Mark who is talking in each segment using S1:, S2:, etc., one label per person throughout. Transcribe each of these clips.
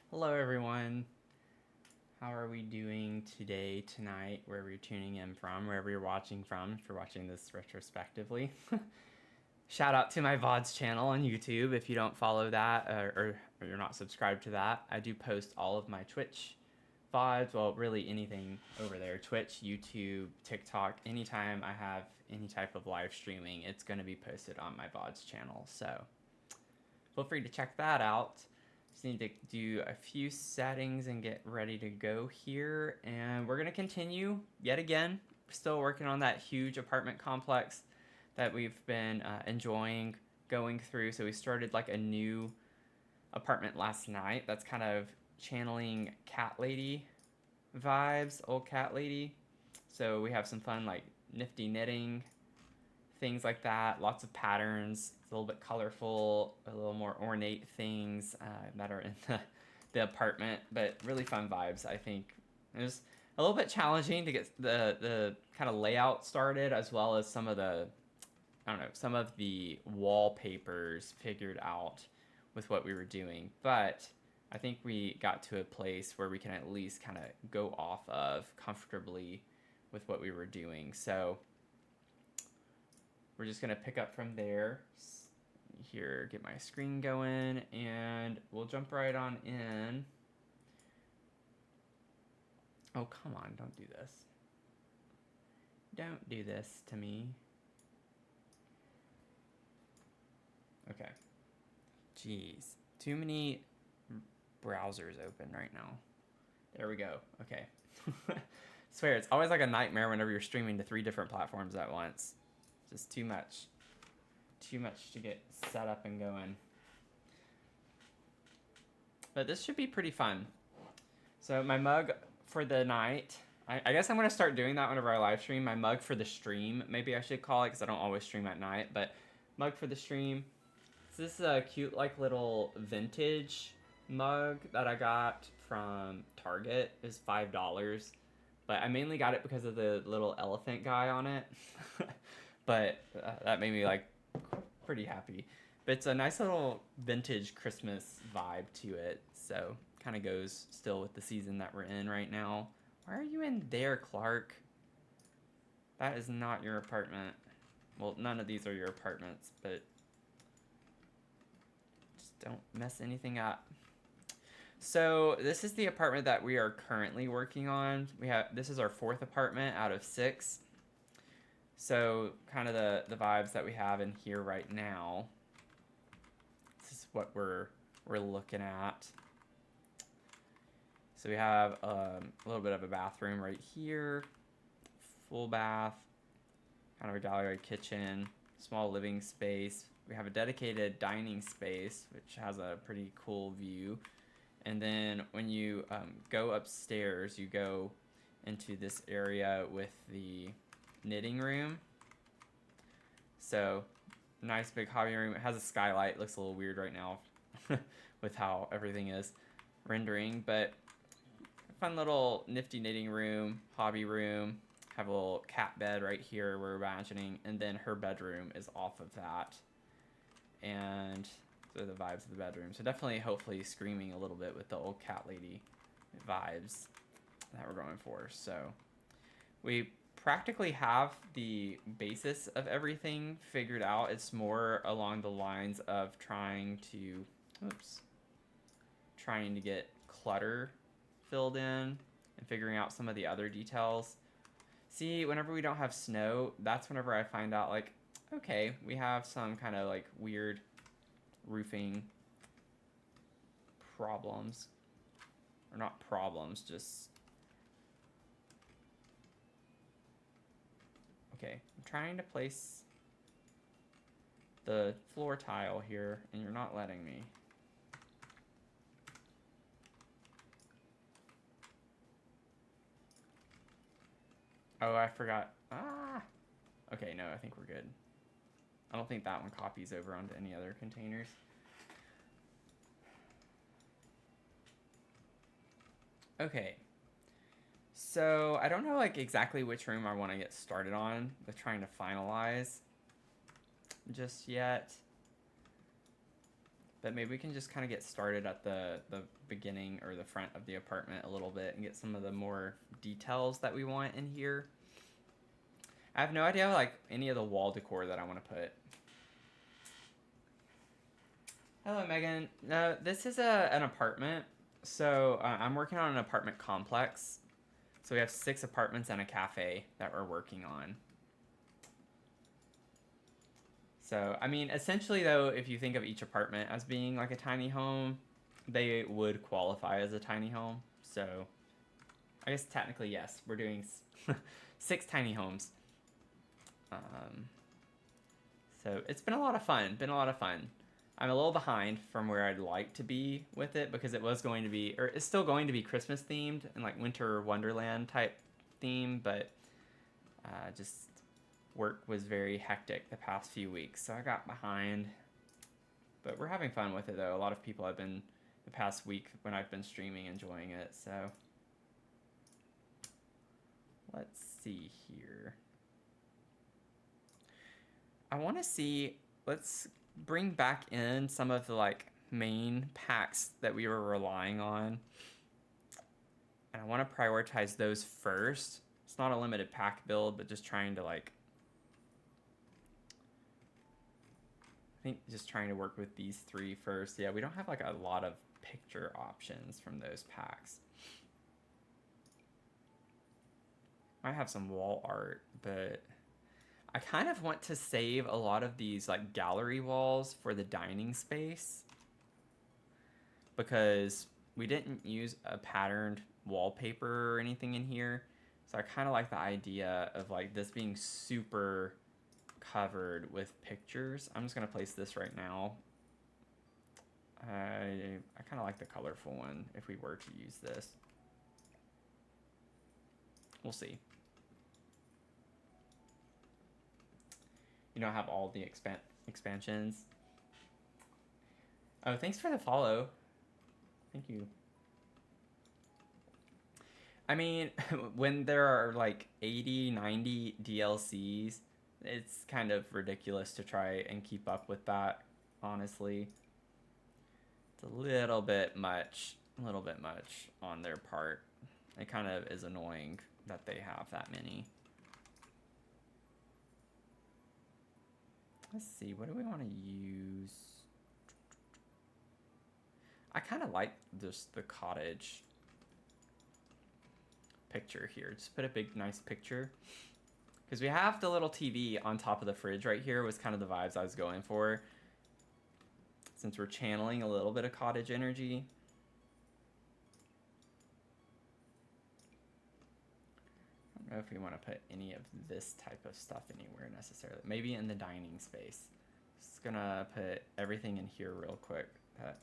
S1: Hello everyone. How are we doing today, tonight, wherever you're tuning in from, wherever you're watching from, if you're watching this retrospectively. Shout out to my VODs channel on YouTube if you don't follow that or you're not subscribed to that. I do post all of my Twitch VODs, well, really anything over there. Twitch, YouTube, TikTok, anytime I have any type of live streaming, it's going to be posted on my VODs channel. So feel free to check that out. Just need to do a few settings and get ready to go here. And we're going to continue yet again. Still working on that huge apartment complex that we've been enjoying going through. So we started like a new apartment last night that's kind of channeling cat lady vibes, old cat lady. So we have some fun like nifty knitting, things like that. Lots of patterns. It's a little bit colorful, a little more ornate things that are in the apartment, but really fun vibes. I think it was a little bit challenging to get the kind of layout started, as well as some of the, I don't know, some of the wallpapers figured out with what we were doing. But I think we got to a place where we can at least kind of go off of comfortably with what we were doing. So we're just going to pick up from there. Here, get my screen going, and we'll jump right on in. Oh, come on, don't do this. Don't do this to me. Okay. Jeez. Too many browsers open right now. There we go. Okay. Swear, it's always like a nightmare whenever you're streaming to 3 different platforms at once. Just too much. Too much to get set up and going. But this should be pretty fun. So my mug for the night, I guess I'm going to start doing that whenever I live stream. My mug for the stream, maybe I should call it, because I don't always stream at night. But mug for the stream. So this is a cute like little vintage mug that I got from Target. It's $5. But I mainly got it because of the little elephant guy on it. But that made me like pretty happy. But it's a nice little vintage Christmas vibe to it. So kind of goes still with the season that we're in right now. Why are you in there, Clark? That is not your apartment. Well, none of these are your apartments, but just don't mess anything up. So this is the apartment that we are currently working on. This is our 4th apartment out of 6. So kind of the vibes that we have in here right now. This is what we're looking at. So we have a little bit of a bathroom right here, full bath, kind of a gallery kitchen, small living space. We have a dedicated dining space, which has a pretty cool view. And then when you go upstairs, you go into this area with the knitting room. So nice big hobby room. It has a skylight. It looks a little weird right now with how everything is rendering, but fun little nifty knitting room, hobby room. Have a little cat bed right here we're imagining, and then her bedroom is off of that. And so the vibes of the bedroom. So definitely, hopefully, screaming a little bit with the old cat lady vibes that we're going for. So we practically have the basis of everything figured out. It's more along the lines of trying to get clutter filled in and figuring out some of the other details. See, whenever we don't have snow, that's whenever I find out, like, okay, we have some kind of like weird roofing problems. Or not problems, just... Okay, I'm trying to place the floor tile here, and you're not letting me. Oh, I forgot. Okay, no, I think we're good. I don't think that one copies over onto any other containers. Okay. So I don't know like exactly which room I want to get started on with trying to finalize just yet. But maybe we can just kind of get started at the beginning or the front of the apartment a little bit and get some of the more details that we want in here. I have no idea like any of the wall decor that I want to put. Hello, Megan. No, this is an apartment. So I'm working on an apartment complex. So we have 6 apartments and a cafe that we're working on. So, I mean, essentially, though, if you think of each apartment as being like a tiny home, they would qualify as a tiny home. So, I guess technically, yes, we're doing 6 tiny homes. So, it's been a lot of fun. I'm a little behind from where I'd like to be with it because it was going to be, or it's still going to be Christmas themed and like Winter Wonderland type theme, but just work was very hectic the past few weeks, so I got behind. But we're having fun with it though. A lot of people have been, the past week when I've been streaming, enjoying it, so. Let's see here. I want to see, let's bring back in some of the like main packs that we were relying on. And I want to prioritize those first. It's not a limited pack build, but just trying to like, I think just trying to work with these 3 first. Yeah, we don't have like a lot of picture options from those packs. I have some wall art, but I kind of want to save a lot of these like gallery walls for the dining space because we didn't use a patterned wallpaper or anything in here. So I kind of like the idea of like this being super covered with pictures. I'm just going to place this right now. I kind of like the colorful one if we were to use this. We'll see. You don't have all the expansions. Oh, thanks for the follow. Thank you. I mean, when there are like 80, 90 DLCs, it's kind of ridiculous to try and keep up with that, honestly. It's a little bit much on their part. It kind of is annoying that they have that many. Let's see, what do we want to use? I kind of like just the cottage picture here. Just put a big, nice picture. Because we have the little TV on top of the fridge right here was kind of the vibes I was going for. Since we're channeling a little bit of cottage energy. I don't know if we want to put any of this type of stuff anywhere necessarily. Maybe in the dining space. Just gonna put everything in here real quick that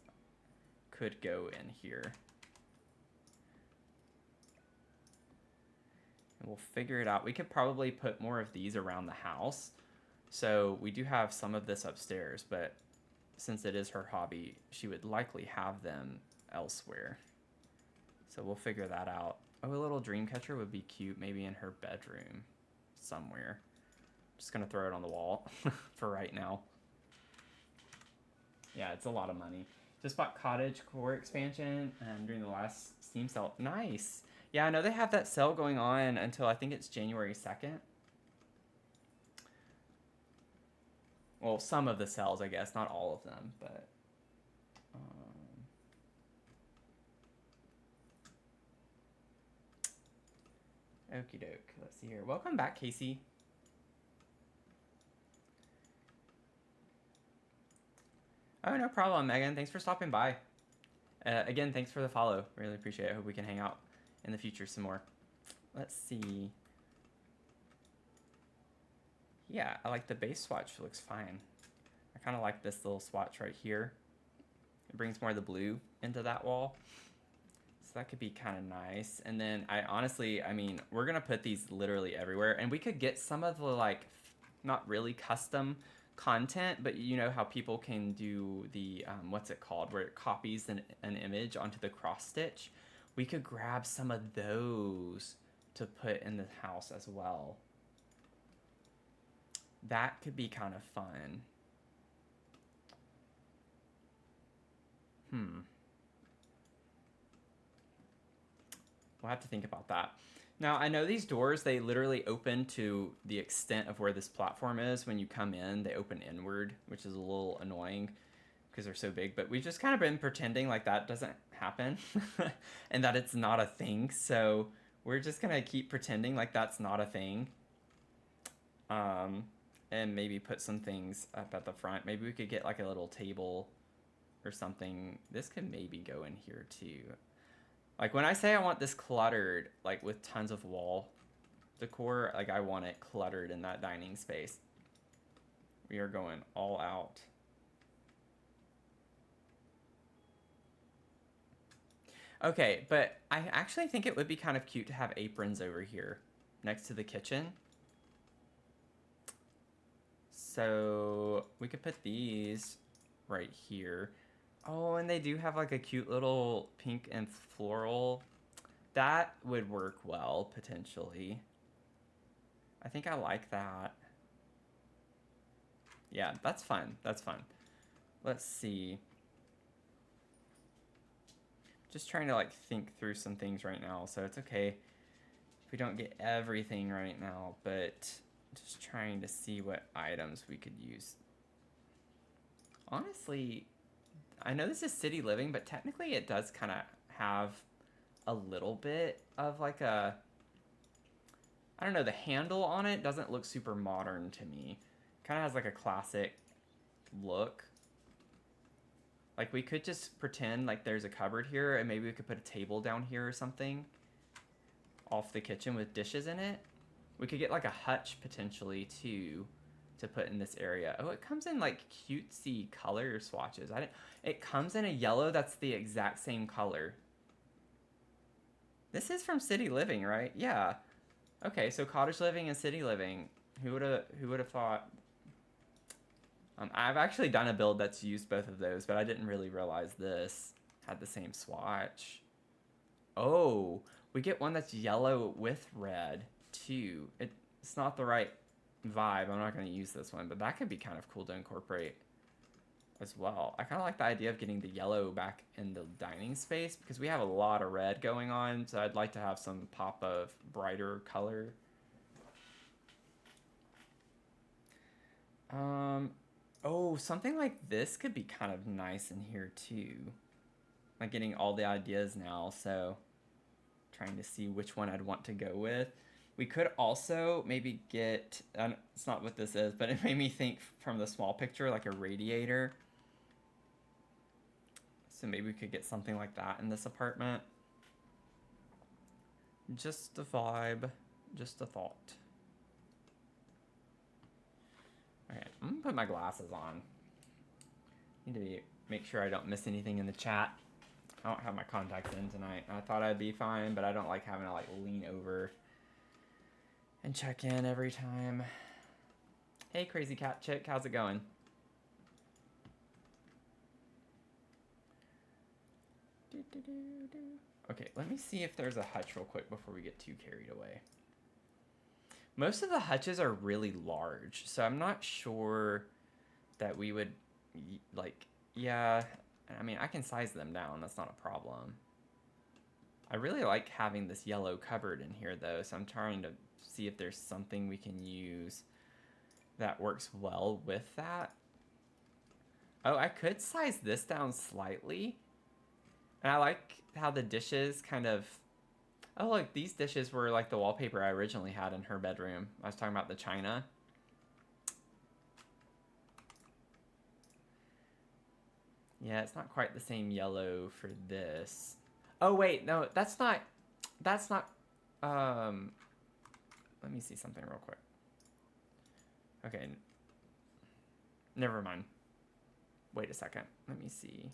S1: could go in here. And we'll figure it out. We could probably put more of these around the house. So we do have some of this upstairs, but since it is her hobby, she would likely have them elsewhere. So we'll figure that out. Oh, a little dream catcher would be cute, maybe in her bedroom somewhere. Just gonna throw it on the wall for right now. Yeah, it's a lot of money. Just bought Cottage Core expansion during the last Steam sale. Nice. Yeah, I know they have that sale going on until I think it's January 2nd. Well, some of the sales, I guess, not all of them, but okie doke. Let's see here. Welcome back, Casey. Oh, no problem, Megan. Thanks for stopping by. Again, thanks for the follow. Really appreciate it. I hope we can hang out in the future some more. Let's see. Yeah, I like the base swatch. Looks fine. I kind of like this little swatch right here. It brings more of the blue into that wall. So that could be kind of nice. And then I mean, we're going to put these literally everywhere. And we could get some of the like, not really custom content, but you know how people can do the, what's it called? Where it copies an image onto the cross stitch. We could grab some of those to put in the house as well. That could be kind of fun. We'll have to think about that. Now, I know these doors, they literally open to the extent of where this platform is. When you come in, they open inward, which is a little annoying because they're so big. But we've just kind of been pretending like that doesn't happen and that it's not a thing. So we're just going to keep pretending like that's not a thing. And maybe put some things up at the front. Maybe we could get like a little table or something. This could maybe go in here too. Like when I say I want this cluttered, like with tons of wall decor, like I want it cluttered in that dining space. We are going all out. Okay, but I actually think it would be kind of cute to have aprons over here next to the kitchen. So we could put these right here. Oh, and they do have like a cute little pink and floral. That would work well, potentially. I think I like that. Yeah, that's fun. That's fun. Let's see. Just trying to like think through some things right now, so it's okay if we don't get everything right now, but just trying to see what items we could use. Honestly, I know this is city living, but technically it does kind of have a little bit of like a, I don't know, the handle on it doesn't look super modern to me. Kind of has like a classic look. Like we could just pretend like there's a cupboard here and maybe we could put a table down here or something off the kitchen with dishes in it. We could get like a hutch potentially too to put in this area. Oh, it comes in like cutesy color swatches. It comes in a yellow that's the exact same color. This is from City Living, right? Yeah. Okay, so cottage living and city living. Who would have thought? I've actually done a build that's used both of those, but I didn't really realize this had the same swatch. Oh, we get one that's yellow with red too. It's not the right vibe. I'm not going to use this one, but that could be kind of cool to incorporate as well. I kind of like the idea of getting the yellow back in the dining space because we have a lot of red going on, so I'd like to have some pop of brighter color. Oh, something like this could be kind of nice in here too. I'm getting all the ideas now, so trying to see which one I'd want to go with. We could also maybe get, it's not what this is, but it made me think from the small picture, like a radiator. So maybe we could get something like that in this apartment. Just a vibe, just a thought. Okay, I'm gonna put my glasses on. Need to make sure I don't miss anything in the chat. I don't have my contacts in tonight. I thought I'd be fine, but I don't like having to like lean over and check in every time. Hey, Crazy Cat Chick, how's it going? Okay, let me see if there's a hutch real quick before we get too carried away. Most of the hutches are really large, so I'm not sure that we would, like, yeah, I mean, I can size them down, that's not a problem. I really like having this yellow cupboard in here, though, so I'm trying to see if there's something we can use that works well with that. Oh, I could size this down slightly. And I like how the dishes kind of... Oh, look, these dishes were like the wallpaper I originally had in her bedroom. I was talking about the china. Yeah, it's not quite the same yellow for this. Oh, wait, no, that's not... Let me see something real quick. Okay. Never mind. Wait a second. Let me see.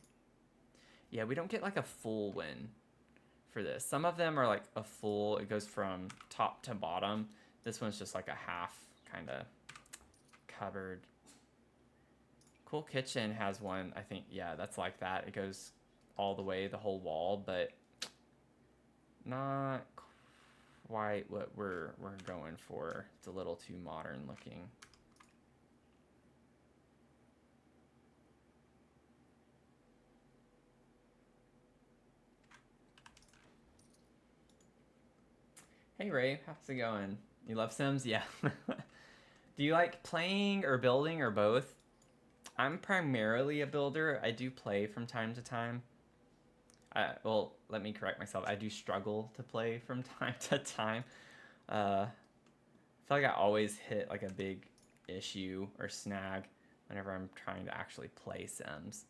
S1: Yeah, we don't get like a full one for this. Some of them are like a full, it goes from top to bottom. This one's just like a half kind of cupboard. Cool Kitchen has one, I think, yeah, that's like that. It goes all the way, the whole wall, but not quite what we're going for. It's a little too modern looking. Hey Ray, how's it going? You love Sims? Yeah. Do you like playing or building or both? I'm primarily a builder. I do play from time to time. Well, let me correct myself. I do struggle to play from time to time. I feel like I always hit like a big issue or snag whenever I'm trying to actually play Sims.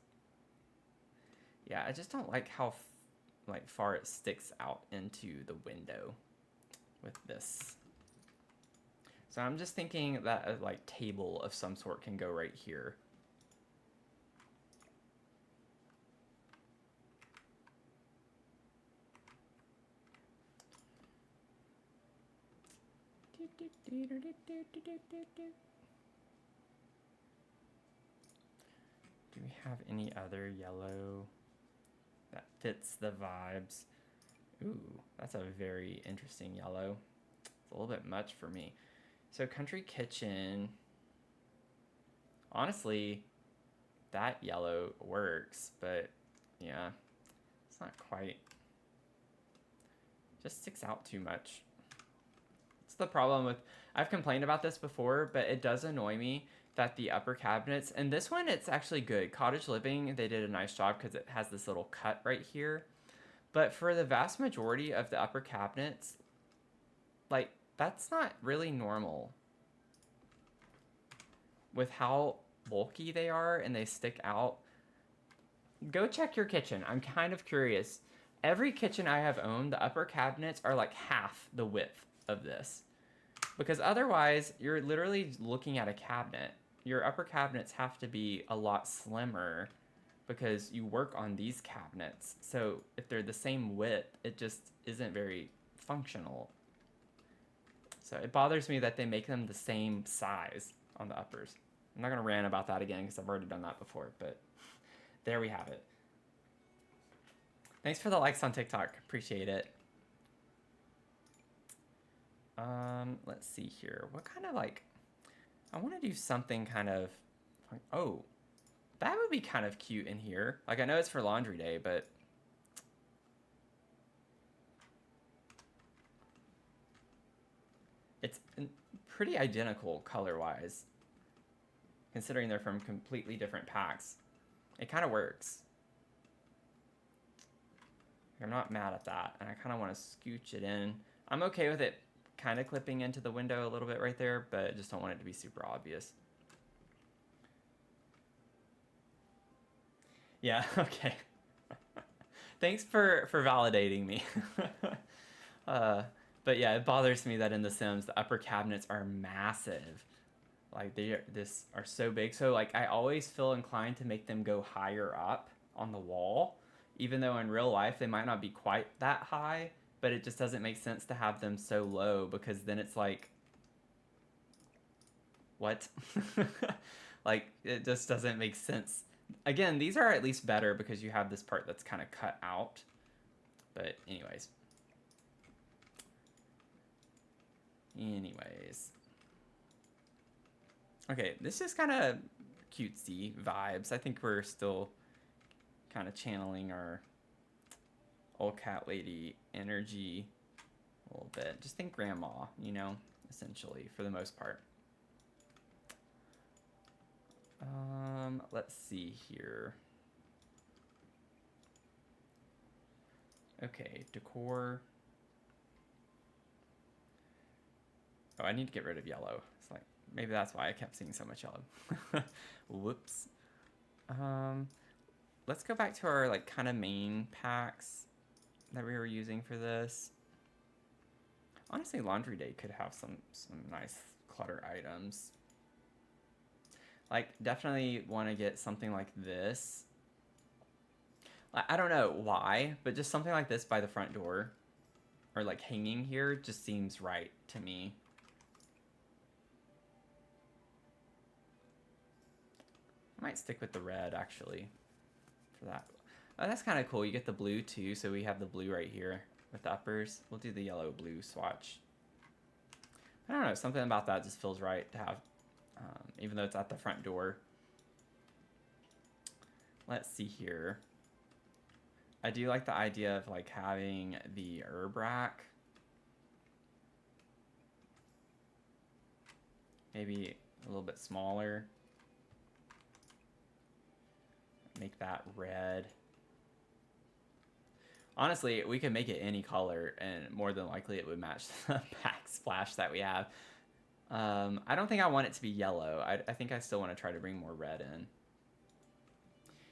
S1: Yeah, I just don't like how like far it sticks out into the window with this. So I'm just thinking that a like table of some sort can go right here. Do we have any other yellow that fits the vibes? Ooh, that's a very interesting yellow. It's a little bit much for me. So country kitchen, honestly, that yellow works, but yeah, it's not quite, just sticks out too much. It's the problem with, I've complained about this before, but it does annoy me that the upper cabinets, and this one it's actually good. Cottage Living, they did a nice job because it has this little cut right here. But for the vast majority of the upper cabinets, like, that's not really normal. With how bulky they are and they stick out. Go check your kitchen. I'm kind of curious. Every kitchen I have owned, the upper cabinets are like half the width of this. Because otherwise, you're literally looking at a cabinet. Your upper cabinets have to be a lot slimmer because you work on these cabinets. So if they're the same width, it just isn't very functional. So it bothers me that they make them the same size on the uppers. I'm not going to rant about that again because I've already done that before, but there we have it. Thanks for the likes on TikTok. Appreciate it. Let's see here. What kind of like, I want to do something kind of, like, oh, that would be kind of cute in here. Like I know it's for laundry day, but it's pretty identical color-wise, considering they're from completely different packs. It kind of works. I'm not mad at that, and I kind of want to scooch it in. I'm okay with it kind of clipping into the window a little bit right there, but I just don't want it to be super obvious. Yeah, okay. Thanks for validating me. But yeah, it bothers me that in The Sims, the upper cabinets are massive. Like they are so big. So like I always feel inclined to make them go higher up on the wall, even though in real life they might not be quite that high, but it just doesn't make sense to have them so low because then it's like, what? Like it just doesn't make sense. Again, these are at least better because you have this part that's kind of cut out. But anyways. Okay, this is kind of cutesy vibes. I think we're still kind of channeling our old cat lady energy a little bit. Just think grandma, you know, essentially, for the most part. Let's see here. Okay, decor. Oh, I need to get rid of yellow. It's like, maybe that's why I kept seeing so much yellow. Whoops. Let's go back to our like kind of main packs that we were using for this. Honestly, laundry day could have some nice clutter items. Like, definitely want to get something like this. I don't know why, but just something like this by the front door or like hanging here just seems right to me. I might stick with the red actually for that. Oh, that's kind of cool. You get the blue too, so we have the blue right here with the uppers. We'll do the yellow blue swatch. I don't know, something about that just feels right to have, even though it's at the front door. Let's see here. I do like the idea of like having the herb rack. maybe a little bit smaller. Make that red. Honestly, we could make it any color, and more than likely it would match the backsplash that we have. I don't think I want it to be yellow. I think I still want to try to bring more red in.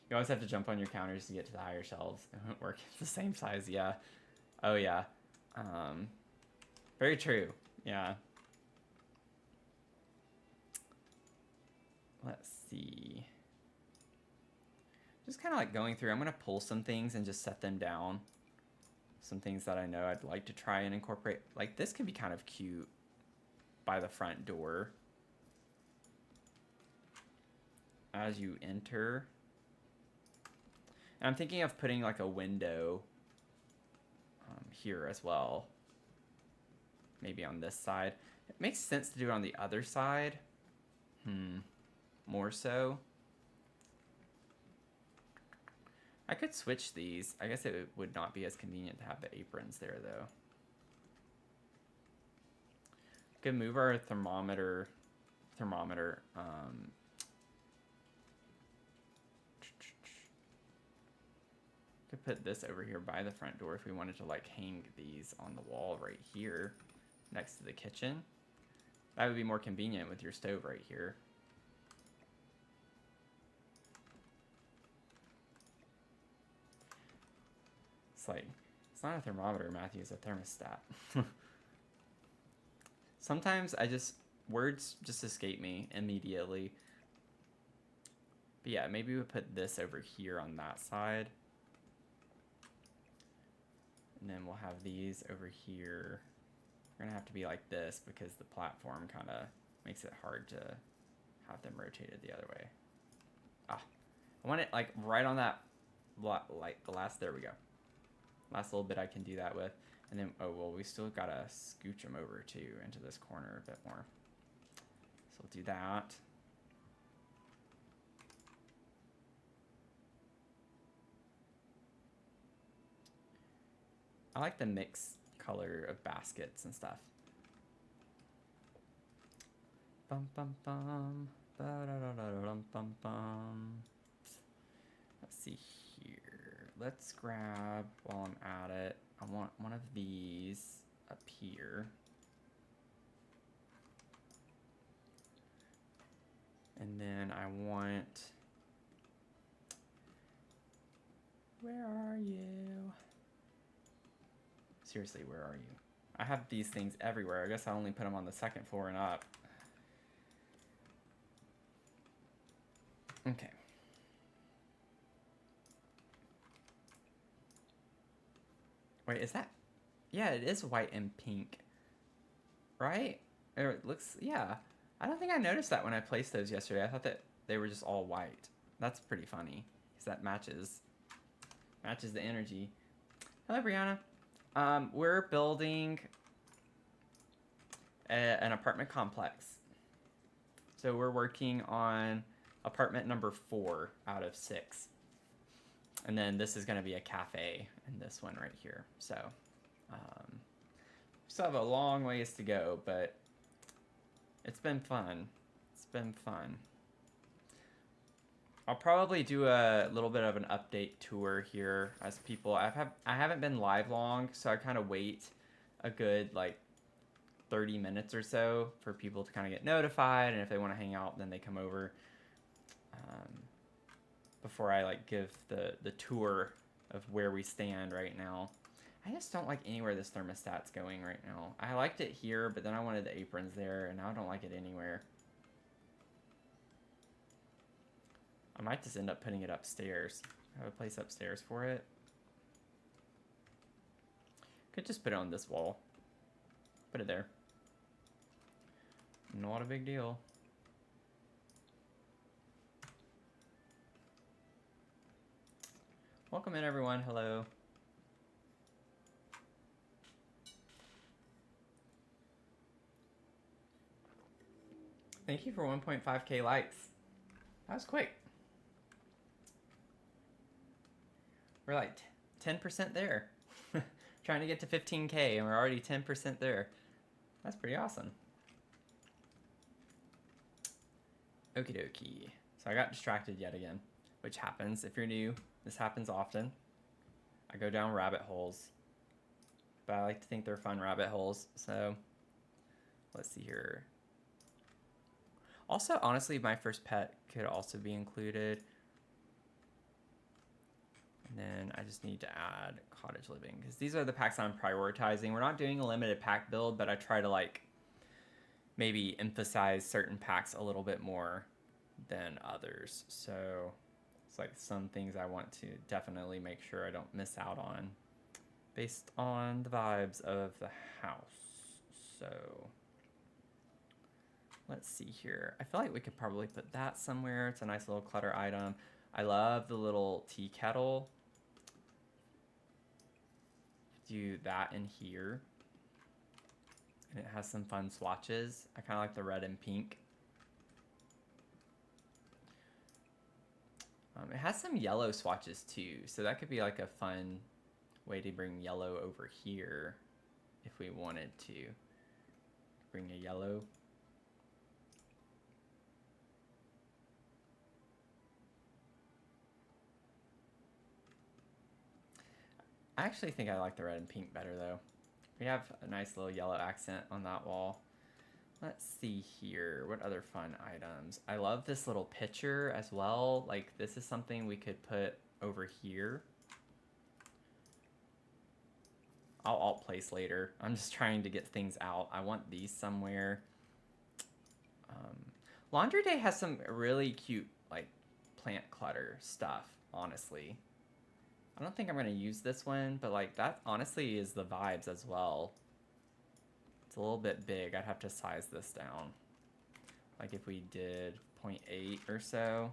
S1: You always have to jump on your counters to get to the higher shelves. It won't work. It's the same size, yeah. Oh, yeah. Very true, yeah. Let's see. Just kind of like going through. I'm going to pull some things and just set them down. Some things that I know I'd like to try and incorporate. Like this can be kind of cute by the front door. As you enter. And I'm thinking of putting like a window here as well. Maybe on this side. It makes sense to do it on the other side. More so. I could switch these. I guess it would not be as convenient to have the aprons there, though. Could move our thermometer. Could put this over here by the front door if we wanted to like hang these on the wall right here next to the kitchen. That would be more convenient with your stove right here. Like, it's not a thermometer, Matthew, it's a thermostat. Sometimes words just escape me immediately. But yeah, maybe we put this over here on that side. And then we'll have these over here. We're gonna have to be like this because the platform kind of makes it hard to have them rotated the other way. I want it like right on that, like the last, there we go. Last little bit I can do that with. And then, oh, well, we still gotta scooch them over too into this corner a bit more. So we'll do that. I like the mixed color of baskets and stuff. Bum bum bum. Ba da da da dum bum bum. Let's see here. Let's grab, while I'm at it, I want one of these up here. And then I want, where are you? Seriously, where are you? I have these things everywhere. I guess I only put them on the second floor and up. Okay. Wait, is that? Yeah, it is white and pink. Right? Or it looks, yeah. I don't think I noticed that when I placed those yesterday. I thought that they were just all white. That's pretty funny. Because that matches the energy. Hello, Brianna. We're building an apartment complex. So we're working on apartment number 4 out of 6. And then this is going to be a cafe in this one right here. So we still have a long ways to go, but it's been fun. It's been fun. I'll probably do a little bit of an update tour here as people. I haven't been live long, so I kind of wait a good like 30 minutes or so for people to kind of get notified, and if they want to hang out, then they come over. Before I like give the tour of where we stand right now. I just don't like anywhere this thermostat's going right now. I liked it here, but then I wanted the aprons there, and now I don't like it anywhere. I might just end up putting it upstairs. I have a place upstairs for it. Could just put it on this wall. Put it there. Not a big deal. Welcome in, everyone. Hello. Thank you for 1.5K likes. That was quick. We're like 10% there. Trying to get to 15K, and we're already 10% there. That's pretty awesome. Okie dokie. So I got distracted yet again, which happens if you're new. This happens often. I go down rabbit holes, but I like to think they're fun rabbit holes. So let's see here. Also, honestly, my first pet could also be included. And then I just need to add cottage living because these are the packs I'm prioritizing. We're not doing a limited pack build, but I try to like maybe emphasize certain packs a little bit more than others. So it's like some things I want to definitely make sure I don't miss out on based on the vibes of the house. So let's see here. I feel like we could probably put that somewhere. It's a nice little clutter item. I love the little tea kettle. Do that in here. And it has some fun swatches. I kind of like the red and pink. It has some yellow swatches too, so that could be like a fun way to bring yellow over here if we wanted to bring a yellow. I actually think I like the red and pink better though. We have a nice little yellow accent on that wall. Let's see here. What other fun items? I love this little picture as well. Like this is something we could put over here. I'll alt place later. I'm just trying to get things out. I want these somewhere. Laundry Day has some really cute like plant clutter stuff, honestly. I don't think I'm gonna use this one, but like that honestly is the vibes as well. It's a little bit big. I'd have to size this down. Like if we did 0.8 or so.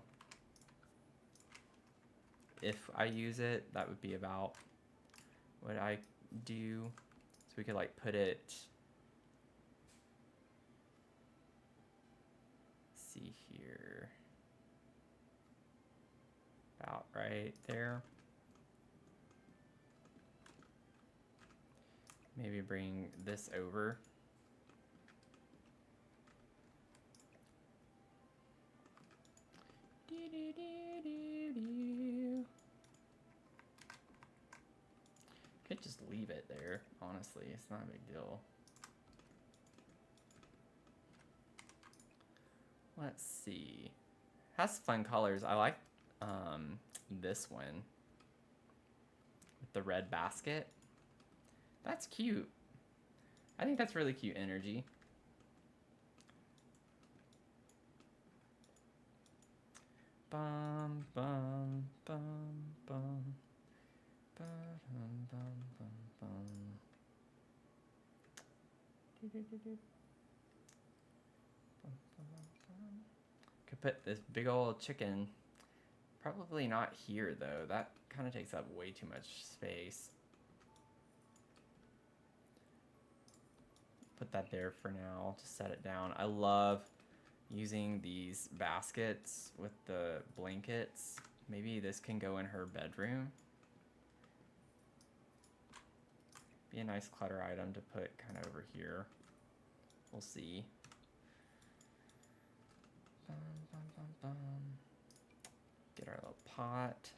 S1: If I use it, that would be about what I do. So we could like put it, see here, about right there. Maybe bring this over. Could just leave it there, honestly. It's not a big deal. Let's see. Has fun colors. I like this one with the red basket. That's cute. I think that's really cute energy. Bum, bum, bum, bum. Ba-dum, bum, bum, bum. Could put this big old chicken. Probably not here though. That kind of takes up way too much space. Put that there for now. Just set it down. I love using these baskets with the blankets. Maybe this can go in her bedroom. Be a nice clutter item to put kind of over here. We'll see. Bum, bum, bum, bum. Get our little pot.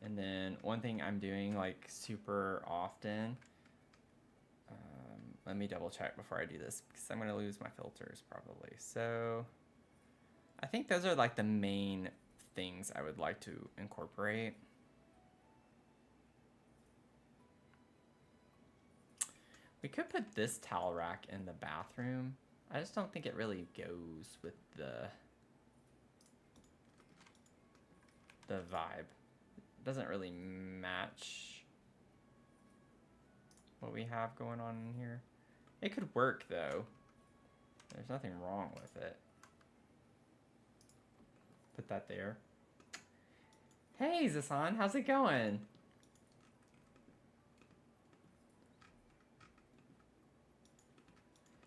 S1: And then one thing I'm doing like super often, let me double check before I do this because I'm gonna lose my filters probably. So I think those are like the main things I would like to incorporate. We could put this towel rack in the bathroom. I just don't think it really goes with the vibe. It doesn't really match what we have going on in here. It could work though. There's nothing wrong with it. Put that there. Hey Zasan, how's it going?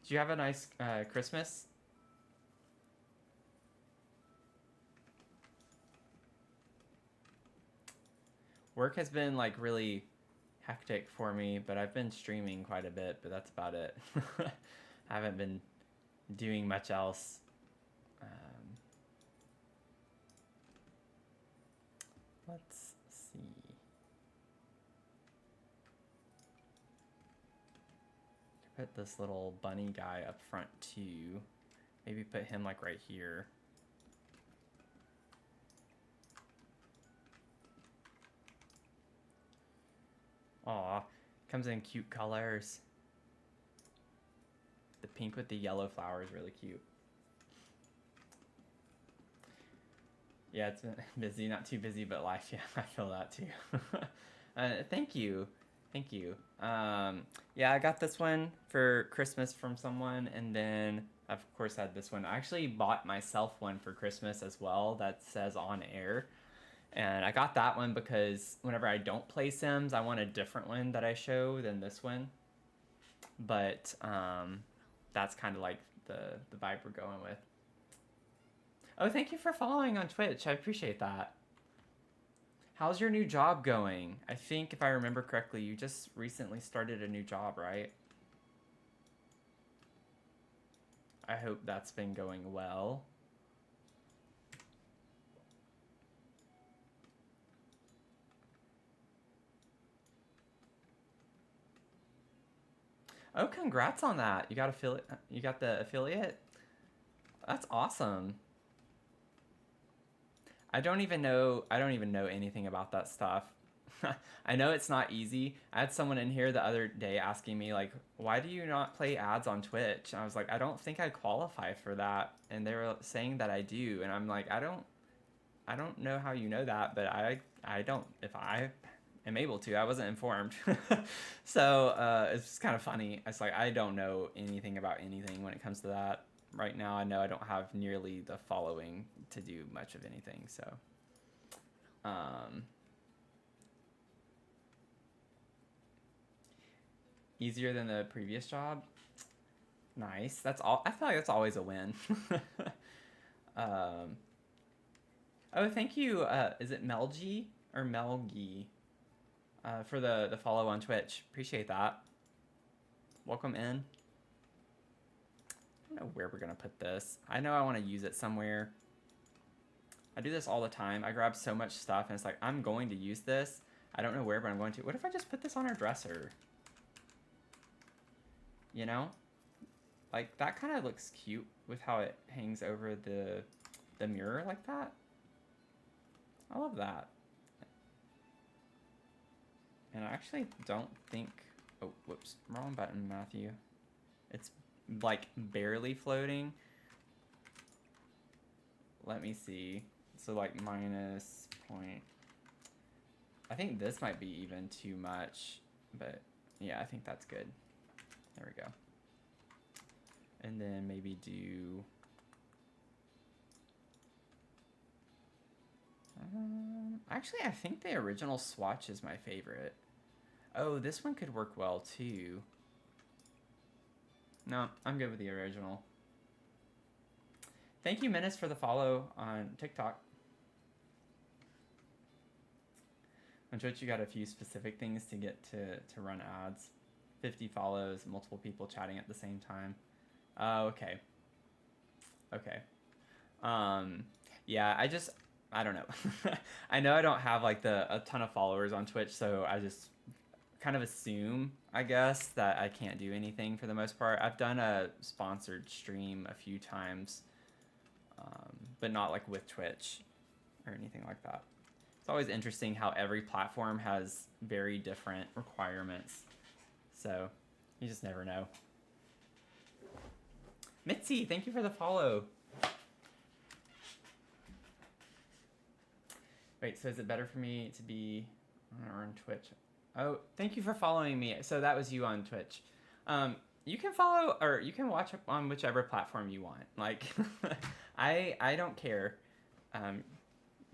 S1: Did you have a nice Christmas? Work has been like really hectic for me, but I've been streaming quite a bit, but that's about it. I haven't been doing much else. Let's see. Put this little bunny guy up front too. Maybe put him like right here. Aw, comes in cute colors. The pink with the yellow flower is really cute. Yeah, it's been busy, not too busy, but life. Yeah, I feel that too. Thank you. Thank you. Yeah, I got this one for Christmas from someone, and then I've, of course, had this one. I actually bought myself one for Christmas as well that says on air. And I got that one because whenever I don't play Sims, I want a different one that I show than this one. But that's kind of like the vibe we're going with. Oh, thank you for following on Twitch. I appreciate that. How's your new job going? I think if I remember correctly, you just recently started a new job, right? I hope that's been going well. Oh, congrats on that. You got affiliate. You got the affiliate? That's awesome. I don't even know anything about that stuff. I know it's not easy. I had someone in here the other day asking me like, "Why do you not play ads on Twitch?" And I was like, "I don't think I qualify for that." And they were saying that I do, and I'm like, "I don't know how you know that, but I don't if I am able to. I wasn't informed." So, it's just kind of funny. It's like I don't know anything about anything when it comes to that. Right now, I know I don't have nearly the following to do much of anything, so easier than the previous job. Nice. That's all. I feel like that's always a win. um, oh, thank you. Is it Melgi or Melgi for the follow on Twitch? Appreciate that. Welcome in. I don't know where we're gonna put this. I know I want to use it somewhere. I do this all the time. I grab so much stuff and it's like, I'm going to use this. I don't know where, but I'm going to. What if I just put this on our dresser? You know? Like, that kind of looks cute with how it hangs over the mirror like that. I love that. And I actually don't think... Oh, whoops. Wrong button, Matthew. It's, like, barely floating. Let me see. So, like, minus point... I think this might be even too much. But, yeah, I think that's good. There we go. And then maybe do... actually, I think the original swatch is my favorite. Oh, this one could work well, too. No, I'm good with the original. Thank you, Menace, for the follow on TikTok. On Twitch, you got a few specific things to get to run ads. 50 follows, multiple people chatting at the same time. Oh, okay. Okay. Yeah, I don't know. I know I don't have like a ton of followers on Twitch, so I just kind of assume, I guess, that I can't do anything for the most part. I've done a sponsored stream a few times, but not like with Twitch or anything like that. It's always interesting how every platform has very different requirements. So you just never know. Mitzi, thank you for the follow. Wait, so is it better for me to be on Twitch? Oh, thank you for following me. So that was you on Twitch. You can follow or you can watch on whichever platform you want. Like, I don't care.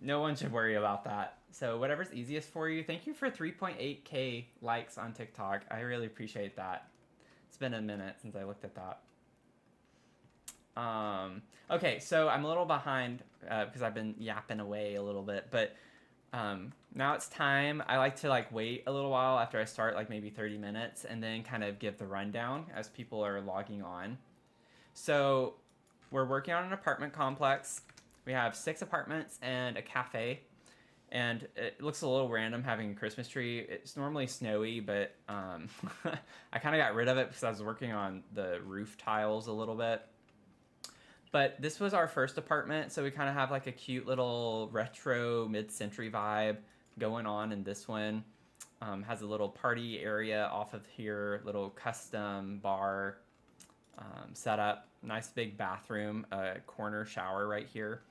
S1: No one should worry about that. So whatever's easiest for you. Thank you for 3.8K likes on TikTok. I really appreciate that. It's been a minute since I looked at that. Okay, so I'm a little behind because I've been yapping away a little bit, but now it's time. I like to like wait a little while after I start, like maybe 30 minutes, and then kind of give the rundown as people are logging on. So we're working on an apartment complex. We have 6 apartments and a cafe. And it looks a little random having a Christmas tree. It's normally snowy, but I kind of got rid of it because I was working on the roof tiles a little bit. But this was our first apartment, so we kind of have like a cute little retro mid-century vibe going on in this one. Has a little party area off of here, little custom bar setup, nice big bathroom, a corner shower right here.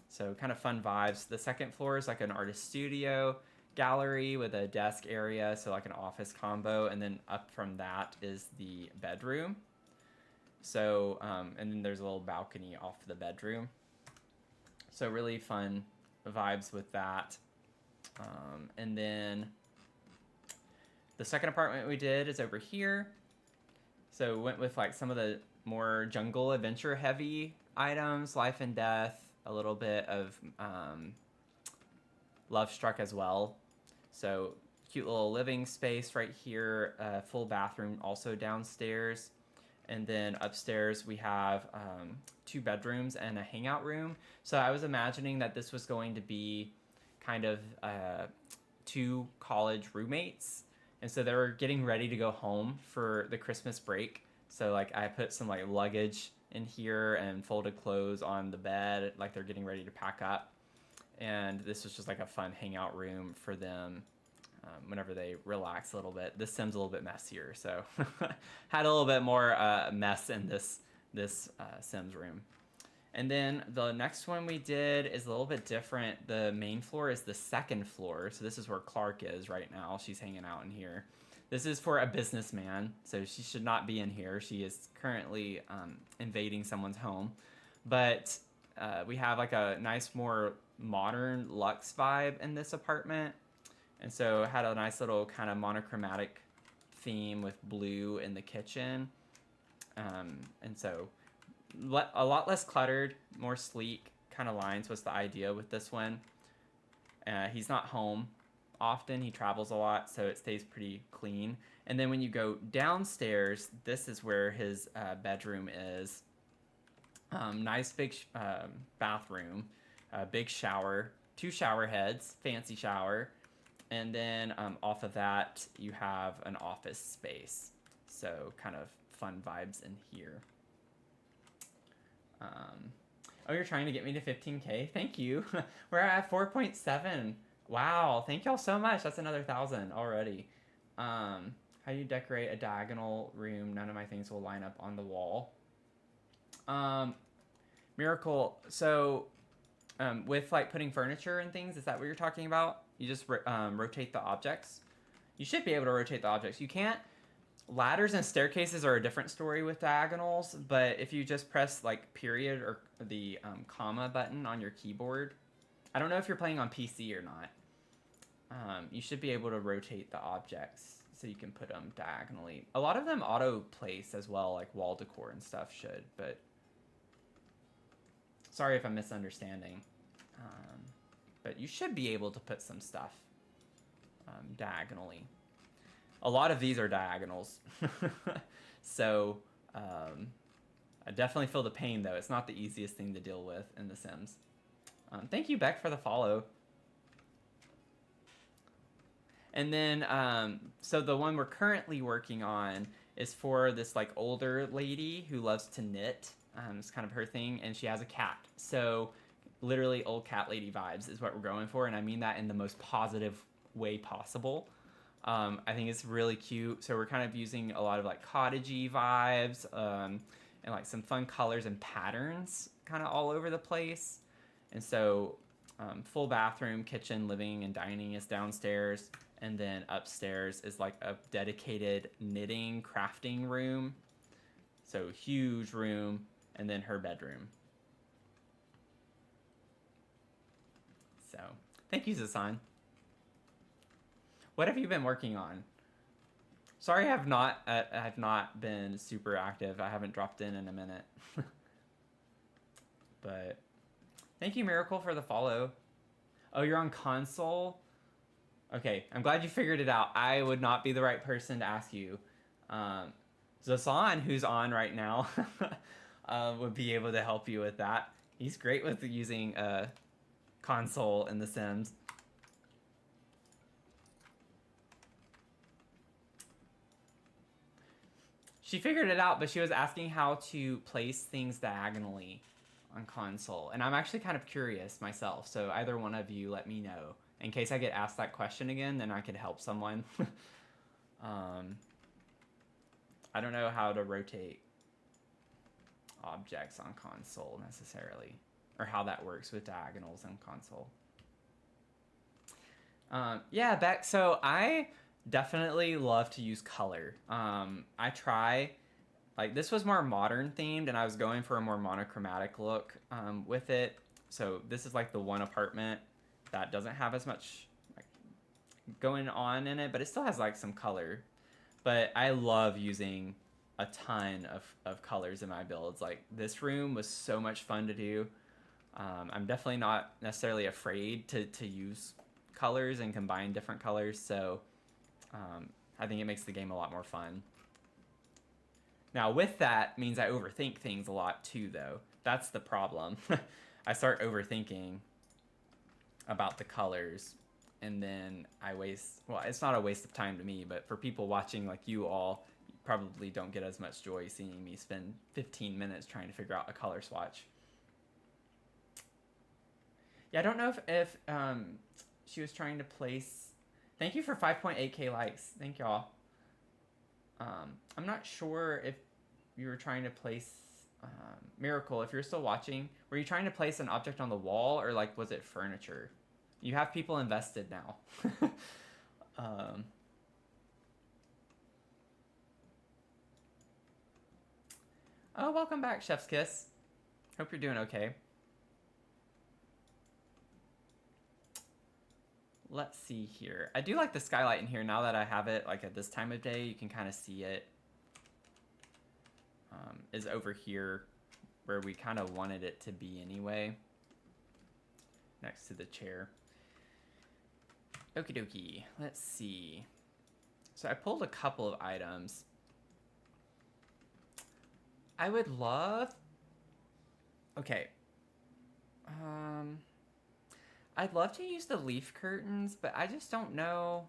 S1: So kind of fun vibes. The second floor is like an artist studio, gallery with a desk area, so like an office combo, and then up from that is the bedroom. So, and then there's a little balcony off the bedroom. So really fun vibes with that. And then the second apartment we did is over here. So we went with like some of the more jungle adventure heavy items, life and death, a little bit of Love Struck as well. So cute little living space right here, full bathroom also downstairs. And then upstairs we have 2 bedrooms and a hangout room. So I was imagining that this was going to be kind of 2 college roommates. And so they were getting ready to go home for the Christmas break. So like I put some like luggage in here and folded clothes on the bed, like they're getting ready to pack up. And this was just like a fun hangout room for them whenever they relax a little bit. This sim's a little bit messier, so had a little bit more mess in this Sims room. And then the next one we did is a little bit different. The main floor is the second floor, so this is where Clark is right now. She's hanging out in here. This is for a businessman, so she should not be in here. She is currently invading someone's home. But we have like a nice, more modern luxe vibe in this apartment. And so it had a nice little kind of monochromatic theme with blue in the kitchen. And so a lot less cluttered, more sleek kind of lines was the idea with this one. He's not home often. He travels a lot, so it stays pretty clean. And then when you go downstairs, this is where his bedroom is. Nice big bathroom, big shower, 2 shower heads, fancy shower. And then off of that, you have an office space. So kind of fun vibes in here. Oh, you're trying to get me to 15K? Thank you. We're at 4.7. Wow, thank y'all so much. That's another 1,000 already. How do you decorate a diagonal room? None of my things will line up on the wall. Miracle, so with like putting furniture and things, is that what you're talking about? You just rotate the objects. You should be able to rotate the objects. You can't. Ladders and staircases are a different story with diagonals, but if you just press like period or the comma button on your keyboard, I don't know if you're playing on PC or not. You should be able to rotate the objects so you can put them diagonally. A lot of them auto place as well, like wall decor and stuff should, but sorry if I'm misunderstanding. But you should be able to put some stuff diagonally. A lot of these are diagonals. So I definitely feel the pain, though. It's not the easiest thing to deal with in The Sims. Thank you, Beck, for the follow. And then, so the one we're currently working on is for this like older lady who loves to knit. It's kind of her thing, and she has a cat. So literally old cat lady vibes is what we're going for, and I mean that in the most positive way possible. I think it's really cute. So we're kind of using a lot of like cottagey vibes and like some fun colors and patterns kind of all over the place. And so full bathroom, kitchen, living, and dining is downstairs. And then upstairs is like a dedicated knitting, crafting room. So huge room, and then her bedroom. So thank you, Zasan. What have you been working on? Sorry, I've not been super active. I haven't dropped in a minute. But thank you, Miracle, for the follow. Oh, you're on console? Okay, I'm glad you figured it out. I would not be the right person to ask you. Zasan, who's on right now, would be able to help you with that. He's great with using a console in The Sims. She figured it out, but she was asking how to place things diagonally on console. And I'm actually kind of curious myself, so either one of you let me know. In case I get asked that question again, then I could help someone. I don't know how to rotate objects on console necessarily, or how that works with diagonals on console. Yeah, Beck, so I definitely love to use color. I try, like, this was more modern themed, and I was going for a more monochromatic look with it. So this is like the one apartment that doesn't have as much like going on in it, but it still has like some color. But I love using a ton of colors in my builds. Like, this room was so much fun to do. I'm definitely not necessarily afraid to use colors and combine different colors, so I think it makes the game a lot more fun. Now, with that means I overthink things a lot too, though. That's the problem. I start overthinking about the colors, and then I waste, well, it's not a waste of time to me, but for people watching like you all, you probably don't get as much joy seeing me spend 15 minutes trying to figure out a color swatch. Yeah, I don't know if she was trying to place... Thank you for 5.8k likes. Thank y'all. I'm not sure if you were trying to place... Miracle, if you're still watching, were you trying to place an object on the wall, or like was it furniture? You have people invested now. Oh, welcome back, Chef's Kiss. Hope you're doing okay. Let's see here. I do like the skylight in here now that I have it like at this time of day. You can kind of see it is over here where we kind of wanted it to be anyway, next to the chair. Okie dokie. Let's see. So I pulled a couple of items. I would love... Okay. I'd love to use the leaf curtains, but I just don't know.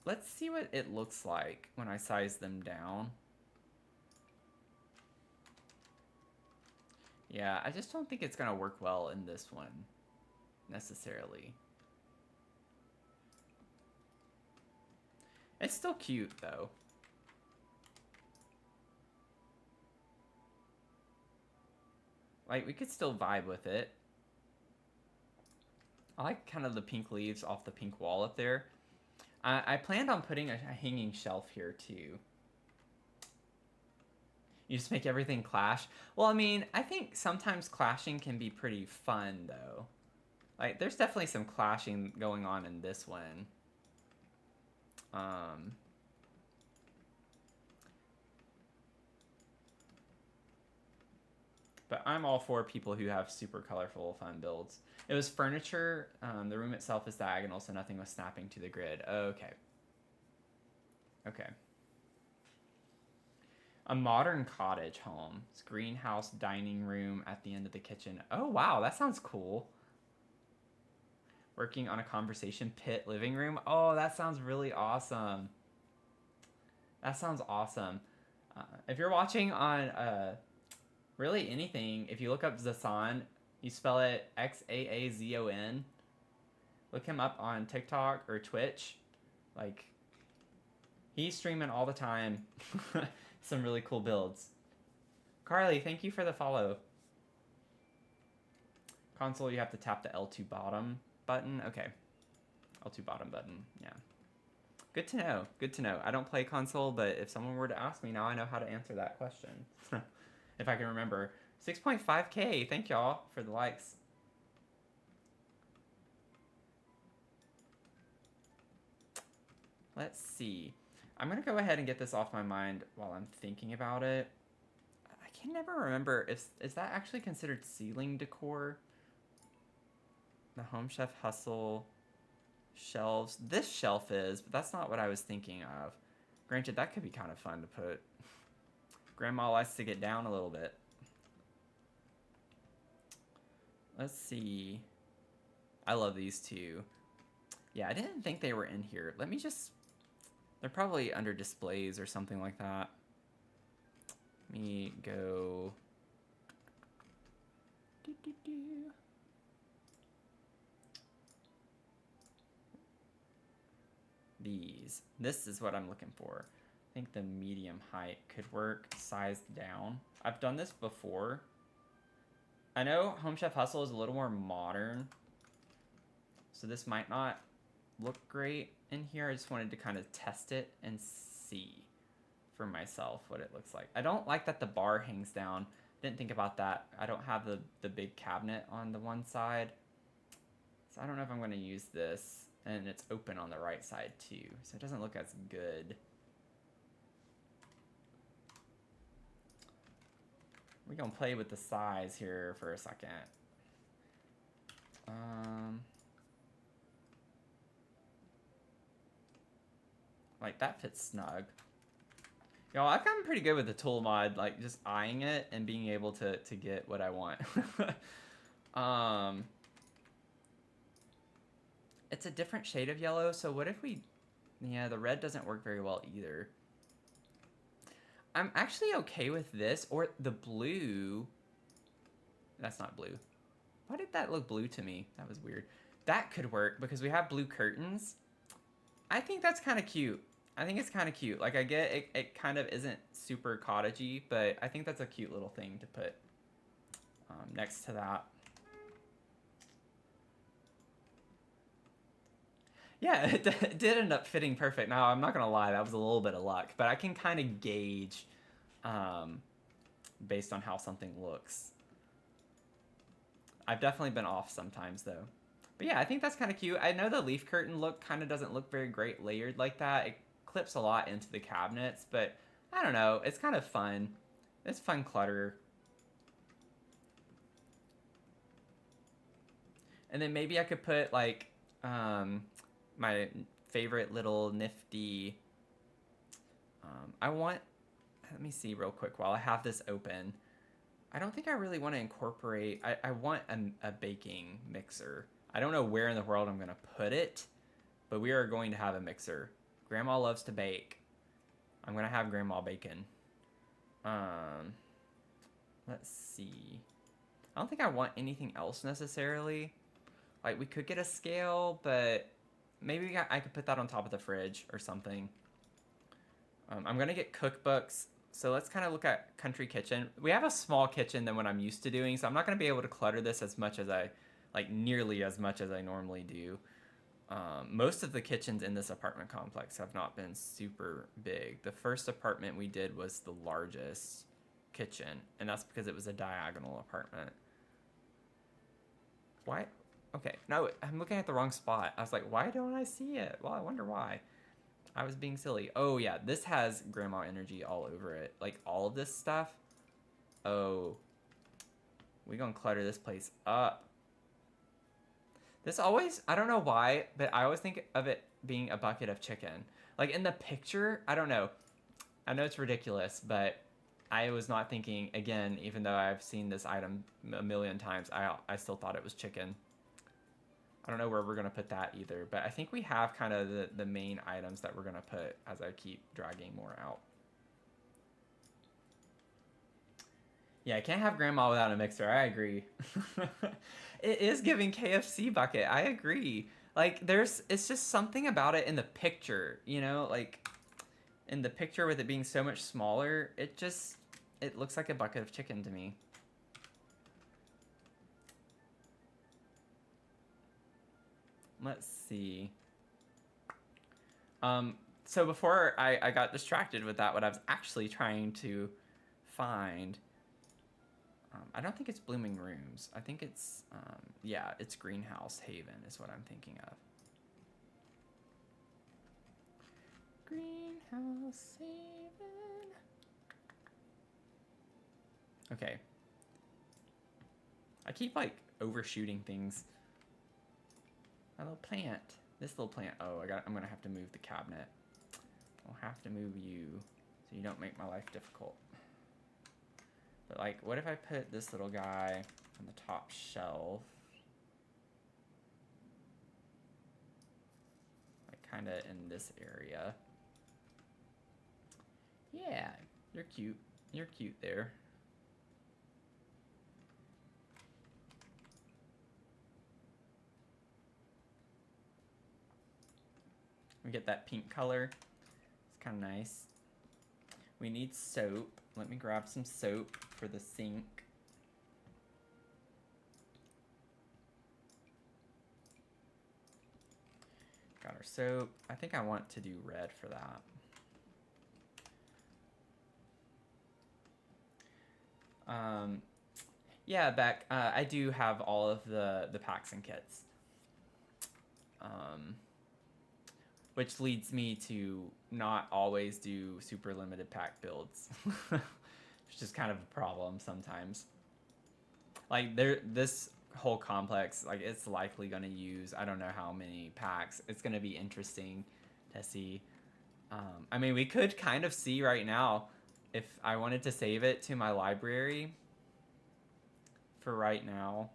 S1: Let's see what it looks like when I size them down. Yeah, I just don't think it's gonna work well in this one, necessarily. It's still cute, though. Like, we could still vibe with it. I like kind of the pink leaves off the pink wall up there. I planned on putting a hanging shelf here, too. You just make everything clash. Well, I mean, I think sometimes clashing can be pretty fun, though. Like, there's definitely some clashing going on in this one. But I'm all for people who have super colorful, fun builds. It was furniture. The room itself is diagonal, so nothing was snapping to the grid. Okay. Okay. A modern cottage home. It's greenhouse, dining room at the end of the kitchen. Oh, wow. That sounds cool. Working on a conversation pit living room. Oh, that sounds really awesome. That sounds awesome. If you're watching on... really anything, if you look up Zasan, you spell it Xaazon. Look him up on TikTok or Twitch. Like, he's streaming all the time. Some really cool builds. Carly, thank you for the follow. Console, you have to tap the L2 bottom button. Okay. L2 bottom button, yeah. Good to know. Good to know. I don't play console, but if someone were to ask me, now I know how to answer that question. If I can remember. 6.5k. Thank y'all for the likes. Let's see. I'm going to go ahead and get this off my mind while I'm thinking about it. I can never remember. Is that actually considered ceiling decor? The Home Chef Hustle shelves. This shelf is, but that's not what I was thinking of. Granted, that could be kind of fun to put Grandma likes to get down a little bit. Let's see. I love these two. Yeah, I didn't think they were in here. Let me just... They're probably under displays or something like that. Let me go... These. This is what I'm looking for. I think the medium height could work sized down. I've done this before. I know Home Chef Hustle is a little more modern, so this might not look great in here. I just wanted to kind of test it and see for myself what it looks like. I don't like that the bar hangs down. Didn't think about that. I don't have the big cabinet on the one side, so I don't know if I'm going to use this. And it's open on the right side too, so it doesn't look as good. We're gonna play with the size here for a second. Like that fits snug. Y'all, I've gotten pretty good with the tool mod, like just eyeing it and being able to get what I want. It's a different shade of yellow, so what if we... Yeah, the red doesn't work very well either. I'm actually okay with this, or the blue. That's not blue. Why did that look blue to me? That was weird. That could work, because we have blue curtains. I think that's kind of cute. I think it's kind of cute. Like, I get it kind of isn't super cottagey, but I think that's a cute little thing to put next to that. Yeah, it did end up fitting perfect. Now, I'm not going to lie, that was a little bit of luck. But I can kind of gauge based on how something looks. I've definitely been off sometimes, though. But yeah, I think that's kind of cute. I know the leaf curtain look kind of doesn't look very great layered like that. It clips a lot into the cabinets, but I don't know. It's kind of fun. It's fun clutter. And then maybe I could put, like... my favorite little nifty, let me see real quick while I have this open. I don't think I really want to incorporate, I want a baking mixer. I don't know where in the world I'm going to put it, but we are going to have a mixer. Grandma loves to bake. I'm going to have Grandma bacon. Let's see. I don't think I want anything else necessarily. Like, we could get a scale, but maybe I could put that on top of the fridge or something. I'm going to get cookbooks. So let's kind of look at Country Kitchen. We have a small kitchen than what I'm used to doing, so I'm not going to be able to clutter this as much as nearly as much as I normally do. Most of the kitchens in this apartment complex have not been super big. The first apartment we did was the largest kitchen, and that's because it was a diagonal apartment. Why? Okay, no, I'm looking at the wrong spot. I was like, why don't I see it? Well, I wonder why. I was being silly. Oh, yeah, this has Grandma energy all over it. Like, all of this stuff. Oh. We're gonna clutter this place up. This always, I don't know why, but I always think of it being a bucket of chicken. Like, in the picture, I don't know. I know it's ridiculous, but I was not thinking, again, even though I've seen this item a million times, I still thought it was chicken. I don't know where we're going to put that either, but I think we have kind of the main items that we're going to put as I keep dragging more out. Yeah, I can't have Grandma without a mixer. I agree. It is giving KFC bucket. I agree. Like, it's just something about it in the picture, you know? Like, in the picture with it being so much smaller, it looks like a bucket of chicken to me. Let's see. So before I got distracted with that, what I was actually trying to find, I don't think it's Blooming Rooms. I think it's, yeah, it's Greenhouse Haven is what I'm thinking of. Greenhouse Haven. Okay. I keep, like, overshooting things. A little plant. This little plant. Oh, I'm gonna have to move the cabinet. I'll have to move you so you don't make my life difficult. But like, what if I put this little guy on the top shelf? Like kind of in this area. Yeah, you're cute. You're cute there. We get that pink color. It's kind of nice. We need soap. Let me grab some soap for the sink. Got our soap. I think I want to do red for that. Yeah, Beck, I do have all of the packs and kits. Which leads me to not always do super limited pack builds. Which is kind of a problem sometimes. Like, this whole complex, like, it's likely going to use, I don't know how many packs. It's going to be interesting to see. I mean, we could kind of see right now if I wanted to save it to my library for right now.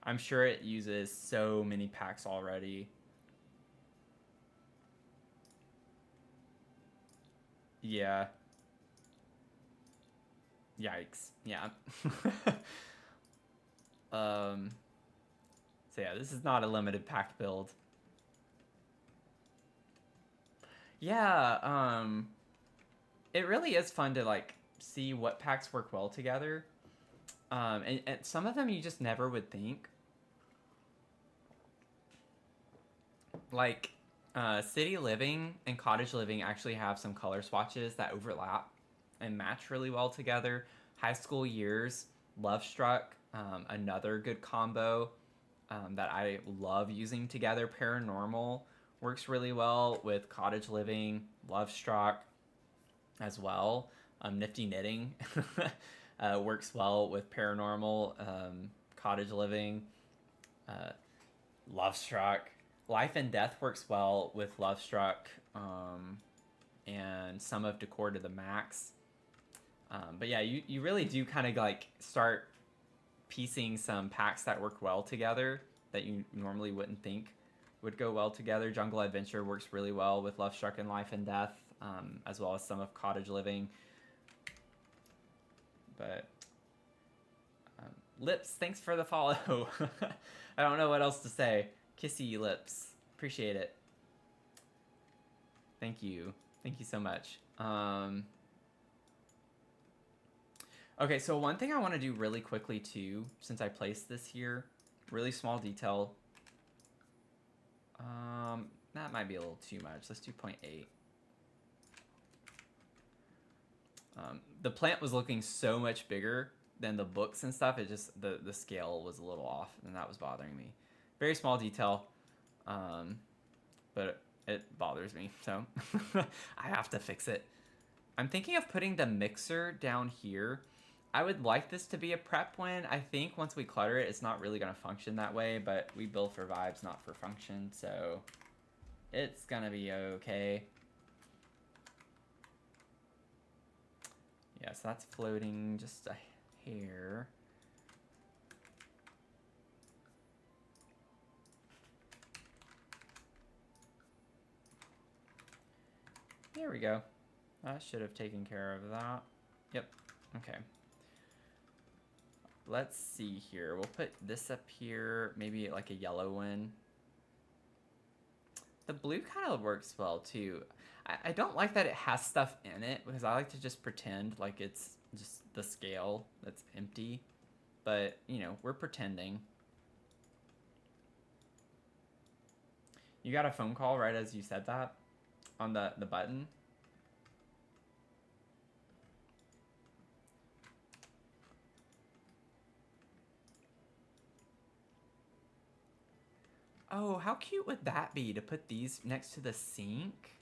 S1: I'm sure it uses so many packs already. Yeah. Yikes. Yeah. So yeah, this is not a limited pack build. Yeah, it really is fun to like see what packs work well together. And some of them you just never would think. Like, City Living and Cottage Living actually have some color swatches that overlap and match really well together. High School Years, Love Struck, another good combo that I love using together. Paranormal works really well with Cottage Living, Love Struck as well. Nifty Knitting works well with Paranormal, Cottage Living, Love Struck. Life and Death works well with Love Struck, and some of Decor to the Max. But yeah, you really do kind of like start piecing some packs that work well together that you normally wouldn't think would go well together. Jungle Adventure works really well with Love Struck and Life and Death, as well as some of Cottage Living. But Lips, thanks for the follow. I don't know what else to say. Kissy Lips, appreciate it. Thank you so much. Okay, so one thing I want to do really quickly too, since I placed this here, really small detail. That might be a little too much. Let's do 0.8. The plant was looking so much bigger than the books and stuff. It just, the scale was a little off, and that was bothering me. Very small detail, but it bothers me, so I have to fix it. I'm thinking of putting the mixer down here. I would like this to be a prep win. I think once we clutter it, it's not really going to function that way, but we build for vibes, not for function, so it's going to be okay. Yeah, so that's floating just a hair. There we go. That should have taken care of that. Yep, okay. Let's see here. We'll put this up here, maybe like a yellow one. The blue kind of works well too. I don't like that it has stuff in it because I like to just pretend like it's just the scale that's empty. But, you know, we're pretending. You got a phone call right as you said that on the button? Oh, how cute would that be to put these next to the sink?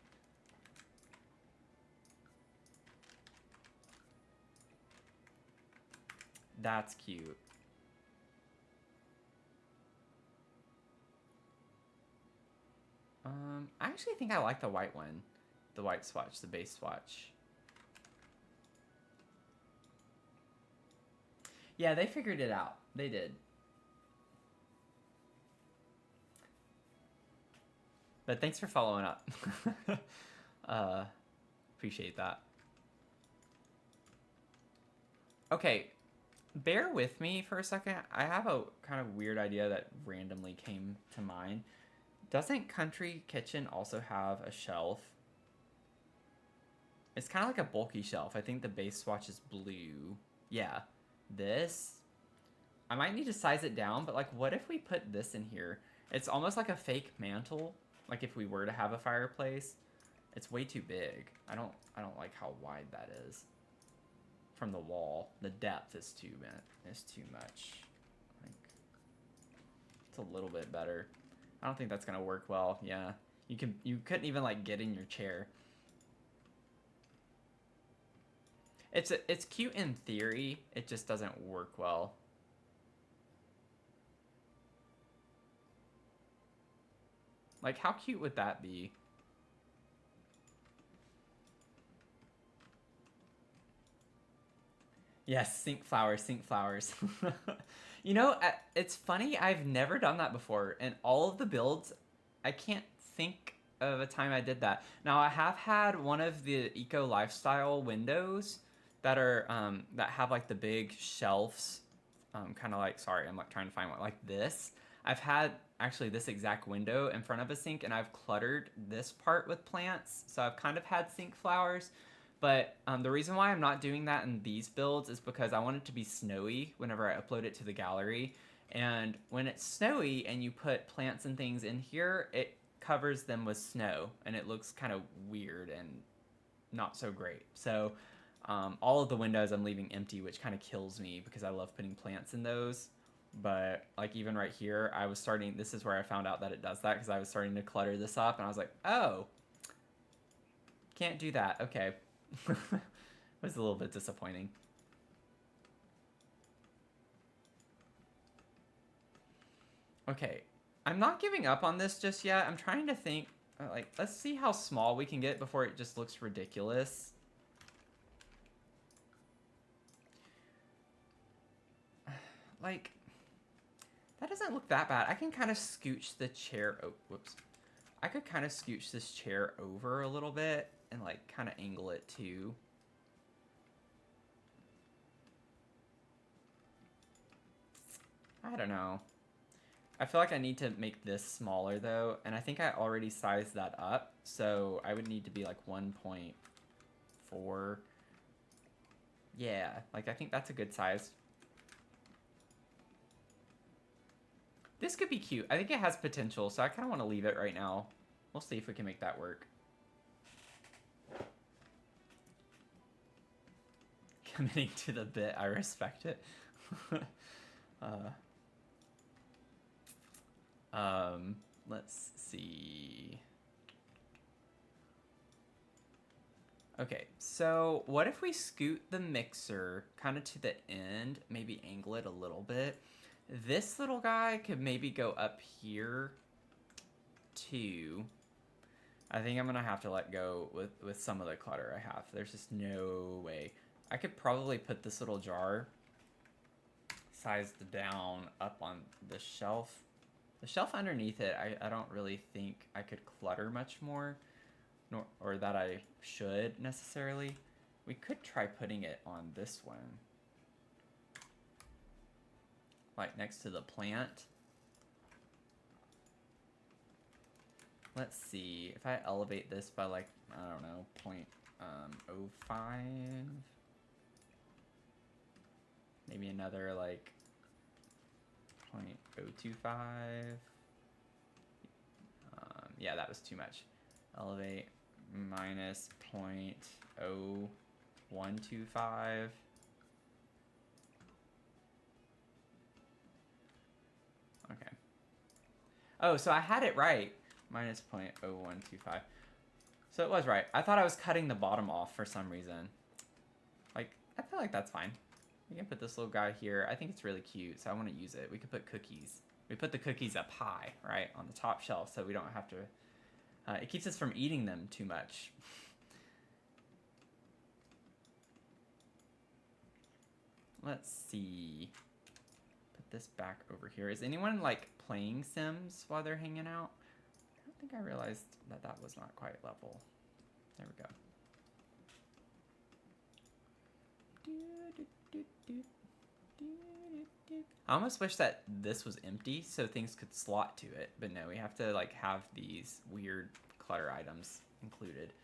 S1: That's cute. I actually think I like the white one. The white swatch, the base swatch. Yeah, they figured it out. They did. But thanks for following up. Appreciate that. Okay, bear with me for a second. I have a kind of weird idea that randomly came to mind. Doesn't Country Kitchen also have a shelf? It's kind of like a bulky shelf. I think the base swatch is blue. Yeah. This, I might need to size it down, but like what if we put this in here? It's almost like a fake mantle. Like if we were to have a fireplace. It's way too big. I don't like how wide that is from the wall. The depth is too much. Like, it's a little bit better. I don't think that's gonna work well. Yeah, you couldn't even like get in your chair. It's cute in theory. It just doesn't work well. Like, how cute would that be? Yes, sink flowers. You know, it's funny, I've never done that before. In all of the builds, I can't think of a time I did that. Now, I have had one of the eco lifestyle windows that are, that have like the big shelves, kind of like, sorry, I'm like trying to find one, like this. I've had actually this exact window in front of a sink, and I've cluttered this part with plants. So I've kind of had sink flowers. But the reason why I'm not doing that in these builds is because I want it to be snowy whenever I upload it to the gallery. And when it's snowy and you put plants and things in here, it covers them with snow. And it looks kind of weird and not so great. So all of the windows I'm leaving empty, which kind of kills me because I love putting plants in those. But like even right here, this is where I found out that it does that because I was starting to clutter this up. And I was like, oh, can't do that. Okay. It was a little bit disappointing. Okay, I'm not giving up on this just yet. I'm trying to think, like, let's see how small we can get before it just looks ridiculous. Like, that doesn't look that bad. I can kind of scooch the chair, oh, whoops. I could kind of scooch this chair over a little bit and like kind of angle it too. I don't know. I feel like I need to make this smaller though, and I think I already sized that up, so I would need to be like 1.4. Yeah, like I think that's a good size. This could be cute. I think it has potential, so I kind of want to leave it right now. We'll see if we can make that work. Committing to the bit, I respect it. Let's see. Okay, so what if we scoot the mixer kind of to the end, maybe angle it a little bit. This little guy could maybe go up here too. I think I'm gonna have to let go with some of the clutter I have. There's just no way. I could probably put this little jar sized down up on the shelf. The shelf underneath it, I don't really think I could clutter much more, or that I should necessarily. We could try putting it on this one, like next to the plant. Let's see, if I elevate this by like, I don't know, 0.05, maybe another like 0.025. Yeah, that was too much. Elevate minus 0.0125. Okay. Oh, so I had it right. Minus 0.0125. So it was right. I thought I was cutting the bottom off for some reason. Like, I feel like that's fine. We can put this little guy here. I think it's really cute, so I want to use it. We could put cookies. We put the cookies up high, right, on the top shelf, so we don't have to It keeps us from eating them too much. Let's see. Put this back over here. Is anyone like playing Sims while they're hanging out? I don't think I realized that that was not quite level. There we go. I almost wish that this was empty so things could slot to it, but no, we have to like have these weird clutter items included.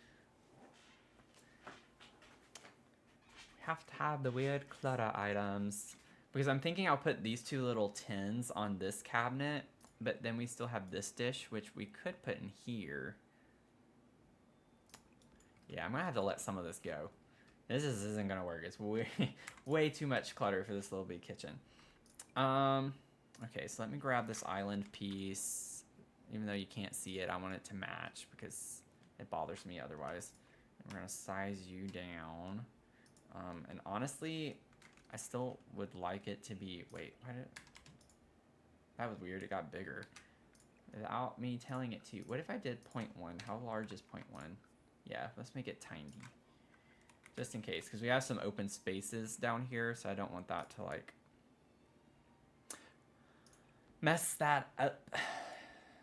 S1: We have to have the weird clutter items because I'm thinking I'll put these two little tins on this cabinet, but then we still have this dish, which we could put in here. Yeah, I'm gonna have to let some of this go. This isn't gonna work. It's way too much clutter for this little big kitchen. Okay, so let me grab this island piece. Even though you can't see it, I want it to match because it bothers me otherwise. And we're gonna size you down. And honestly, I still would like it to be, wait, why did, that was weird, it got bigger. Without me telling it to you. What if I did 0.1? How large is 0.1? Yeah, let's make it tiny. Just in case, because we have some open spaces down here, so I don't want that to like mess that up.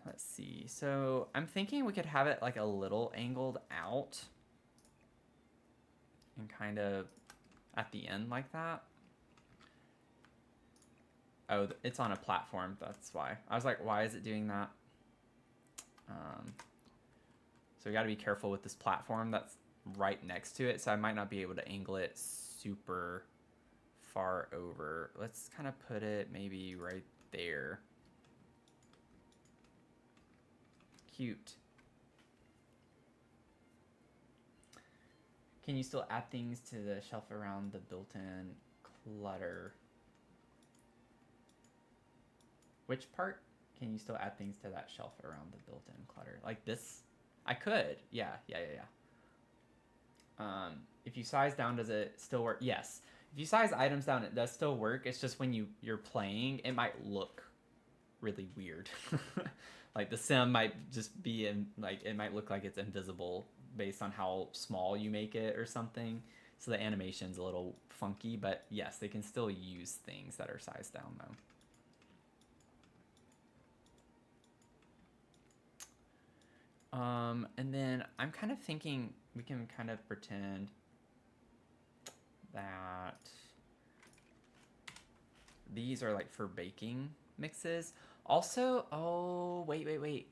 S1: Let's see. So I'm thinking we could have it like a little angled out and kind of at the end like that. Oh, it's on a platform. That's why. I was like, why is it doing that? So we got to be careful with this platform that's right next to it. So I might not be able to angle it super far over. Let's kind of put it maybe right there. Cute. Can you still add things to the shelf around the built-in clutter? Which part? Can you still add things to that shelf around the built-in clutter? Like this? I could. Yeah. If you size down, does it still work? Yes. If you size items down, it does still work. It's just when you're playing, it might look really weird. Like the sim might just be in, like, it might look like it's invisible based on how small you make it or something. So the animation's a little funky, but yes, they can still use things that are sized down though. And then I'm kind of thinking we can kind of pretend that these are like for baking mixes. Also, oh, wait. Wait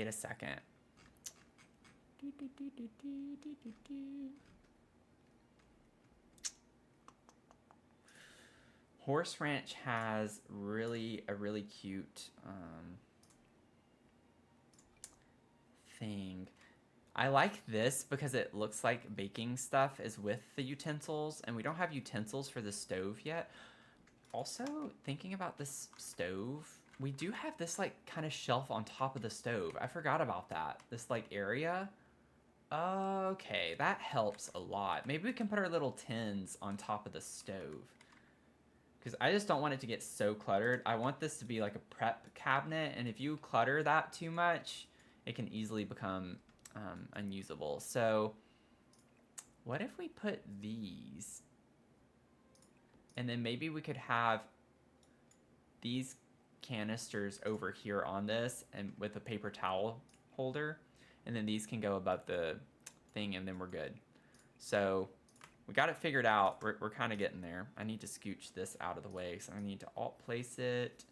S1: a second. Horse Ranch has a really cute thing. I like this because it looks like baking stuff is with the utensils, and we don't have utensils for the stove yet. Also, thinking about this stove, we do have this like kind of shelf on top of the stove. I forgot about that. This like area. Okay, that helps a lot. Maybe we can put our little tins on top of the stove. Because I just don't want it to get so cluttered. I want this to be like a prep cabinet, and if you clutter that too much, it can easily become unusable. So what if we put these, and then maybe we could have these canisters over here on this and with a paper towel holder, and then these can go above the thing, and then we're good. So we got it figured out. We're kind of getting there. I need to scooch this out of the way, so I need to alt place it.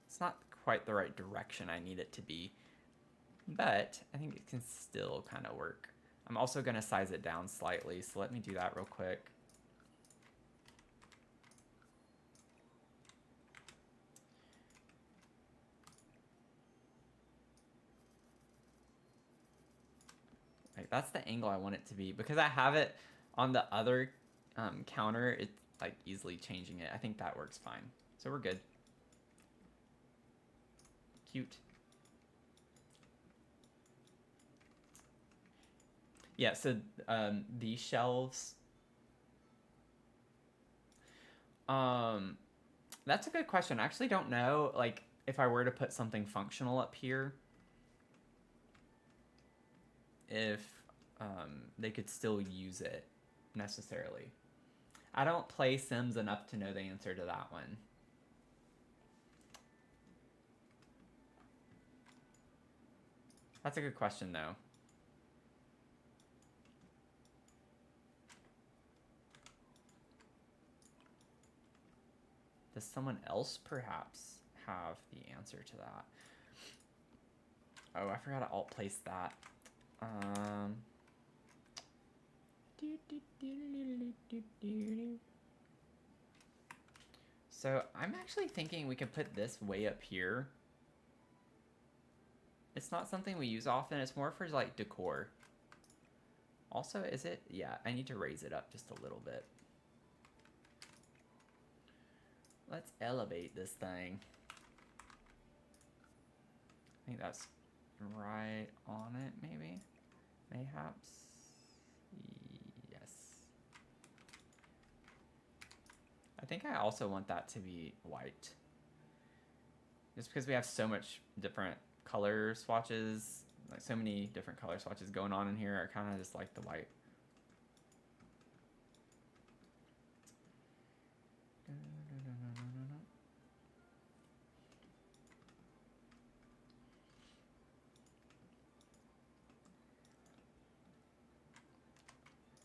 S1: It's not quite the right direction I need it to be, but I think it can still kind of work. I'm also going to size it down slightly, so let me do that real quick. Like, that's the angle I want it to be. Because I have it on the other counter, it's like easily changing it. I think that works fine. So we're good. Cute. Yeah, so these shelves, that's a good question. I actually don't know, like, if I were to put something functional up here, if they could still use it necessarily. I don't play Sims enough to know the answer to that one. That's a good question, though. Does someone else perhaps have the answer to that? Oh, I forgot to alt place that. So I'm actually thinking we could put this way up here. It's not something we use often. It's more for like decor. Also, is it? Yeah, I need to raise it up just a little bit. Let's elevate this thing. I think that's right on it, maybe? Mayhaps? Yes. I think I also want that to be white. Just because we have so much different color swatches, like so many different color swatches going on in here, I kind of just like the white.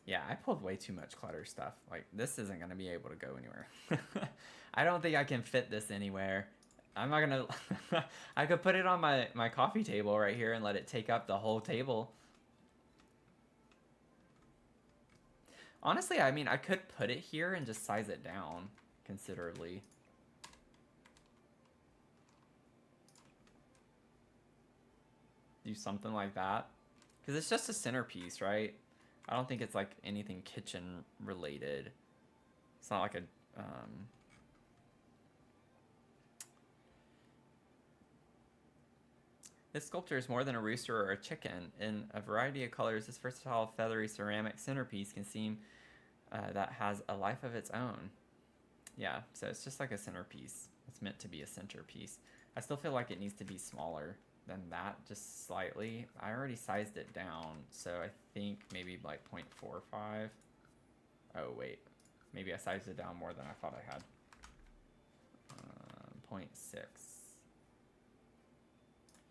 S1: Yeah, I pulled way too much clutter stuff. Like, this isn't going to be able to go anywhere. I don't think I can fit this anywhere. I'm not going to... I could put it on my coffee table right here and let it take up the whole table. Honestly, I mean, I could put it here and just size it down considerably. Do something like that. Because it's just a centerpiece, right? I don't think it's like anything kitchen related. It's not like a... This sculpture is more than a rooster or a chicken. In a variety of colors, this versatile feathery ceramic centerpiece can seem that has a life of its own. Yeah, so it's just like a centerpiece. It's meant to be a centerpiece. I still feel like it needs to be smaller than that, just slightly. I already sized it down, so I think maybe like 0.45. Oh, wait. Maybe I sized it down more than I thought I had. 0.6.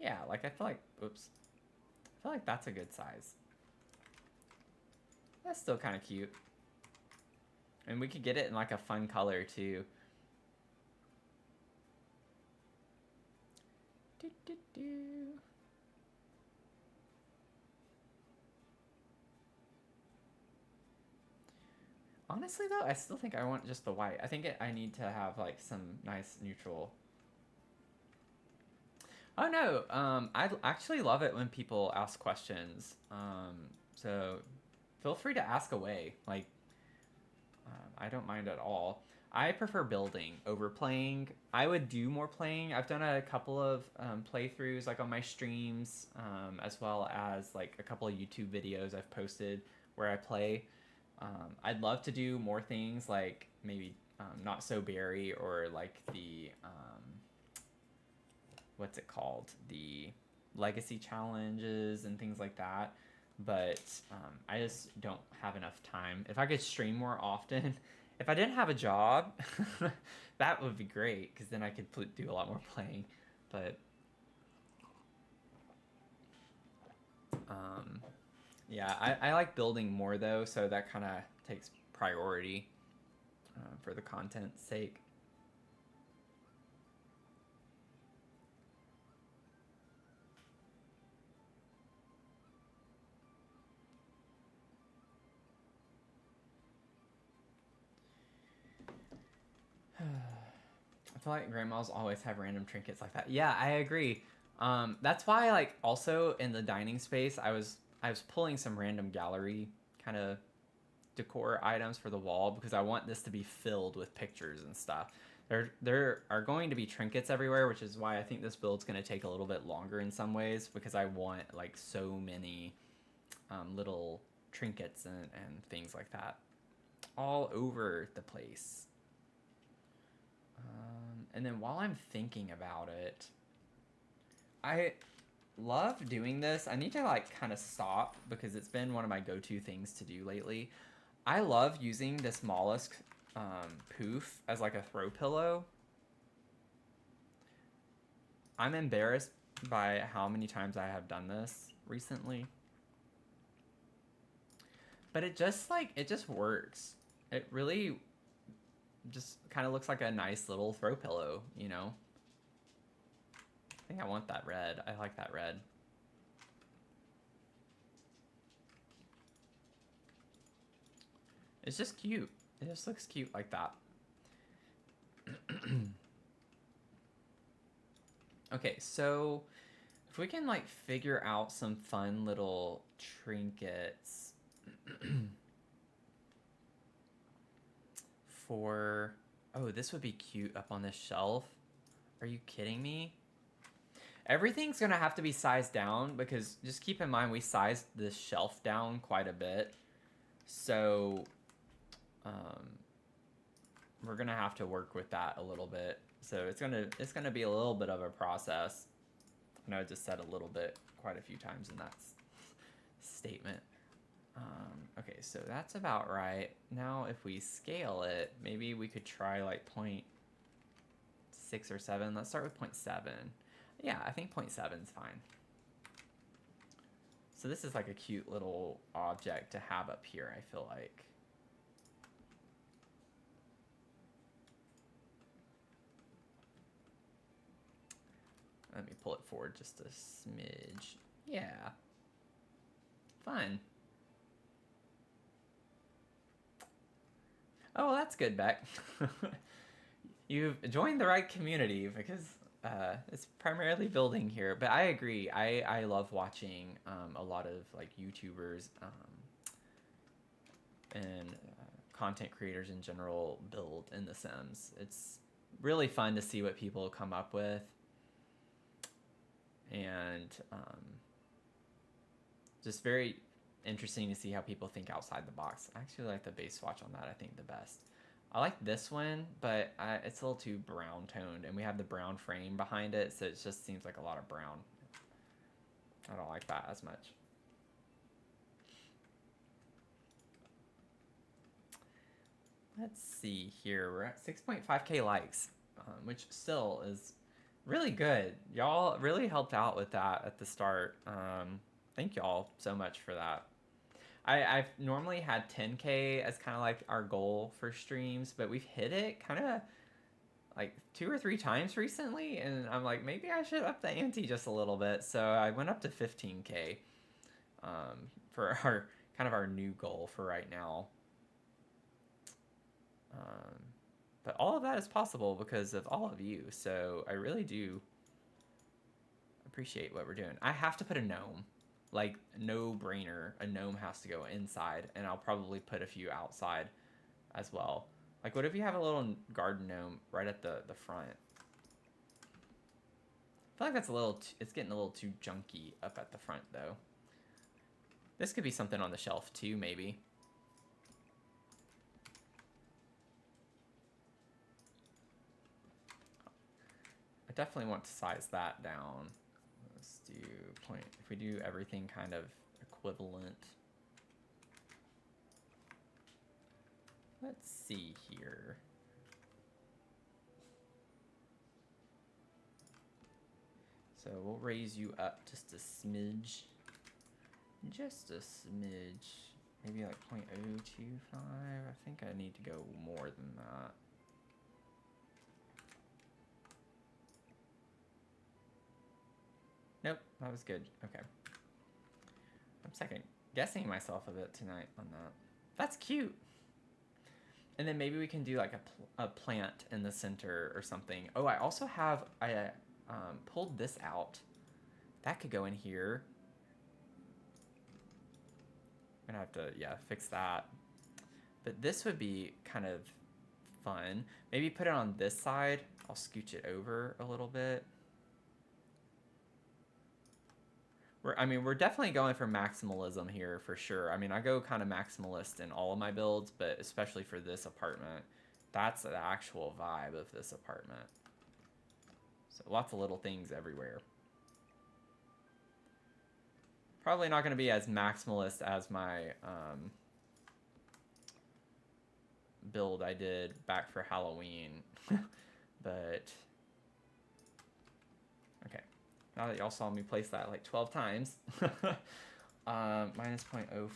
S1: Yeah, like I feel like, oops. I feel like that's a good size. That's still kind of cute. And we could get it in like a fun color too. Honestly though, I still think I want just the white. I think I need to have like some nice neutral. Oh no, I actually love it when people ask questions. So feel free to ask away. Like, I don't mind at all. I prefer building over playing. I would do more playing. I've done a couple of playthroughs like on my streams, as well as like a couple of YouTube videos I've posted where I play. I'd love to do more things like maybe Not So Berry or like the what's it called? The legacy challenges and things like that. But I just don't have enough time. If I could stream more often, if I didn't have a job, that would be great because then I could do a lot more playing. But yeah, I like building more though, so that kind of takes priority for the content's sake. I feel like grandmas always have random trinkets like that. Yeah, I agree. That's why, like, also in the dining space, I was pulling some random gallery kind of decor items for the wall because I want this to be filled with pictures and stuff. There are going to be trinkets everywhere, which is why I think this build's going to take a little bit longer in some ways because I want like so many little trinkets and things like that all over the place. And then while I'm thinking about it, I love doing this. I need to like kind of stop because it's been one of my go-to things to do lately. I love using this mollusk poof as like a throw pillow. I'm embarrassed by how many times I have done this recently. But it just works. It really just kind of looks like a nice little throw pillow, you know? I think I want that red. I like that red. It's just cute. It just looks cute like that. Okay, so if we can like figure out some fun little trinkets for, oh, this would be cute up on this shelf. Are you kidding me? Everything's gonna have to be sized down because just keep in mind we sized this shelf down quite a bit. So we're gonna have to work with that a little bit. So it's gonna be a little bit of a process. I know I just said a little bit quite a few times in that statement. Okay, so that's about right. Now if we scale it, maybe we could try like 0.6 or 7. Let's start with 0.7. Yeah, I think 0.7 is fine. So this is like a cute little object to have up here, I feel like. Let me pull it forward just a smidge. Yeah. Fun. Oh, that's good, Beck. You've joined the right community because it's primarily building here. But I agree. I love watching a lot of like YouTubers and content creators in general build in The Sims. It's really fun to see what people come up with. And just very interesting to see how people think outside the box. I actually like the base swatch on that, I think, the best. I like this one, but it's a little too brown toned, and we have the brown frame behind it, so it just seems like a lot of brown. I don't like that as much. Let's see here. We're at 6.5K likes, which still is really good. Y'all really helped out with that at the start. Thank y'all so much for that. I've normally had 10K as kind of like our goal for streams, but we've hit it kind of like 2 or 3 times recently, and I'm like, maybe I should up the ante just a little bit. So I went up to 15K for our kind of our new goal for right now. But all of that is possible because of all of you. So I really do appreciate what we're doing. I have to put a gnome. Like, no brainer. A gnome has to go inside, and I'll probably put a few outside as well. Like, what if you have a little garden gnome right at the front? I feel like that's a little, it's getting a little too junky up at the front, though. This could be something on the shelf, too, maybe. I definitely want to size that down. Let's do point, if we do everything kind of equivalent. Let's see here. So we'll raise you up just a smidge. Just a smidge. Maybe like 0.025. I think I need to go more than that. Nope, that was good. Okay. I'm second guessing myself a bit tonight on that. That's cute. And then maybe we can do like a plant in the center or something. Oh, I also have, I pulled this out. That could go in here. I'm gonna have to, yeah, fix that. But this would be kind of fun. Maybe put it on this side. I'll scooch it over a little bit. we're definitely going for maximalism here for sure. I mean, I go kind of maximalist in all of my builds, but especially for this apartment, that's the actual vibe of this apartment. So lots of little things everywhere. Probably not going to be as maximalist as my build I did back for Halloween. But okay, now that y'all saw me place that like 12 times. Minus 0.05.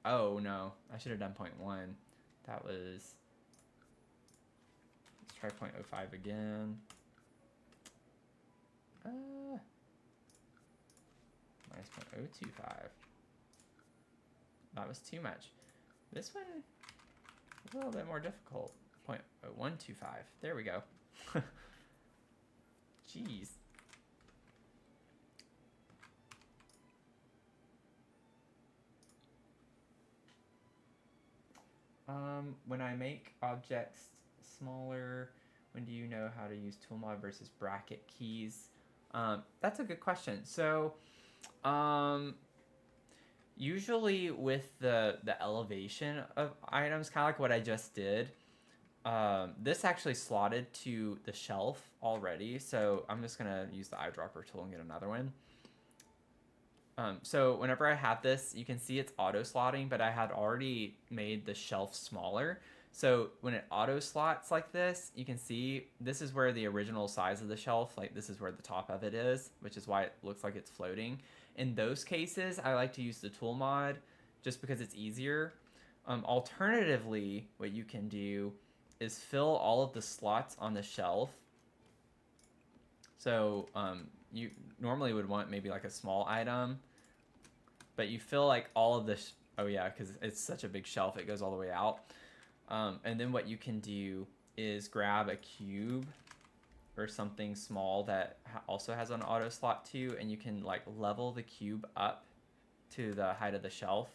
S1: Oh no, I should have done 0.1. That was, let's try 0.05 again. Minus 0.025. That was too much. This one is a little bit more difficult. 0.0125. There we go. Jeez. When I make objects smaller, when do you know how to use toolmod versus bracket keys? That's a good question. So, usually with the elevation of items, kind of like what I just did, this actually slotted to the shelf already. So I'm just gonna use the eyedropper tool and get another one. So whenever I have this, you can see it's auto slotting, but I had already made the shelf smaller. So when it auto slots like this, you can see this is where the original size of the shelf, like this is where the top of it is, which is why it looks like it's floating. In those cases, I like to use the tool mod just because it's easier. Alternatively, what you can do is fill all of the slots on the shelf. So you normally would want maybe like a small item, but you fill like all of this. Oh yeah, because it's such a big shelf, it goes all the way out. And then what you can do is grab a cube or something small that also has an auto slot too, and you can like level the cube up to the height of the shelf,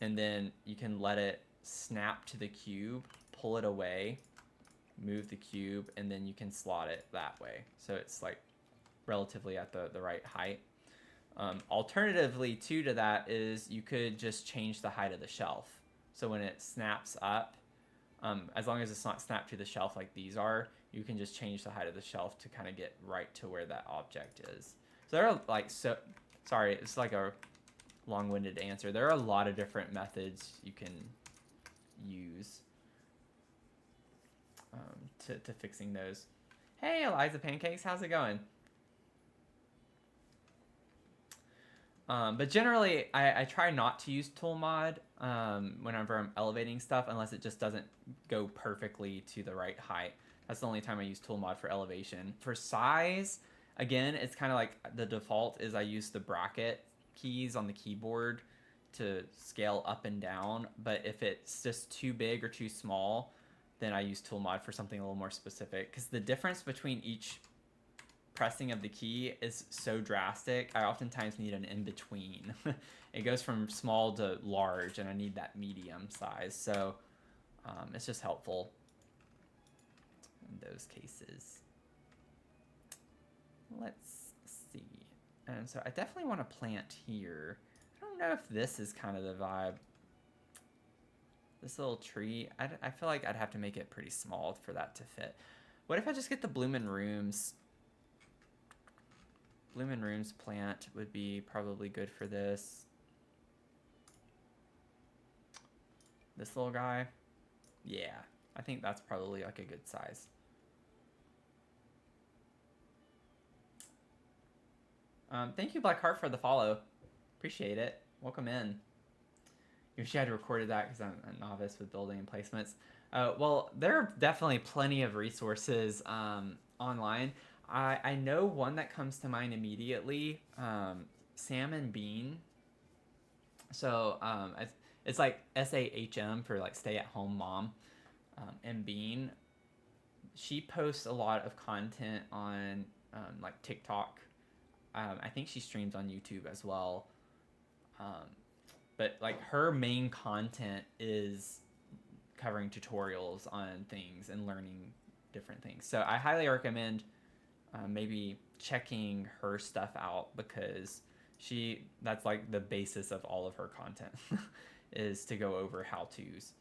S1: and then you can let it snap to the cube, pull it away, move the cube, and then you can slot it that way. So it's like relatively at the right height. Alternatively too to that is you could just change the height of the shelf. So when it snaps up, as long as it's not snapped to the shelf like these are, you can just change the height of the shelf to kind of get right to where that object is. So there are like, sorry, it's like a long-winded answer. There are a lot of different methods you can use to fixing those. Hey, Eliza Pancakes, how's it going? But generally, I try not to use tool mod whenever I'm elevating stuff, unless it just doesn't go perfectly to the right height. That's the only time I use tool mod for elevation. For size, again, it's kind of like the default is I use the bracket keys on the keyboard to scale up and down. But if it's just too big or too small, then I use tool mod for something a little more specific. Because the difference between each pressing of the key is so drastic, I oftentimes need an in-between. It goes from small to large, and I need that medium size. So it's just helpful in those cases. Let's see. And so I definitely want to plant here. I don't know if this is kind of the vibe. This little tree, I feel like I'd have to make it pretty small for that to fit. What if I just get the Bloomin' Rooms? Bloomin' Rooms plant would be probably good for this. This little guy. Yeah, I think that's probably like a good size. Thank you, Blackheart, for the follow. Appreciate it. Welcome in. You wish you had recorded that because I'm a novice with building and placements. Well, there are definitely plenty of resources online. I know one that comes to mind immediately, Sam and Bean. So it's like SAHM for like stay-at-home mom. And Bean, she posts a lot of content on like TikTok. I think she streams on YouTube as well. But like her main content is covering tutorials on things and learning different things. So I highly recommend maybe checking her stuff out, because that's like the basis of all of her content is to go over how-tos.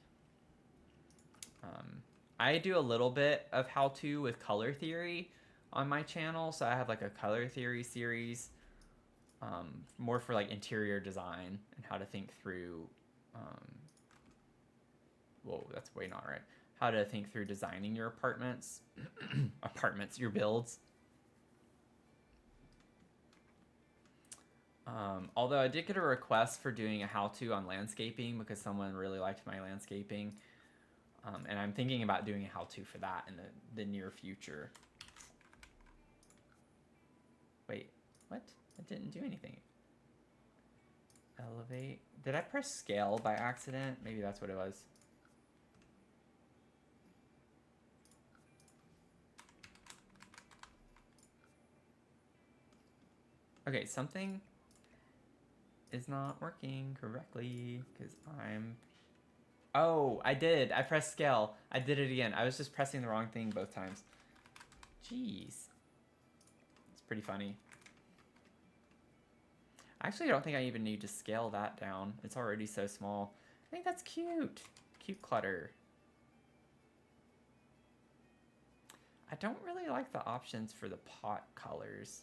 S1: I do a little bit of how-to with color theory on my channel, so I have like a color theory series, more for like interior design and how to think through whoa, that's way not right. How to think through designing your apartments, your builds. Although I did get a request for doing a how-to on landscaping because someone really liked my landscaping. And I'm thinking about doing a how-to for that in the near future. Wait, what? I didn't do anything. Elevate. Did I press scale by accident? Maybe that's what it was. Okay, something is not working correctly because I'm... Oh, I did. I pressed scale. I did it again. I was just pressing the wrong thing both times. Jeez. It's pretty funny. I actually don't think I even need to scale that down. It's already so small. I think that's cute. Cute clutter. I don't really like the options for the pot colors.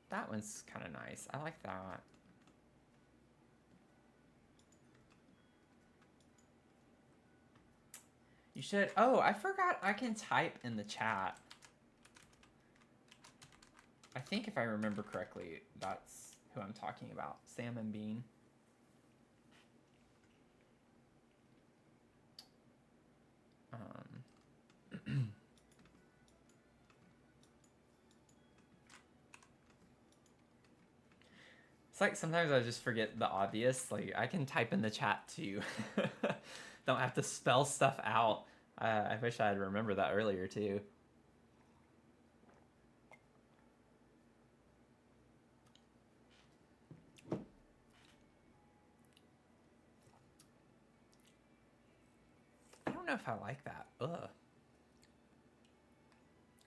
S1: That one's kind of nice. I like that. You should... Oh, I forgot I can type in the chat. I think if I remember correctly, that's who I'm talking about. Sam and Bean. It's like sometimes I just forget the obvious. Like, I can type in the chat too. Don't have to spell stuff out. I wish I had remembered that earlier too. I don't know if I like that. Ugh.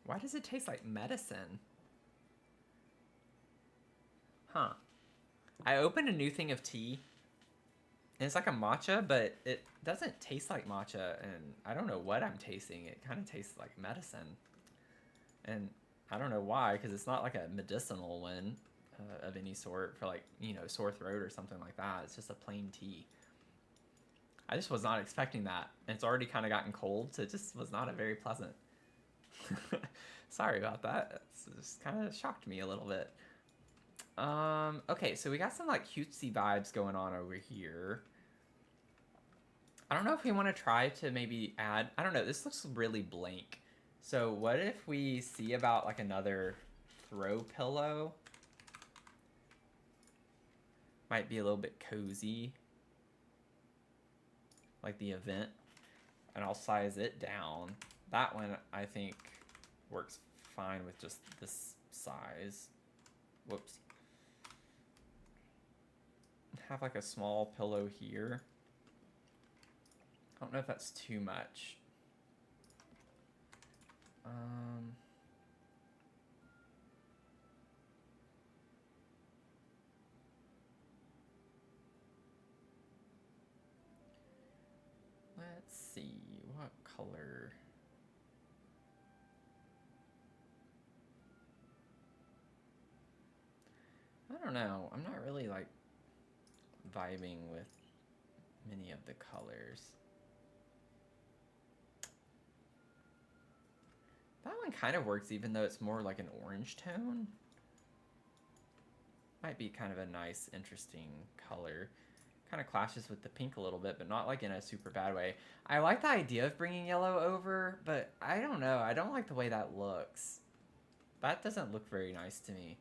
S1: Why does it taste like medicine? Huh. I opened a new thing of tea. And it's like a matcha, but it doesn't taste like matcha, and I don't know what I'm tasting. It kind of tastes like medicine. And I don't know why, because it's not like a medicinal one of any sort for, like, you know, sore throat or something like that. It's just a plain tea. I just was not expecting that. And it's already kind of gotten cold, so it just was not a very pleasant. Sorry about that. It's just kind of shocked me a little bit. Okay, so we got some like cutesy vibes going on over here. I don't know if we want to try to maybe add... I don't know, this looks really blank. So what if we see about like another throw pillow? Might be a little bit cozy. Like the event. And I'll size it down. That one, I think, works fine with just this size. Whoops. Have like a small pillow here. I don't know if that's too much. Let's see, what color? I don't know. I'm not really like vibing with many of the colors. That one kind of works, even though it's more like an orange tone. Might be kind of a nice, interesting color. Kind of clashes with the pink a little bit, but not like in a super bad way. I like the idea of bringing yellow over, but I don't know. I don't like the way that looks. That doesn't look very nice to me.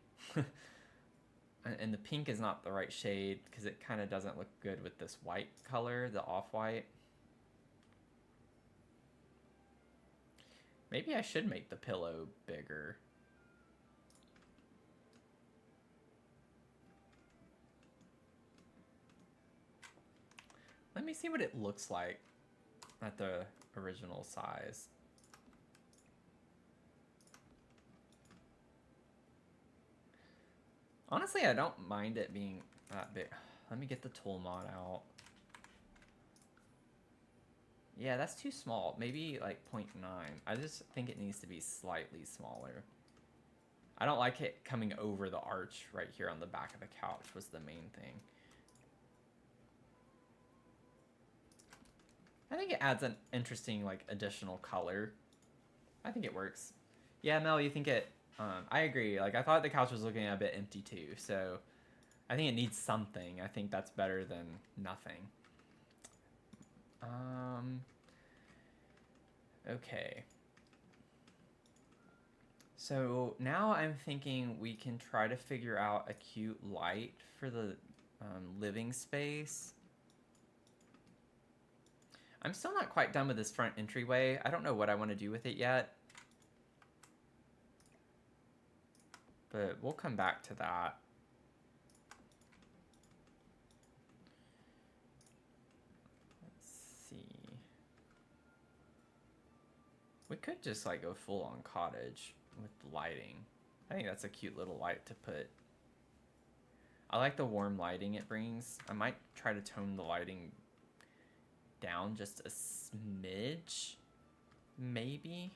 S1: And the pink is not the right shade because it kind of doesn't look good with this white color, the off-white. Maybe I should make the pillow bigger. Let me see what it looks like at the original size.
S2: Honestly, I don't mind it being that big. Let me get the tool mod out. Yeah, that's too small. Maybe like 0.9. I just think it needs to be slightly smaller. I don't like it coming over the arch right here on the back of the couch was the main thing. I think it adds an interesting, like, additional color. I think it works. Yeah, Mel, you think it... I agree. Like, I thought the couch was looking a bit empty, too. So, I think it needs something. I think that's better than nothing. Okay. So, now I'm thinking we can try to figure out a cute light for the living space. I'm still not quite done with this front entryway. I don't know what I want to do with it yet. But we'll come back to that. Let's see. We could just like go full on cottage with lighting. I think that's a cute little light to put. I like the warm lighting it brings. I might try to tone the lighting down just a smidge, maybe.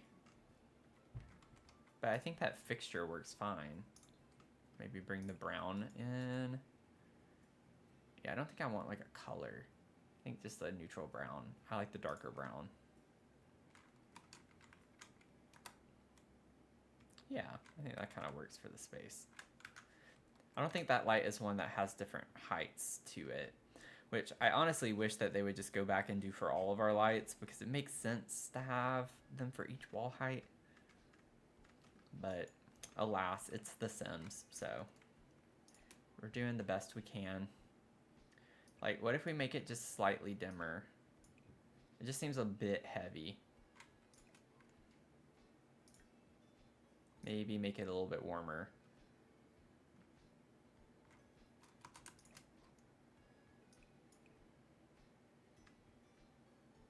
S2: But I think that fixture works fine. Maybe bring the brown in. Yeah, I don't think I want like a color. I think just a neutral brown. I like the darker brown. Yeah, I think that kind of works for the space. I don't think that light is one that has different heights to it, which I honestly wish that they would just go back and do for all of our lights because it makes sense to have them for each wall height. But alas, it's The Sims, so we're doing the best we can. Like, what if we make it just slightly dimmer? It just seems a bit heavy. Maybe make it a little bit warmer.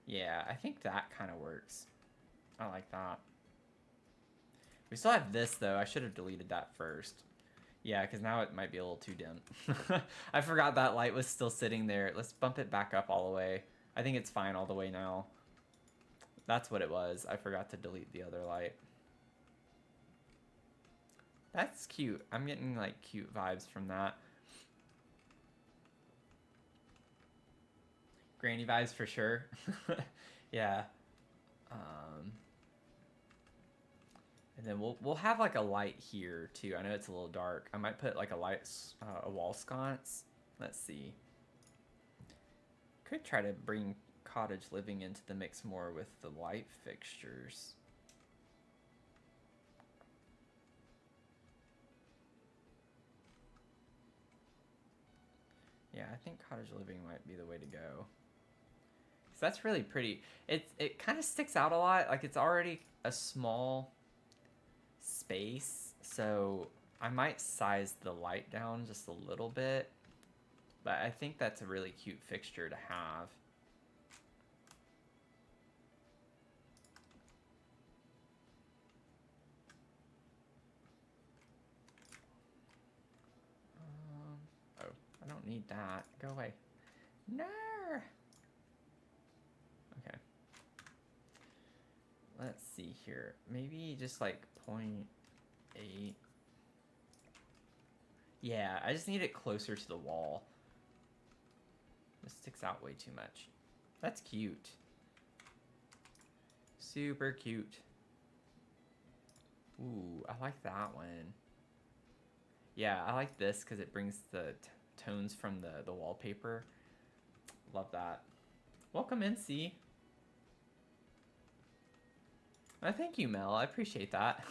S2: Yeah, I think that kind of works. I like that. We still have this, though. I should have deleted that first. Yeah, because now it might be a little too dim. I forgot that light was still sitting there. Let's bump it back up all the way. I think it's fine all the way now. That's what it was. I forgot to delete the other light. That's cute. I'm getting, like, cute vibes from that. Granny vibes for sure. Yeah. And then we'll have like a light here too. I know it's a little dark. I might put like a light, a wall sconce. Let's see. Could try to bring cottage living into the mix more with the light fixtures. Yeah, I think cottage living might be the way to go. So that's really pretty. It kind of sticks out a lot. Like it's already a small space, so I might size the light down just a little bit. But I think that's a really cute fixture to have. Oh, I don't need that. Go away. No. Okay. Let's see here. Maybe just like 0.8. Yeah, I just need it closer to the wall. This sticks out way too much. That's cute. Super cute. Ooh, I like that one. Yeah, I like this because it brings the tones from the wallpaper. Love that. Welcome in, C. Thank you, Mel. I appreciate that.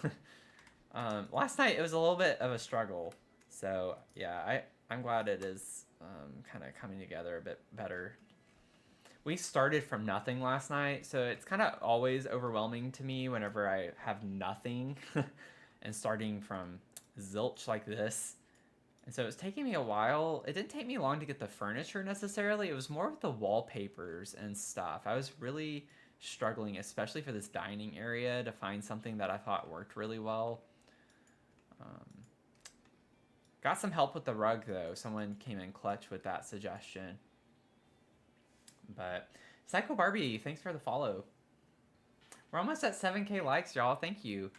S2: Last night it was a little bit of a struggle. So, yeah, I'm glad it is kind of coming together a bit better. We started from nothing last night, so it's kind of always overwhelming to me whenever I have nothing and starting from zilch like this. And so it was taking me a while. It didn't take me long to get the furniture necessarily. It was more with the wallpapers and stuff. I was really struggling, especially for this dining area, to find something that I thought worked really well. Got some help with the rug, though. Someone came in clutch with that suggestion. But Psycho Barbie, thanks for the follow. We're almost at 7K likes, y'all. Thank you.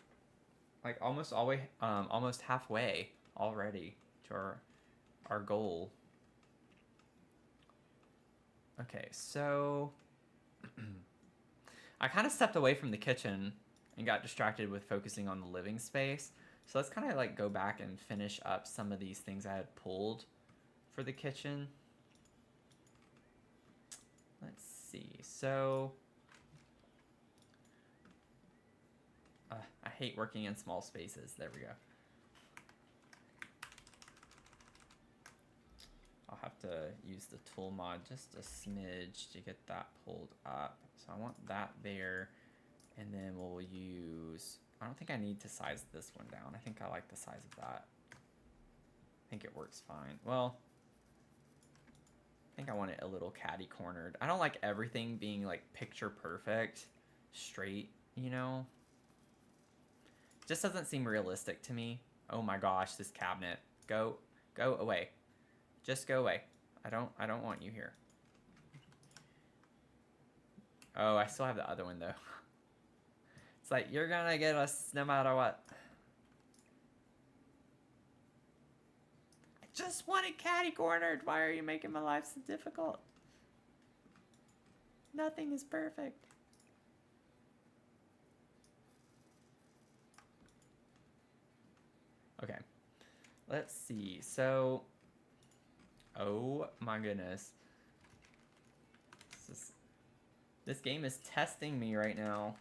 S2: Like almost halfway already to our goal. Okay, so I kind of stepped away from the kitchen and got distracted with focusing on the living space. So let's kind of like go back and finish up some of these things I had pulled for the kitchen. Let's see. So I hate working in small spaces. There we go. I'll have to use the tool mod just a smidge to get that pulled up. So I want that there, and then we'll use, I don't think I need to size this one down. I think I like the size of that. I think it works fine. Well, I think I want it a little catty cornered. I don't like everything being like picture perfect, straight, you know? It just doesn't seem realistic to me. Oh my gosh, this cabinet. Go away. Just go away. I don't want you here. Oh, I still have the other one though. It's like, you're gonna get us no matter what. I just want it catty cornered. Why are you making my life so difficult? Nothing is perfect. Okay. Let's see. So, oh my goodness. This game is testing me right now.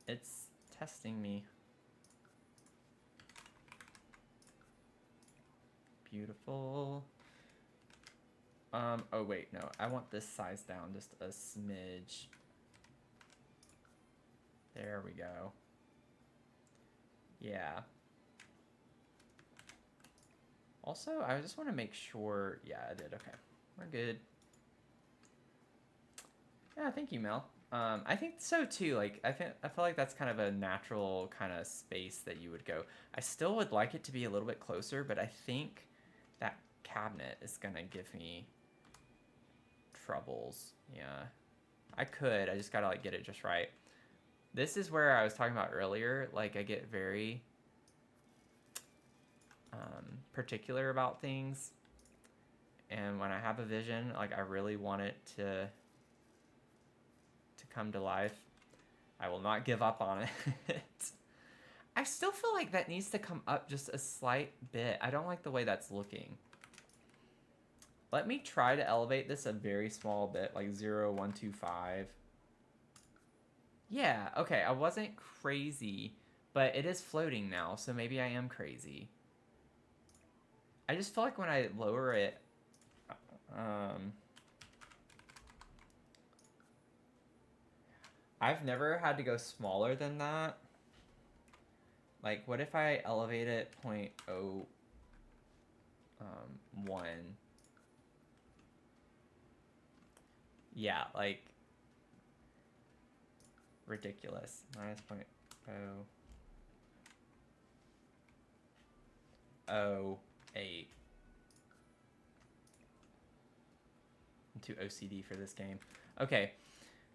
S2: It's testing me. Beautiful. Oh wait, no. I want this size down just a smidge. There we go. Yeah. Also, I just want to make sure, yeah, I did. Okay. We're good. Yeah, thank you, Mel. I think so too. Like, I feel like that's kind of a natural kind of space that you would go. I still would like it to be a little bit closer, but I think that cabinet is gonna give me troubles. Yeah, I just gotta like get it just right. This is where I was talking about earlier. Like, I get very particular about things, and when I have a vision, like I really want it to come to life. I will not give up on it. I still feel like that needs to come up just a slight bit. I don't like the way that's looking. Let me try to elevate this a very small bit, like 0.125. Yeah, okay, I wasn't crazy, but it is floating now, so maybe I am crazy. I just feel like when I lower it, I've never had to go smaller than that. Like, what if I elevate it 0.01? Yeah, like, ridiculous. Minus 0.008. I'm too OCD for this game. Okay.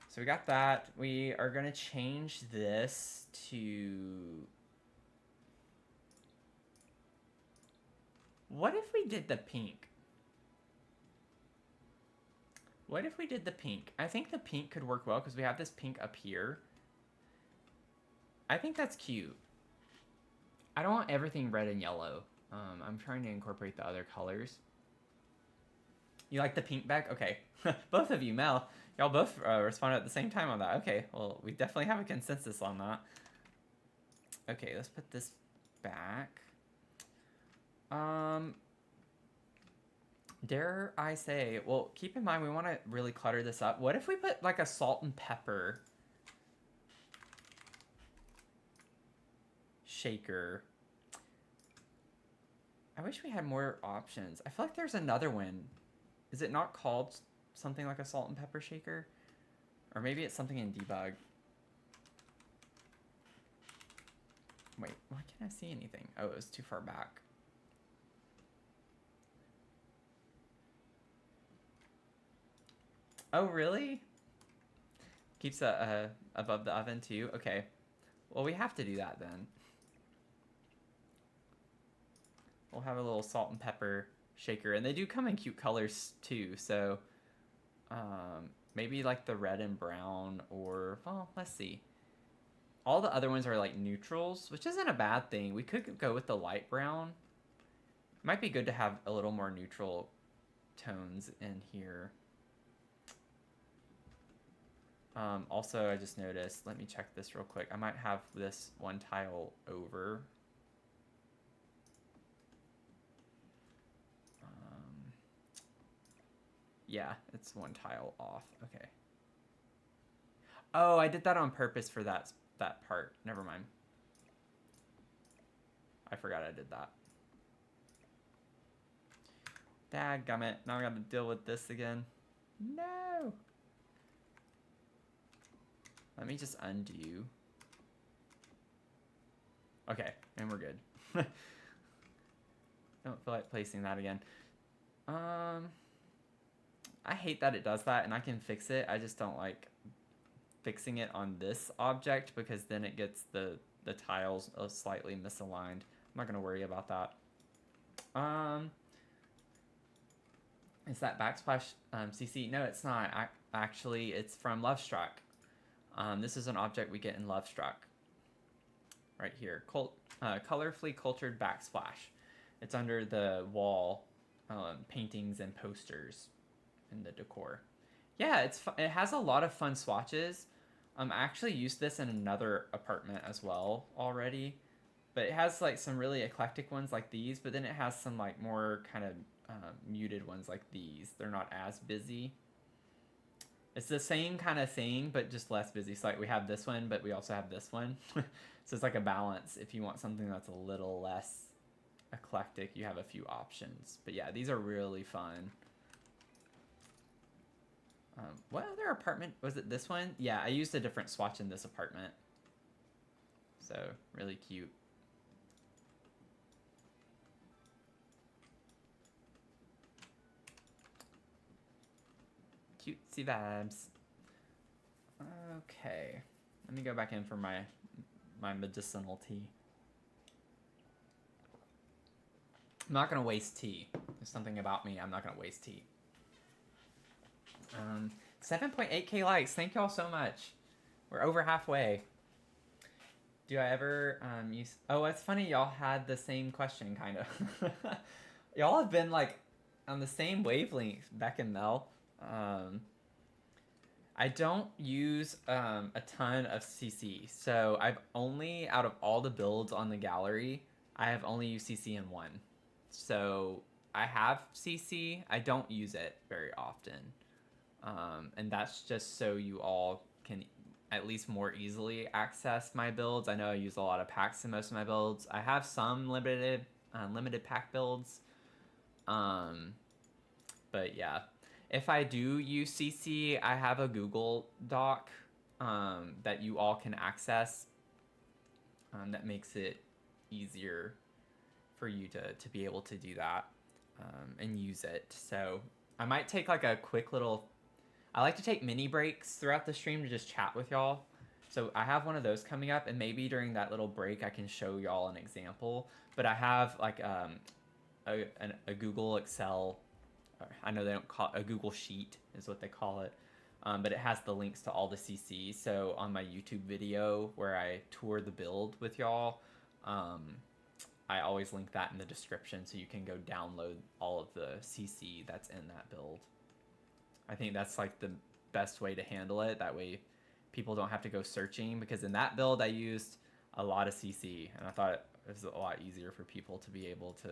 S2: So we got that. We are going to change this to... What if we did the pink? What if we did the pink? I think the pink could work well because we have this pink up here. I think that's cute. I don't want everything red and yellow. I'm trying to incorporate the other colors. You like the pink bag? Okay. Both of you, Mel. Y'all both responded at the same time on that. Okay, well, we definitely have a consensus on that. Okay, let's put this back. Dare I say, well, keep in mind we want to really clutter this up. What if we put like a salt and pepper shaker? I wish we had more options. I feel like there's another one. Is it not called something like a salt and pepper shaker? Or maybe it's something in debug. Wait, why can't I see anything? Oh, it was too far back. Oh, really? Keeps above the oven too? Okay. Well, we have to do that then. We'll have a little salt and pepper shaker. And they do come in cute colors too, so maybe like the red and brown, or, well, let's see. All the other ones are like neutrals, which isn't a bad thing. We could go with the light brown. Might be good to have a little more neutral tones in here. Also, I just noticed, let me check this real quick. I might have this one tile over. Yeah, it's one tile off. Okay. Oh, I did that on purpose for that part. Never mind. I forgot I did that. Dadgummit. Now I gotta deal with this again. No! Let me just undo. Okay, and we're good. Don't feel like placing that again. I hate that it does that, and I can fix it. I just don't like fixing it on this object, because then it gets the tiles slightly misaligned. I'm not gonna worry about that. Is that backsplash CC? No, it's not. Actually, it's from Lovestruck. This is an object we get in Lovestruck. Right here, colorfully cultured backsplash. It's under the wall paintings and posters in the decor. Yeah, it has a lot of fun swatches. I actually used this in another apartment as well already, but it has like some really eclectic ones like these, but then it has some like more kind of muted ones like these. They're not as busy. It's the same kind of thing, but just less busy. So like we have this one, but we also have this one. So it's like a balance. If you want something that's a little less eclectic, you have a few options. But yeah, these are really fun. What other apartment? Was it this one? Yeah, I used a different swatch in this apartment. So, really cute. Cutesy vibes. Okay. Let me go back in for my medicinal tea. I'm not going to waste tea. There's something about me, I'm not going to waste tea. 7.8k likes. Thank y'all so much. We're over halfway. Do I ever use... Oh, it's funny. Y'all had the same question, kind of. Y'all have been, like, on the same wavelength, Beck and Mel. I don't use a ton of CC. So I've only, out of all the builds on the gallery, I have only used CC in one. So I have CC. I don't use it very often. And that's just so you all can at least more easily access my builds. I know I use a lot of packs in most of my builds. I have some limited pack builds. But yeah, if I do use CC, I have a Google Doc that you all can access that makes it easier for you to be able to do that and use it. So I might take like a quick little... I like to take mini breaks throughout the stream to just chat with y'all. So I have one of those coming up, and maybe during that little break I can show y'all an example. But I have like a Google Excel, I know they don't call it, a Google Sheet is what they call it. But it has the links to all the CCs. So on my YouTube video where I tour the build with y'all, I always link that in the description so you can go download all of the CC that's in that build. I think that's like the best way to handle it. That way people don't have to go searching, because in that build I used a lot of CC, and I thought it was a lot easier for people to be able to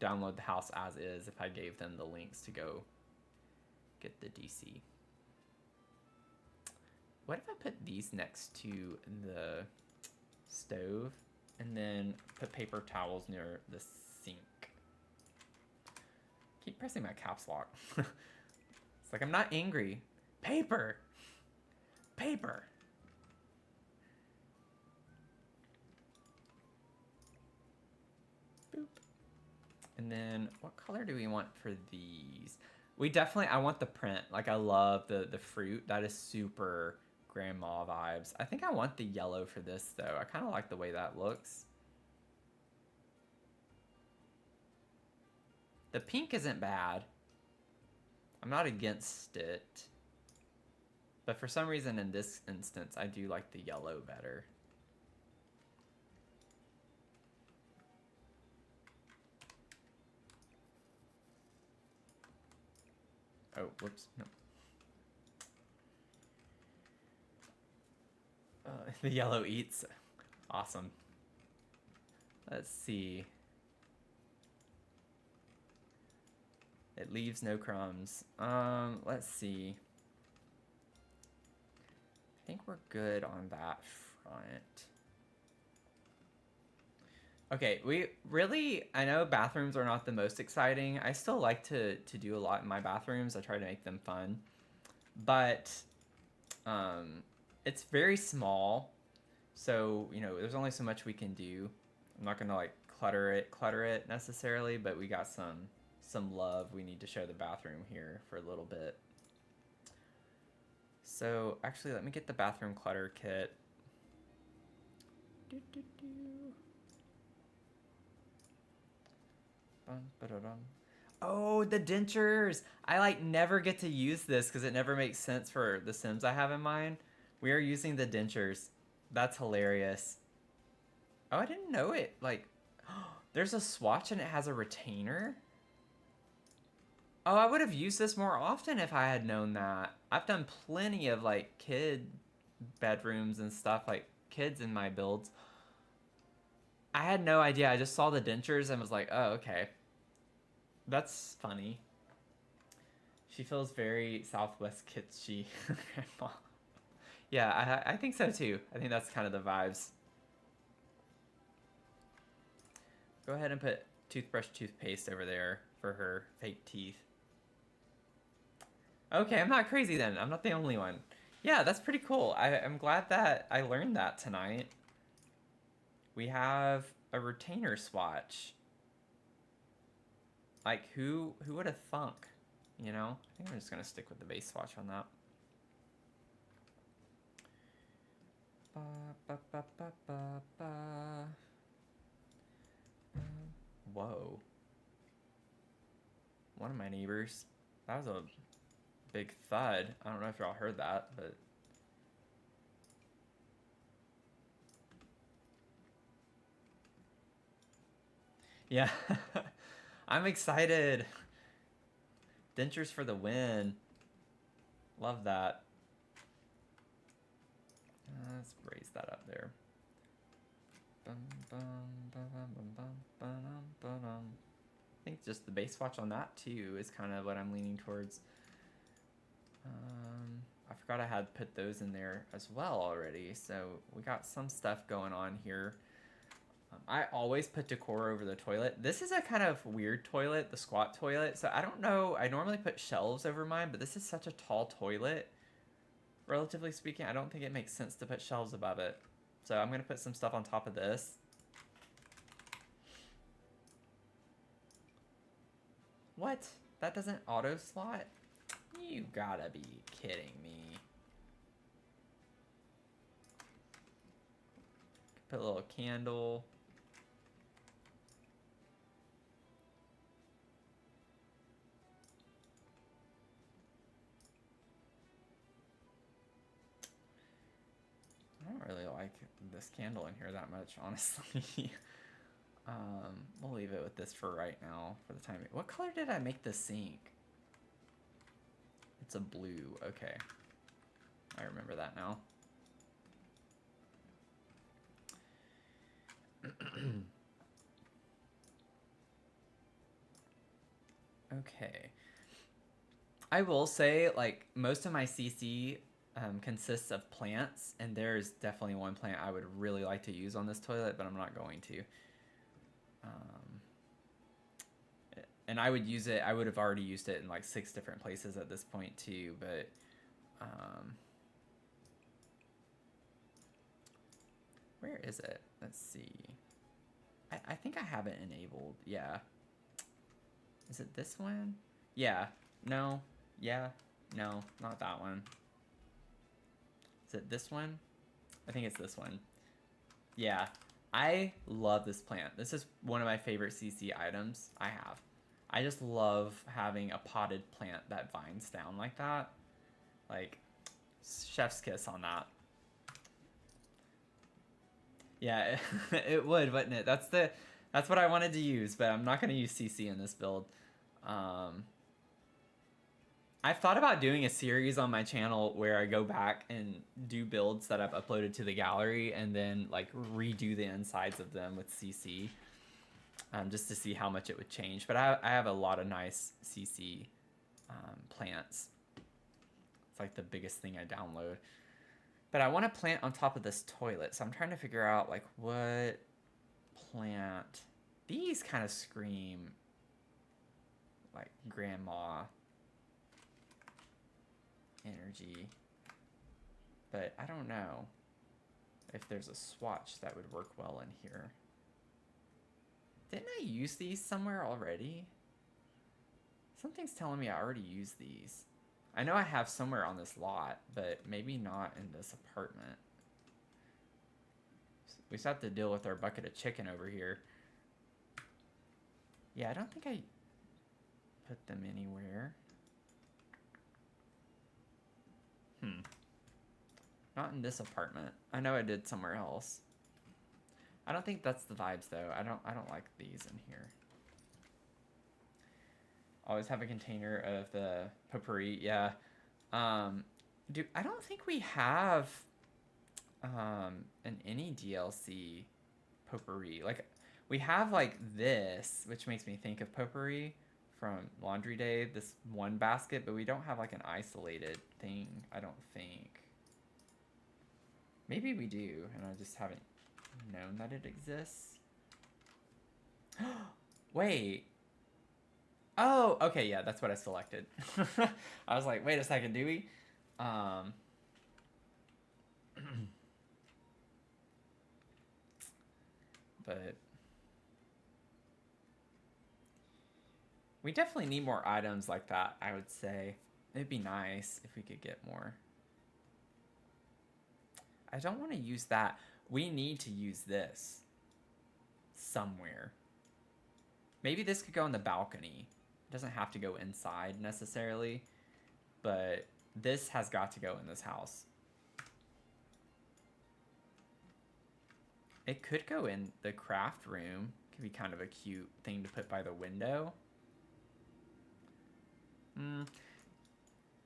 S2: download the house as is if I gave them the links to go get the DC. What if I put these next to the stove and then put paper towels near the sink? Keep pressing my caps lock. It's like, I'm not angry. Paper! Paper! Boop. And then, what color do we want for these? We definitely, I want the print. Like, I love the fruit. That is super grandma vibes. I think I want the yellow for this, though. I kind of like the way that looks. The pink isn't bad. I'm not against it. But for some reason, in this instance, I do like the yellow better. Oh, whoops. No. The yellow eats. Awesome. Let's see. It leaves no crumbs. Let's see. I think we're good on that front. Okay, we really, I know bathrooms are not the most exciting. I still like to do a lot in my bathrooms. I try to make them fun. But it's very small. So, you know, there's only so much we can do. I'm not gonna like clutter it necessarily, but we got some love we need to show the bathroom here for a little bit. So actually, let me get the bathroom clutter kit. Oh, the dentures! I like never get to use this because it never makes sense for the Sims I have in mind. We are using the dentures. That's hilarious. Oh, I didn't know it. Like, there's a swatch and it has a retainer. Oh, I would have used this more often if I had known that. I've done plenty of like kid bedrooms and stuff, like kids in my builds. I had no idea. I just saw the dentures and was like, oh, okay. That's funny. She feels very Southwest kitschy, grandma. Yeah, I think so too. I think that's kind of the vibes. Go ahead and put toothbrush toothpaste over there for her fake teeth. Okay, I'm not crazy then. I'm not the only one. Yeah, that's pretty cool. I'm glad that I learned that tonight. We have a retainer swatch. Like, who would have thunk? You know? I think I'm just going to stick with the base swatch on that. Whoa. One of my neighbors. That was a big thud. I don't know if y'all heard that, but... Yeah. I'm excited. Dentures for the win. Love that. Let's raise that up there. I think just the base swatch on that too is kind of what I'm leaning towards. I forgot I had put those in there as well already, so we got some stuff going on here. I always put decor over the toilet. This is a kind of weird toilet, the squat toilet, so I don't know. I normally put shelves over mine, but this is such a tall toilet. Relatively speaking, I don't think it makes sense to put shelves above it. So I'm going to put some stuff on top of this. What? That doesn't auto slot? You gotta be kidding me. Put a little candle. I don't really like this candle in here that much, honestly. We'll leave it with this for right now, for the time being. What color did I make the sink? It's a blue, okay. I remember that now. Okay. I will say, like, most of my CC consists of plants, and there's definitely one plant I would really like to use on this toilet, but I'm not going to. And I would use it, I would have already used it in like 6 different places at this point too, but where is it? Let's see. I think I have it enabled, yeah. Is it this one? Yeah, No. Yeah. No, not that one. Is it this one? I think it's this one. Yeah. I love this plant. This is one of my favorite CC items I have. I just love having a potted plant that vines down like that. Like, chef's kiss on that. Yeah, it would, wouldn't it? That's what I wanted to use, but I'm not going to use CC in this build. I've thought about doing a series on my channel where I go back and do builds that I've uploaded to the gallery and then like redo the insides of them with CC, just to see how much it would change. But I have a lot of nice CC plants. It's like the biggest thing I download. But I want to plant on top of this toilet, so I'm trying to figure out like what plant. These kind of scream like grandma energy, but I don't know if there's a swatch that would work well in here. Didn't I use these somewhere already? Something's telling me I already used these. I know I have somewhere on this lot, but maybe not in this apartment. We just have to deal with our bucket of chicken over here. Yeah, I don't think I put them anywhere. Not in this apartment. I know I did somewhere else. I don't think that's the vibes though. I don't like these in here. Always have a container of the potpourri. Yeah. Dude, I don't think we have an any DLC potpourri. Like we have like this, which makes me think of potpourri from Laundry Day, this one basket, but we don't have like an isolated thing, I don't think. Maybe we do, and I just haven't known that it exists. Wait. Oh, okay, yeah, that's what I selected. I was like, wait a second, do we? But we definitely need more items like that, I would say. It'd be nice if we could get more. I don't want to use that. We need to use this somewhere. Maybe this could go on the balcony. It doesn't have to go inside necessarily, but this has got to go in this house. It could go in the craft room. Could be kind of a cute thing to put by the window. I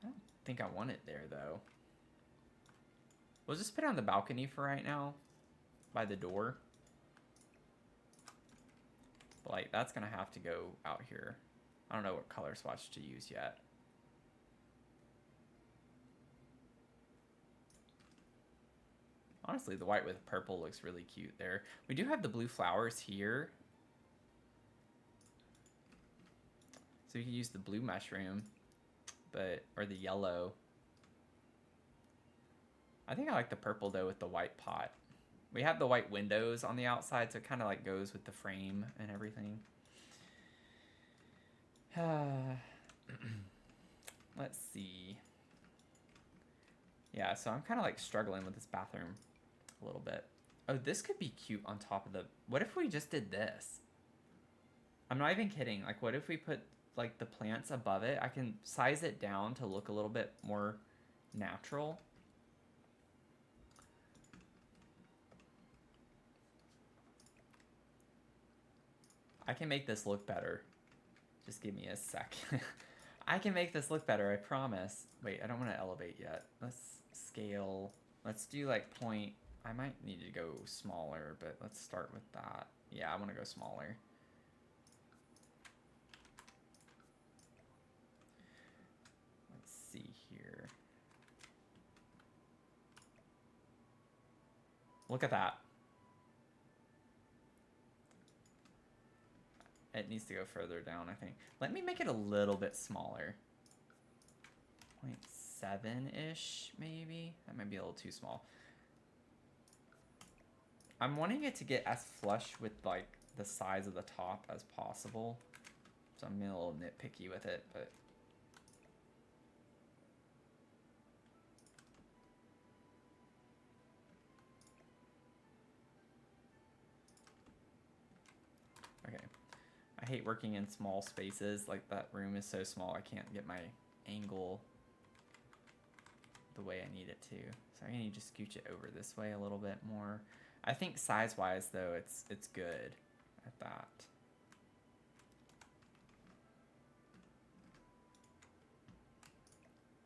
S2: don't think I want it there though. We'll just put it on the balcony for right now, by the door. But like, that's gonna have to go out here. I don't know what color swatch to use yet. Honestly, the white with purple looks really cute there. We do have the blue flowers here. So you can use the blue mushroom, or the yellow. I think I like the purple though with the white pot. We have the white windows on the outside, so it kind of like goes with the frame and everything. Let's see. Yeah, so I'm kind of like struggling with this bathroom a little bit. Oh, this could be cute on top of the... What if we just did this? I'm not even kidding. Like, what if we put like the plants above it? I can size it down to look a little bit more natural. I can make this look better. Just give me a sec. I can make this look better, I promise. Wait, I don't want to elevate yet. Let's scale. Let's do like point. I might need to go smaller, but let's start with that. Yeah, I want to go smaller. Let's see here. Look at that. It needs to go further down, I think. Let me make it a little bit smaller. 0.7-ish, maybe? That might be a little too small. I'm wanting it to get as flush with, like, the size of the top as possible. So I'm being a little nitpicky with it, but... hate working in small spaces. Like that room is so small, I can't get my angle the way I need it to. So I need to just scooch it over this way a little bit more. I think size-wise, though, it's good at that.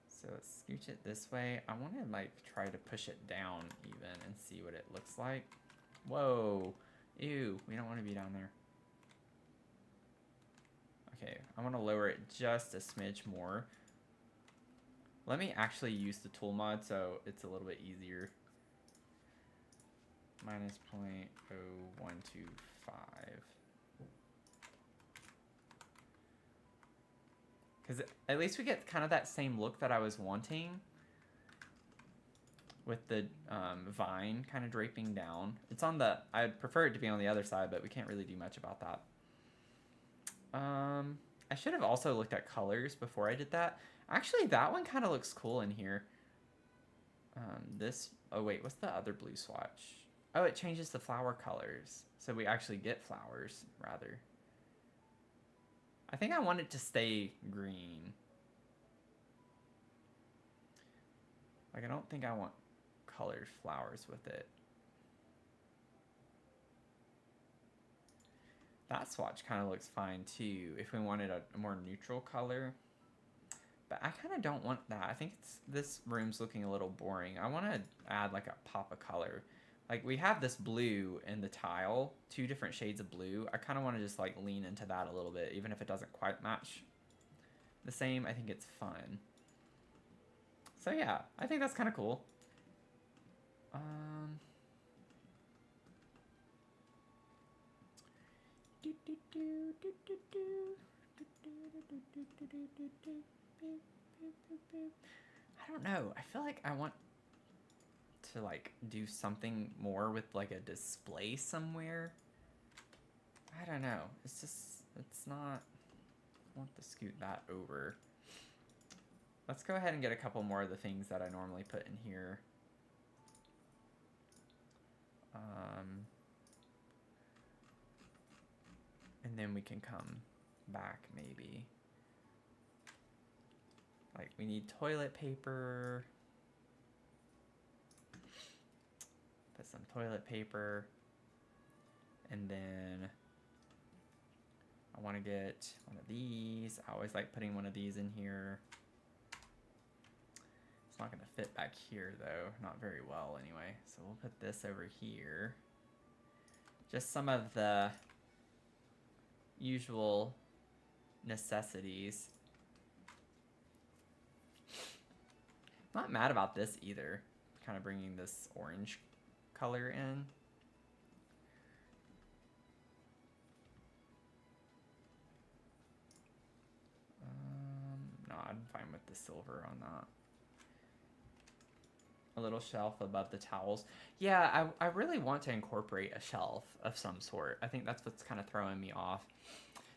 S2: So let's scooch it this way. I want to like try to push it down even and see what it looks like. Whoa, ew, we don't want to be down there. Okay, I want to lower it just a smidge more. Let me actually use the tool mod so it's a little bit easier. Minus 0.0125. Because at least we get kind of that same look that I was wanting with the vine kind of draping down. It's on the, I'd prefer it to be on the other side, but we can't really do much about that. I should have also looked at colors before I did that. Actually, that one kind of looks cool in here. Oh wait, what's the other blue swatch? Oh, it changes the flower colors. So we actually get flowers, rather. I think I want it to stay green. Like, I don't think I want colored flowers with it. That swatch kind of looks fine too, if we wanted a more neutral color. But I kind of don't want that. I think this room's looking a little boring. I want to add like a pop of color. Like we have this blue in the tile, 2 different shades of blue. I kind of want to just like lean into that a little bit, even if it doesn't quite match the same. I think it's fun. So yeah, I think that's kind of cool. I don't know. I feel like I want to like do something more with like a display somewhere. I don't know. It's just, it's not, I want to scoot that over. Let's go ahead and get a couple more of the things that I normally put in here. And then we can come back maybe. Like we need toilet paper. Put some toilet paper. And then I want to get one of these. I always like putting one of these in here. It's not going to fit back here though, not very well anyway. So we'll put this over here. Just some of the usual necessities. Not mad about this either. Kind of bringing this orange color in. No, I'm fine with the silver on that. A little shelf above the towels. Yeah, I really want to incorporate a shelf of some sort. I think that's what's kind of throwing me off.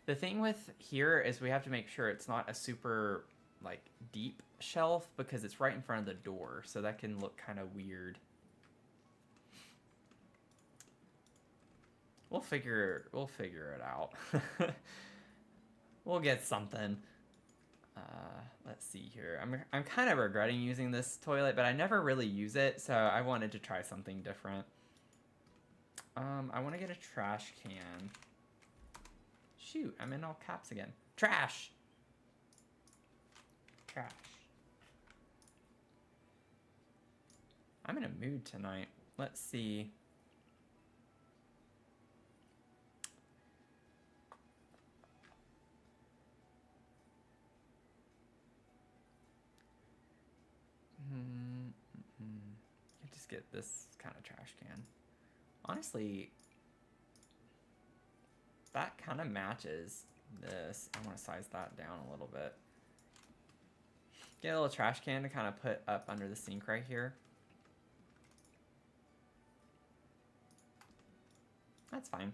S2: The thing with here is we have to make sure it's not a super like deep shelf because it's right in front of the door, so that can look kind of weird. We'll figure it out. We'll get something. Let's see here. I'm kind of regretting using this toilet, but I never really use it, so I wanted to try something different. I want to get a trash can. Shoot, I'm in all caps again. Trash! Trash. I'm in a mood tonight. Let's see. Just get this kind of trash can. Honestly, that kind of matches this. I want to size that down a little bit. Get a little trash can to kind of put up under the sink right here. That's fine.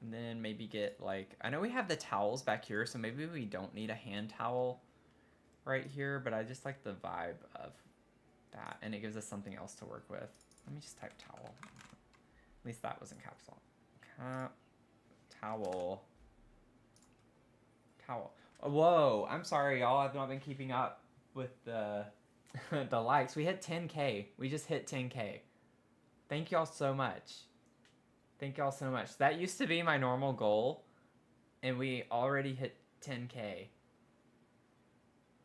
S2: And then maybe get like, I know we have the towels back here, so maybe we don't need a hand towel right here, but I just like the vibe of that, and it gives us something else to work with. Let me just type towel. At least that was in caps lock. Towel. Whoa, I'm sorry, y'all. I've not been keeping up with the the likes. We hit 10K. We just hit 10K. Thank y'all so much. Thank y'all so much. That used to be my normal goal, and we already hit 10K.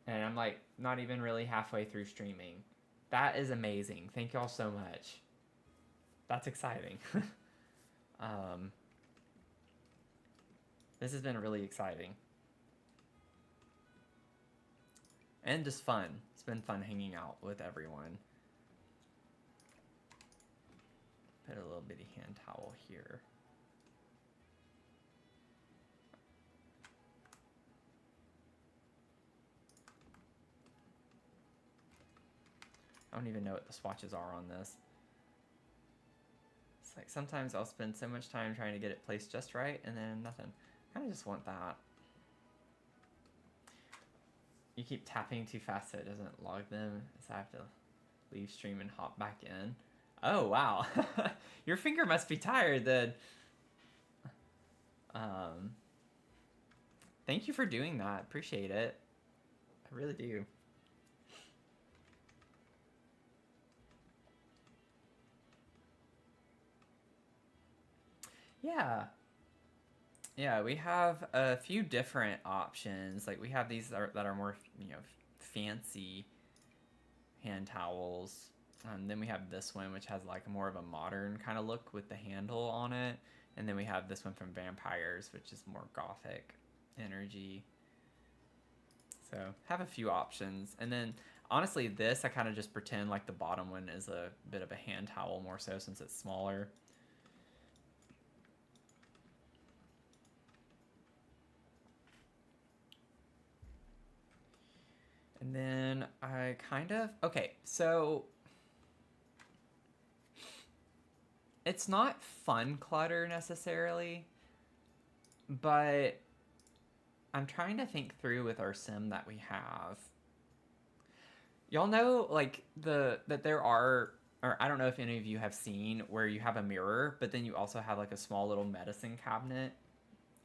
S2: And I'm like not even really halfway through streaming. That is amazing. Thank y'all so much. That's exciting. This has been really exciting. And just fun. It's been fun hanging out with everyone. Put a little bitty hand towel here. I don't even know what the swatches are on this. It's like sometimes I'll spend so much time trying to get it placed just right and then nothing. I kind of just want that. You keep tapping too fast so it doesn't log them, so I have to leave stream and hop back in. Oh, wow. Your finger must be tired then. Thank you for doing that. Appreciate it. I really do. Yeah. Yeah, we have a few different options. Like we have these that are more, fancy hand towels. Then we have this one, which has like more of a modern kind of look with the handle on it. And then we have this one from Vampires, which is more gothic energy. So have a few options. And then honestly, this I kind of just pretend like the bottom one is a bit of a hand towel more so since it's smaller. And then I okay, so it's not fun clutter necessarily, but I'm trying to think through with our sim that we have. Y'all know like that there are, or I don't know if any of you have seen where you have a mirror, but then you also have like a small little medicine cabinet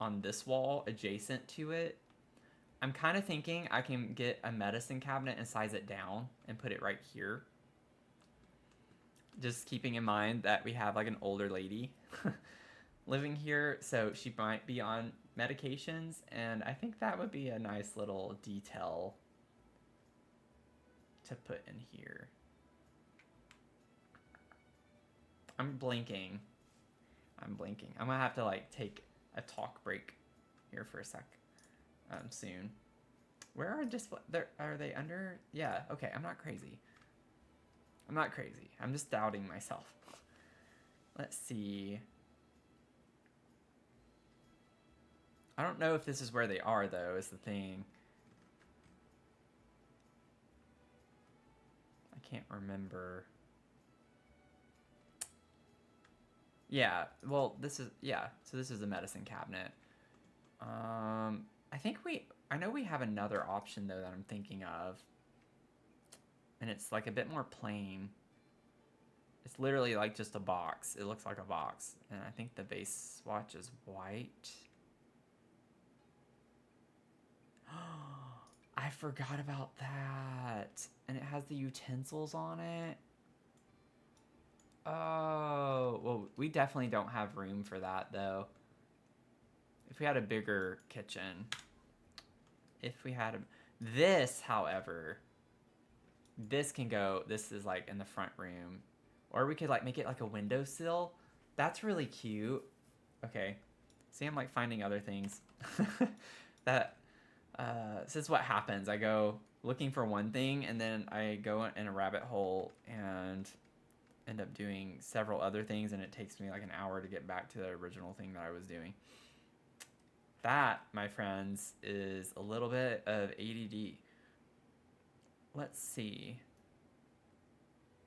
S2: on this wall adjacent to it. I'm kind of thinking I can get a medicine cabinet and size it down and put it right here. Just keeping in mind that we have like an older lady living here, so she might be on medications, and I think that would be a nice little detail to put in here. I'm blinking. I'm gonna have to like take a talk break here for a sec. Soon. Where are display? Are they under? Yeah. Okay. I'm not crazy. I'm just doubting myself. Let's see. I don't know if this is where they are though. Is the thing. I can't remember. Yeah. Well, this is So this is the medicine cabinet. I know we have another option though that I'm thinking of, and it's like a bit more plain. It's literally like just a box. It looks like a box, and I think the base swatch is white. I forgot about that, and it has the utensils on it. Oh, well, we definitely don't have room for that though. If we had a bigger kitchen. This, however, this is like in the front room. Or we could like make it like a windowsill. That's really cute. Okay. See, I'm like finding other things. This is what happens. I go looking for one thing and then I go in a rabbit hole and end up doing several other things, and it takes me like an hour to get back to the original thing that I was doing. That, my friends, is a little bit of ADD. Let's see.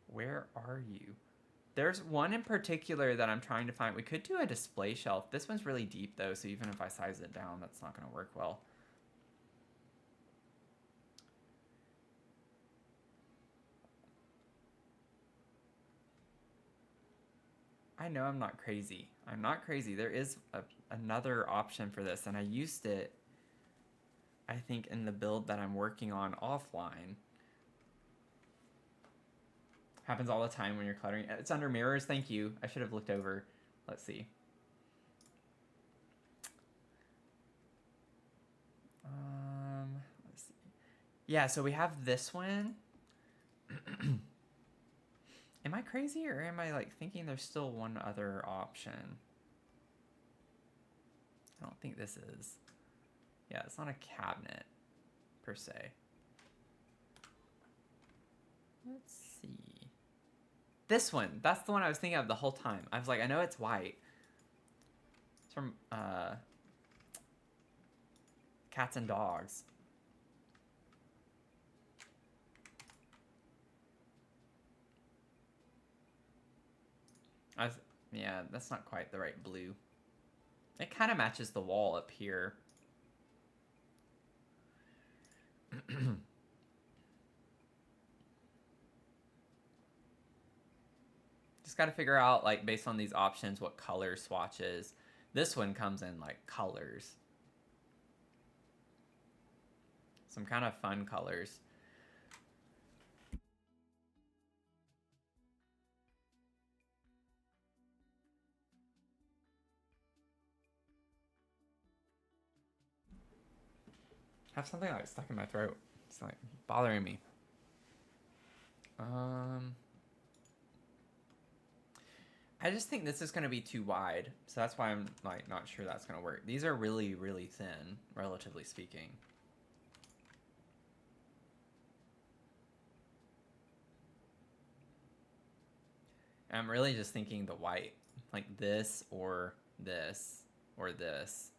S2: Where are you? There's one in particular that I'm trying to find. We could do a display shelf. This one's really deep though, so even if I size it down, that's not going to work well. I know I'm not crazy. I'm not crazy. There is another option for this, and I used it, I think, in the build that I'm working on offline. Happens all the time when you're cluttering. It's under mirrors. Thank you. I should have looked over. Let's see. Let's see. Yeah, so we have this one. Am I crazy, or am I like thinking there's still one other option? I don't think this is. Yeah, it's not a cabinet per se. Let's see. This one. That's the one I was thinking of the whole time. I was like, I know it's white. It's from Cats and Dogs. Yeah, that's not quite the right blue. It kind of matches the wall up here. Just got to figure out, like, based on these options, what color swatches. This one comes in, like, colors. Some kind of fun colors. I have something like stuck in my throat. It's like bothering me. I just think this is going to be too wide, so that's why I'm like not sure that's going to work. These are really, really thin, relatively speaking. And I'm really just thinking the white, like this or this or this.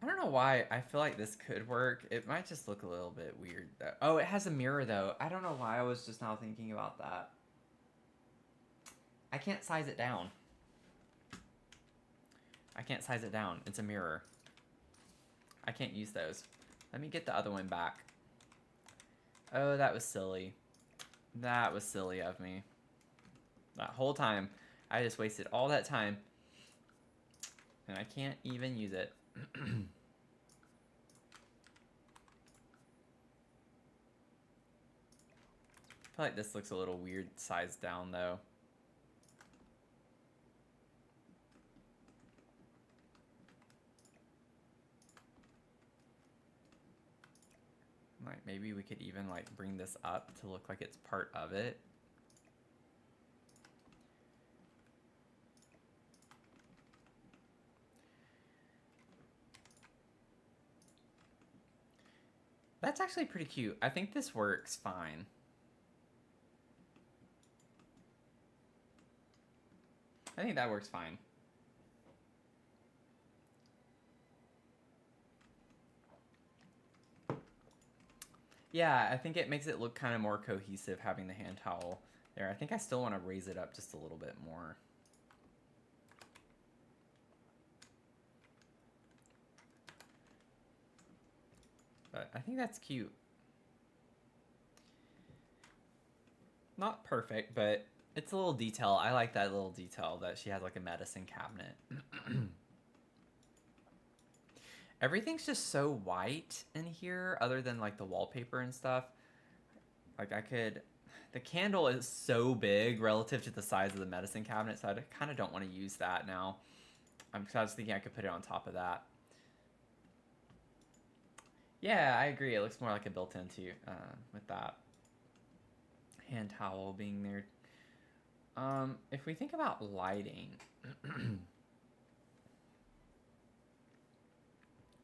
S2: I don't know why I feel like this could work. It might just look a little bit weird though. Oh, it has a mirror though. I don't know why I was just now thinking about that. I can't size it down. I can't size it down. It's a mirror. I can't use those. Let me get the other one back. Oh, that was silly. That was silly of me. That whole time, I just wasted all that time. And I can't even use it. I feel like this looks a little weird sized down though. Like maybe we could even like bring this up to look like it's part of it. That's actually pretty cute. I think this works fine. I think that works fine. Yeah, I think it makes it look kind of more cohesive having the hand towel there. I think I still want to raise it up just a little bit more. But I think that's cute. Not perfect, but it's a little detail. I like that little detail that she has like a medicine cabinet. Everything's just so white in here other than like the wallpaper and stuff. Like the candle is so big relative to the size of the medicine cabinet, so I kind of don't want to use that now. I was thinking I could put it on top of that. Yeah, I agree. It looks more like a built-in too, with that hand towel being there. If we think about lighting,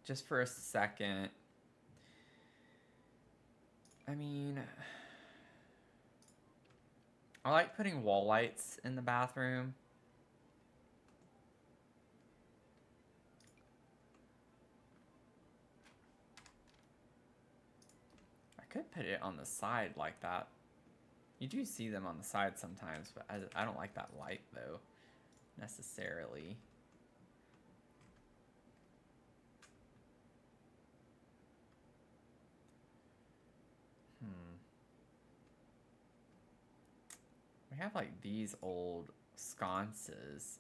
S2: just for a second, I mean, I like putting wall lights in the bathroom. I could put it on the side like that. You do see them on the side sometimes, but I don't like that light though, necessarily. We have like these old sconces.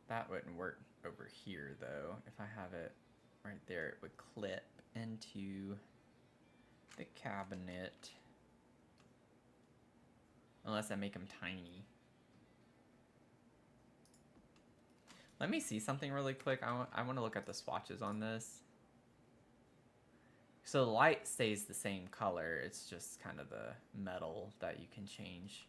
S2: That wouldn't work over here though. If I have it right there, it would clip into the cabinet. Unless I make them tiny. Let me see something really quick. I want to look at the swatches on this. So the light stays the same color. It's just kind of the metal that you can change.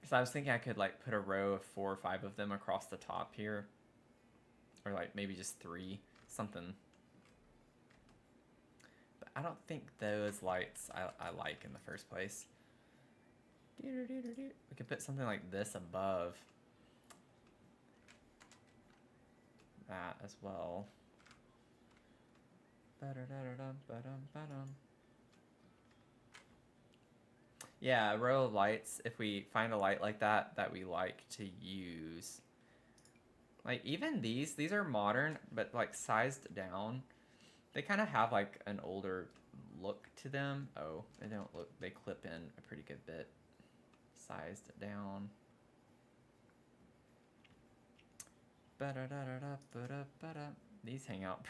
S2: So I was thinking I could like put a row of 4 or 5 of them across the top here. Or like maybe just 3, something. But I don't think those lights I like in the first place. We could put something like this above that as well. Yeah, a row of lights. If we find a light like that we like to use. Like even these are modern, but like sized down. They kind of have like an older look to them. Oh, they don't look, they clip in a pretty good bit. Sized down. These hang out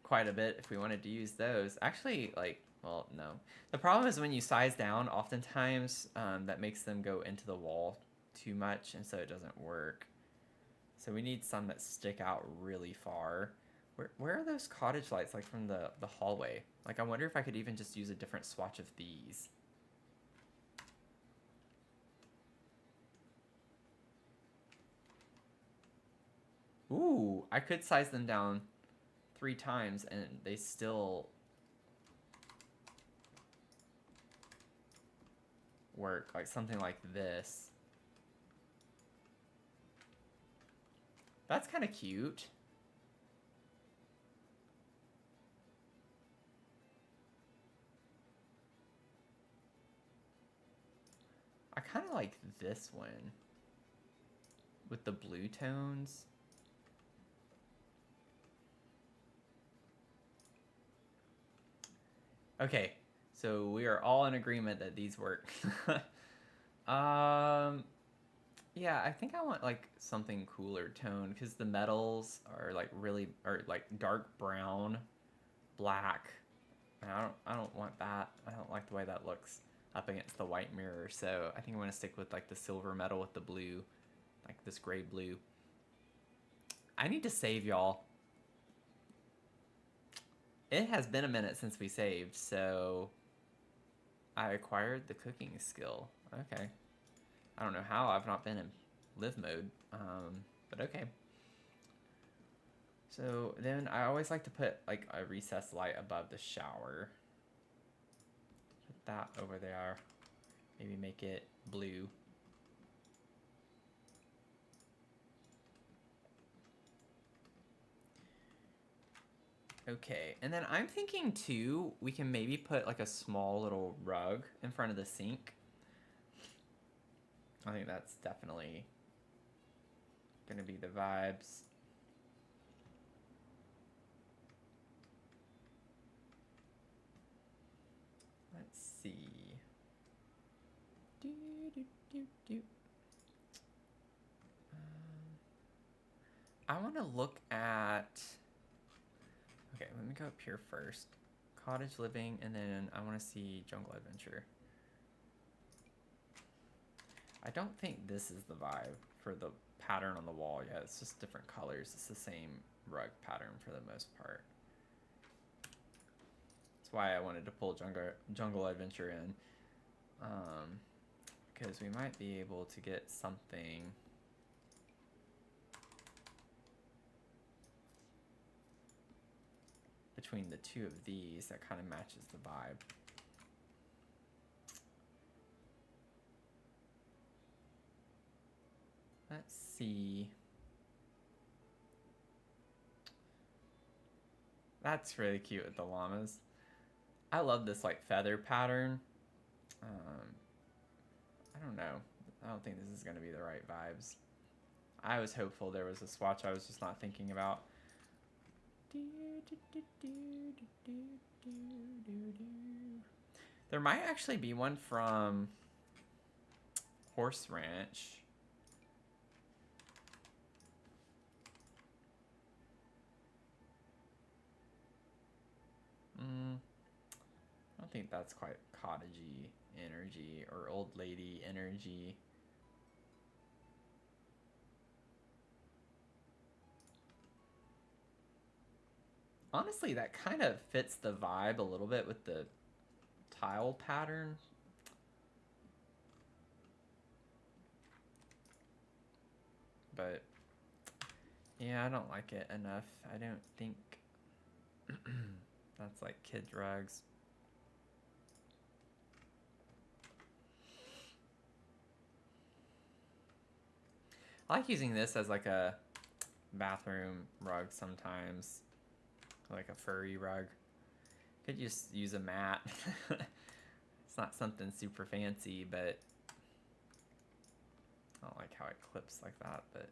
S2: quite a bit if we wanted to use those. Actually, like, well, no. The problem is when you size down, oftentimes that makes them go into the wall too much, and so it doesn't work. So we need some that stick out really far. Where are those cottage lights, like from the hallway? Like, I wonder if I could even just use a different swatch of these. Ooh, I could size them down 3 times and they still work, like something like this. That's kind of cute. I kind of like this one with the blue tones. Okay, so we are all in agreement that these work. Yeah, I think I want like something cooler tone because the metals are like really are like dark brown, black. And I don't want that. I don't like the way that looks up against the white mirror. So I think I want to stick with like the silver metal with the blue, like this gray blue. I need to save, y'all. It has been a minute since we saved, so I acquired the cooking skill. Okay. I don't know how I've not been in live mode, but okay. So then I always like to put like a recessed light above the shower. Put that over there. Maybe make it blue. Okay, and then I'm thinking too, we can maybe put like a small little rug in front of the sink. I think that's definitely gonna be the vibes. Let's see. I want to look at. Okay, let me go up here first. Cottage living, and then I want to see jungle adventure. I don't think this is the vibe for the pattern on the wall. Yeah, it's just different colors. It's the same rug pattern for the most part. That's why I wanted to pull jungle adventure in. Because we might be able to get something between the two of these that kind of matches the vibe. Let's see. That's really cute with the llamas. I love this like feather pattern. I don't know. I don't think this is going to be the right vibes. I was hopeful there was a swatch I was just not thinking about. There might actually be one from Horse Ranch. I don't think that's quite cottagey energy or old lady energy. Honestly, that kind of fits the vibe a little bit with the tile pattern. But yeah, I don't like it enough. I don't think that's like kids' rugs. I like using this as like a bathroom rug sometimes, like a furry rug. Could just use a mat. It's not something super fancy, but I don't like how it clips like that, but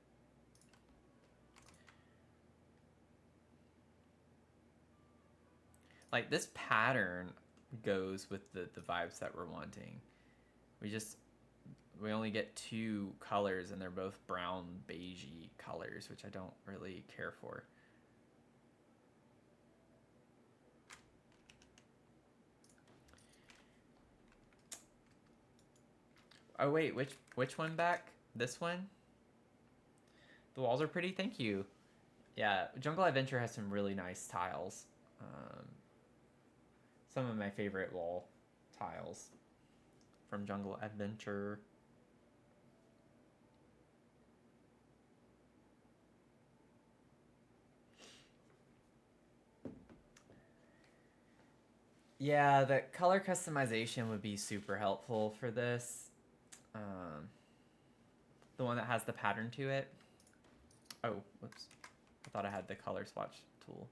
S2: like this pattern goes with the vibes that we're wanting. We only get 2 colors and they're both brown beigey colors, which I don't really care for. Oh wait, which one back? This one? The walls are pretty, thank you. Yeah, Jungle Adventure has some really nice tiles. Some of my favorite wall tiles from Jungle Adventure. Yeah, the color customization would be super helpful for this. The one that has the pattern to it. Oh, whoops. I thought I had the color swatch tool.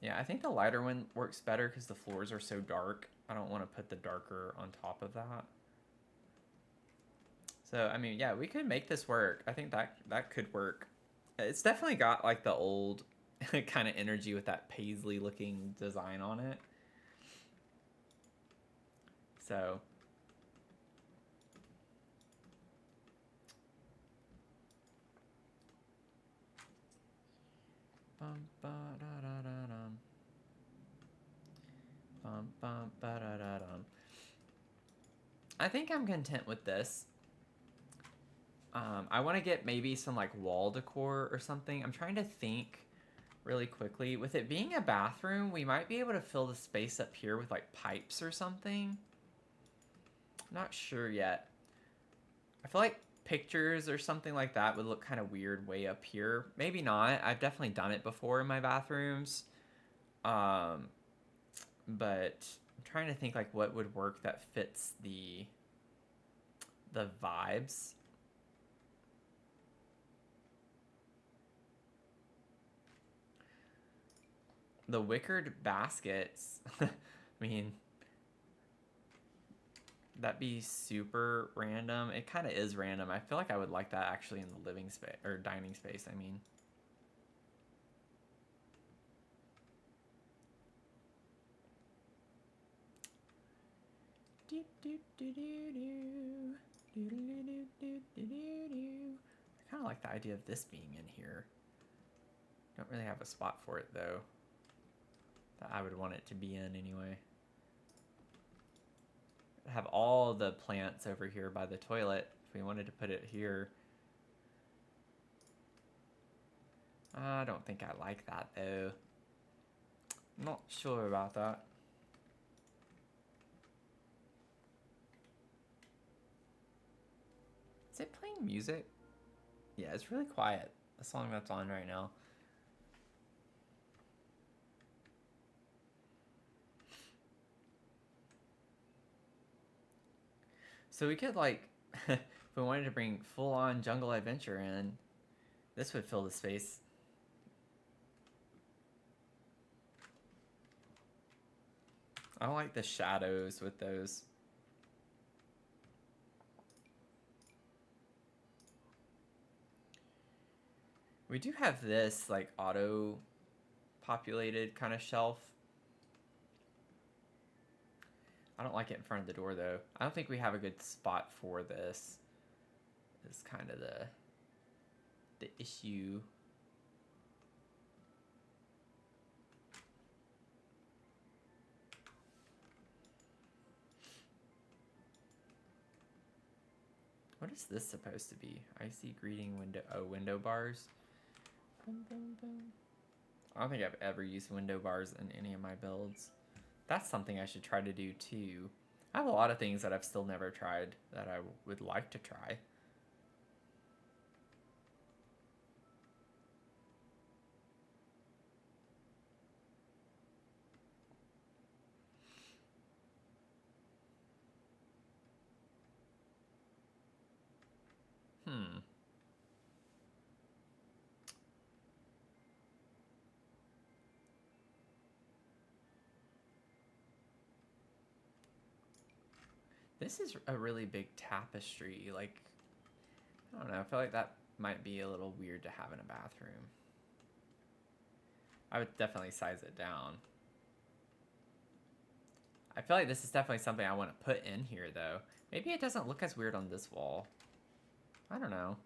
S2: Yeah, I think the lighter one works better because the floors are so dark. I don't want to put the darker on top of that. So, I mean, yeah, we could make this work. I think that could work. It's definitely got like the old kind of energy with that paisley looking design on it. So, bum, ba, da, da, da, dum. Bum, bum, ba, da, da, dum. I think I'm content with this. I want to get maybe some like wall decor or something. I'm trying to think really quickly. With it being a bathroom, we might be able to fill the space up here with like pipes or something. Not sure yet. I feel like pictures or something like that would look kind of weird way up here. Maybe not. I've definitely done it before in my bathrooms. But I'm trying to think like what would work that fits the vibes. The wickered baskets. I mean, that'd be super random. It kind of is random. I feel like I would like that actually in the living space or dining space. I mean, I kind of like the idea of this being in here. Don't really have a spot for it though. That I would want it to be in anyway. Have all the plants over here by the toilet if we wanted to put it here. I don't think I like that though. Not sure about that. Is it playing music? Yeah, it's really quiet. The song that's on right now. So we could like, if we wanted to bring full-on jungle adventure in, this would fill the space. I don't like the shadows with those. We do have this like auto populated kind of shelf. I don't like it in front of the door though. I don't think we have a good spot for this. Is kind of the issue. What is this supposed to be? Icy greeting window. Oh, window bars. Boom, boom, boom. I don't think I've ever used window bars in any of my builds. That's something I should try to do too. I have a lot of things that I've still never tried that I would like to try. This is a really big tapestry. Like, I don't know. I feel like that might be a little weird to have in a bathroom. I would definitely size it down. I feel like this is definitely something I want to put in here, though. Maybe it doesn't look as weird on this wall. I don't know.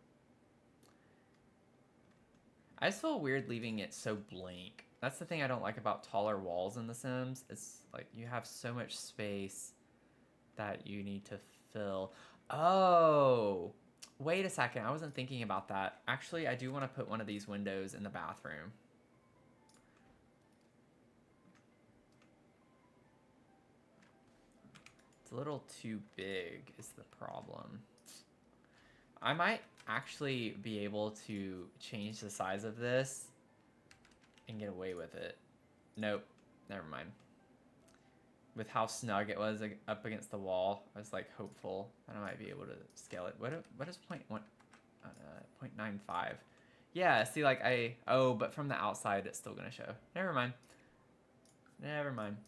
S2: I just feel weird leaving it so blank. That's the thing I don't like about taller walls in The Sims. It's like you have so much space that you need to fill. Oh, wait a second. I wasn't thinking about that. Actually, I do want to put one of these windows in the bathroom. It's a little too big is the problem. I might actually be able to change the size of this and get away with it. Nope, never mind. With how snug it was up against the wall, I was like hopeful that I might be able to scale it. What is 0.95? Yeah, see, like but from the outside it's still gonna show. Never mind. Never mind.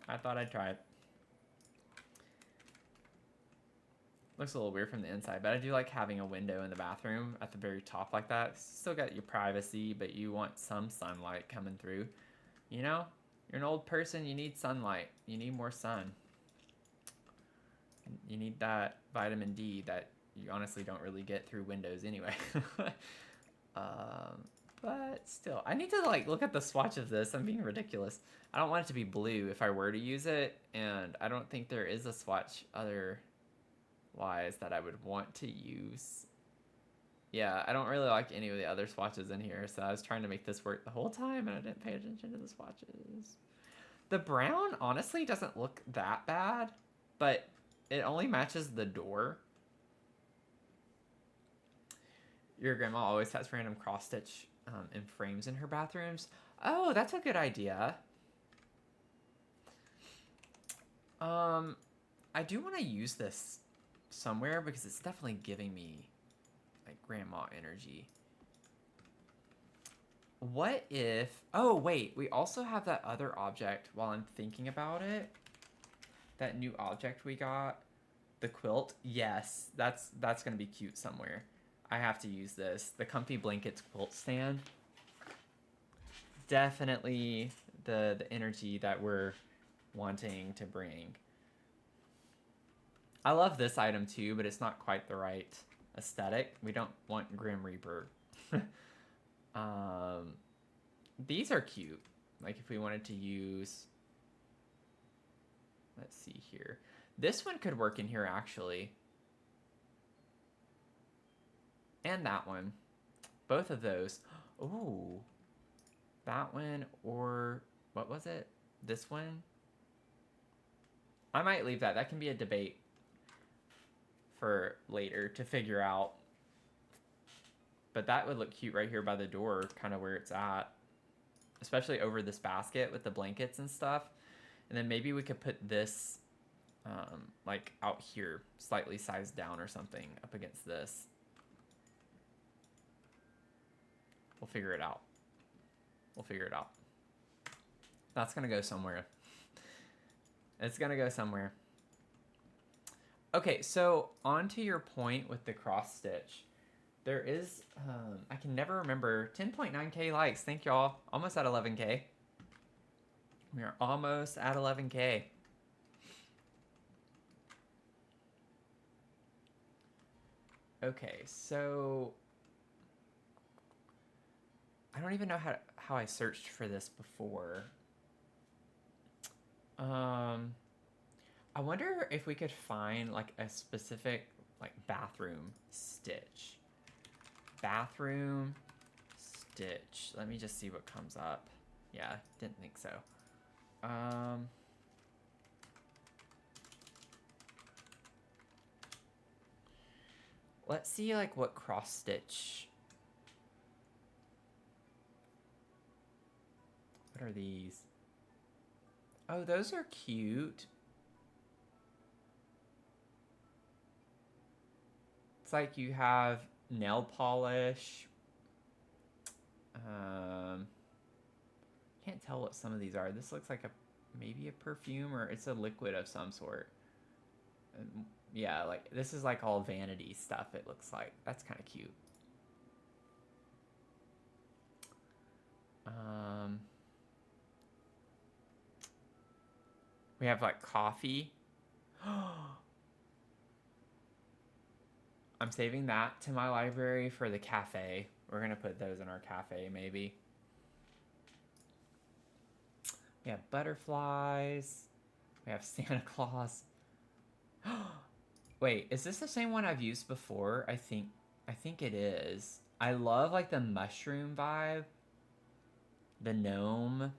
S2: I thought I'd try it. Looks a little weird from the inside, but I do like having a window in the bathroom at the very top like that. Still got your privacy, but you want some sunlight coming through. You know, you're an old person, you need sunlight. You need more sun. You need that vitamin D that you honestly don't really get through windows anyway. But still, I need to like look at the swatch of this. I'm being ridiculous. I don't want it to be blue if I were to use it, and I don't think there is a swatch otherwise that I would want to use. Yeah, I don't really like any of the other swatches in here, so I was trying to make this work the whole time, and I didn't pay attention to the swatches. The brown, honestly, doesn't look that bad, but it only matches the door. Your grandma always has random cross-stitch and frames in her bathrooms. Oh, that's a good idea. I do want to use this somewhere because it's definitely giving me like grandma energy. What if... Oh, wait. We also have that other object while I'm thinking about it. That new object we got. The quilt. Yes, that's going to be cute somewhere. I have to use this. The Comfy Blankets quilt stand. Definitely the energy that we're wanting to bring. I love this item too, but it's not quite the right aesthetic. We don't want Grim Reaper. These are cute. Like if we wanted to use... Let's see here. This one could work in here actually. And that one. Both of those. Ooh. That one or... What was it? This one? I might leave that. That can be a debate for later to figure out. But that would look cute right here by the door, kind of where it's at. Especially over this basket with the blankets and stuff. And then maybe we could put this like out here, slightly sized down or something up against this. We'll figure it out. We'll figure it out. That's gonna go somewhere. It's gonna go somewhere. Okay, so on to your point with the cross stitch. There is, I can never remember, 10.9k likes. Thank y'all. Almost at 11k. We are almost at 11k. Okay, so I don't even know how I searched for this before. I wonder if we could find like a specific like bathroom stitch. Bathroom stitch. Let me just see what comes up. Yeah, didn't think so. Let's see like what cross stitch. What are these? Oh, those are cute. It's like you have nail polish. Can't tell what some of these are. This looks like maybe a perfume, or it's a liquid of some sort. Yeah, like this is like all vanity stuff, it looks like. That's kind of cute. We have like coffee. I'm saving that to my library for the cafe. We're gonna put those in our cafe maybe. We have butterflies. We have Santa Claus. Wait, is this the same one I've used before? I think it is. I love like the mushroom vibe. The gnome.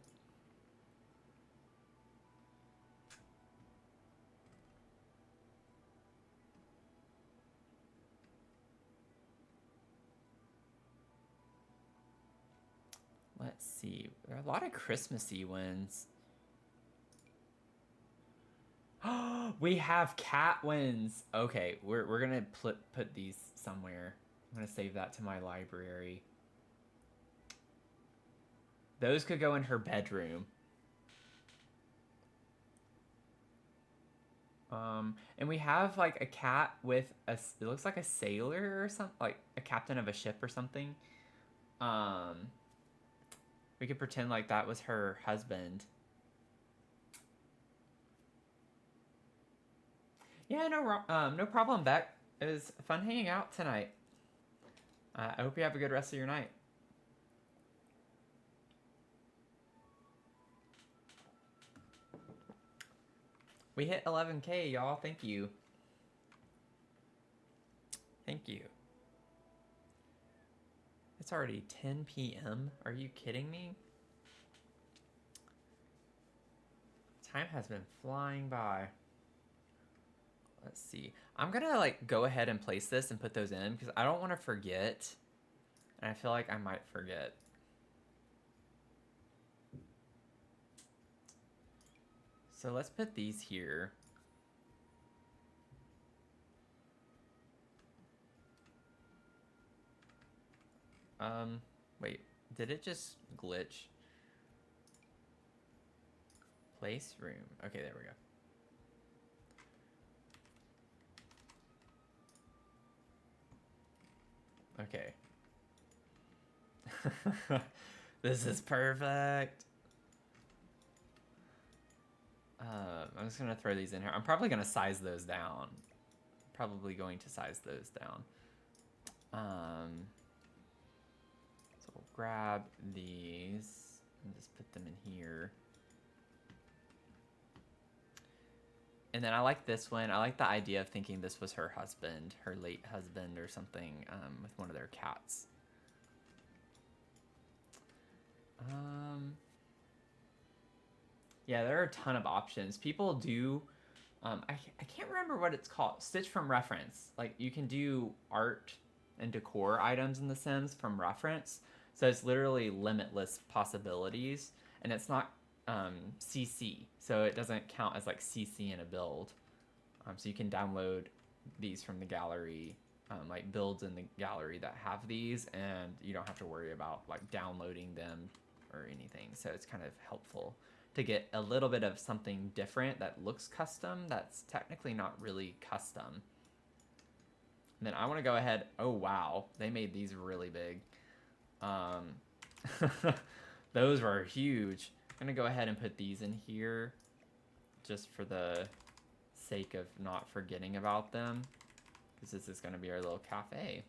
S2: Let's see. There are a lot of Christmassy ones. We have cat ones. Okay, we're gonna put these somewhere. I'm gonna save that to my library. Those could go in her bedroom. And we have like a cat with it looks like a sailor or something, like a captain of a ship or something. We could pretend like that was her husband. Yeah, no problem, Beck. It was fun hanging out tonight. I hope you have a good rest of your night. We hit 11k, y'all. Thank you. Thank you. It's already 10 p.m. Are you kidding me? Time has been flying by. Let's see. I'm gonna like go ahead and place this and put those in because I don't want to forget. And I feel like I might forget. So let's put these here. Wait, did it just glitch? Place room. Okay, there we go. Okay. This is perfect. I'm just gonna throw these in here. I'm probably gonna size those down. Probably going to size those down. So we'll grab these and just put them in here. And then I like this one. I like the idea of thinking this was her husband, her late husband or something, with one of their cats. Yeah, there are a ton of options. People do, I can't remember what it's called. Stitch from reference. Like you can do art and decor items in The Sims from reference. So it's literally limitless possibilities. And it's not CC. So it doesn't count as like CC in a build. So you can download these from the gallery, like builds in the gallery that have these, and you don't have to worry about like downloading them or anything. So it's kind of helpful to get a little bit of something different that looks custom that's technically not really custom. And then I want to go ahead. Oh wow, they made these really big. Those were huge. I'm gonna go ahead and put these in here just for the sake of not forgetting about them, because this is gonna be our little cafe.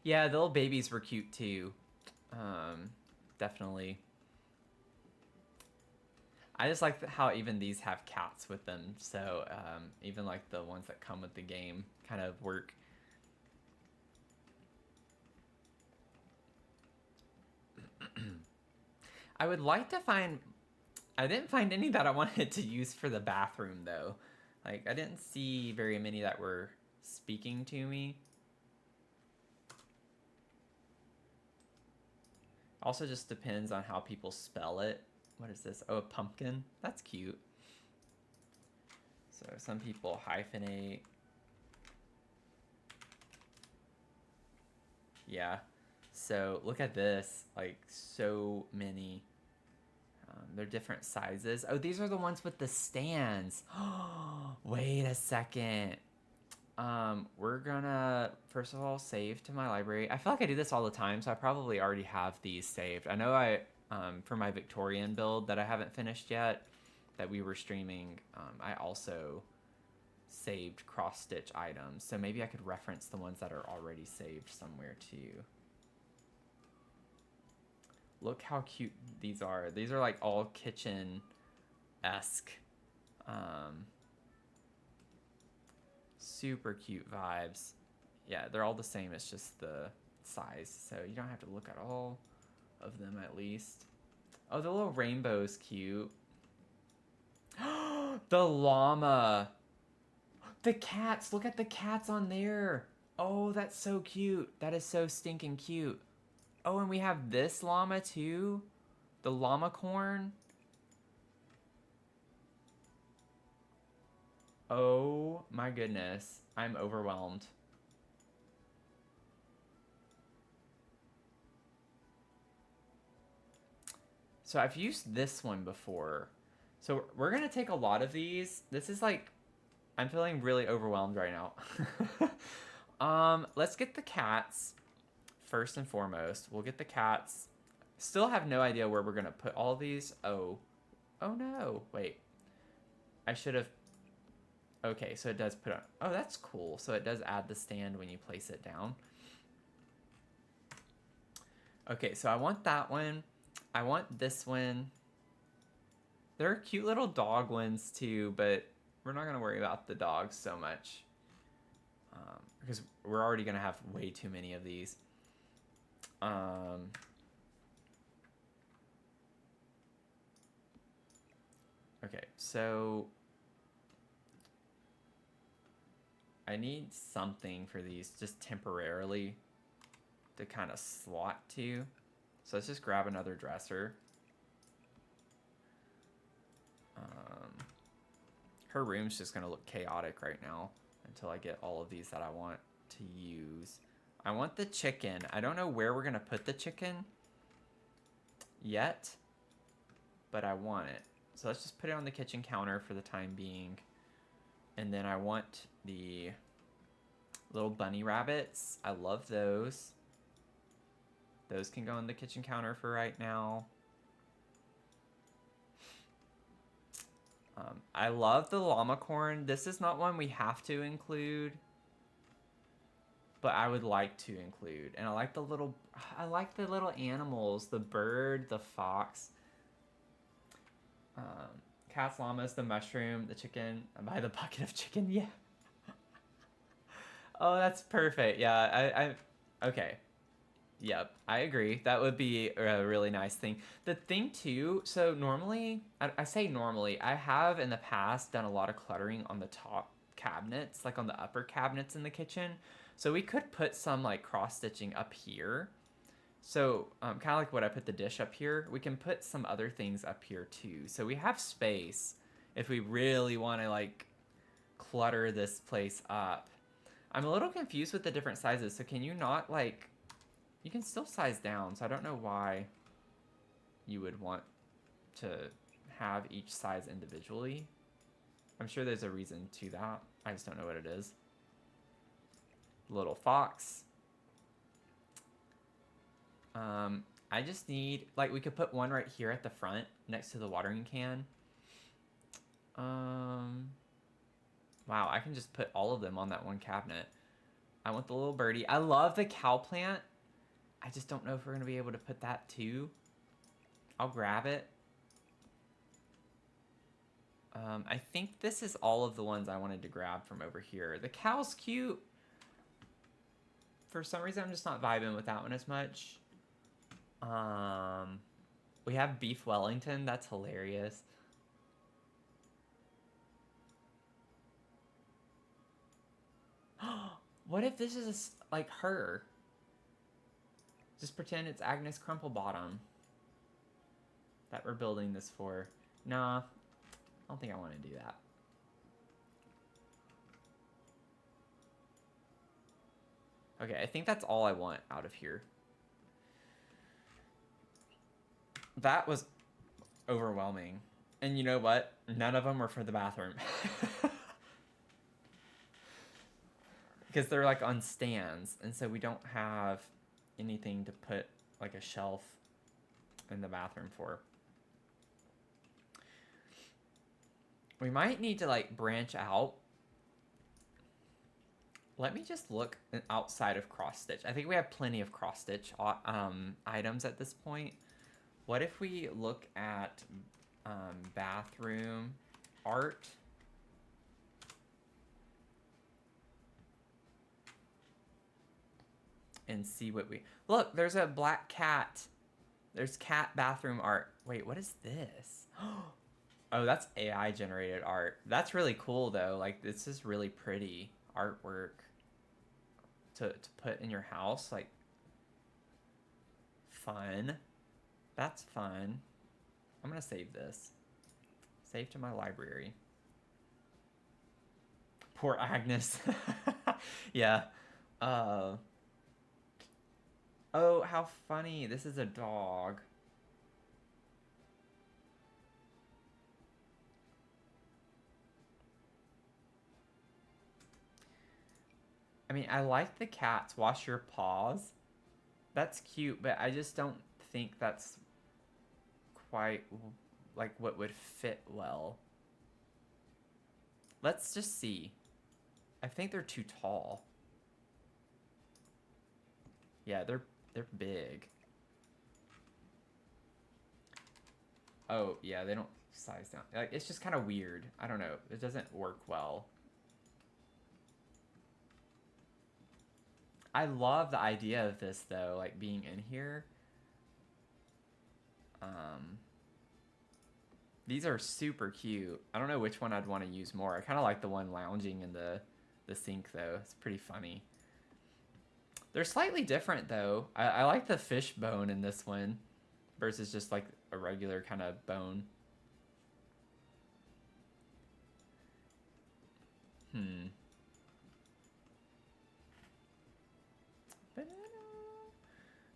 S2: Yeah, the little babies were cute too. Definitely. I just like how even these have cats with them. So even like the ones that come with the game kind of work. I would like to find... I didn't find any that I wanted to use for the bathroom though. Like I didn't see very many that were speaking to me. Also just depends on how people spell it. What is this? Oh, a pumpkin. That's cute. So some people hyphenate. Yeah. So look at this. Like so many. They're different sizes. Oh, these are the ones with the stands. Wait a second. We're gonna, first of all, save to my library. I feel like I do this all the time, so I probably already have these saved. I know for my Victorian build that I haven't finished yet, that we were streaming, I also saved cross-stitch items. So maybe I could reference the ones that are already saved somewhere too. Look how cute these are. These are like all kitchen-esque. Super cute vibes. Yeah, they're all the same. It's just the size. So you don't have to look at all of them at least. Oh, the little rainbow's cute. The llama. The cats. Look at the cats on there. Oh, that's so cute. That is so stinking cute. Oh, and we have this llama too. The llama corn. Oh my goodness. I'm overwhelmed. So I've used this one before. So we're going to take a lot of these. This is like, I'm feeling really overwhelmed right now. Let's get the cats first and foremost. We'll get the cats. Still have no idea where we're going to put all these. Oh no. Wait. I should have. Okay, so it does put on. Oh, that's cool. So it does add the stand when you place it down. Okay, so I want that one. I want this one. There are cute little dog ones too, but we're not going to worry about the dogs so much. Because we're already going to have way too many of these. Okay, so I need something for these just temporarily to kind of slot to. So let's just grab another dresser. Her room's just going to look chaotic right now until I get all of these that I want to use. I want the chicken. I don't know where we're going to put the chicken yet, but I want it. So let's just put it on the kitchen counter for the time being. And then I want the little bunny rabbits. I love those. Those can go on the kitchen counter for right now. I love the llama corn. This is not one we have to include, but I would like to include. And I like the little animals, the bird, the fox. Cats, llamas, the mushroom, the chicken. I buy the bucket of chicken. Yeah. Oh, that's perfect. Yeah, okay. Yep, I agree. That would be a really nice thing. The thing too, so normally, I say normally, I have in the past done a lot of cluttering on the top cabinets, like on the upper cabinets in the kitchen. So we could put some like cross stitching up here So, kind of like what I put the dish up here, we can put some other things up here too. So we have space if we really want to like clutter this place up. I'm a little confused with the different sizes. So can you not like, you can still size down. So I don't know why you would want to have each size individually. I'm sure there's a reason to that. I just don't know what it is. Little fox. I just need, like, we could put one right here at the front next to the watering can. Wow, I can just put all of them on that one cabinet. I want the little birdie. I love the cow plant. I just don't know if we're going to be able to put that too. I'll grab it. I think this is all of the ones I wanted to grab from over here. The cow's cute. For some reason, I'm just not vibing with that one as much. We have beef Wellington. That's hilarious. What if this is like her? Just pretend it's Agnes Crumplebottom that we're building this for. Nah, I don't think I want to do that. Okay, I think that's all I want out of here. That was overwhelming. And you know what? None of them were for the bathroom. Because they're like on stands, and so we don't have anything to put like a shelf in the bathroom for. We might need to like branch out. Let me just look outside of cross stitch. I think we have plenty of cross stitch items at this point. What if we look at bathroom art? And see what we... Look, there's a black cat. There's cat bathroom art. Wait, what is this? Oh, that's AI generated art. That's really cool though. Like, this is really pretty artwork to put in your house. Like, fun. That's fun. I'm gonna save this. Save to my library. Poor Agnes. Yeah. Oh, how funny. This is a dog. I mean, I like the cats. Wash your paws. That's cute, but I just don't think that's quite like what would fit well. Let's just see. I think they're too tall. Yeah, they're big. Oh, yeah, they don't size down. Like, it's just kind of weird. I don't know. It doesn't work well. I love the idea of this, though, like, being in here. These are super cute. I don't know which one I'd want to use more. I kind of like the one lounging in the sink, though. It's pretty funny. They're slightly different, though. I like the fish bone in this one versus just, like, a regular kind of bone.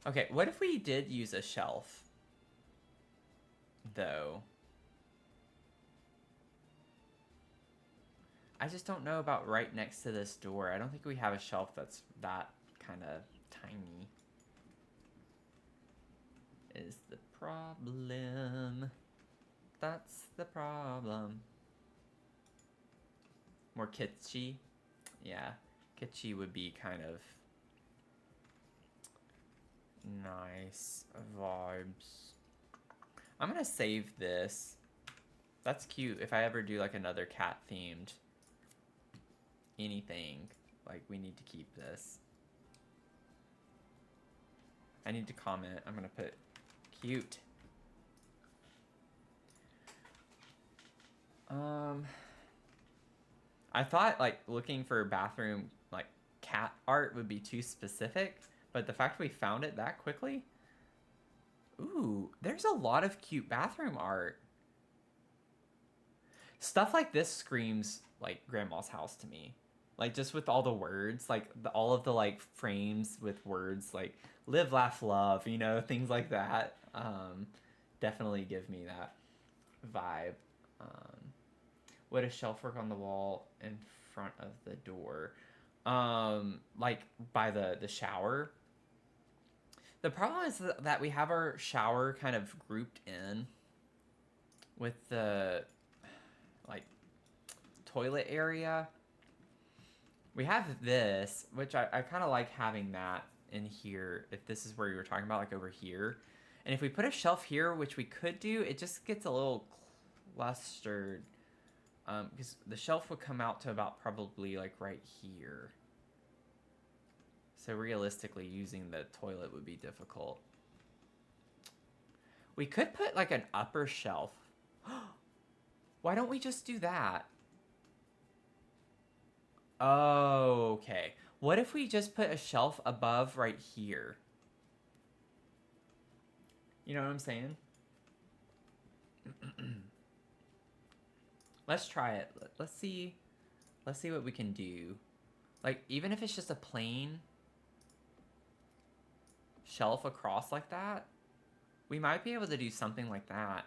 S2: Okay, what if we did use a shelf, though? I just don't know about right next to this door. I don't think we have a shelf that's that kind of tiny. Is the problem. That's the problem. More kitschy? Yeah, kitschy would be kind of nice vibes. I'm gonna save this. That's cute. If I ever do like another cat themed anything, like, we need to keep this. I need to comment. I'm gonna put cute. I thought like looking for bathroom like cat art would be too specific, but the fact we found it that quickly, Ooh, there's a lot of cute bathroom art. Stuff like this screams like grandma's house to me. Like just with all the words, like all of the like frames with words like live, laugh, love, you know, things like that. Definitely give me that vibe. Um, what is shelf work on the wall in front of the door? Like by the shower. The problem is that we have our shower kind of grouped in with the like toilet area. We have this, which I kind of like having that in here. If this is where you were talking about, like over here. And if we put a shelf here, which we could do, it just gets a little clustered. Because the shelf would come out to about probably like right here. So realistically, using the toilet would be difficult. We could put like an upper shelf. Why don't we just do that? Oh, okay. What if we just put a shelf above right here? You know what I'm saying? Let's try it. Let's see. Let's see what we can do. Like, even if it's just a plain shelf across like that, we might be able to do something like that.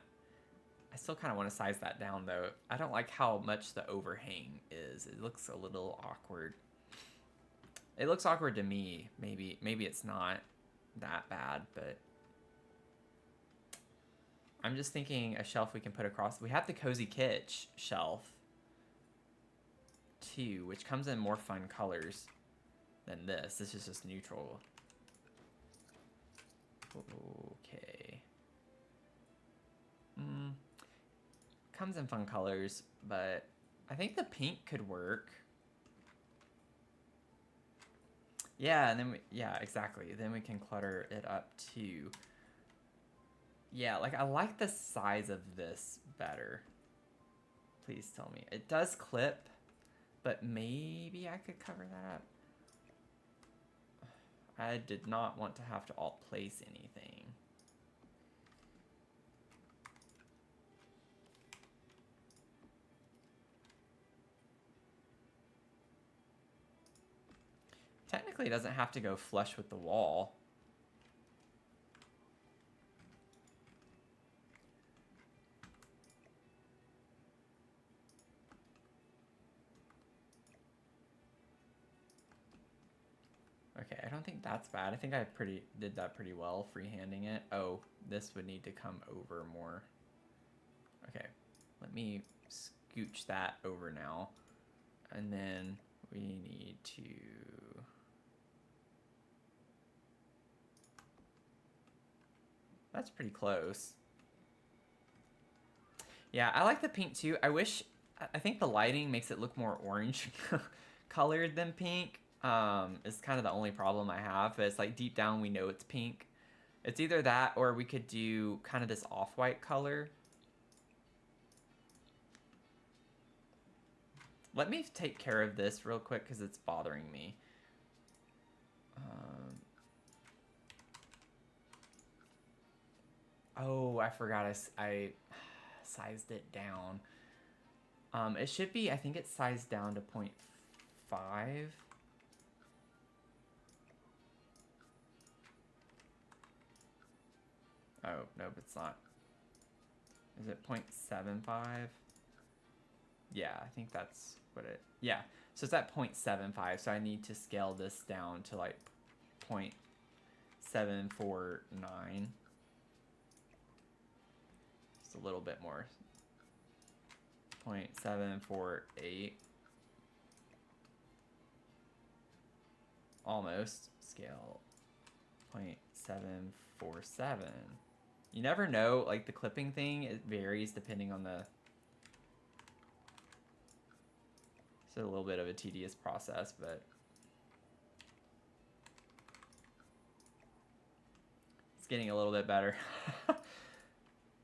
S2: I still kind of want to size that down, though. I don't like how much the overhang is. It looks a little awkward. It looks awkward to me. Maybe it's not that bad, but I'm just thinking a shelf we can put across. We have the Cozy Kitsch shelf, too, which comes in more fun colors than this. This is just neutral. Okay. Comes in fun colors, but I think the pink could work. Yeah, and then yeah, exactly. Then we can clutter it up too. Yeah, like I like the size of this better. Please tell me. It does clip, but maybe I could cover that up. I did not want to have to alt place anything. Technically, it doesn't have to go flush with the wall. Okay, I don't think that's bad. I think I did that pretty well, freehanding it. Oh, this would need to come over more. Okay, let me scooch that over now. And then we need to... That's pretty close. Yeah, I like the pink too. I think the lighting makes it look more orange colored than pink. Is kind of the only problem I have. But it's like deep down we know it's pink. It's either that or we could do kind of this off-white color. Let me take care of this real quick because it's bothering me. Oh, I forgot I sized it down. It should be, I think it's sized down to 0.5. Oh, nope, it's not. Is it 0.75? Yeah, I think that's what it... Yeah, so it's at 0.75, so I need to scale this down to like 0.749. Just a little bit more. 0.748. Almost. Scale 0.747. You never know, like the clipping thing, it varies depending on the... It's a little bit of a tedious process, but... It's getting a little bit better.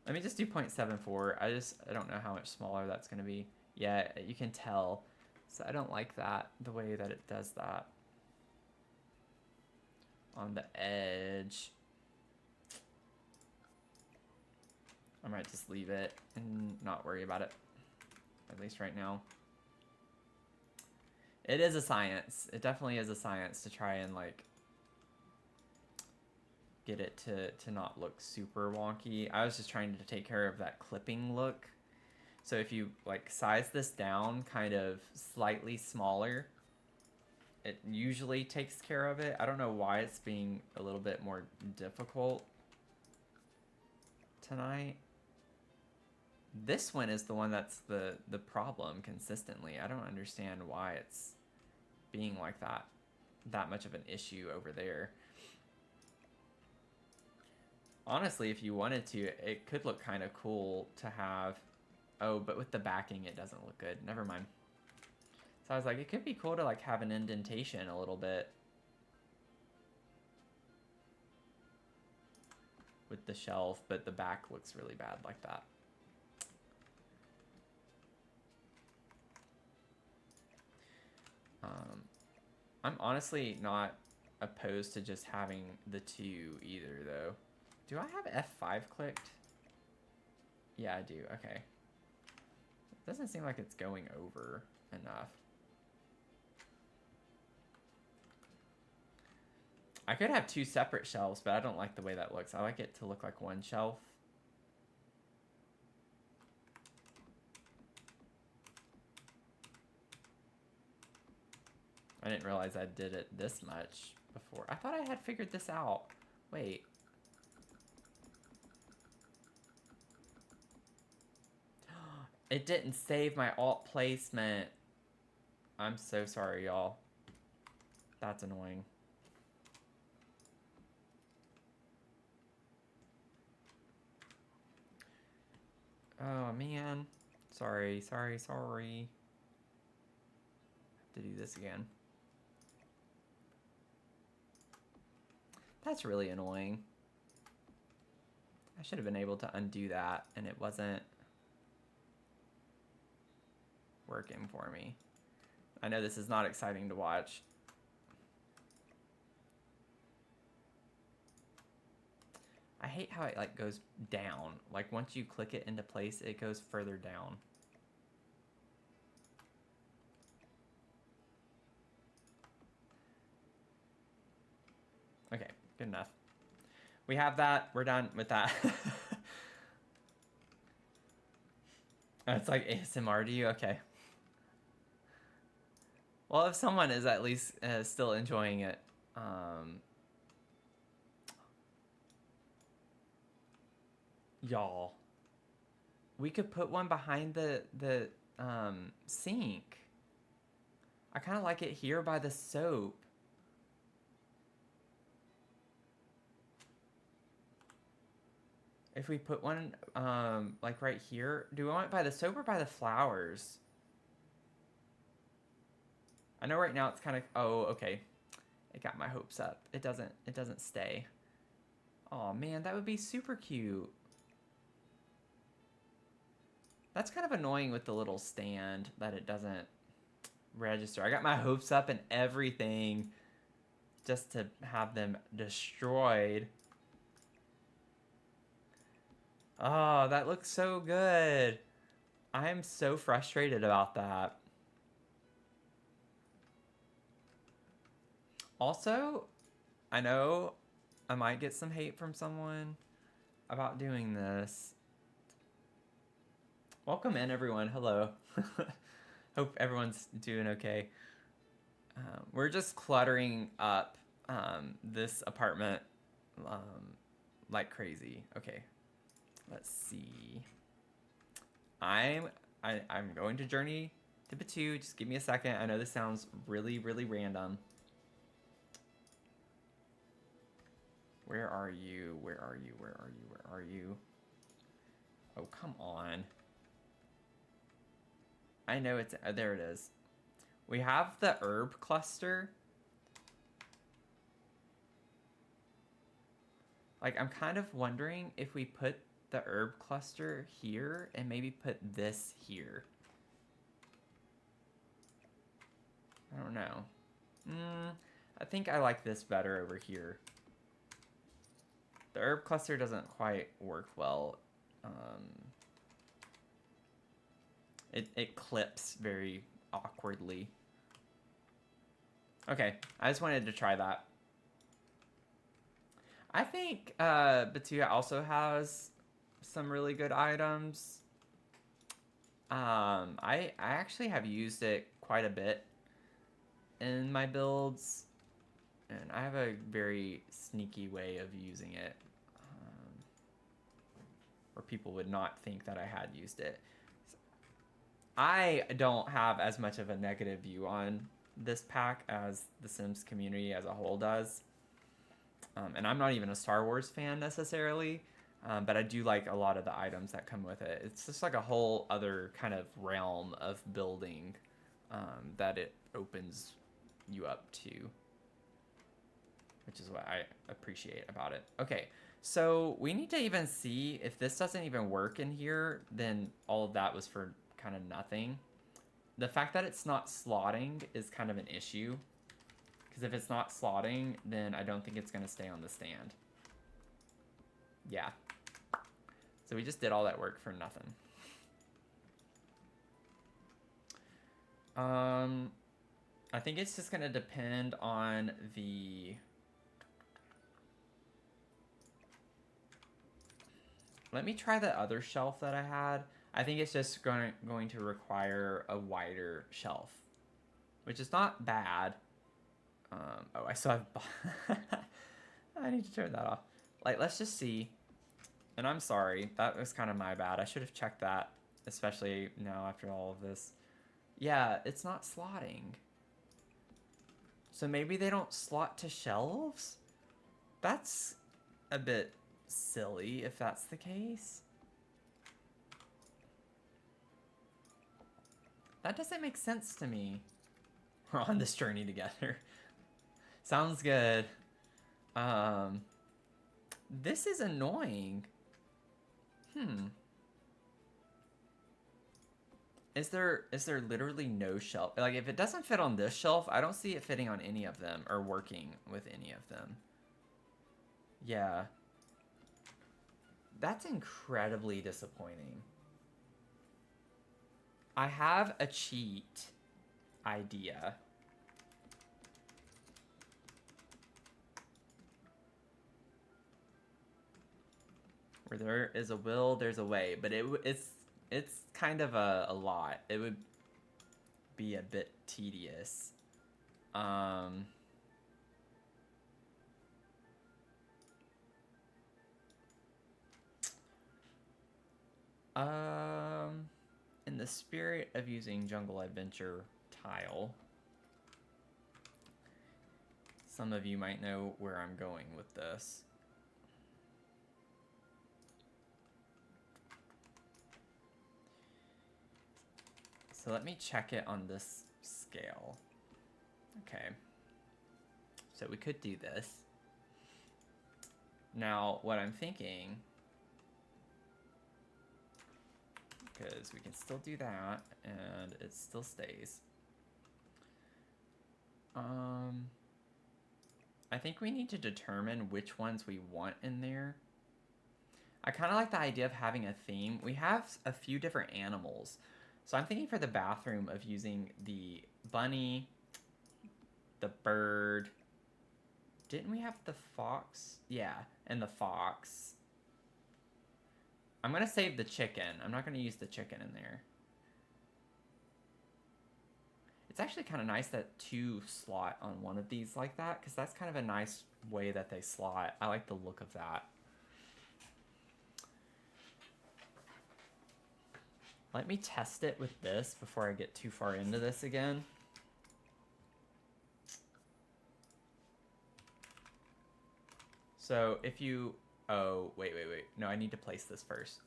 S2: Let me just do 0.74. I don't know how much smaller that's going to be. Yeah, you can tell. So I don't like that, the way that it does that. On the edge. I might just leave it and not worry about it, at least right now. It is a science. It definitely is a science to try and like get it to not look super wonky. I was just trying to take care of that clipping look. So if you like size this down kind of slightly smaller, it usually takes care of it. I don't know why it's being a little bit more difficult tonight. This one is the one that's the problem consistently. I don't understand why it's being like that much of an issue over there. Honestly, if you wanted to, it could look kind of cool to have. Oh, but with the backing, it doesn't look good. Never mind. So I was like, it could be cool to like have an indentation a little bit with the shelf, but the back looks really bad like that. I'm honestly not opposed to just having the two either, though. Do I have F5 clicked? Yeah, I do. Okay. It doesn't seem like it's going over enough. I could have two separate shelves, but I don't like the way that looks. I like it to look like one shelf. I didn't realize I did it this much before. I thought I had figured this out. Wait. It didn't save my alt placement. I'm so sorry, y'all. That's annoying. Oh, man. Sorry. Have to do this again. That's really annoying. I should have been able to undo that, and it wasn't working for me. I know this is not exciting to watch. I hate how it like goes down. Like once you click it into place, it goes further down. Okay, good enough. We have that. We're done with that. It's like ASMR to you? Okay. Well, if someone is at least still enjoying it, y'all, we could put one behind the sink. I kind of like it here by the soap. If we put one like right here, do we want it by the soap or by the flowers? I know right now it's kind of, oh, okay. It got my hopes up. It doesn't stay. Oh man, that would be super cute. That's kind of annoying with the little stand that it doesn't register. I got my hopes up and everything just to have them destroyed. Oh, that looks so good. I am so frustrated about that. Also, I know I might get some hate from someone about doing this. Welcome in, everyone. Hello. Hope everyone's doing okay. We're just cluttering up this apartment like crazy. Okay, let's see. I'm going to journey to Batu. Just give me a second. I know this sounds really, really random. Where are you? Where are you? Where are you? Where are you? Oh, come on. I know it's... there it is. We have the herb cluster. Like, I'm kind of wondering if we put the herb cluster here and maybe put this here. I don't know. I think I like this better over here. The herb cluster doesn't quite work well it clips very awkwardly. Okay, I just wanted to try that. I think Batuya also has some really good items. I actually have used it quite a bit in my builds, and I have a very sneaky way of using it, where people would not think that I had used it. I don't have as much of a negative view on this pack as the Sims community as a whole does. And I'm not even a Star Wars fan necessarily, but I do like a lot of the items that come with it. It's just like a whole other kind of realm of building that it opens you up to, which is what I appreciate about it. Okay, so we need to even see if this doesn't even work in here, then all of that was for kind of nothing. The fact that it's not slotting is kind of an issue, because if it's not slotting, then I don't think it's going to stay on the stand. Yeah. So we just did all that work for nothing. I think it's just going to depend on the... Let me try the other shelf that I had. I think it's just going to require a wider shelf, which is not bad. Oh, I still have... I need to turn that off. Like, let's just see. And I'm sorry, that was kind of my bad. I should have checked that, especially now after all of this. Yeah, it's not slotting. So maybe they don't slot to shelves? That's a bit silly if that's the case. That doesn't make sense to me. We're on this journey together. Sounds good. This is annoying. Is there literally no shelf? Like, if it doesn't fit on this shelf, I don't see it fitting on any of them or working with any of them. Yeah. That's incredibly disappointing. I have a cheat idea. Where there is a will, there's a way. But it's kind of a lot. It would be a bit tedious. In the spirit of using Jungle Adventure tile, some of you might know where I'm going with this. So let me check it on this scale. Okay. So we could do this. Now, what I'm thinking, because we can still do that, and it still stays. I think we need to determine which ones we want in there. I kind of like the idea of having a theme. We have a few different animals. So I'm thinking for the bathroom of using the bunny, the bird. Didn't we have the fox? Yeah, and the fox. I'm going to save the chicken. I'm not going to use the chicken in there. It's actually kind of nice that two slot on one of these like that, because that's kind of a nice way that they slot. I like the look of that. Let me test it with this before I get too far into this again. So if you... Oh, wait. No, I need to place this first.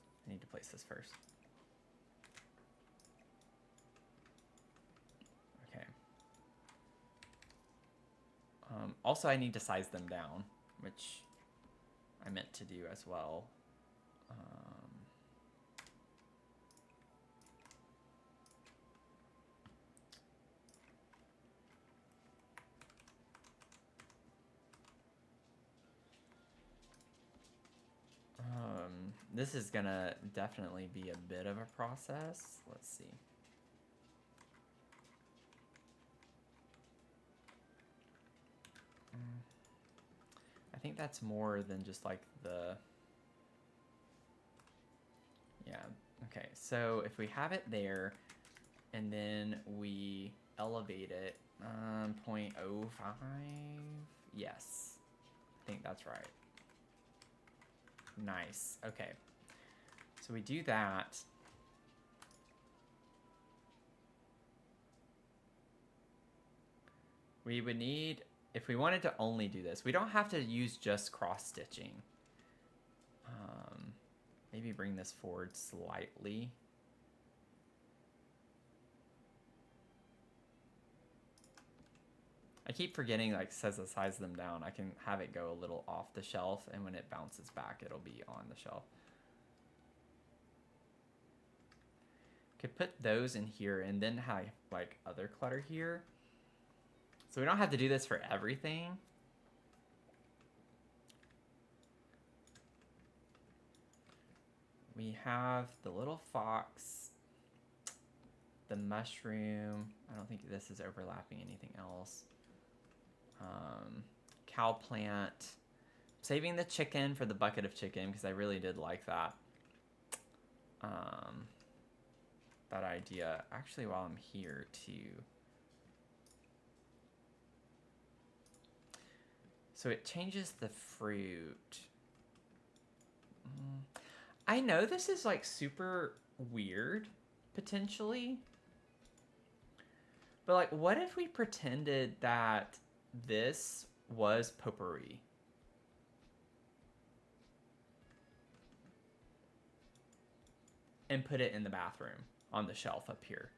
S2: Okay. Also, I need to size them down, which I meant to do as well. this is gonna definitely be a bit of a process. Let's see. I think that's more than just like the... Yeah, okay, so if we have it there, and then we elevate it, 0.05, yes, I think that's right. Nice, okay. So we do that. We would need, if we wanted to only do this, we don't have to use just cross stitching. Maybe bring this forward slightly. I keep forgetting, like, says to size them down. I can have it go a little off the shelf, and when it bounces back, it'll be on the shelf. Could put those in here, and then have, like, other clutter here. So we don't have to do this for everything. We have the little fox, the mushroom. I don't think this is overlapping anything else. Cow plant. Saving the chicken for the bucket of chicken because I really did like that. That idea. Actually, while I'm here too. So it changes the fruit. I know this is like super weird, potentially. But like, what if we pretended that this was potpourri? And put it in the bathroom on the shelf up here.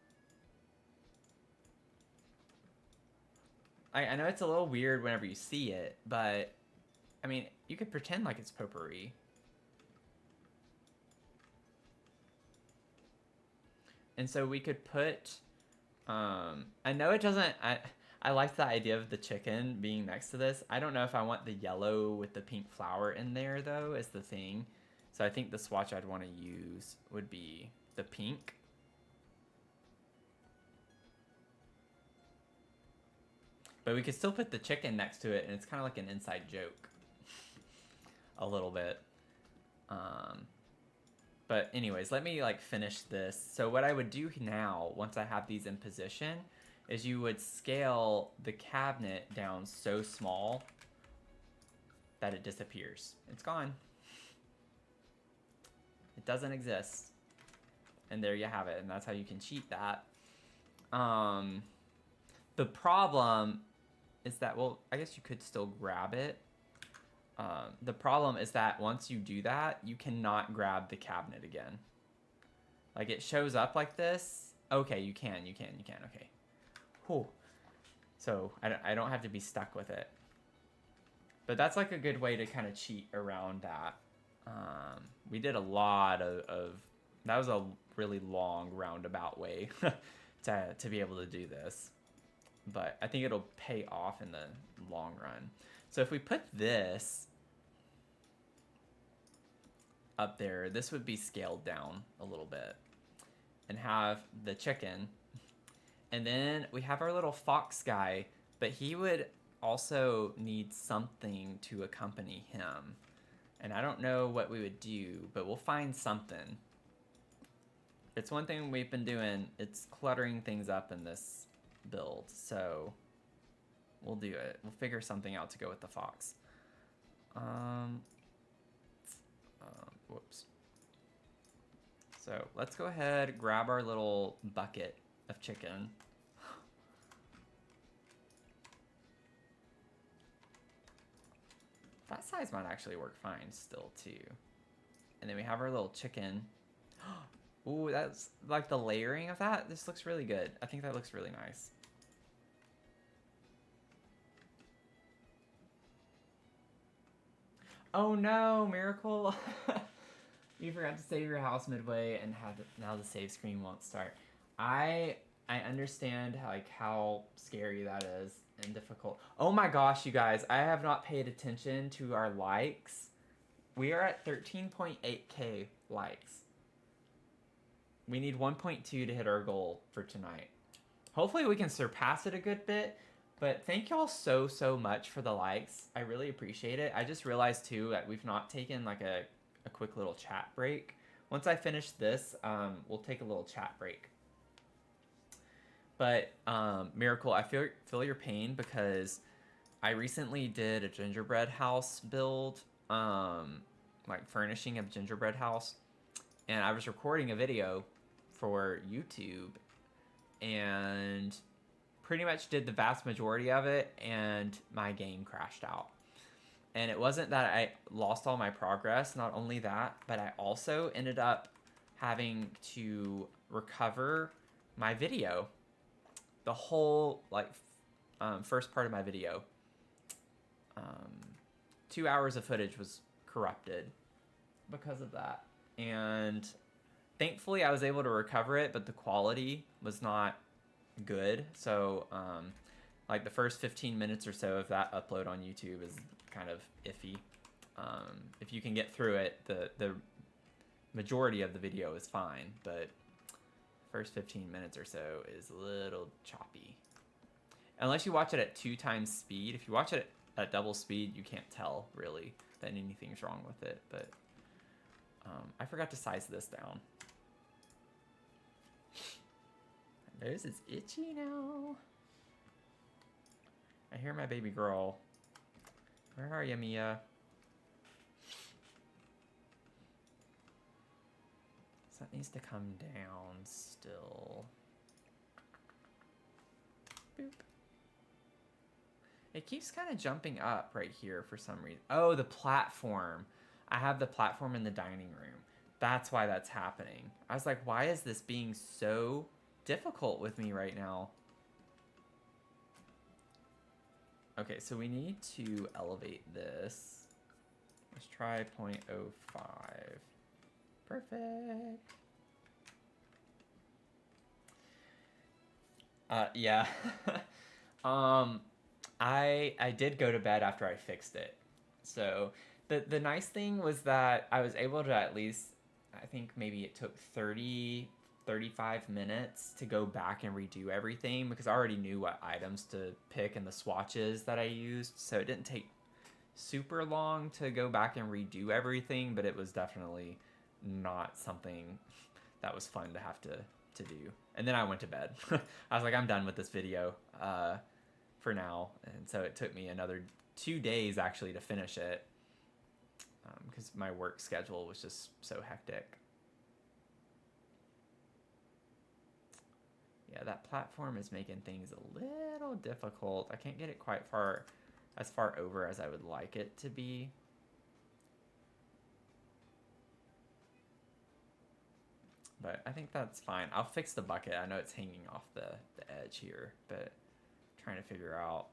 S2: I know it's a little weird whenever you see it, but I mean, you could pretend like it's potpourri. And so we could put, I know it doesn't, I like the idea of the chicken being next to this. I don't know if I want the yellow with the pink flower in there though, is the thing. So I think the swatch I'd want to use would be the pink. But we could still put the chicken next to it, and it's kind of like an inside joke. A little bit. But anyways, let me like finish this. So what I would do now, once I have these in position, is you would scale the cabinet down so small that it disappears. It's gone. It doesn't exist. And there you have it, and that's how you can cheat that. The problem is that, well, I guess you could still grab it. The problem is that once you do that, you cannot grab the cabinet again. Like, it shows up like this. Okay, you can, okay. Whew. So, I don't have to be stuck with it. But that's like a good way to kind of cheat around that. We did a lot of that was a really long roundabout way to be able to do this. But I think it'll pay off in the long run. So if we put this up there, this would be scaled down a little bit. And have the chicken. And then we have our little fox guy, but he would also need something to accompany him. And I don't know what we would do, but we'll find something. It's one thing we've been doing, it's cluttering things up in this build, so we'll do it. We'll figure something out to go with the fox. Whoops. So let's go ahead, grab our little bucket of chicken. That size might actually work fine still too. And then we have our little chicken. Ooh, that's like the layering of that. This looks really good. I think that looks really nice. Oh no, Miracle. You forgot to save your house midway and now the save screen won't start. I understand how scary that is and difficult. Oh my gosh, you guys, I have not paid attention to our likes.
S1: We are at 13.8K likes. We need 1.2 to hit our goal for tonight. Hopefully we can surpass it a good bit. But thank y'all so much for the likes. I really appreciate it. I just realized too that we've not taken like a quick little chat break. Once I finish this, we'll take a little chat break. But Miracle, I feel your pain because I recently did a gingerbread house build, like furnishing a gingerbread house, and I was recording a video for YouTube, and pretty much did the vast majority of it, and my game crashed out. And it wasn't that I lost all my progress, not only that, but I also ended up having to recover my video. The whole, like, first part of my video. 2 hours of footage was corrupted because of that. And thankfully I was able to recover it, but the quality was not good. So like the first 15 minutes or so of that upload on YouTube is kind of iffy. If you can get through it, the majority of the video is fine, but first 15 minutes or so is a little choppy. Unless you watch it at 2 times speed. If you watch it at double speed, you can't tell really that anything's wrong with it. But I forgot to size this down. My nose is itchy now. I hear my baby girl. Where are you, Mia? So that needs to come down still. Boop. It keeps kind of jumping up right here for some reason. Oh, the platform. I have the platform in the dining room. That's why that's happening. I was like, why is this being so difficult with me right now? Okay, so we need to elevate this. Let's try 0.05. Perfect. Yeah. I did go to bed after I fixed it. So the nice thing was that I was able to at least, I think maybe it took 35 minutes to go back and redo everything because I already knew what items to pick and the swatches that I used. So it didn't take super long to go back and redo everything, but it was definitely not something that was fun to have to do. And then I went to bed. I was like, I'm done with this video for now. And so it took me another 2 days actually to finish it because my work schedule was just so hectic. Yeah, that platform is making things a little difficult. I can't get it quite as far over as I would like it to be. But I think that's fine. I'll fix the bucket. I know it's hanging off the edge here, but I'm trying to figure out.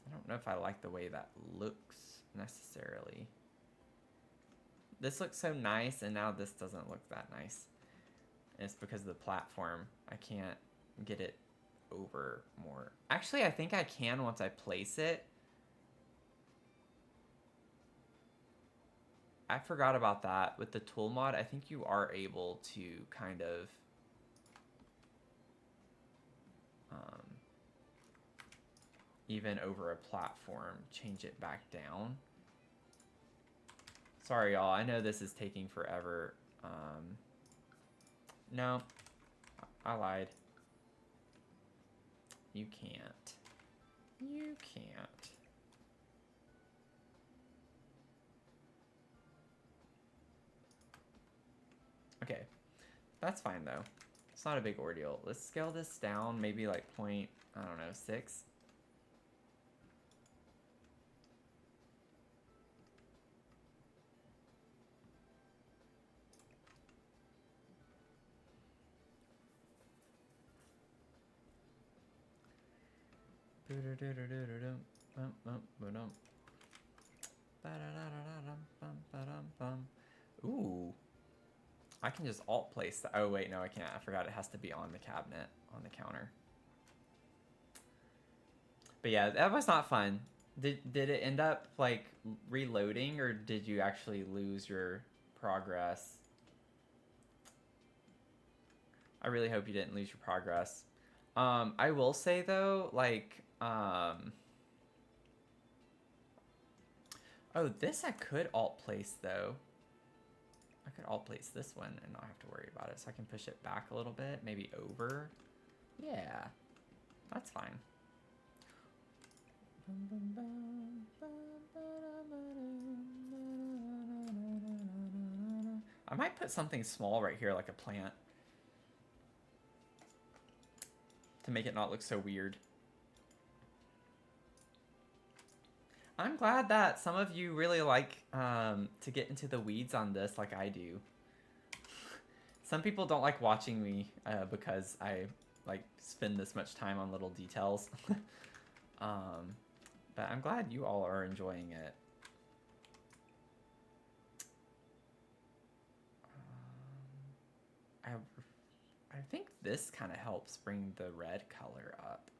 S1: I don't know if I like the way that looks necessarily. This looks so nice, and now this doesn't look that nice. And it's because of the platform. I can't get it over more. Actually, I think I can once I place it. I forgot about that. With the tool mod, I think you are able to kind of even over a platform, change it back down. Sorry, y'all. I know this is taking forever. No, I lied. You can't. You can't. Okay, that's fine though. It's not a big ordeal. Let's scale this down, maybe like point, I don't know, 6. Ooh. I can just alt place that. Oh wait, no I can't. I forgot it has to be on the cabinet, on the counter. But yeah, that was not fun.
S2: Did it end up like reloading, or did you actually lose your progress? I really hope you didn't lose your progress. I will say though, like, oh, this I could alt place though. I could alt place this one and not have to worry about it, so I can push it back a little bit, maybe over. Yeah, that's fine. I might put something small right here, like a plant, to make it not look so weird. I'm glad that some of you really like to get into the weeds on this like I do. Some people don't like watching me because I like spend this much time on little details. But I'm glad you all are enjoying it. I think this kind of helps bring the red color up.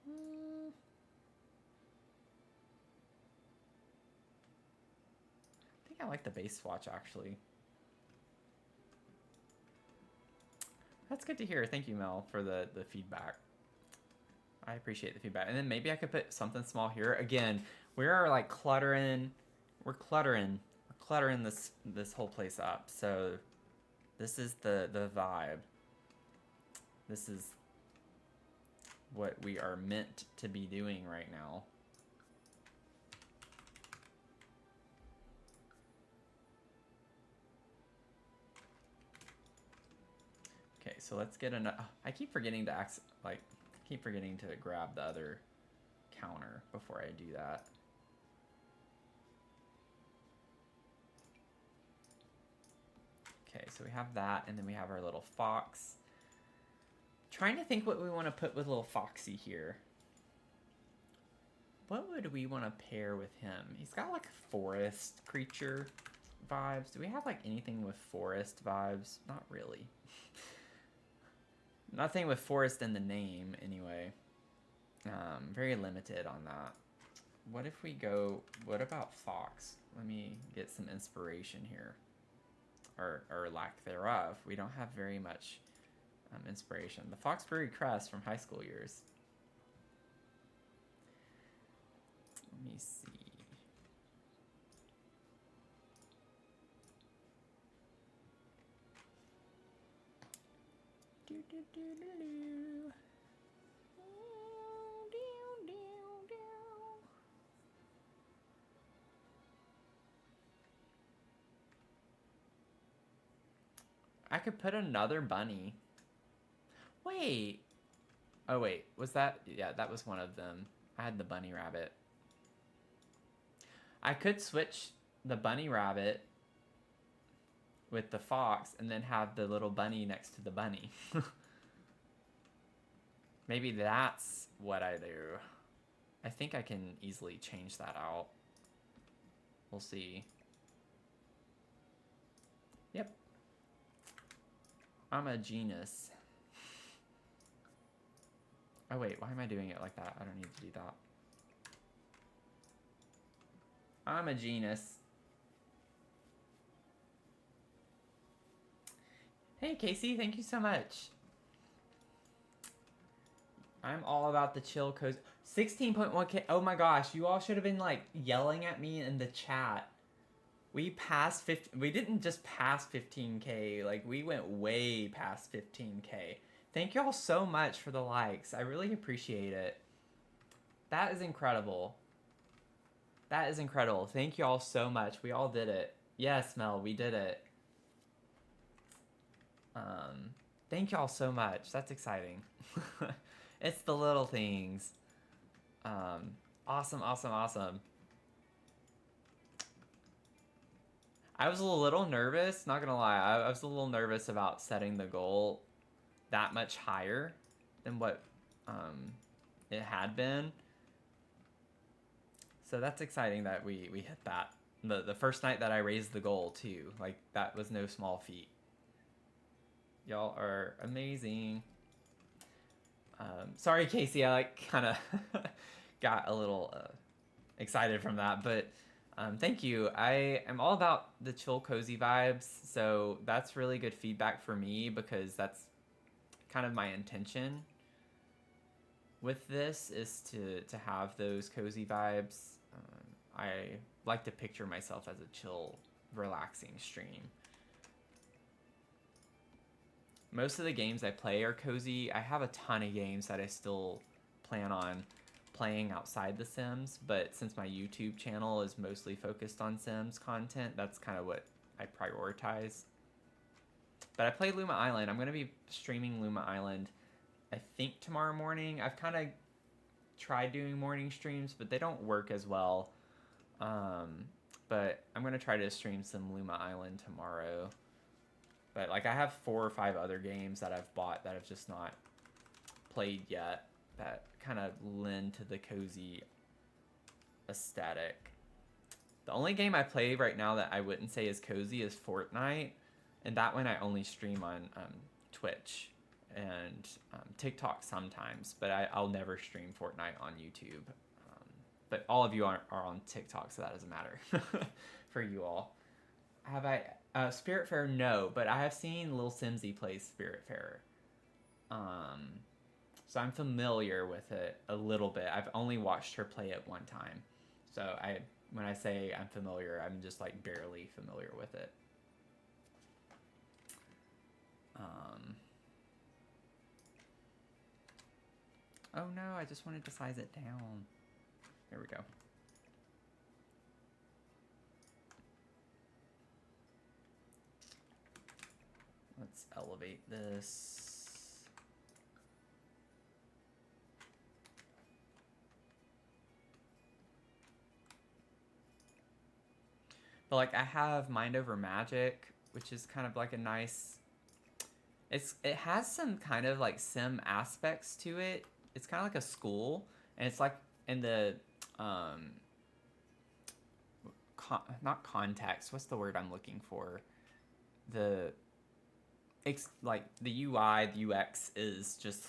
S2: I think I like the base swatch actually. That's good to hear. Thank you, Mel, for the feedback. I appreciate the feedback. And then maybe I could put something small here. Again, we are like cluttering. We're cluttering this whole place up. So this is the vibe. This is what we are meant to be doing right now. Okay, so let's get another. I keep forgetting to grab the other counter before I do that. Okay, so we have that, and then we have our little fox. Trying to think what we want to put with little Foxy here. What would we want to pair with him? He's got like forest creature vibes. Do we have like anything with forest vibes? Not really. Nothing with forest in the name, anyway. Very limited on that. What if we go... What about fox? Let me get some inspiration here. Or lack thereof. We don't have very much inspiration. The Foxbury Crest from high school years. Let me see. I could put another bunny. Wait. Oh, wait. Was that... Yeah, that was one of them. I had the bunny rabbit. I could switch the bunny rabbit with the fox and then have the little bunny next to the bunny. Maybe that's what I do. I think I can easily change that out. We'll see. Yep. I'm a genius. Oh wait, why am I doing it like that? I don't need to do that. I'm a genius. Hey Casey, thank you so much. I'm all about the chill cozy. 16.1K. Oh my gosh, you all should have been like yelling at me in the chat. We passed 15. We didn't just pass 15K. Like we went way past 15K. Thank you all so much for the likes. I really appreciate it. That is incredible. That is incredible. Thank you all so much. We all did it. Yes, Mel, we did it. Thank you all so much. That's exciting. It's the little things. Awesome, awesome, awesome. I was a little nervous, not gonna lie. I was a little nervous about setting the goal that much higher than what it had been. So that's exciting that we hit that. The first night that I raised the goal too. Like that was no small feat. Y'all are amazing. Sorry, Casey. I like kind of got a little excited from that, but thank you. I am all about the chill, cozy vibes, so that's really good feedback for me because that's kind of my intention with this is to have those cozy vibes. I like to picture myself as a chill, relaxing stream. Most of the games I play are cozy. I have a ton of games that I still plan on playing outside The Sims, but since my YouTube channel is mostly focused on Sims content, that's kind of what I prioritize. But I played Luma Island. I'm going to be streaming Luma Island, I think, tomorrow morning. I've kind of tried doing morning streams, but they don't work as well. But I'm going to try to stream some Luma Island tomorrow. But like I have 4 or 5 other games that I've bought that I've just not played yet that kind of lend to the cozy aesthetic. The only game I play right now that I wouldn't say is cozy is Fortnite, and that one I only stream on Twitch and TikTok sometimes, but I'll never stream Fortnite on YouTube. But all of you are on TikTok, so that doesn't matter for you all. Have I Spiritfarer? No, but I have seen Lil Simsy play Spiritfarer. So I'm familiar with it a little bit. I've only watched her play it one time. So when I say I'm familiar, I'm just like barely familiar with it. Oh no, I just wanted to size it down. There we go. Let's elevate this. But like I have Mind Over Magic, which is kind of like a nice. It has some kind of like sim aspects to it. It's kind of like a school, and it's like in the not context. What's the word I'm looking for? It's like the UI, the UX is just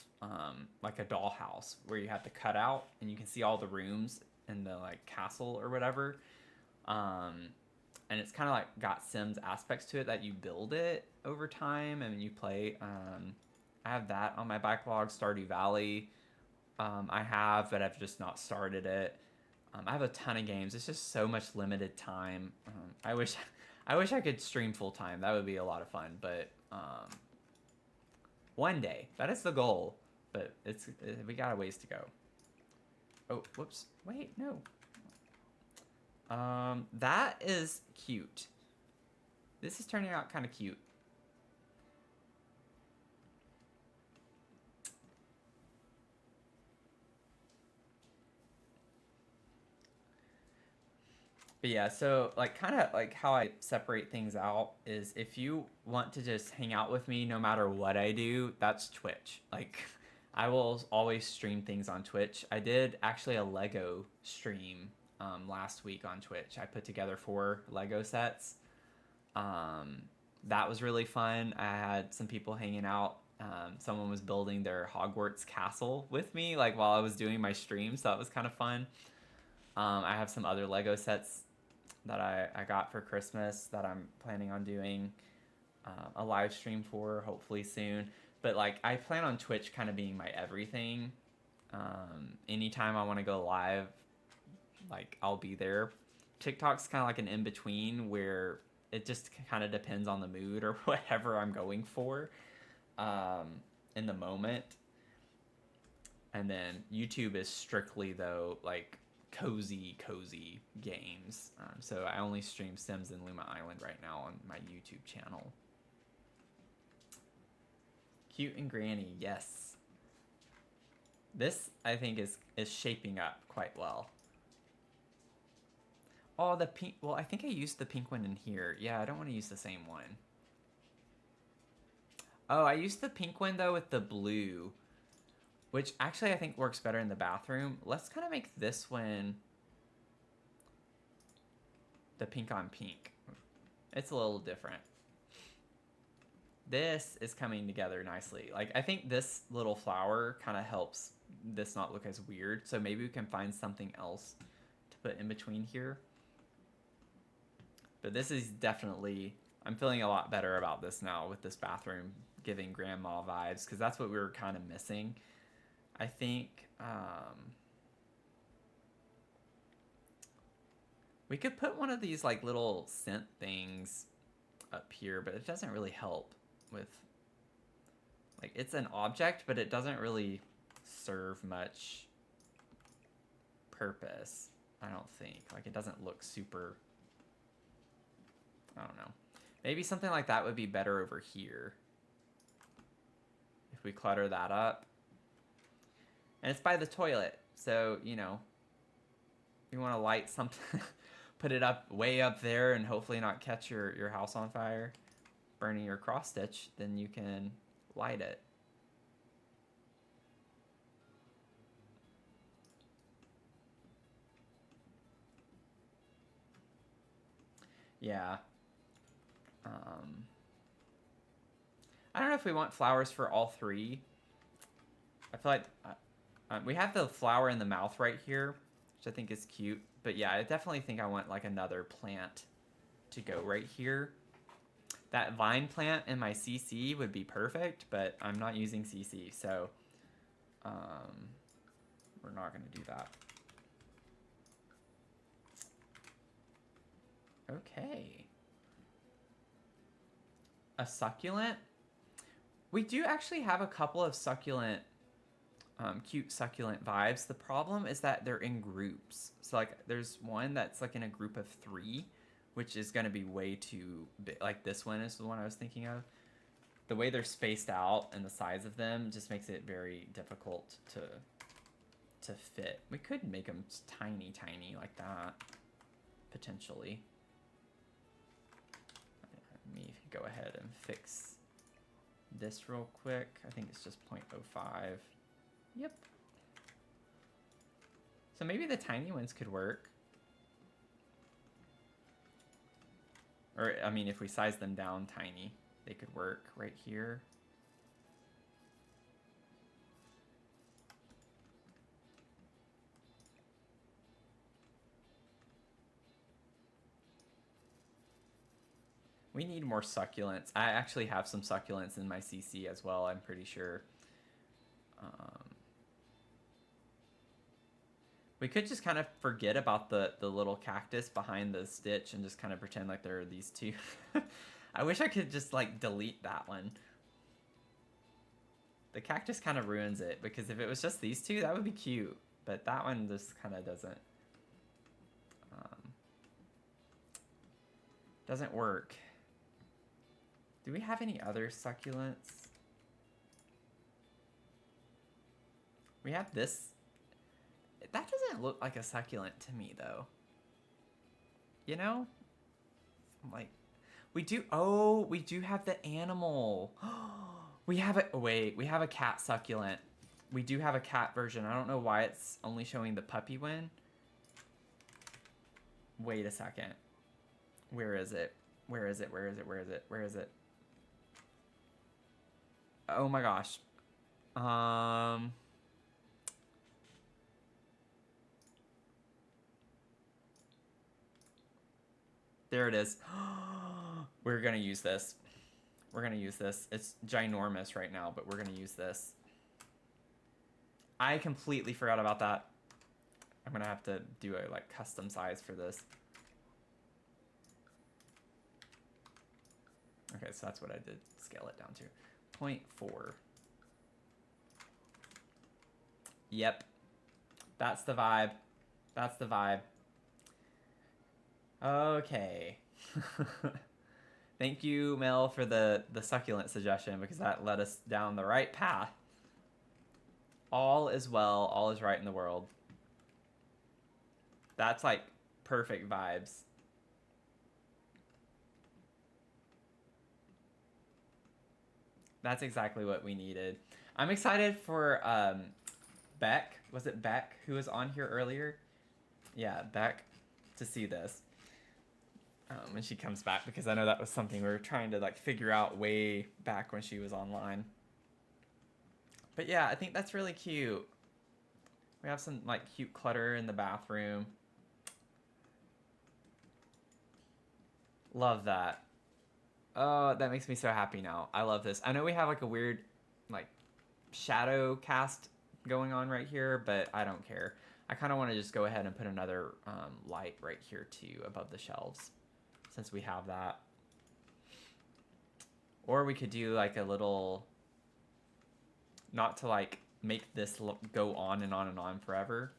S2: like a dollhouse where you have to cut out and you can see all the rooms in the like castle or whatever. And it's kind of like got Sims aspects to it that you build it over time and you play. I have that on my backlog. Stardew Valley, I have, but I've just not started it. I have a ton of games. It's just so much limited time. I wish I could stream full time. That would be a lot of fun. But one day, that is the goal. But we got a ways to go. Oh, whoops! Wait, no. That is cute. This is turning out kind of cute. But yeah, so like kind of like how I separate things out is if you want to just hang out with me no matter what I do, that's Twitch. Like I will always stream things on Twitch. I did actually a Lego stream last week on Twitch. I put together 4 Lego sets. That was really fun. I had some people hanging out. Someone was building their Hogwarts castle with me like while I was doing my stream, so that was kind of fun. I have some other Lego sets that I got for Christmas that I'm planning on doing a live stream for hopefully soon. But like I plan on Twitch kind of being my everything. Anytime I want to go live, like I'll be there. TikTok's kind of like an in-between where it just kind of depends on the mood or whatever I'm going for in the moment. And then YouTube is strictly though like cozy games. So I only stream Sims and Luma Island right now on my YouTube channel. Cute and Granny, yes. This I think is shaping up quite well. Oh, the pink. Well, I think I used the pink one in here. Yeah, I don't want to use the same one. Oh, I used the pink one though with the blue, which actually I think works better in the bathroom. Let's kind of make this one the pink on pink. It's a little different. this is coming together nicely. Like, I think this little flower kind of helps this not look as weird. So maybe we can find something else to put in between here. But this is definitely, I'm feeling a lot better about this now with this bathroom giving grandma vibes, because that's what we were kind of missing. I think we could put one of these like little scent things up here, but it doesn't really help with, like, it's an object, but it doesn't really serve much purpose, I don't think. Like, it doesn't look super, I don't know. Maybe something like that would be better over here if we clutter that up. And it's by the toilet, so, you know, you want to light something, put it up way up there and hopefully not catch your house on fire, burning your cross stitch, then you can light it. Yeah. I don't know if we want flowers for all three. I feel like we have the flower in the mouth right here, which I think is cute. But yeah, I definitely think I want like another plant to go right here. That vine plant in my CC would be perfect, but I'm not using CC, so we're not going to do that. Okay. A succulent? We do actually have a couple of succulent, cute succulent vibes. The problem is that they're in groups. So like there's one that's like in a group of 3, which is going to be way too big. Like this one is the one I was thinking of. The way they're spaced out and the size of them just makes it very difficult to fit. We could make them tiny, tiny like that, potentially. Let me go ahead and fix this real quick. I think it's just 0.05. Yep. So maybe the tiny ones could work. Or, I mean, if we size them down tiny, they could work right here. We need more succulents. I actually have some succulents in my CC as well, I'm pretty sure. We could just kind of forget about the little cactus behind the stitch and just kind of pretend like there are these two. I wish I could just like delete that one. The cactus kind of ruins it, because if it was just these two, that would be cute. But that one just kind of doesn't work. Do we have any other succulents? We have this. That doesn't look like a succulent to me, though. You know? Like, we do have the animal. We have a, wait, we have a cat succulent. We do have a cat version. I don't know why it's only showing the puppy one. Wait a second. Where is it? Where is it? Where is it? Where is it? Where is it? Oh my gosh. There it is. We're gonna use this. We're gonna use this. It's ginormous right now, but we're gonna use this. I completely forgot about that. I'm gonna have to do a like custom size for this. Okay, so that's what I did. Scale it down to 0.4. Yep. That's the vibe. That's the vibe. Okay. Thank you, Mel, for the succulent suggestion, because that led us down the right path. All is well. All is right in the world. That's like perfect vibes. That's exactly what we needed. I'm excited for Beck. Was it Beck who was on here earlier? Yeah, Beck, to see this. when she comes back, because I know that was something we were trying to like figure out way back when she was online. But yeah, I think that's really cute. We have some like cute clutter in the bathroom. Love that. Oh, that makes me so happy now. I love this. I know we have like a weird like shadow cast going on right here, but I don't care. I kind of want to just go ahead and put another light right here too above the shelves, since we have that. Or we could do like a little, not to like make this go on and on and on forever.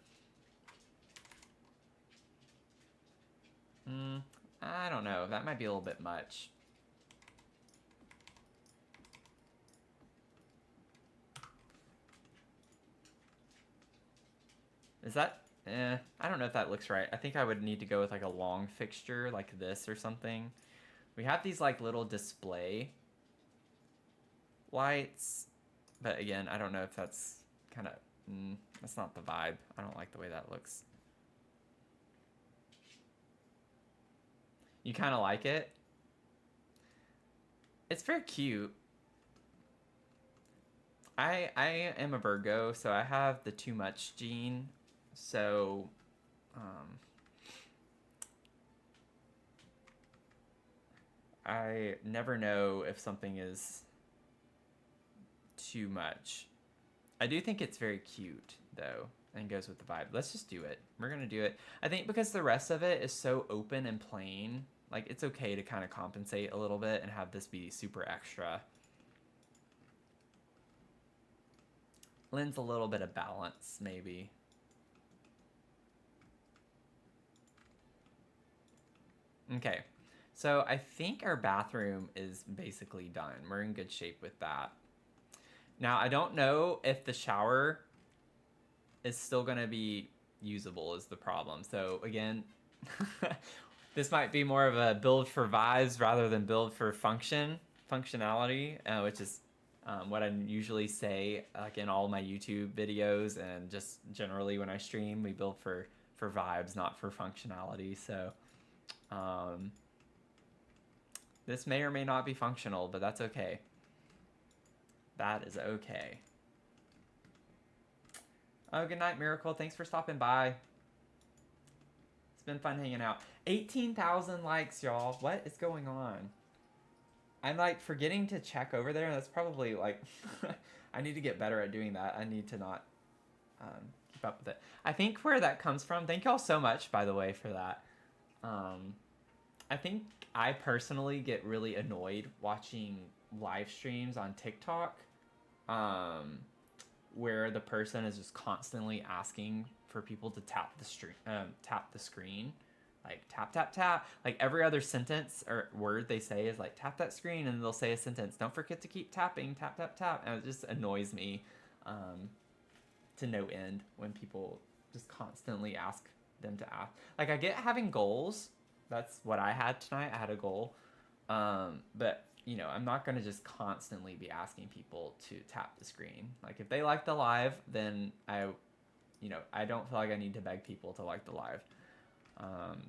S2: I don't know. That might be a little bit much. Is that, I don't know if that looks right. I think I would need to go with like a long fixture like this or something. We have these like little display lights, but again, I don't know if that's kind of, that's not the vibe. I don't like the way that looks. You kind of like it? It's very cute. I am a Virgo, so I have the too much gene. So, I never know if something is too much. I do think it's very cute, though, and goes with the vibe. Let's just do it. We're going to do it. I think because the rest of it is so open and plain, like, it's okay to kind of compensate a little bit and have this be super extra. Lends a little bit of balance, maybe. Okay, so I think our bathroom is basically done. We're in good shape with that. Now, I don't know if the shower is still going to be usable is the problem. So again, this might be more of a build for vibes rather than build for functionality, which is what I usually say like in all my YouTube videos and just generally when I stream. We build for vibes, not for functionality. So this may or may not be functional, but that's okay. That is okay. Oh, good night, Miracle. Thanks for stopping by. It's been fun hanging out. 18,000 likes, y'all. What is going on? I'm like forgetting to check over there. That's probably like, I need to get better at doing that. I need to not keep up with it. I think where that comes from, thank y'all so much, by the way, for that. I think I personally get really annoyed watching live streams on TikTok where the person is just constantly asking for people to tap the screen, like tap tap tap. Like every other sentence or word they say is like tap that screen, and they'll say a sentence. Don't forget to keep tapping, tap tap tap, and it just annoys me to no end when people just constantly ask them to ask. Like I get having goals. That's what I had tonight. I had a goal, but you know, I'm not going to just constantly be asking people to tap the screen. Like if they like the live, then I don't feel like I need to beg people to like the live.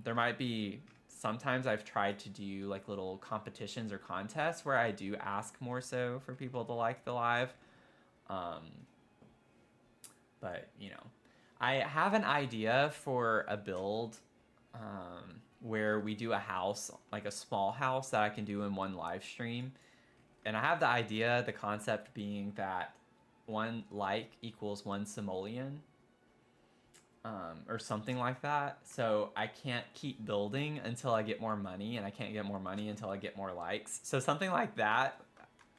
S2: There might be sometimes I've tried to do like little competitions or contests where I do ask more so for people to like the live. But you know, I have an idea for a build where we do a house, like a small house that I can do in one live stream. And I have the idea, the concept being that one like equals one simoleon, or something like that. So I can't keep building until I get more money, and I can't get more money until I get more likes. So something like that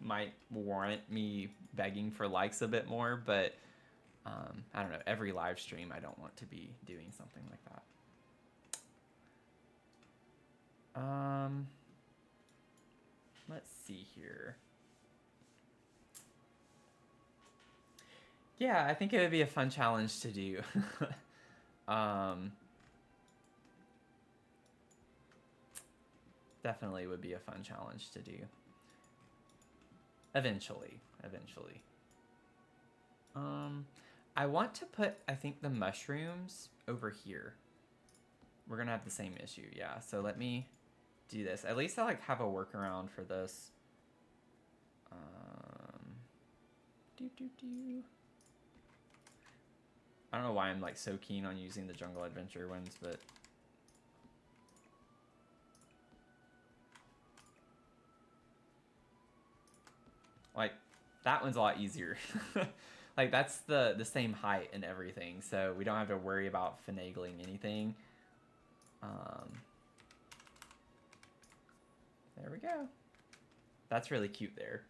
S2: might warrant me begging for likes a bit more, but I don't know, every live stream I don't want to be doing something like that. Let's see here. Yeah, I think it would be a fun challenge to do. Definitely would be a fun challenge to do. Eventually. I want to put, I think, the mushrooms over here. We're gonna have the same issue, yeah. So let me do this. At least I like have a workaround for this. I don't know why I'm like so keen on using the Jungle Adventure ones, but like that one's a lot easier. Like that's the same height and everything, so we don't have to worry about finagling anything. There we go. That's really cute there.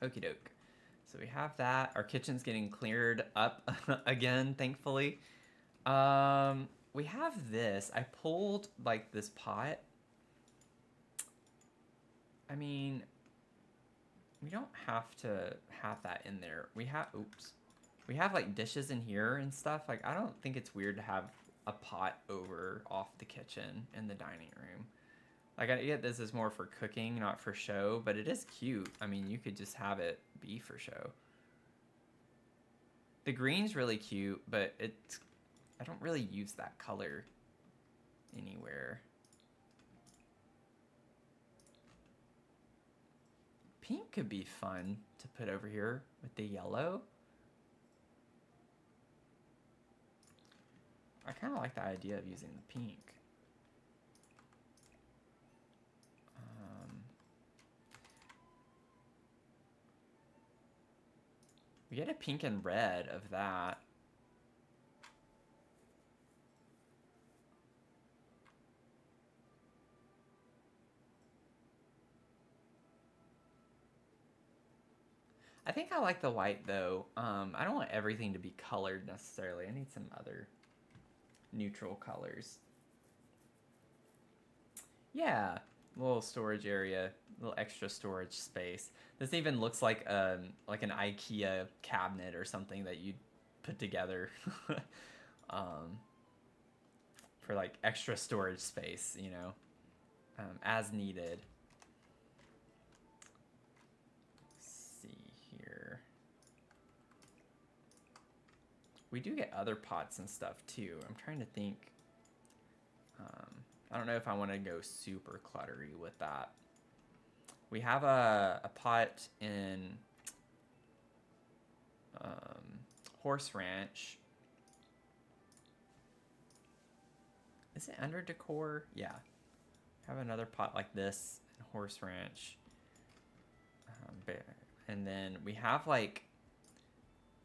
S2: Okie doke. So we have that. Our kitchen's getting cleared up again, thankfully. We have this. I pulled like this pot. I mean, we don't have to have that in there. We have, oops. We have like dishes in here and stuff. Like, I don't think it's weird to have a pot over off the kitchen in the dining room. Like, I get this is more for cooking, not for show, but it is cute. I mean, you could just have it be for show. The green's really cute, but it's, I don't really use that color anywhere. Pink could be fun to put over here with the yellow. I kind of like the idea of using the pink. We get a pink and red of that. I think I like the white though. I don't want everything to be colored necessarily. I need some other neutral colors. Yeah, little storage area, little extra storage space. This even looks like an IKEA cabinet or something that you'd put together for like extra storage space, you know, as needed. We do get other pots and stuff too. I'm trying to think. I don't know if I want to go super cluttery with that. We have a pot in Horse Ranch. Is it under decor? Yeah. Have another pot like this in Horse Ranch. And then we have like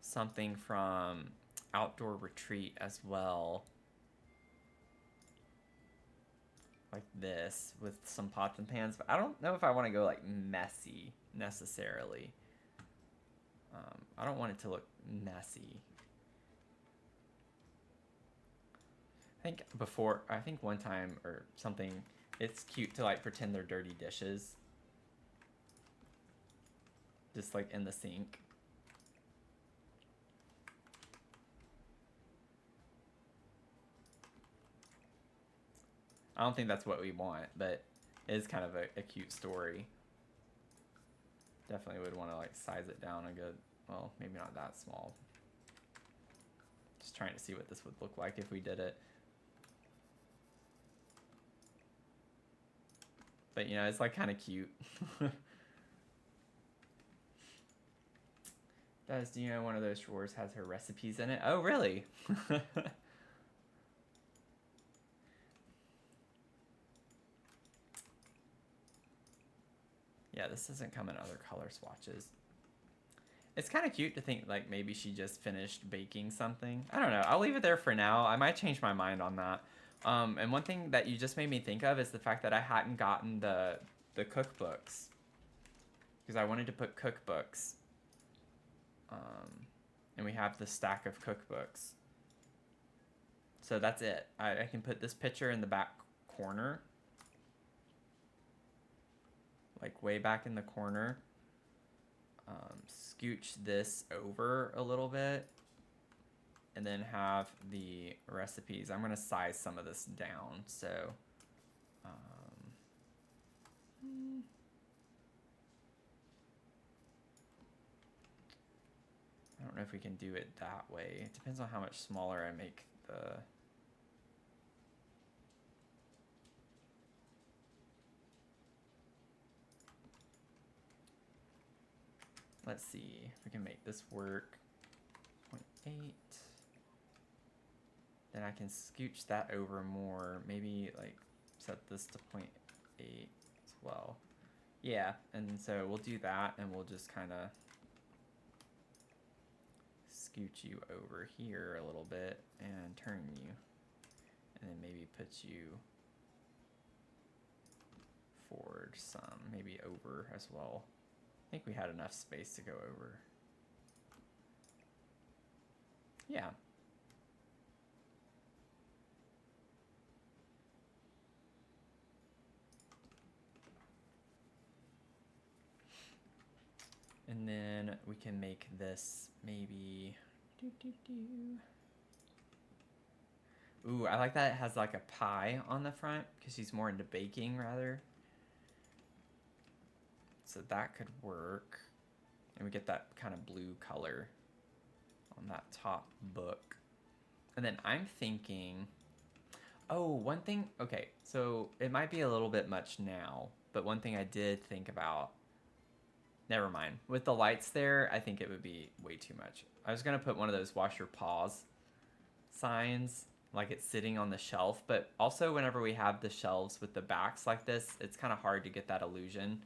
S2: something from Outdoor Retreat as well, like this with some pots and pans, but I don't know if I want to go like messy necessarily. I don't want it to look messy. I think one time or something, it's cute to like pretend they're dirty dishes just like in the sink. I don't think that's what we want, but it is kind of a cute story. Definitely would want to like size it down a good, well, maybe not that small. Just trying to see what this would look like if we did it. But you know, it's like kind of cute. Do you know one of those drawers has her recipes in it? Oh, really? Yeah, this doesn't come in other color swatches. It's kind of cute to think like maybe she just finished baking something. I don't know. I'll leave it there for now. I might change my mind on that. And one thing that you just made me think of is the fact that I hadn't gotten the cookbooks. Because I wanted to put cookbooks. And we have the stack of cookbooks. So that's it. I can put this picture in the back corner. Like way back in the corner. Scooch this over a little bit. And then have the recipes. I'm going to size some of this down. So, I don't know if we can do it that way. It depends on how much smaller I make the... Let's see if we can make this work. 0.8. Then I can scooch that over more. Maybe like set this to 0.8 as well. Yeah, and so we'll do that, and we'll just kind of scooch you over here a little bit and turn you, and then maybe put you forward some, maybe over as well. I think we had enough space to go over. Yeah. And then we can make this maybe... Ooh, I like that it has like a pie on the front because she's more into baking rather. So that could work. And we get that kind of blue color on that top book. And then I'm thinking... Oh, one thing... Okay, so it might be a little bit much now, but one thing I did think about... Never mind. With the lights there, I think it would be way too much. I was going to put one of those wash your paws signs, like it's sitting on the shelf, but also whenever we have the shelves with the backs like this, it's kind of hard to get that illusion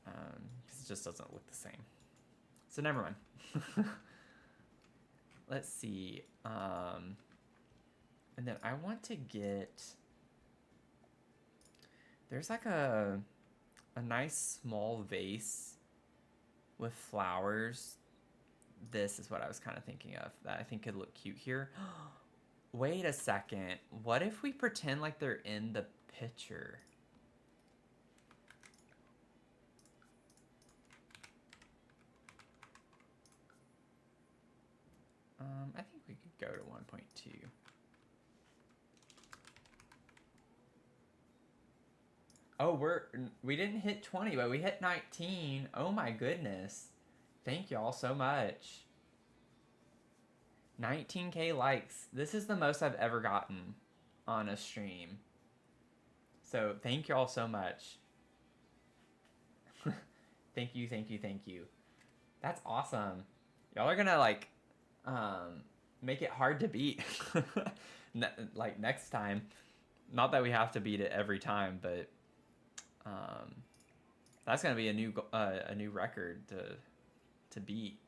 S2: because it just doesn't look the same. So never mind. Let's see. And then I want to get... There's like a nice small vase with flowers. This is what I was kind of thinking of that I think could look cute here. Wait a second. What if we pretend like they're in the picture? I think we could go to 1.2. Oh, we didn't hit 20, but we hit 19. Oh my goodness. Thank y'all so much. 19K likes. This is the most I've ever gotten on a stream. So thank y'all so much. Thank you, thank you, thank you. That's awesome. Y'all are gonna like make it hard to beat. Like next time. Not that we have to beat it every time, but that's gonna be a new record to beat.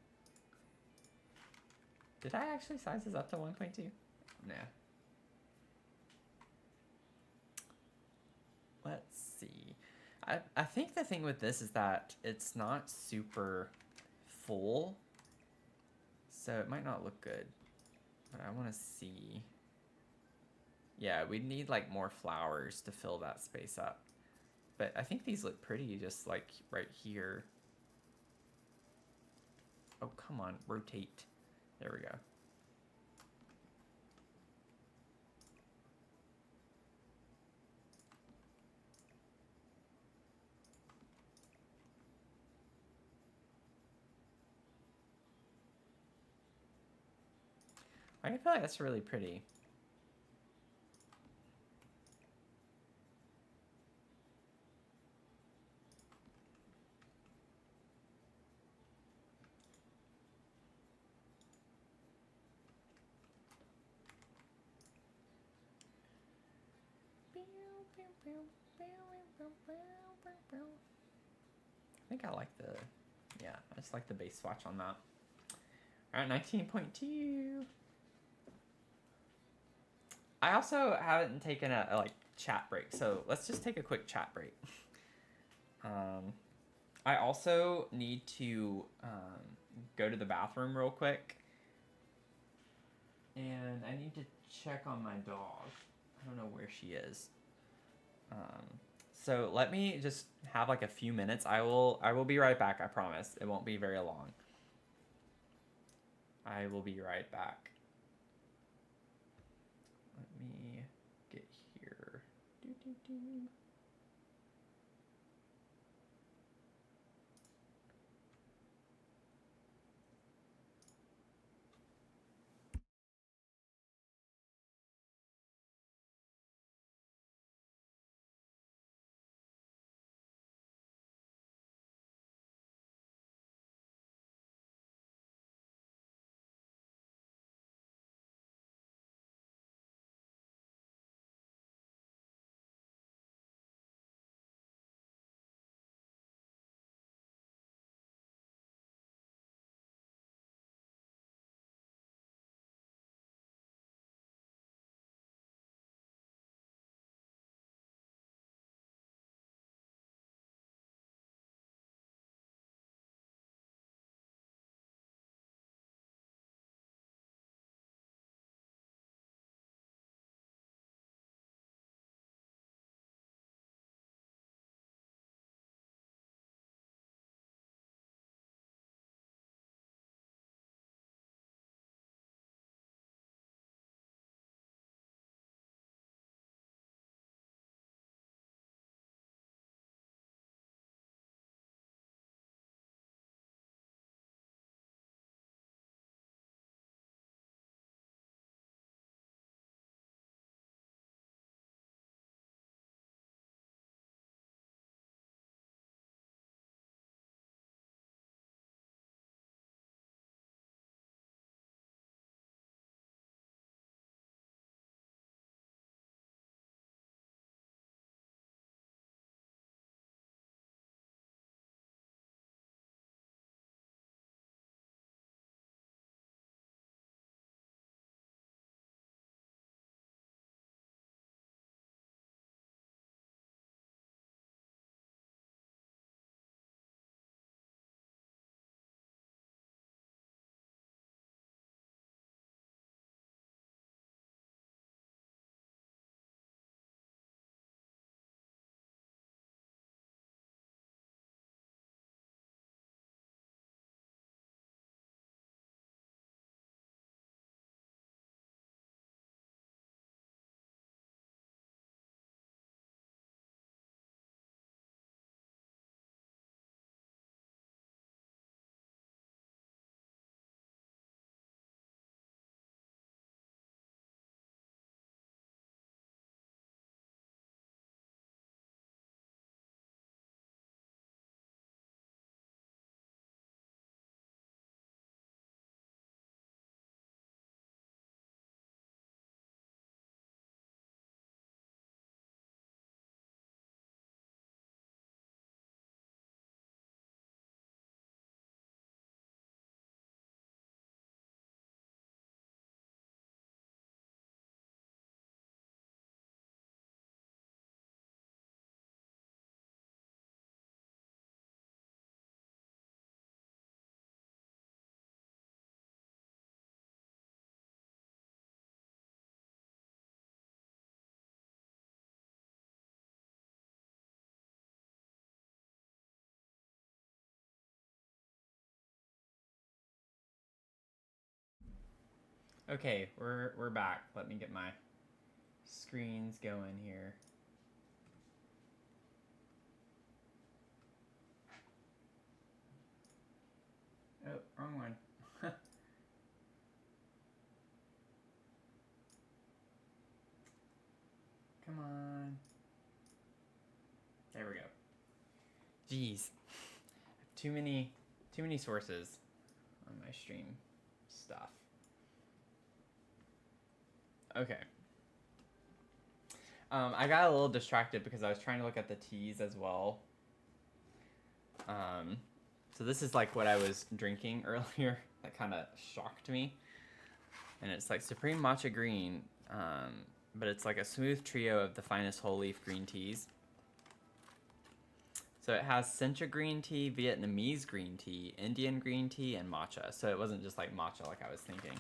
S2: Did I actually size this up to 1.2? Nah. Let's see. I think the thing with this is that it's not super full, so it might not look good. But I want to see. Yeah, we'd need like more flowers to fill that space up. But I think these look pretty just like right here. Oh, come on, rotate. There we go. I feel like that's really pretty. I think I like yeah, I just like the base swatch on that. All right, 19.2. I also haven't taken a like chat break, so let's just take a quick chat break. I also need to go to the bathroom real quick, and I need to check on my dog. I don't know where she is. So let me just have like a few minutes. I will be right back. I promise. It won't be very long. I will be right back. Let me get here.
S1: Okay, we're back. Let me get my screens going here. Oh, wrong one. Come on. There we go. Jeez. Too many sources on my stream stuff. Okay. I got a little distracted because I was trying to look at the teas as well. So this is like what I was drinking earlier. That kind of shocked me. And it's like Supreme Matcha Green, but it's like a smooth trio of the finest whole leaf green teas. So it has Sencha green tea, Vietnamese green tea, Indian green tea, and matcha. So it wasn't just like matcha like I was thinking.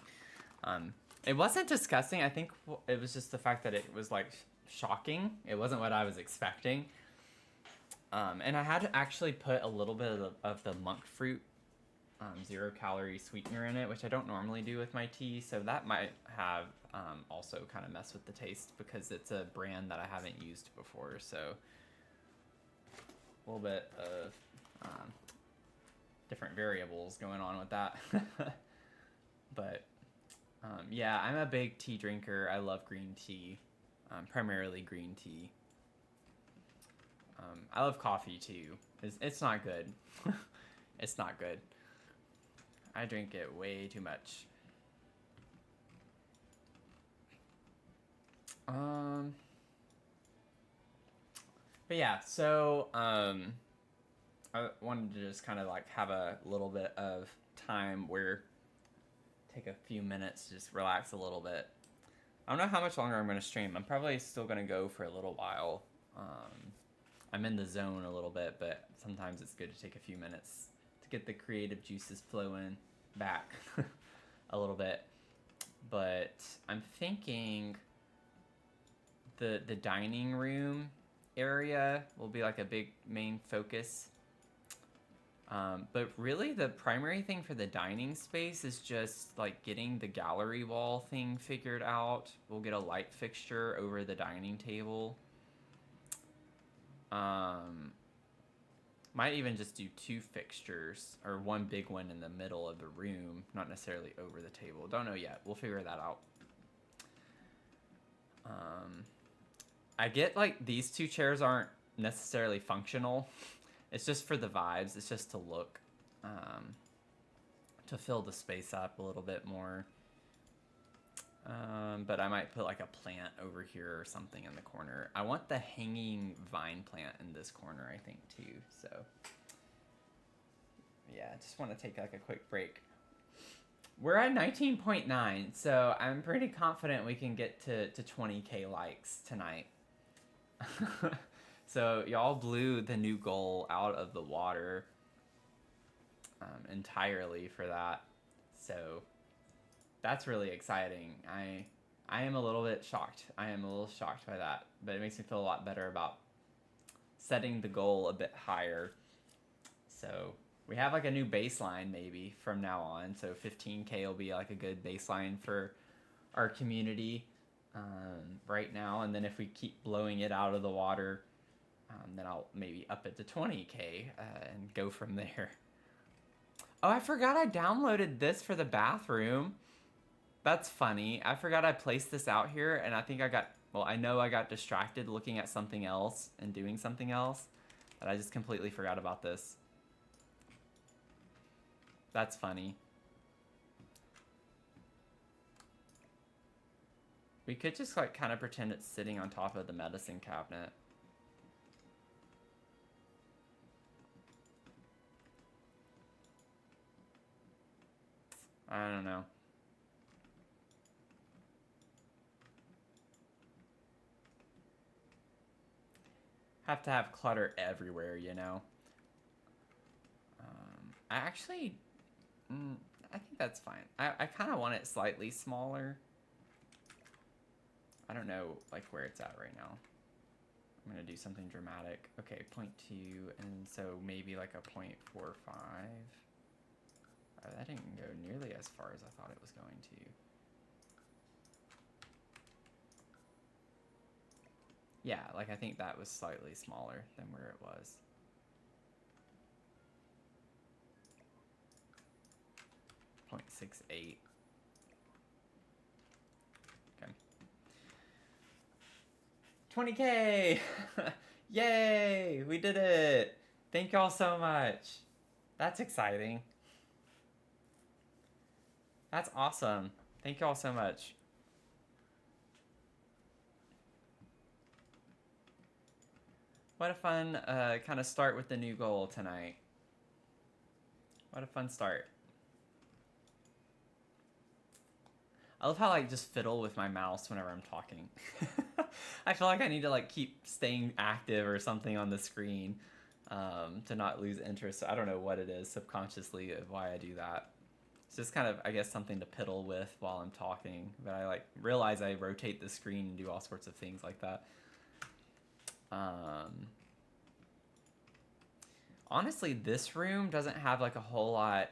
S1: It wasn't disgusting. I think it was just the fact that it was like shocking. It wasn't what I was expecting. And I had to actually put a little bit of the monk fruit 0-calorie sweetener in it, which I don't normally do with my tea. So that might have also kind of messed with the taste because it's a brand that I haven't used before. So a little bit of different variables going on with that. But yeah, I'm a big tea drinker. I love green tea, primarily green tea. I love coffee too. It's not good. It's not good. I drink it way too much. But yeah, so I wanted to just kind of like have a little bit of time where take a few minutes to just relax a little bit. I don't know how much longer I'm going to stream. I'm probably still going to go for a little while. I'm in the zone a little bit, but sometimes it's good to take a few minutes to get the creative juices flowing back a little bit. But I'm thinking the dining room area will be like a big main focus. But really the primary thing for the dining space is just like getting the gallery wall thing figured out. We'll get a light fixture over the dining table. Might even just do 2 fixtures or one big one in the middle of the room, not necessarily over the table. Don't know yet. We'll figure that out. I get like these 2 chairs aren't necessarily functional. It's just for the vibes. It's just to look, to fill the space up a little bit more. But I might put like a plant over here or something in the corner. I want the hanging vine plant in this corner, I think, too. So, yeah, I just want to take like a quick break. We're at 19.9, so I'm pretty confident we can get to 20K likes tonight. So y'all blew the new goal out of the water entirely for that. So that's really exciting. I am a little bit shocked. I am a little shocked by that, but it makes me feel a lot better about setting the goal a bit higher. So we have like a new baseline maybe from now on. So 15K will be like a good baseline for our community right now. And then if we keep blowing it out of the water, then I'll maybe up it to 20K and go from there. Oh, I forgot I downloaded this for the bathroom. That's funny. I forgot I placed this out here, and I think I know I got distracted looking at something else and doing something else, but I just completely forgot about this. That's funny. We could just like kind of pretend it's sitting on top of the medicine cabinet. I don't know. Have to have clutter everywhere, you know? I actually, I think that's fine. I kind of want it slightly smaller. I don't know, like, where it's at right now. I'm going to do something dramatic. Okay, 0.2, and so maybe like a 0.45. That didn't go nearly as far as I thought it was going to.
S2: Yeah, like I think that was slightly smaller than where it was. .68. Okay. 20K! Yay! We did it! Thank y'all so much. That's exciting. That's awesome. Thank y'all so much. What a fun kind of start with the new goal tonight. What a fun start. I love how I just fiddle with my mouse whenever I'm talking. I feel like I need to like keep staying active or something on the screen to not lose interest. I don't know what it is subconsciously of why I do that. It's just kind of, I guess, something to piddle with while I'm talking. But I like realize I rotate the screen and do all sorts of things like that. Honestly, this room doesn't have like a whole lot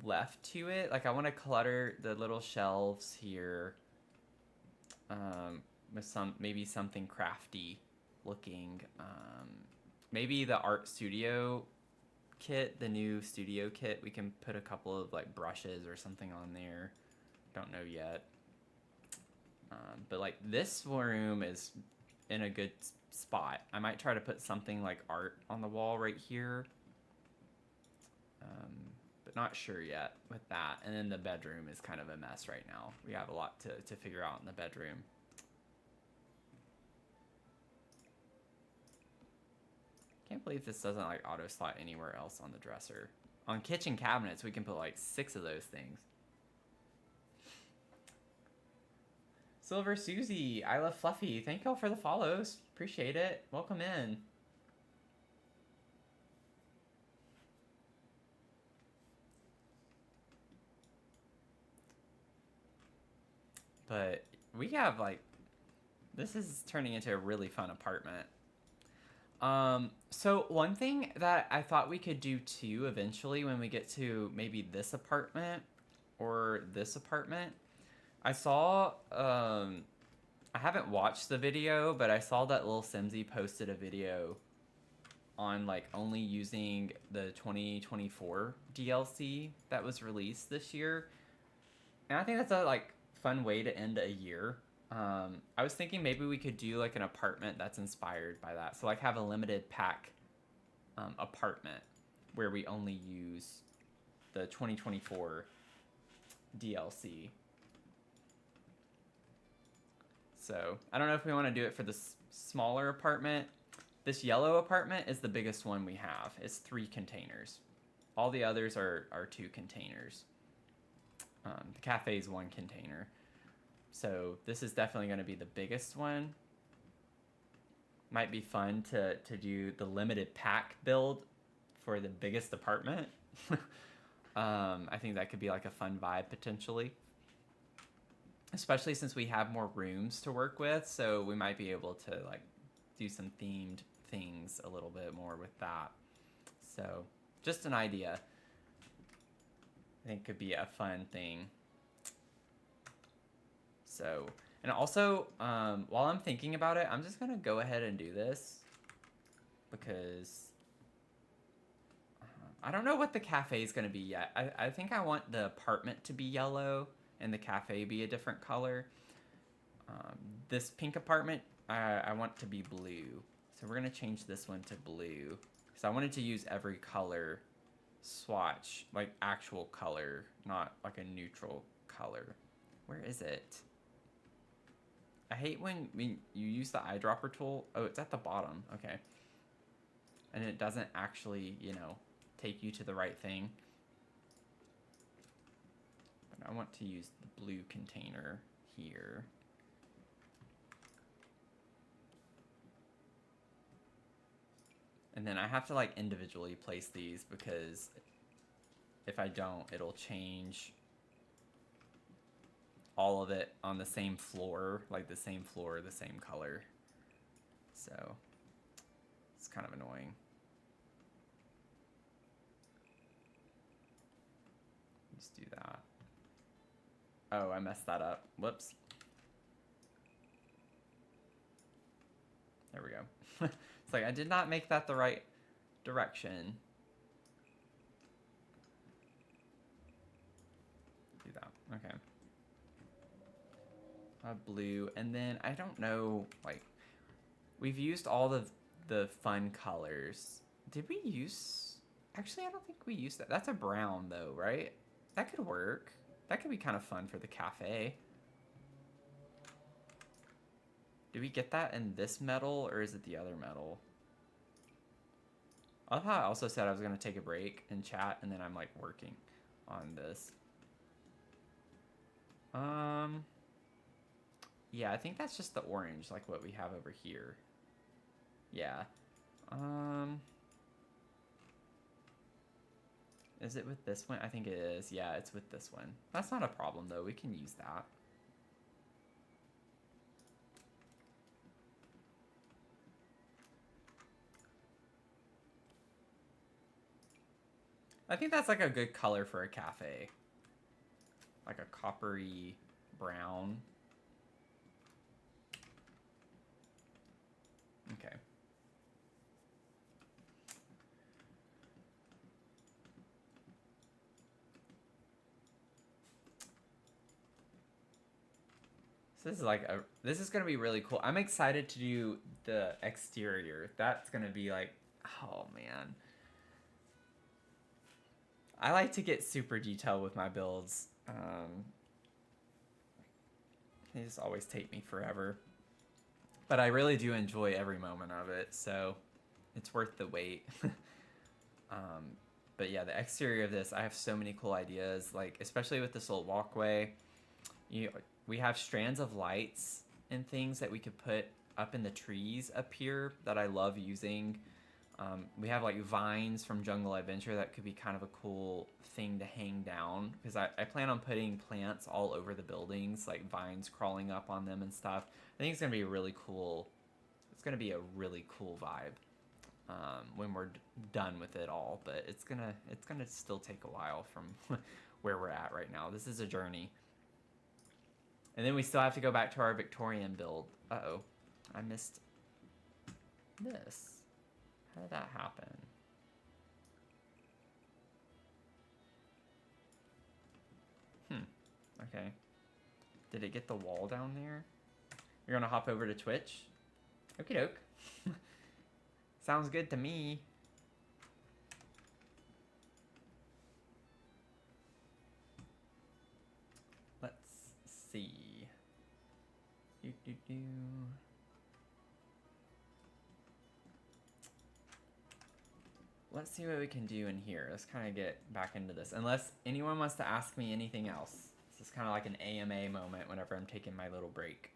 S2: left to it. Like I want to clutter the little shelves here with maybe something crafty looking. Maybe the art studio kit, the new studio kit, we can put a couple of like brushes or something on there. Don't know yet. But like this room is in a good spot. I might try to put something like art on the wall right here. But not sure yet with that. And then the bedroom is kind of a mess right now. We have a lot to figure out in the bedroom. Can't believe this doesn't like auto slot anywhere else on the dresser. On kitchen cabinets, we can put like 6 of those things. Silver Susie, I love Fluffy. Thank y'all for the follows. Appreciate it. Welcome in. But we have like, this is turning into a really fun apartment. So one thing that I thought we could do too eventually when we get to maybe this apartment or this apartment, I saw, I haven't watched the video, but I saw that Lil Simsy posted a video on like only using the 2024 DLC that was released this year. And I think that's a like fun way to end a year. I was thinking maybe we could do like an apartment that's inspired by that. So like have a limited pack apartment where we only use the 2024 DLC. So I don't know if we want to do it for this smaller apartment. This yellow apartment is the biggest one we have. It's 3 containers. All the others are 2 containers. The cafe is 1 container. So this is definitely going to be the biggest one. Might be fun to do the limited pack build for the biggest apartment. I think that could be like a fun vibe potentially. Especially since we have more rooms to work with, so we might be able to like do some themed things a little bit more with that. So just an idea. I think could be a fun thing. So, and also, while I'm thinking about it, I'm just gonna go ahead and do this because I don't know what the cafe is gonna be yet. I think I want the apartment to be yellow and the cafe be a different color. This pink apartment, I want to be blue. So we're gonna change this one to blue. Because I wanted to use every color swatch, like actual color, not like a neutral color. Where is it? I hate when you use the eyedropper tool. Oh, it's at the bottom. Okay. And it doesn't actually, you know, take you to the right thing. But I want to use the blue container here. And then I have to like individually place these because if I don't, it'll change all of it on the same floor, like the same floor, the same color. So it's kind of annoying. Just do that. Oh, I messed that up. Whoops. There we go. It's like I did not make that the right direction. Do that. Okay. Blue, and then I don't know, like, we've used all the fun colors. Did we use... Actually, I don't think we used that. That's a brown, though, right? That could work. That could be kind of fun for the cafe. Did we get that in this metal, or is it the other metal? I thought I also said I was going to take a break and chat, and then I'm, like, working on this. Yeah, I think that's just the orange, like what we have over here. Yeah. Is it with this one? I think it is. Yeah, it's with this one. That's not a problem, though. We can use that. I think that's like a good color for a cafe. Like a coppery brown. Okay. So this is gonna be really cool. I'm excited to do the exterior. That's gonna be like, oh man. I like to get super detailed with my builds. They just always take me forever. But I really do enjoy every moment of it, so it's worth the wait. But yeah, the exterior of this, I have so many cool ideas, like especially with this little walkway. We have strands of lights and things that we could put up in the trees up here that I love using. We have like vines from Jungle Adventure that could be kind of a cool thing to hang down, because I plan on putting plants all over the buildings, like vines crawling up on them and stuff. I think it's gonna be really cool. It's gonna be a really cool vibe when we're done with it all, but it's gonna still take a while from where we're at right now. This is a journey. And then we still have to go back to our Victorian build. Uh-oh. I missed this. How did that happen? Okay. Did it get the wall down there? You're gonna hop over to Twitch? Okie doke. Sounds good to me. Let's see. Let's see what we can do in here. Let's kind of get back into this. Unless anyone wants to ask me anything else. This is kind of like an AMA moment whenever I'm taking my little break.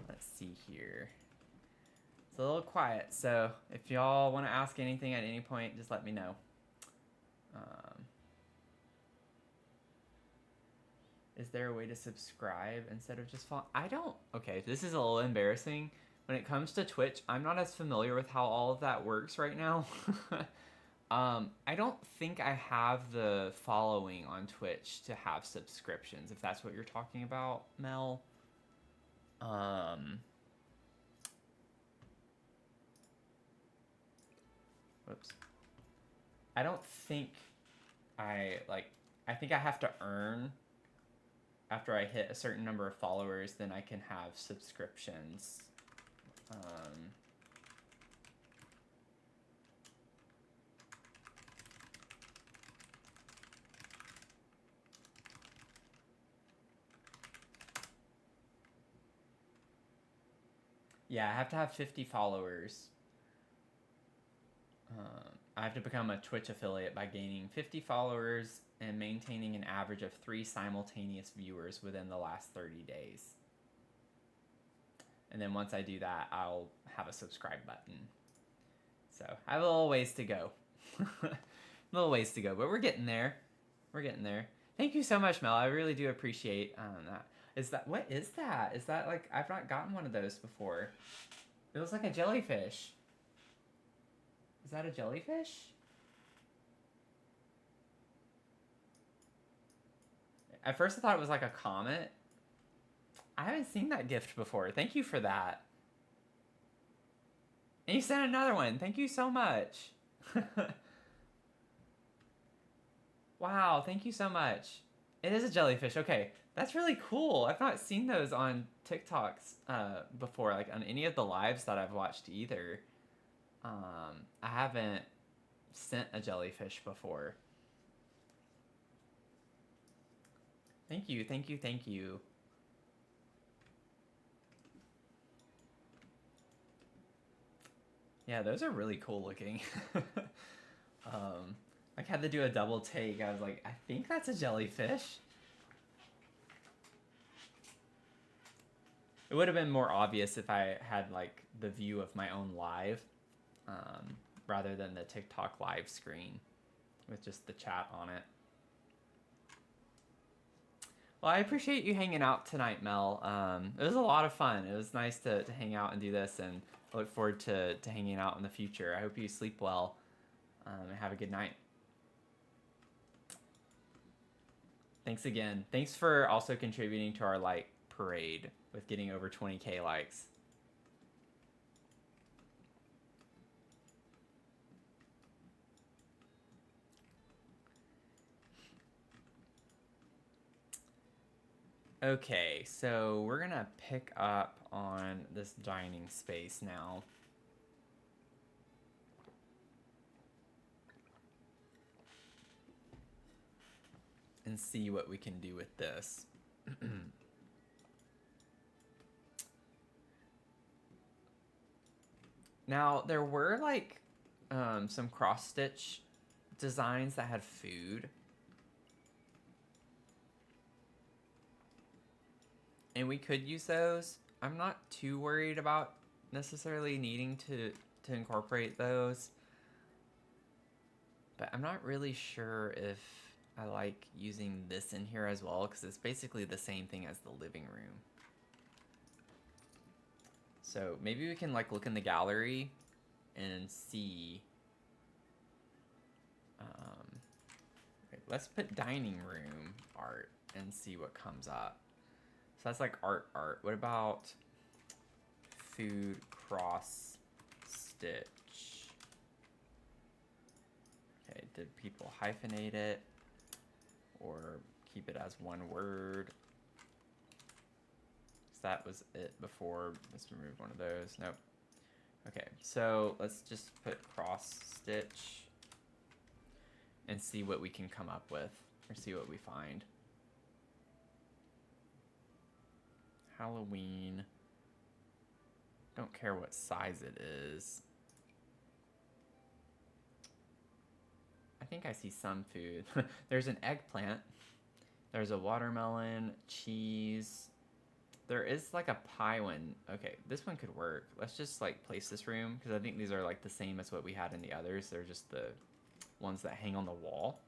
S2: Let's see here. It's a little quiet, so if y'all want to ask anything at any point, just let me know. Is there a way to subscribe instead of just follow? I don't. Okay, this is a little embarrassing. When it comes to Twitch, I'm not as familiar with how all of that works right now. I don't think I have the following on Twitch to have subscriptions, if that's what you're talking about, Mel. Whoops. I don't think I think I have to earn after I hit a certain number of followers, then I can have subscriptions. Yeah, I have to have 50 followers. I have to become a Twitch affiliate by gaining 50 followers and maintaining an average of 3 simultaneous viewers within the last 30 days. And then once I do that, I'll have a subscribe button. So I have a little ways to go. little ways to go, but we're getting there. We're getting there. Thank you so much, Mel. I really do appreciate that. What is that? Is that like, I've not gotten one of those before. It looks like a jellyfish. Is that a jellyfish? At first I thought it was like a comet. I haven't seen that gift before. Thank you for that. And you sent another one. Thank you so much. Wow, thank you so much. It is a jellyfish. Okay, that's really cool. I've not seen those on TikToks before, like on any of the lives that I've watched either. I haven't sent a jellyfish before. Thank you, thank you, thank you. Yeah, those are really cool looking. I had to do a double take. I was like, I think that's a jellyfish. It would have been more obvious if I had like the view of my own live, rather than the TikTok live screen with just the chat on it. Well, I appreciate you hanging out tonight, Mel. It was a lot of fun. It was nice to hang out and do this, and I look forward to hanging out in the future. I hope you sleep well, and have a good night. Thanks again. Thanks for also contributing to our like parade with getting over 20K likes. Okay, so we're gonna pick up on this dining space now. And see what we can do with this. Now, there were like some cross-stitch designs that had food. And we could use those. I'm not too worried about necessarily needing to incorporate those. But I'm not really sure if I like using this in here as well, because it's basically the same thing as the living room. So maybe we can like look in the gallery and see. Okay, let's put dining room art and see what comes up. So that's like art. What about food cross stitch? Okay, did people hyphenate it or keep it as one word? So that was it before. Let's remove one of those. Nope. Okay, so let's just put cross stitch and see what we can come up with, or see what we find. Halloween. Don't care what size it is. I think I see some food. There's an eggplant. There's a watermelon, cheese. There is like a pie one. Okay, this one could work. Let's just like place this room, because I think these are like the same as what we had in the others. They're just the ones that hang on the wall.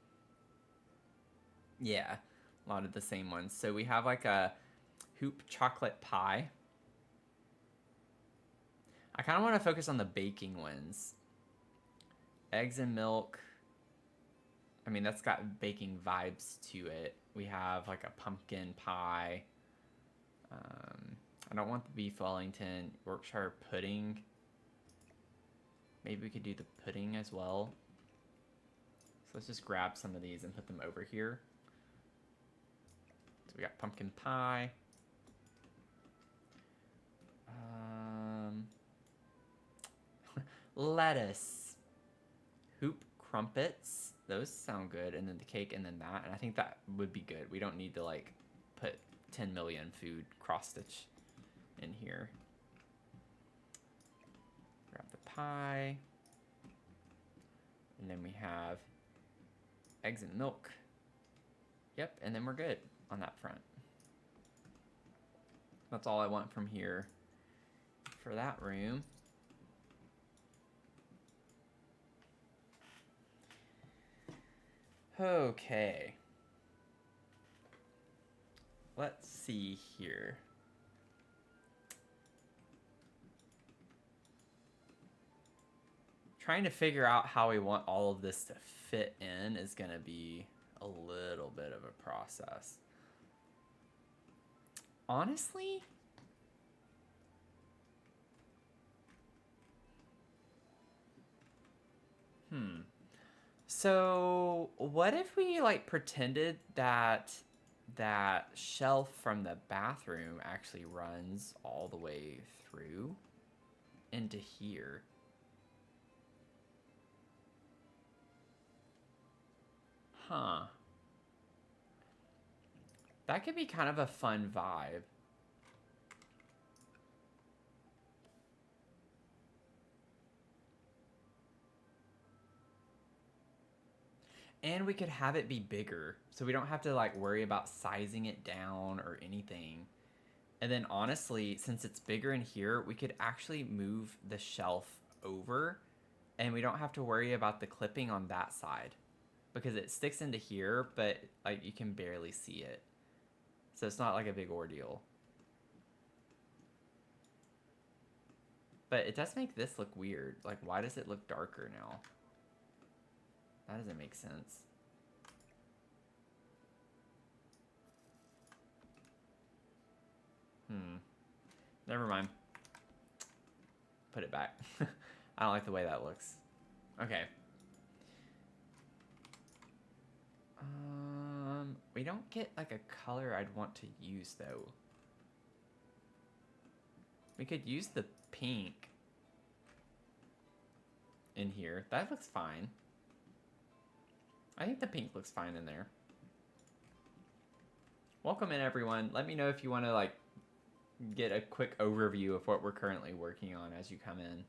S2: Yeah, a lot of the same ones. So we have like a hoop chocolate pie. I kind of want to focus on the baking ones. Eggs and milk. I mean, that's got baking vibes to it. We have like a pumpkin pie. I don't want the beef Wellington. Yorkshire pudding. Maybe we could do the pudding as well. So let's just grab some of these and put them over here. So we got pumpkin pie. Lettuce. Hoop crumpets. Those sound good. And then the cake and then that. And I think that would be good. We don't need to like put 10 million food cross stitch in here. Grab the pie. And then we have eggs and milk. Yep, and then we're good on that front. That's all I want from here for that room. Okay. Let's see here. Trying to figure out how we want all of this to fit in is going to be a little bit of a process. Honestly, so what if we like pretended that that shelf from the bathroom actually runs all the way through into here? Huh. That could be kind of a fun vibe. And we could have it be bigger, so we don't have to like worry about sizing it down or anything. And then honestly, since it's bigger in here, we could actually move the shelf over and we don't have to worry about the clipping on that side because it sticks into here, but like you can barely see it. So it's not like a big ordeal. But it does make this look weird. Like, why does it look darker now? That doesn't make sense. Never mind. Put it back. I don't like the way that looks. Okay. We don't get like a color I'd want to use though. We could use the pink in here. That looks fine. I think the pink looks fine in there. Welcome in, everyone. Let me know if you want to like get a quick overview of what we're currently working on as you come in.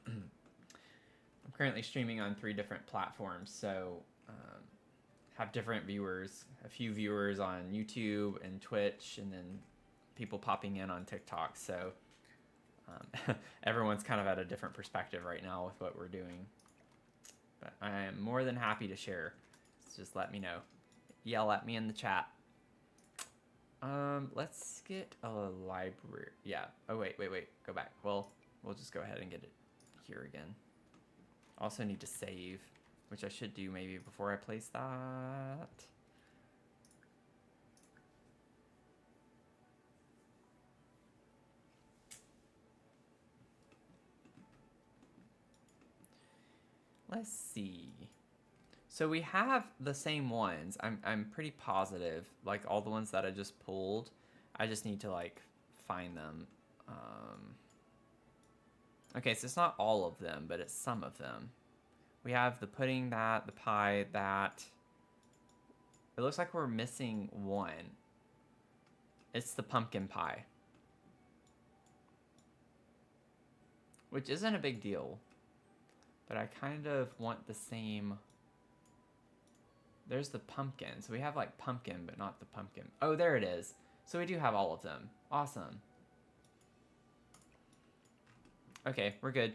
S2: I'm currently streaming on 3 different platforms, so have different viewers. A few viewers on YouTube and Twitch, and then people popping in on TikTok. So everyone's kind of at a different perspective right now with what we're doing. But I am more than happy to share. So just let me know. Yell at me in the chat. Let's get a library. Yeah. Oh, wait. Go back. Well, we'll just go ahead and get it here again. Also need to save, which I should do maybe before I place that. Let's see. So we have the same ones. I'm pretty positive, like all the ones that I just pulled. I just need to like find them. Okay, so it's not all of them, but it's some of them. We have the pudding, that, the pie, that. It looks like we're missing one. It's the pumpkin pie. Which isn't a big deal. But I kind of want the same. There's the pumpkin. So we have like pumpkin, but not the pumpkin. Oh, there it is. So we do have all of them. Awesome. Okay, we're good.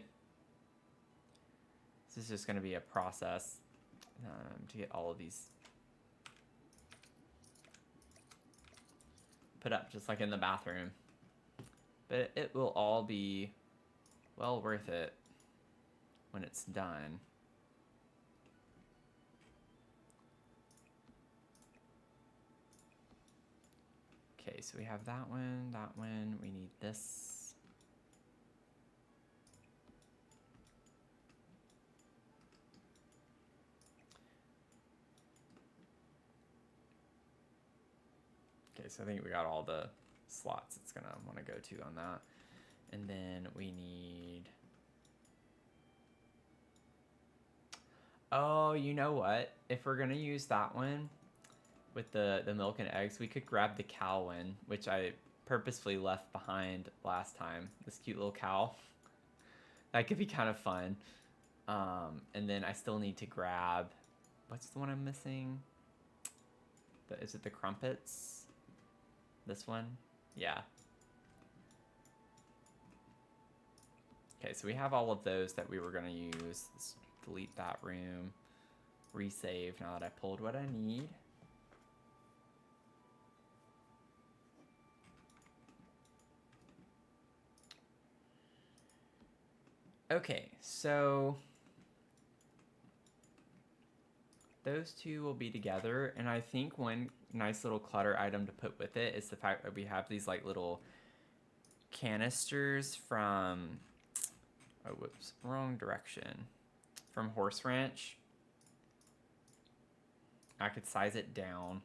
S2: This is just going to be a process to get all of these put up just like in the bathroom. But it will all be well worth it when it's done. Okay, so we have that one, we need this. Okay, so I think we got all the slots it's gonna want to go to on that. And then we need... Oh, you know what? If we're gonna use that one with the milk and eggs, we could grab the cow one, which I purposefully left behind last time. This cute little cow. That could be kind of fun. And then I still need to grab... What's the one I'm missing? Is it the crumpets? This one? Yeah. Okay, so we have all of those that we were going to use. This delete that room, resave now that I pulled what I need. Okay, so those two will be together, and I think one nice little clutter item to put with it is the fact that we have these like little canisters from, oh whoops, wrong direction, from Horse Ranch. I could size it down.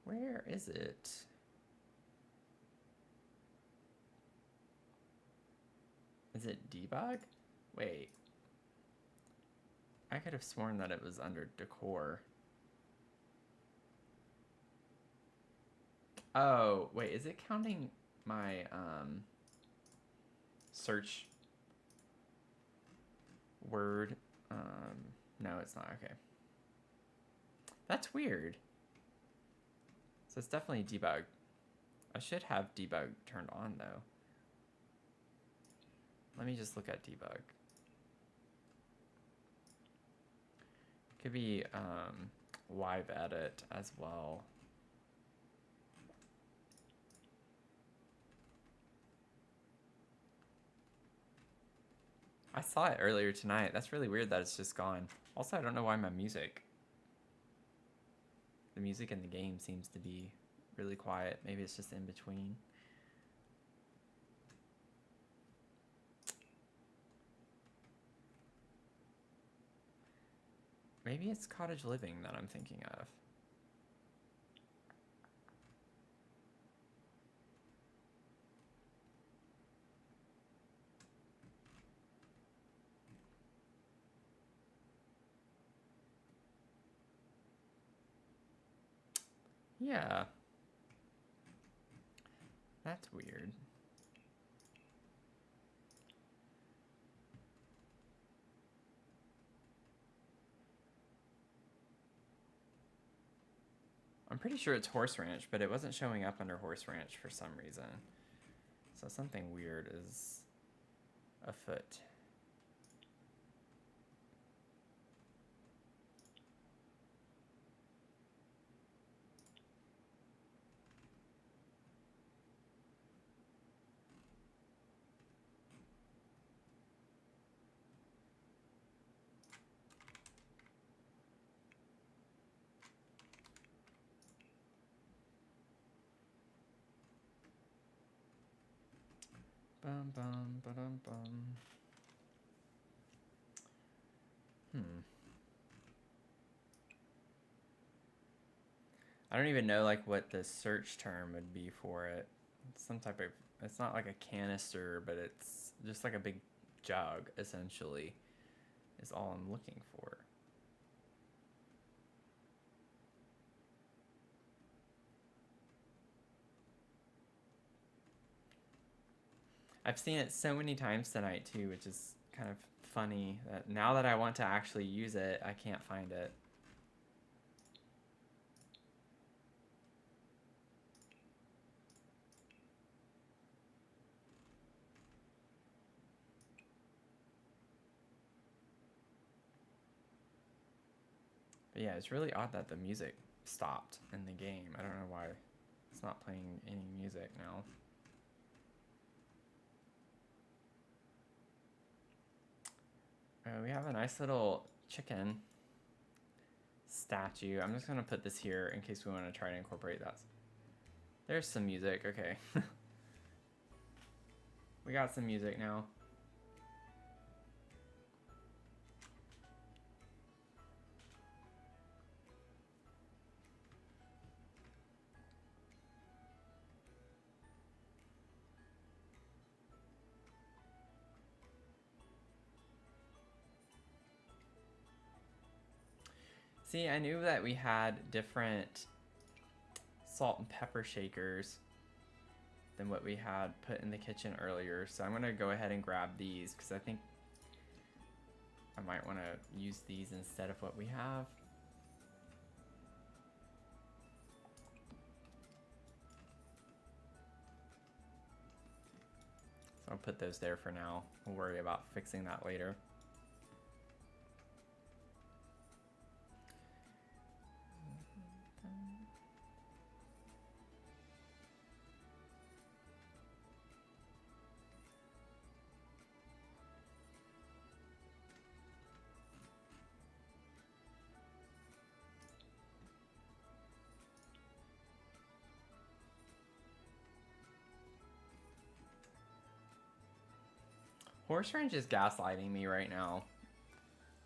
S2: Where is it? Is it debug? Wait. I could have sworn that it was under decor. Oh, wait, is it counting my search word? No, it's not. Okay. That's weird. So it's definitely debug. I should have debug turned on though. Let me just look at debug. Could be live edit as well. I saw it earlier tonight. That's really weird that it's just gone. Also, I don't know why the music in the game seems to be really quiet. Maybe it's just in between. Maybe it's cottage living that I'm thinking of. Yeah. That's weird. I'm pretty sure it's Horse Ranch, but it wasn't showing up under Horse Ranch for some reason. So something weird is afoot. Bum bum ba-dum bum. I don't even know like what the search term would be for it. It's some type of, it's not like a canister, but it's just like a big jug essentially is all I'm looking for. I've seen it so many times tonight too, which is kind of funny that now that I want to actually use it, I can't find it. But yeah, it's really odd that the music stopped in the game. I don't know why it's not playing any music now. We have a nice little chicken statue. I'm just gonna put this here in case we want to try to incorporate that. There's some music. Okay. We got some music now. See, I knew that we had different salt and pepper shakers than what we had put in the kitchen earlier. So I'm going to go ahead and grab these because I think I might want to use these instead of what we have. So I'll put those there for now. We'll worry about fixing that later. Horse Ranch is gaslighting me right now.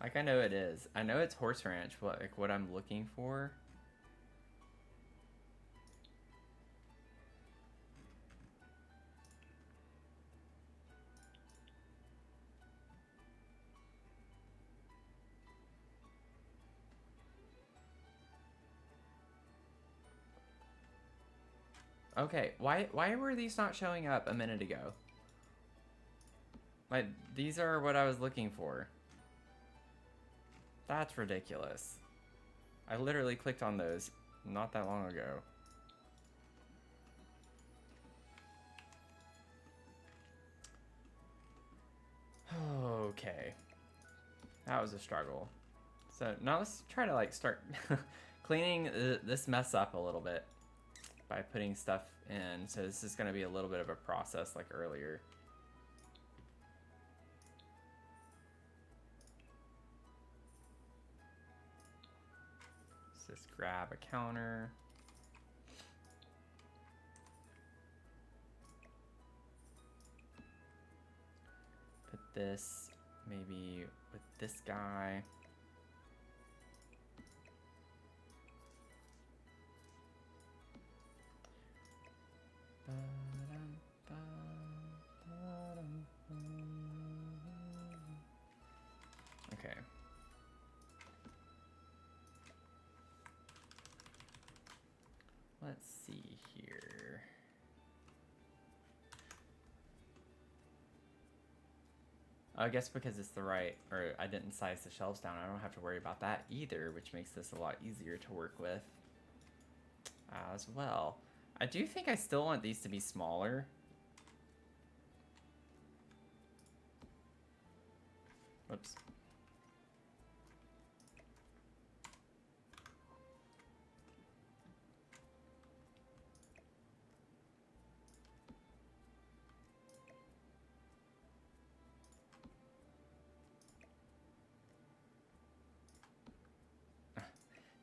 S2: Like, I know it is. I know it's Horse Ranch, but like what I'm looking for. Okay, why were these not showing up a minute ago? Like, these are what I was looking for. That's ridiculous. I literally clicked on those not that long ago. Okay. That was a struggle. So now let's try to like start cleaning this mess up a little bit by putting stuff in. So this is going to be a little bit of a process like earlier. Let's just grab a counter. Put this maybe with this guy. Okay. Let's see here. I guess because it's the right, or I didn't size the shelves down, I don't have to worry about that either, which makes this a lot easier to work with as well. I do think I still want these to be smaller. Whoops.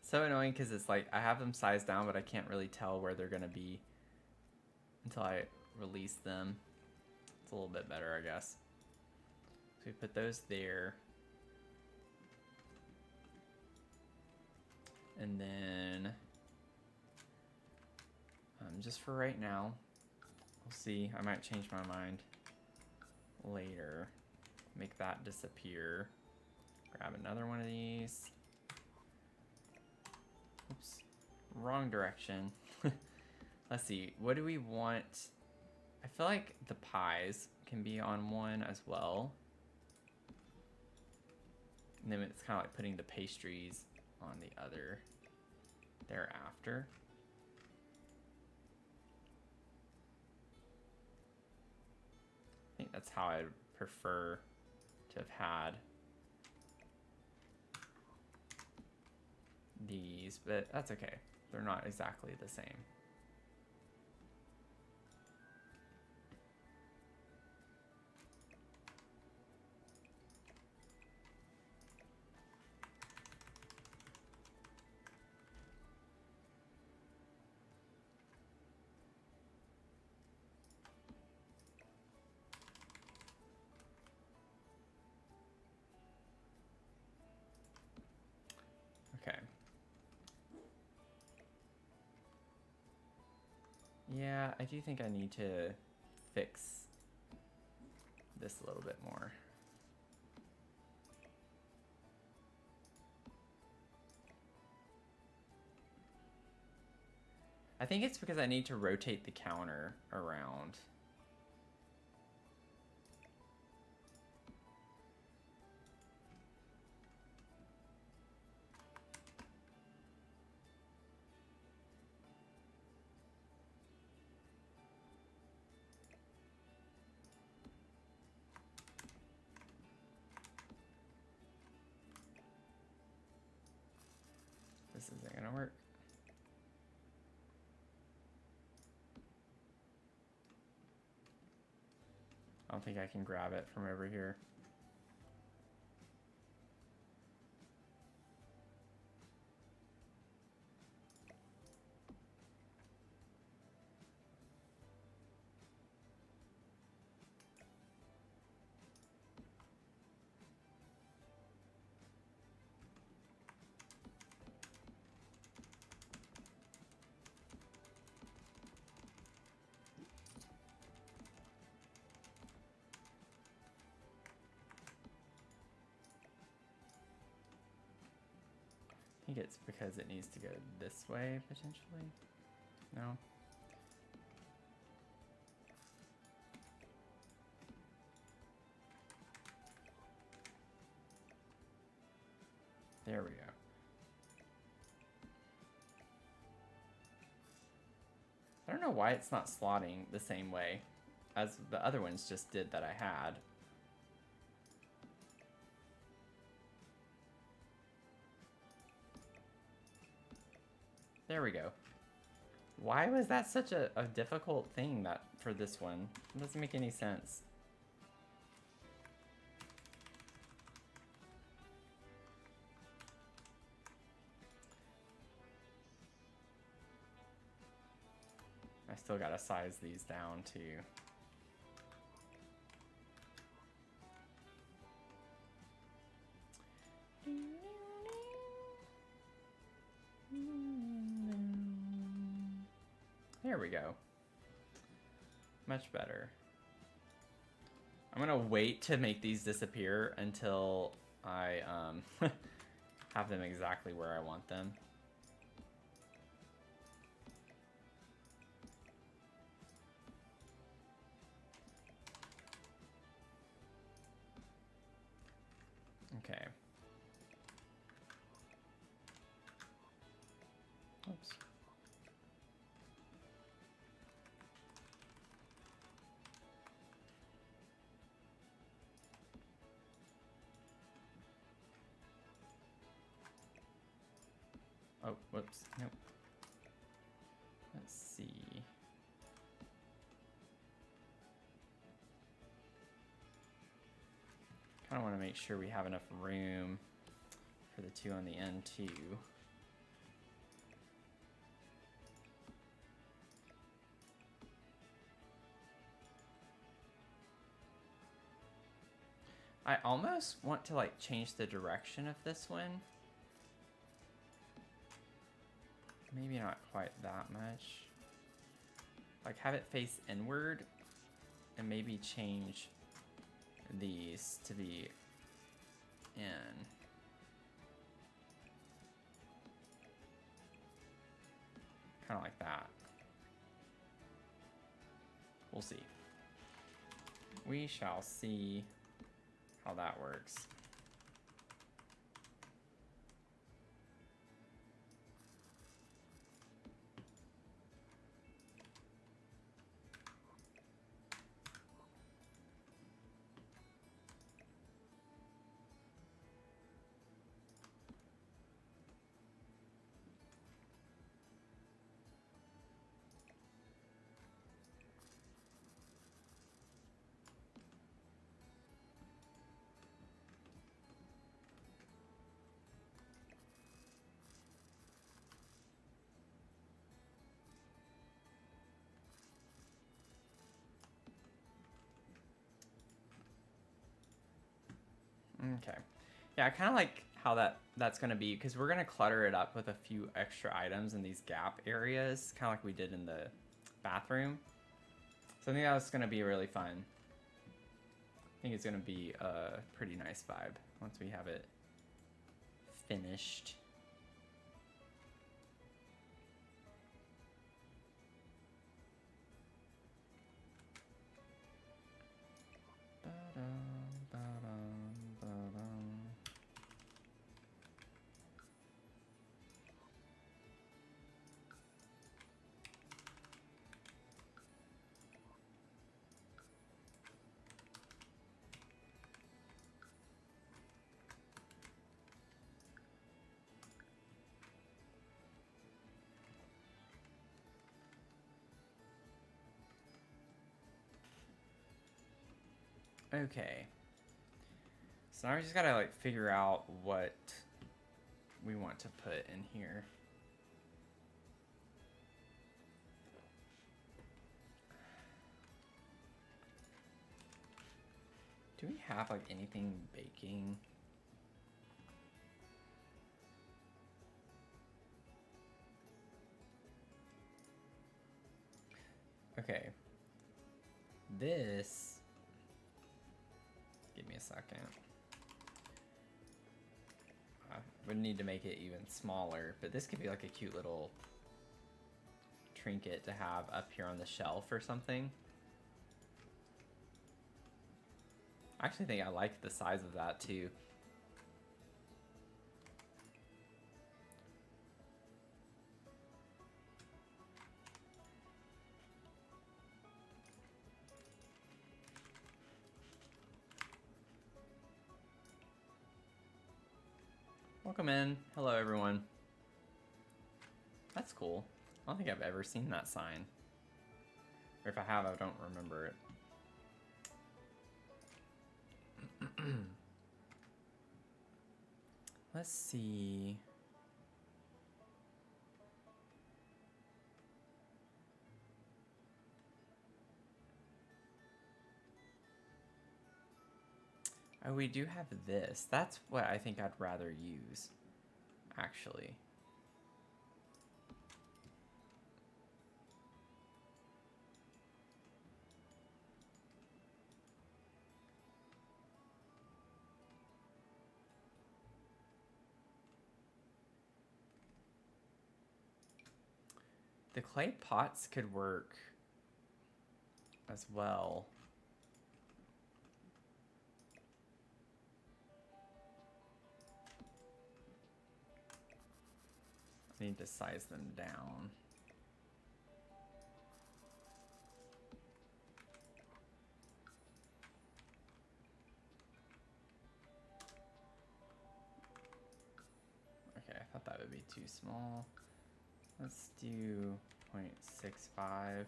S2: So annoying because it's like I have them sized down, but I can't really tell where they're gonna be until I release them. It's a little bit better, I guess. So we put those there. And then just for right now, we'll see. I might change my mind later. Make that disappear. Grab another one of these. Oops, wrong direction. Let's see, what do we want? I feel like the pies can be on one as well. And then it's kind of like putting the pastries on the other thereafter. I think that's how I'd prefer to have had these, but that's okay. They're not exactly the same. Okay. Yeah, I do think I need to fix this a little bit more. I think it's because I need to rotate the counter around. this isn't gonna work. I don't think I can grab it from over here. I think it's because it needs to go this way, potentially. No? There we go. I don't know why it's not slotting the same way as the other ones just did that I had. There we go. Why was that such a difficult thing that for this one? It doesn't make any sense. I still gotta size these down too. There we go. Much better. I'm gonna wait to make these disappear until I have them exactly where I want them. Okay. Oops. Oh, whoops. Nope. Let's see. Kind of want to make sure we have enough room for the two on the end too. I almost want to like change the direction of this one. Maybe not quite that much. Like have it face inward and maybe change these to be in. Kind of like that. We'll see. We shall see how that works. Okay. Yeah, I kind of like how that's going to be because we're going to clutter it up with a few extra items in these gap areas, kind of like we did in the bathroom. So I think that's going to be really fun. I think it's going to be a pretty nice vibe once we have it finished. Okay. So now we just gotta like figure out what we want to put in here. Do we have like anything baking? Okay. This, give me a second. I would need to make it even smaller, but this could be like a cute little trinket to have up here on the shelf or something. I actually think I like the size of that too. Welcome in. Hello, everyone. That's cool. I don't think I've ever seen that sign. Or if I have, I don't remember it. Let's see. Oh, we do have this. That's what I think I'd rather use, actually. The clay pots could work as well. I need to size them down. Okay, I thought that would be too small. Let's do 0.65.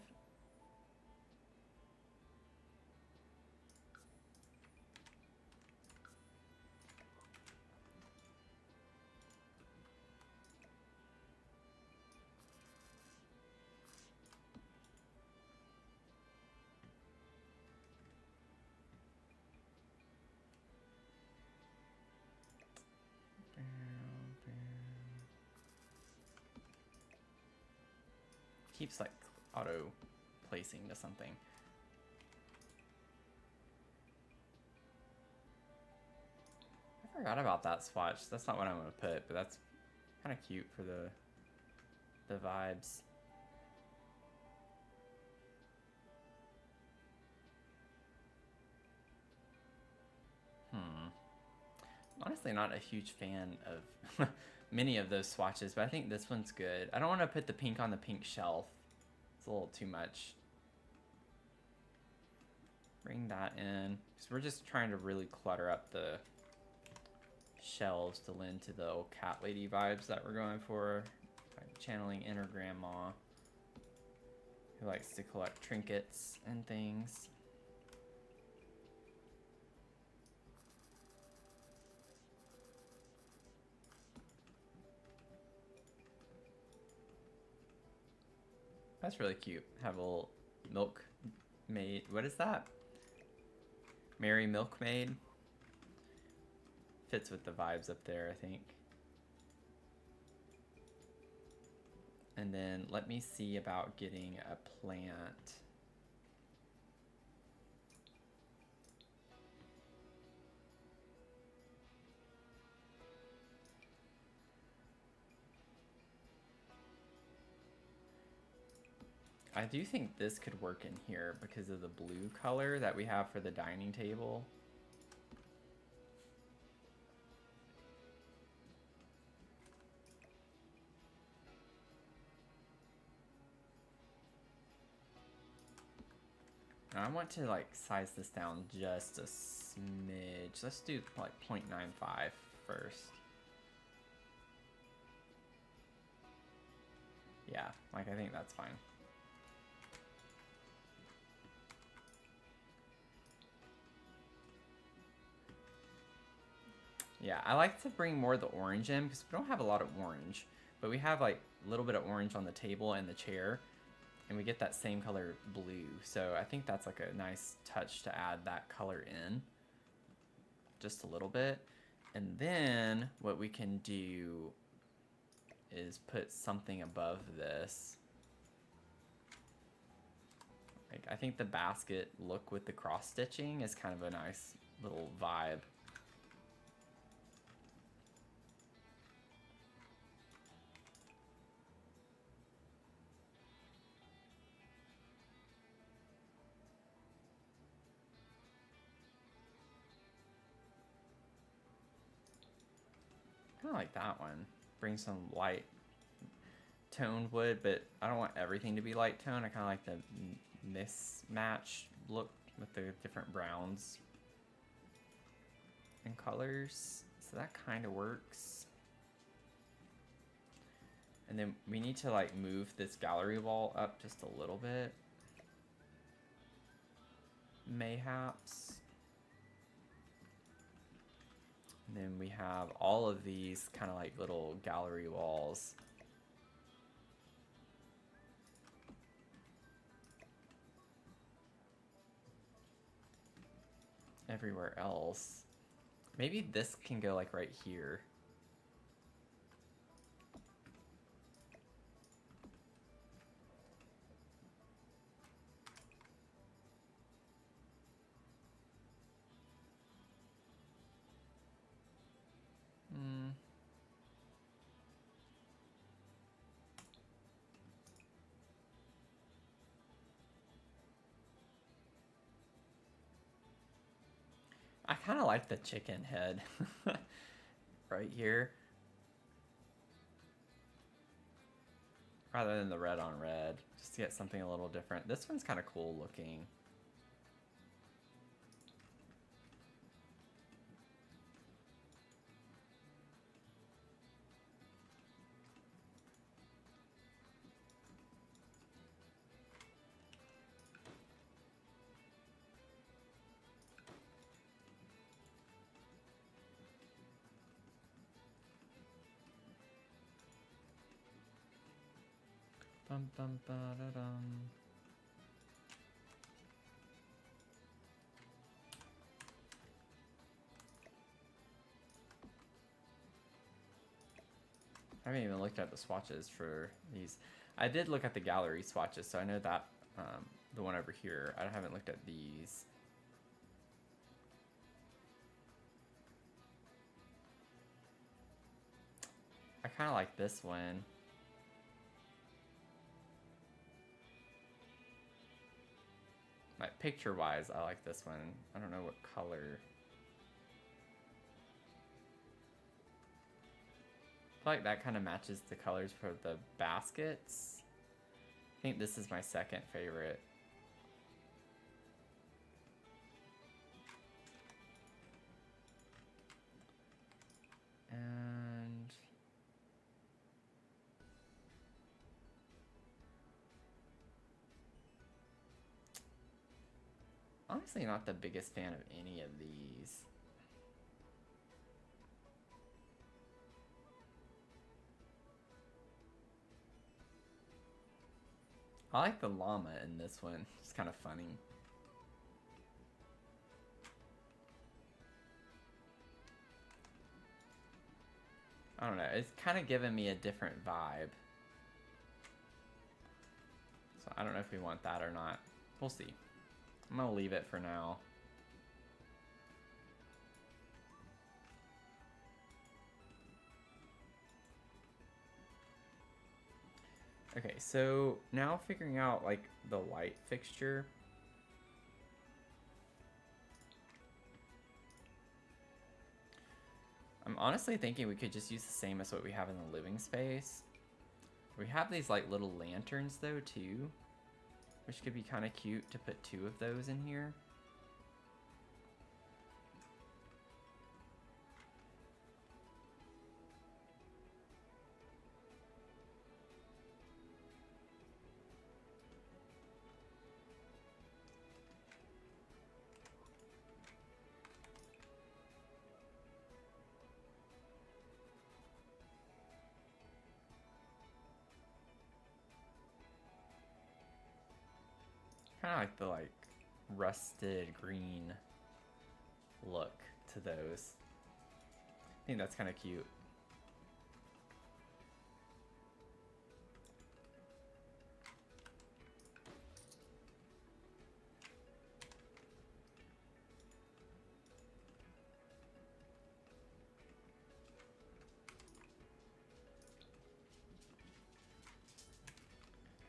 S2: Keeps like auto placing to something. I forgot about that swatch. That's not what I'm gonna put, but that's kind of cute for the vibes. Honestly, not a huge fan of many of those swatches, but I think this one's good. I don't want to put the pink on the pink shelf. It's a little too much. Bring that in, because we're just trying to really clutter up the shelves to lend to the old cat lady vibes that we're going for. Like channeling inner grandma who likes to collect trinkets and things. That's really cute. Have a little milkmaid. What is that? Mary Milkmaid. Fits with the vibes up there, I think. And then let me see about getting a plant. I do think this could work in here because of the blue color that we have for the dining table. Now I want to like size this down just a smidge. Let's do like 0.95 first. Yeah, like I think that's fine. Yeah, I like to bring more of the orange in because we don't have a lot of orange, but we have like a little bit of orange on the table and the chair, and we get that same color blue. So I think that's like a nice touch to add that color in just a little bit. And then what we can do is put something above this. Like, I think the basket look with the cross stitching is kind of a nice little vibe. Kind of like that one. Bring some light toned wood, but I don't want everything to be light tone. I kind of like the mismatch look with the different browns and colors. So that kind of works. And then we need to like move this gallery wall up just a little bit. Mayhaps. And then we have all of these kind of like little gallery walls. Everywhere else. Maybe this can go like right here. I kind of like the chicken head right here. Rather than the red on red, just to get something a little different. This one's kind of cool looking. Bum, bum, ba, da, dum. I haven't even looked at the swatches for these. I did look at the gallery swatches, so I know that the one over here. I haven't looked at these. I kind of like this one. Like picture-wise, I like this one. I don't know what color. I feel like that kind of matches the colors for the baskets. I think this is my second favorite. And honestly not the biggest fan of any of these. I like the llama in this one. It's kind of funny. I don't know. It's kind of giving me a different vibe. So I don't know if we want that or not. We'll see. I'm going to leave it for now. Okay, so now figuring out like the light fixture. I'm honestly thinking we could just use the same as what we have in the living space. We have these like little lanterns though too, which could be kind of cute to put 2 of those in here. kind of like the like rusted green look to those. I think that's kind of cute.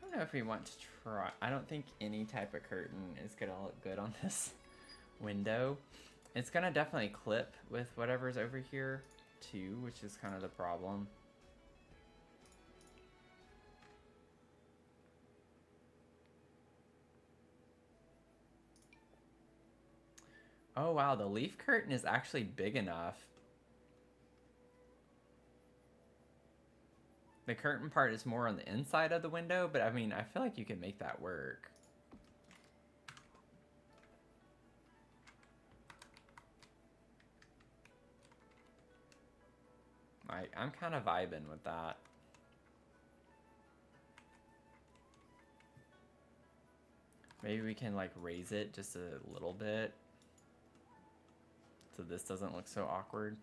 S2: I don't know if we want to try. I don't think any type of curtain is gonna look good on this window. It's gonna definitely clip with whatever's over here too, which is kind of the problem. Oh wow, the leaf curtain is actually big enough. The curtain part is more on the inside of the window, but I mean, I feel like you can make that work. I'm kind of vibing with that. Maybe we can like raise it just a little bit so this doesn't look so awkward.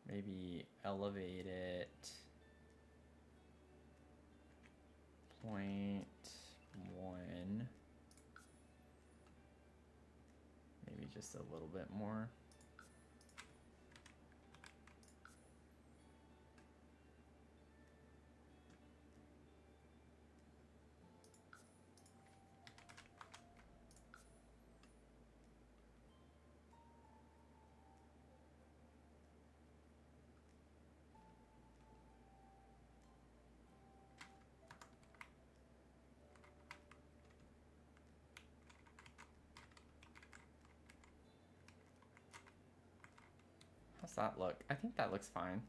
S2: Maybe elevate it 0.1. Maybe just a little bit more. How's that look? I think that looks fine.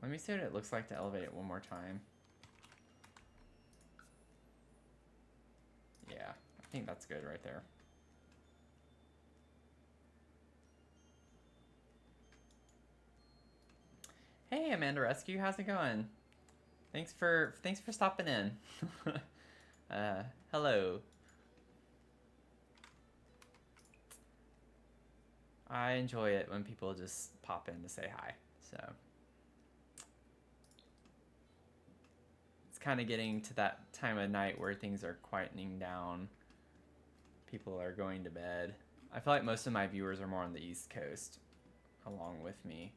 S2: Let me see what it looks like to elevate it one more time. Yeah, I think that's good right there. Hey, Amanda Rescue, how's it going? Thanks for stopping in. Hello. I enjoy it when people just pop in to say hi. So it's kind of getting to that time of night where things are quietening down. People are going to bed. I feel like most of my viewers are more on the East Coast, along with me.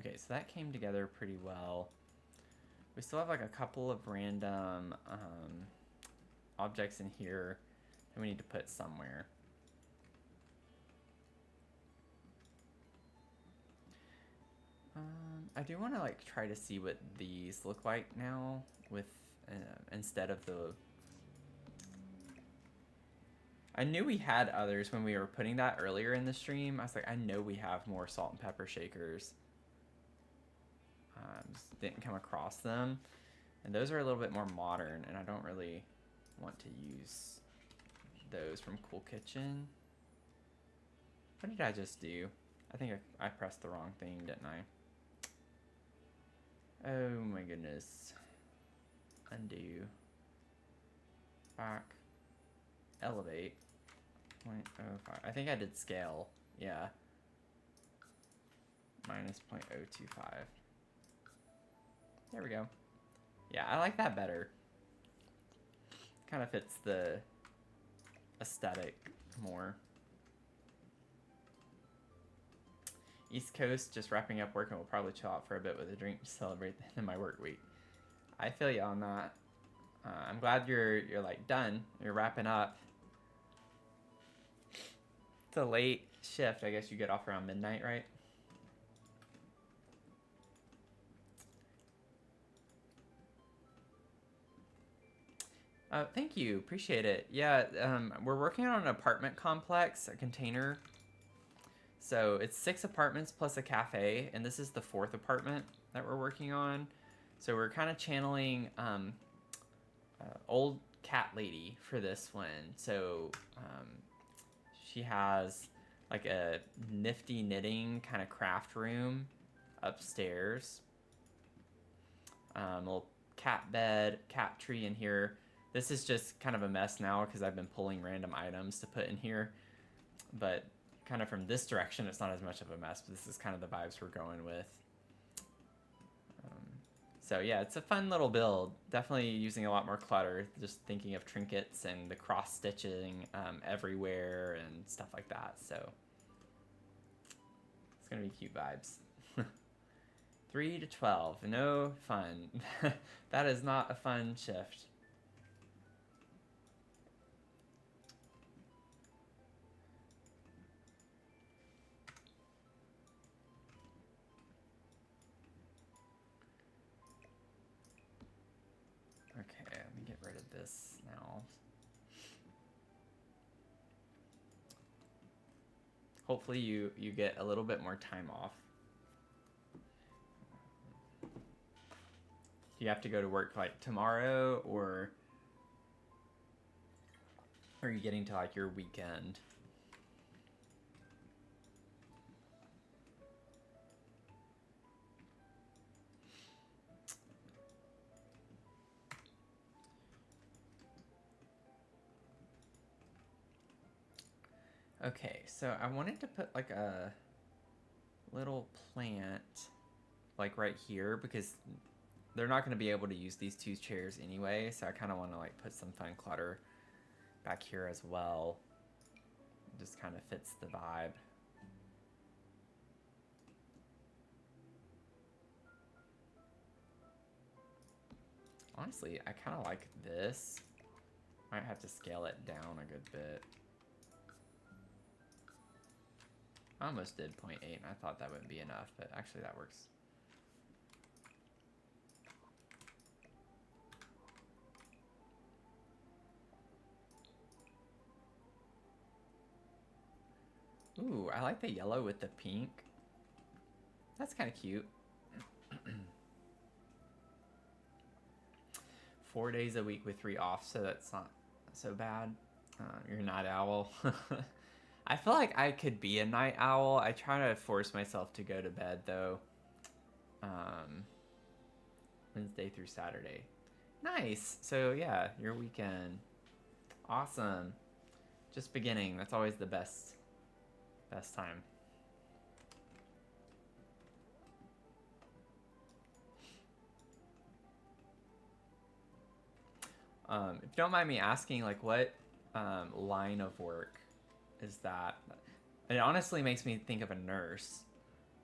S2: Okay, so that came together pretty well. We still have like a couple of random objects in here that we need to put somewhere. I do want to like try to see what these look like now with instead of the. I knew we had others when we were putting that earlier in the stream. I was like, I know we have more salt and pepper shakers. Just didn't come across them, and those are a little bit more modern, and I don't really want to use those from Cool Kitchen. What did I just do? I think I pressed the wrong thing, didn't I? Oh my goodness. Undo. Back. Elevate. 0.05. I think I did scale. Yeah. Minus 0.025. There we go. Yeah, I like that better. Kind of fits the aesthetic more. East Coast, just wrapping up work, and we'll probably chill out for a bit with a drink to celebrate the end of my work week. I feel you on that. I'm glad you're like done. You're wrapping up. It's a late shift, I guess you get off around midnight, right? Thank you. Appreciate it. Yeah, we're working on an apartment complex, a container. So it's 6 apartments plus a cafe, and this is the 4th apartment that we're working on. So we're kind of channeling old cat lady for this one. So she has like a nifty knitting kind of craft room upstairs. Little cat bed, cat tree in here. This is just kind of a mess now because I've been pulling random items to put in here. But kind of from this direction, it's not as much of a mess, but this is kind of the vibes we're going with. So yeah, it's a fun little build. Definitely using a lot more clutter, just thinking of trinkets and the cross stitching everywhere and stuff like that. So it's gonna be cute vibes. 3 to 12, no fun. That is not a fun shift. Okay, let me get rid of this now. Hopefully you get a little bit more time off. Do you have to go to work like tomorrow, or are you getting to like your weekend? Okay, so I wanted to put like a little plant like right here because they're not going to be able to use these 2 chairs anyway, so I kind of want to like put some fun clutter back here as well. It just kind of fits the vibe. Honestly, I kind of like this. Might have to scale it down a good bit. I almost did 0.8 and I thought that wouldn't be enough, but actually that works. Ooh, I like the yellow with the pink. That's kind of cute. 4 days a week with 3 off, so that's not so bad. You're a night owl. I feel like I could be a night owl. I try to force myself to go to bed though. Wednesday through Saturday. Nice. So yeah, your weekend. Awesome. Just beginning. That's always the best time. If you don't mind me asking, like, what line of work is that? It honestly makes me think of a nurse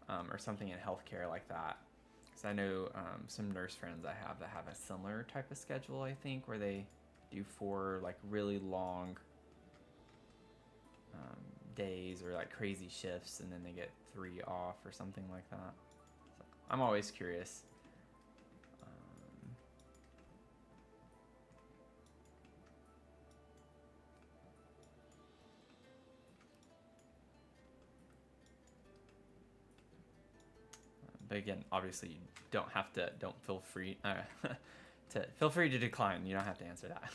S2: or something in healthcare like that. Because I know some nurse friends I have that have a similar type of schedule, I think, where they do 4 like really long days or like crazy shifts, and then they get 3 off or something like that. So I'm always curious. But again, obviously, you don't have to. Don't feel free to feel free to decline. You don't have to answer that.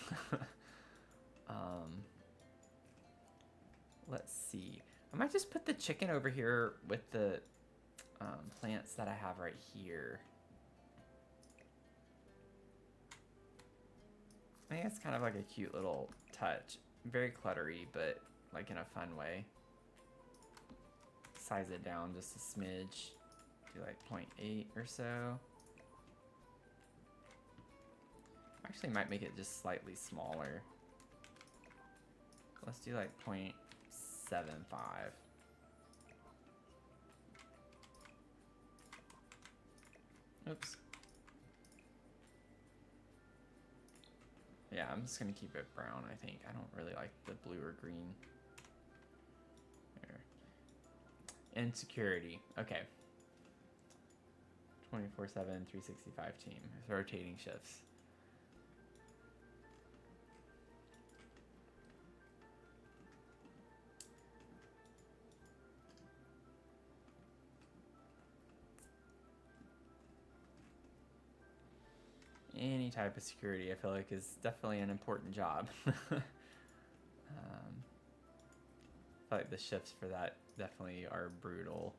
S2: Let's see. I might just put the chicken over here with the plants that I have right here. I think it's kind of like a cute little touch. Very cluttery, but like in a fun way. Size it down just a smidge. Do like 0.8 or so. Actually might make it just slightly smaller. Let's do like 0.75. Oops. Yeah, I'm just gonna keep it brown, I think. I don't really like the blue or green. There. And security. Okay. 24/7, 365 team. It's rotating shifts. Any type of security, I feel like, is definitely an important job. I feel like the shifts for that definitely are brutal.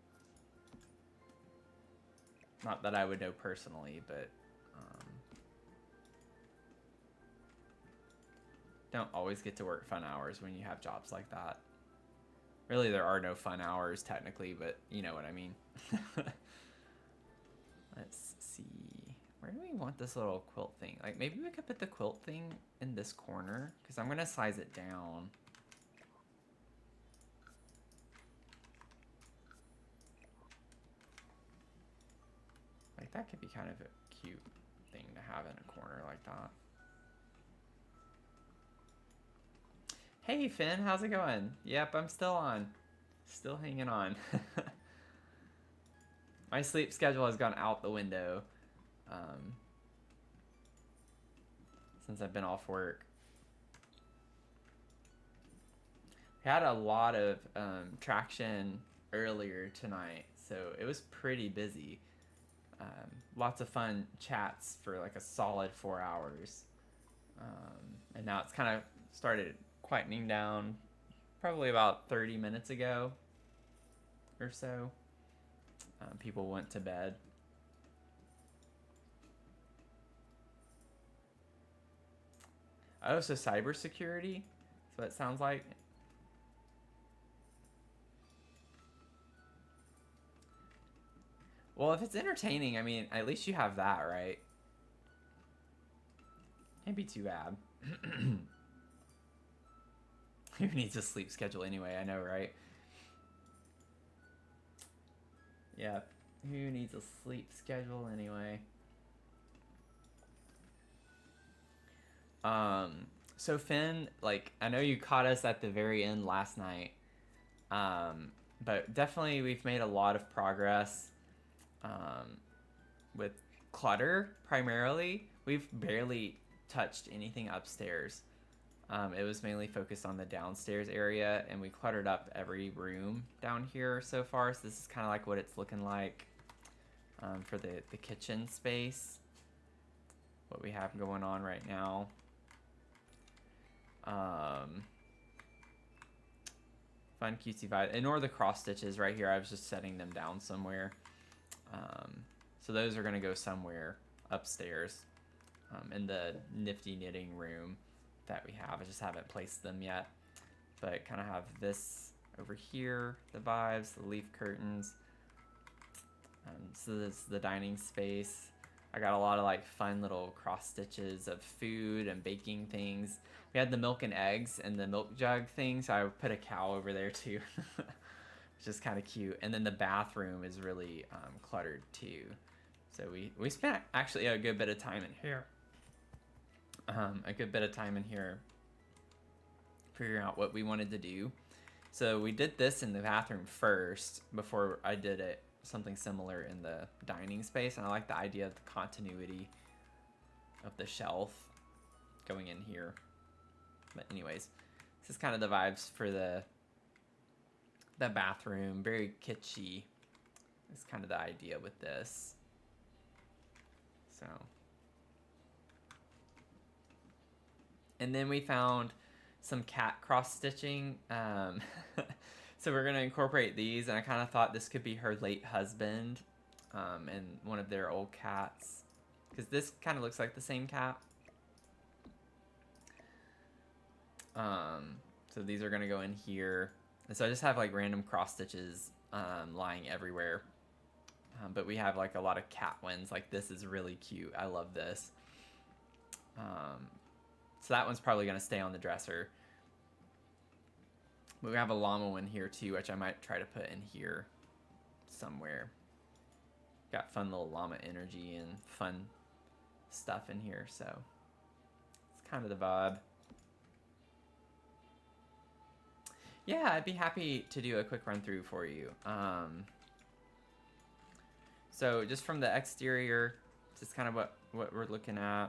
S2: Not that I would know personally, but don't always get to work fun hours when you have jobs like that. Really, there are no fun hours technically, but you know what I mean. Let's see. Where do we want this little quilt thing? Like, maybe we could put the quilt thing in this corner, because I'm going to size it down. Like, that could be kind of a cute thing to have in a corner like that. Hey, Finn, how's it going? Yep, I'm still on. Still hanging on. My sleep schedule has gone out the window since I've been off work. We had a lot of traction earlier tonight, so it was pretty busy. Lots of fun chats for like a solid 4 hours. And now it's kind of started quietening down probably about 30 minutes ago or so. People went to bed. Oh, so cybersecurity? That's what it sounds like. Well, if it's entertaining, I mean, at least you have that, right? Can't be too bad. Who needs a sleep schedule anyway? I know, right? Yeah. Who needs a sleep schedule anyway? So Finn, like, I know you caught us at the very end last night. But definitely we've made a lot of progress with clutter primarily. We've barely touched anything upstairs. It was mainly focused on the downstairs area, and we cluttered up every room down here so far. So this is kind of like what it's looking like for the kitchen space. What we have going on right now. Fun cutesy vibe. Ignore the cross stitches right here. I was just setting them down somewhere. So those are going to go somewhere upstairs in the nifty knitting room that we have. I just haven't placed them yet. But kind of have this over here, the vibes, the leaf curtains. So this is the dining space. I got a lot of like fun little cross stitches of food and baking things. We had the milk and eggs and the milk jug thing, so I put a cow over there too, which is kind of cute. And then the bathroom is really cluttered too. So we spent actually a good bit of time in here. Figuring out what we wanted to do. So we did this in the bathroom first before I did something similar in the dining space, and I like the idea of the continuity of the shelf going in here. But anyways, this is kind of the vibes for the bathroom. Very kitschy. It's kind of the idea with this. So, and then we found some cat cross stitching. So we're gonna incorporate these, and I kind of thought this could be her late husband and one of their old cats, because this kind of looks like the same cat. So these are gonna go in here, and so I just have like random cross stitches lying everywhere. But we have like a lot of cat ones. Like this is really cute. I love this. So that one's probably gonna stay on the dresser. But we have a llama one here too, which I might try to put in here somewhere. Got fun little llama energy and fun stuff in here, so it's kind of the vibe. Yeah, I'd be happy to do a quick run through for you. So just from the exterior, just kind of what we're looking at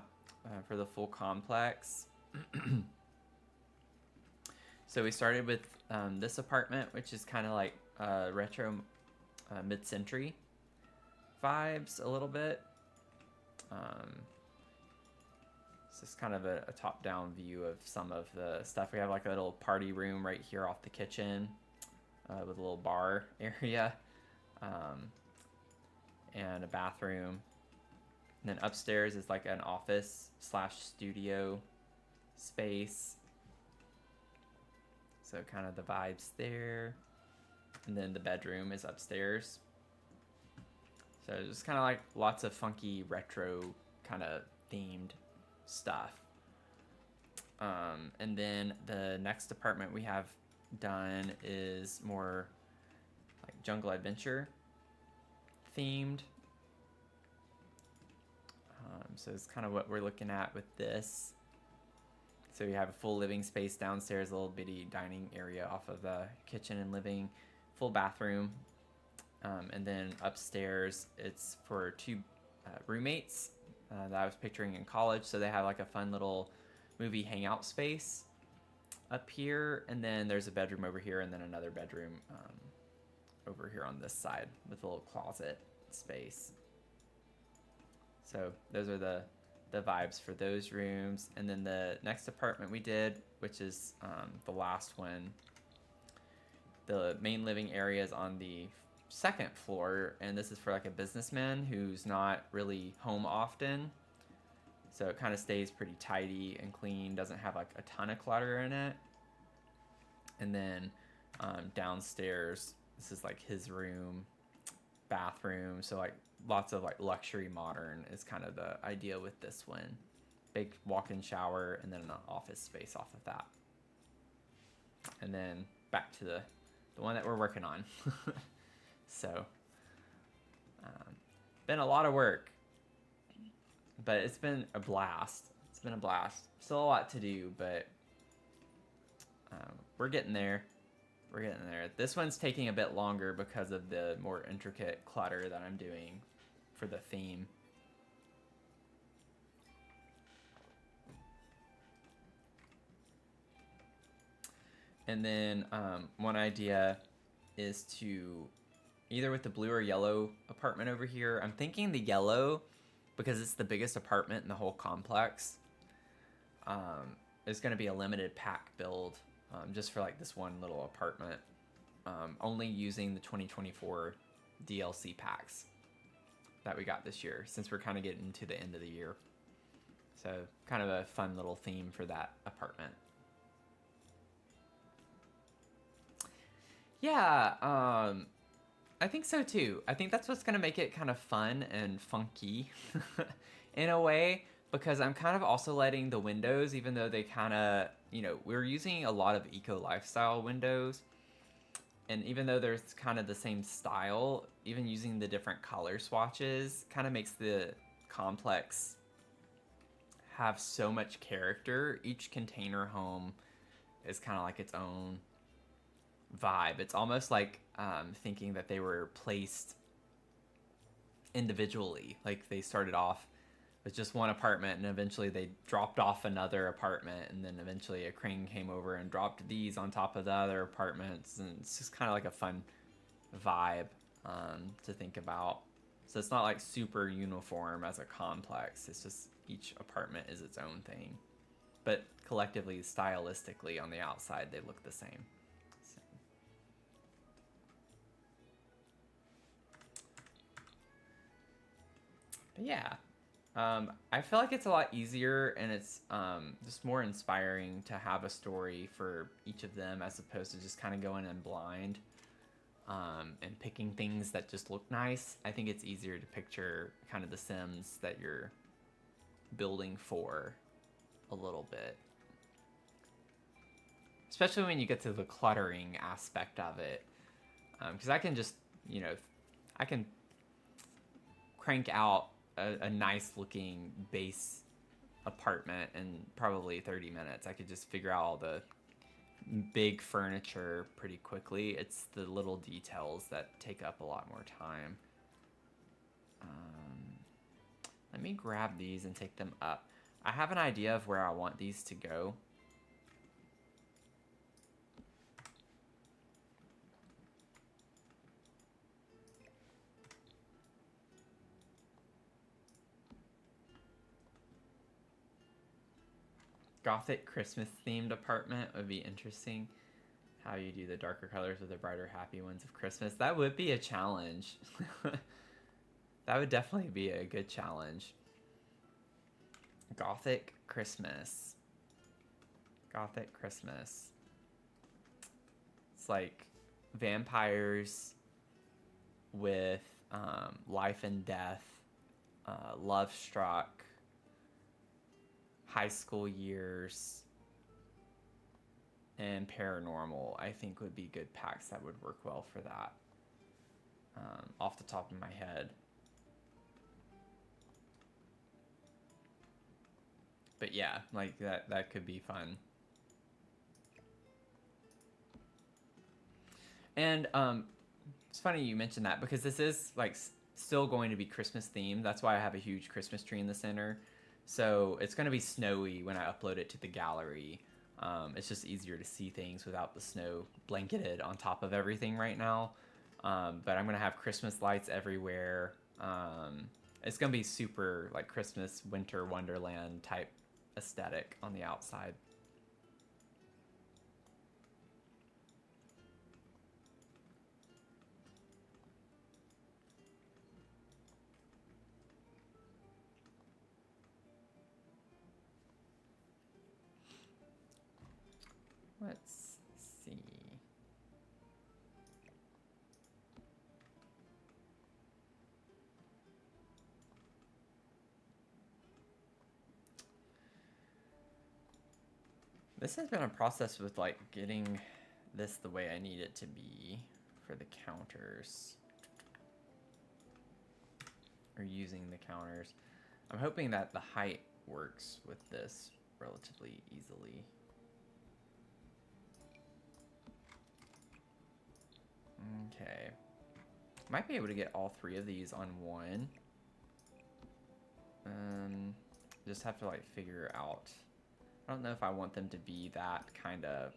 S2: for the full complex. So we started with this apartment, which is kind of like retro mid-century vibes a little bit. It's just kind of a top-down view of some of the stuff. We have like a little party room right here off the kitchen with a little bar area and a bathroom. And then upstairs is like an office / studio space. So kind of the vibes there. And then the bedroom is upstairs. So just kind of like lots of funky retro kind of themed stuff. And then the next apartment we have done is more like jungle adventure themed. So it's kind of what we're looking at with this. So you have a full living space downstairs, a little bitty dining area off of the kitchen and living, full bathroom. And then upstairs, it's for two roommates that I was picturing in college. So they have like a fun little movie hangout space up here. And then there's a bedroom over here and then another bedroom over here on this side with a little closet space. So those are the vibes for those rooms. And then the next apartment we did, which is the last one, the main living area is on the second floor, and this is for like a businessman who's not really home often. So it kind of stays pretty tidy and clean, doesn't have like a ton of clutter in it. And then downstairs, this is like his room, bathroom. So like lots of like luxury modern is kind of the idea with this one. Big walk-in shower and then an office space off of that. And then back to the one that we're working on. So been a lot of work, but it's been a blast. It's been a blast. Still a lot to do, but we're getting there. We're getting there. This one's taking a bit longer because of the more intricate clutter that I'm doing for the theme. And then one idea is to either with the blue or yellow apartment over here. I'm thinking the yellow because it's the biggest apartment in the whole complex. It's going to be a limited pack build just for like this one little apartment. Only using the 2024 DLC packs that we got this year since we're kind of getting to the end of the year. So kind of a fun little theme for that apartment. Yeah, I think so too. I think that's what's going to make it kind of fun and funky in a way, because I'm kind of also letting the windows, even though they kind of, we're using a lot of eco lifestyle windows. And even though there's kind of the same style, even using the different color swatches kind of makes the complex have so much character. Each container home is kind of like its own vibe. It's almost like thinking that they were placed individually. Like they started off with just one apartment and eventually they dropped off another apartment, and then eventually a crane came over and dropped these on top of the other apartments, and it's just kind of like a fun vibe to think about. So it's not like super uniform as a complex. It's just each apartment is its own thing, but collectively, stylistically on the outside they look the same. But yeah, I feel like it's a lot easier and it's just more inspiring to have a story for each of them as opposed to just kind of going in blind and picking things that just look nice. I think it's easier to picture kind of the Sims that you're building for a little bit. Especially when you get to the cluttering aspect of it. Because I can just, I can crank out a nice looking base apartment in probably 30 minutes. I could just figure out all the
S1: big furniture pretty quickly. It's the little details that take up a lot more time. Let me grab these and take them up. I have an idea of where I want these to go. Gothic Christmas themed apartment would be interesting. How you do the darker colors with the brighter happy ones of Christmas. That would be a challenge. That would definitely be a good challenge. Gothic Christmas. Gothic Christmas. It's like vampires with life and death, love struck, high school years, and paranormal. I think would be good packs that would work well for that. Off the top of my head. But yeah, like that could be fun. And it's funny you mentioned that because this is like still going to be Christmas themed. That's why I have a huge Christmas tree in the center. So it's going to be snowy when I upload it to the gallery. It's just easier to see things without the snow blanketed on top of everything right now. But I'm going to have Christmas lights everywhere. It's going to be super like Christmas winter wonderland type aesthetic on the outside. Let's see. This has been a process with like getting this the way I need it to be for the counters. Or using the counters. I'm hoping that the height works with this relatively easily. Okay. Might be able to get all three of these on one. Just have to like figure out. I don't know if I want them to be that kind of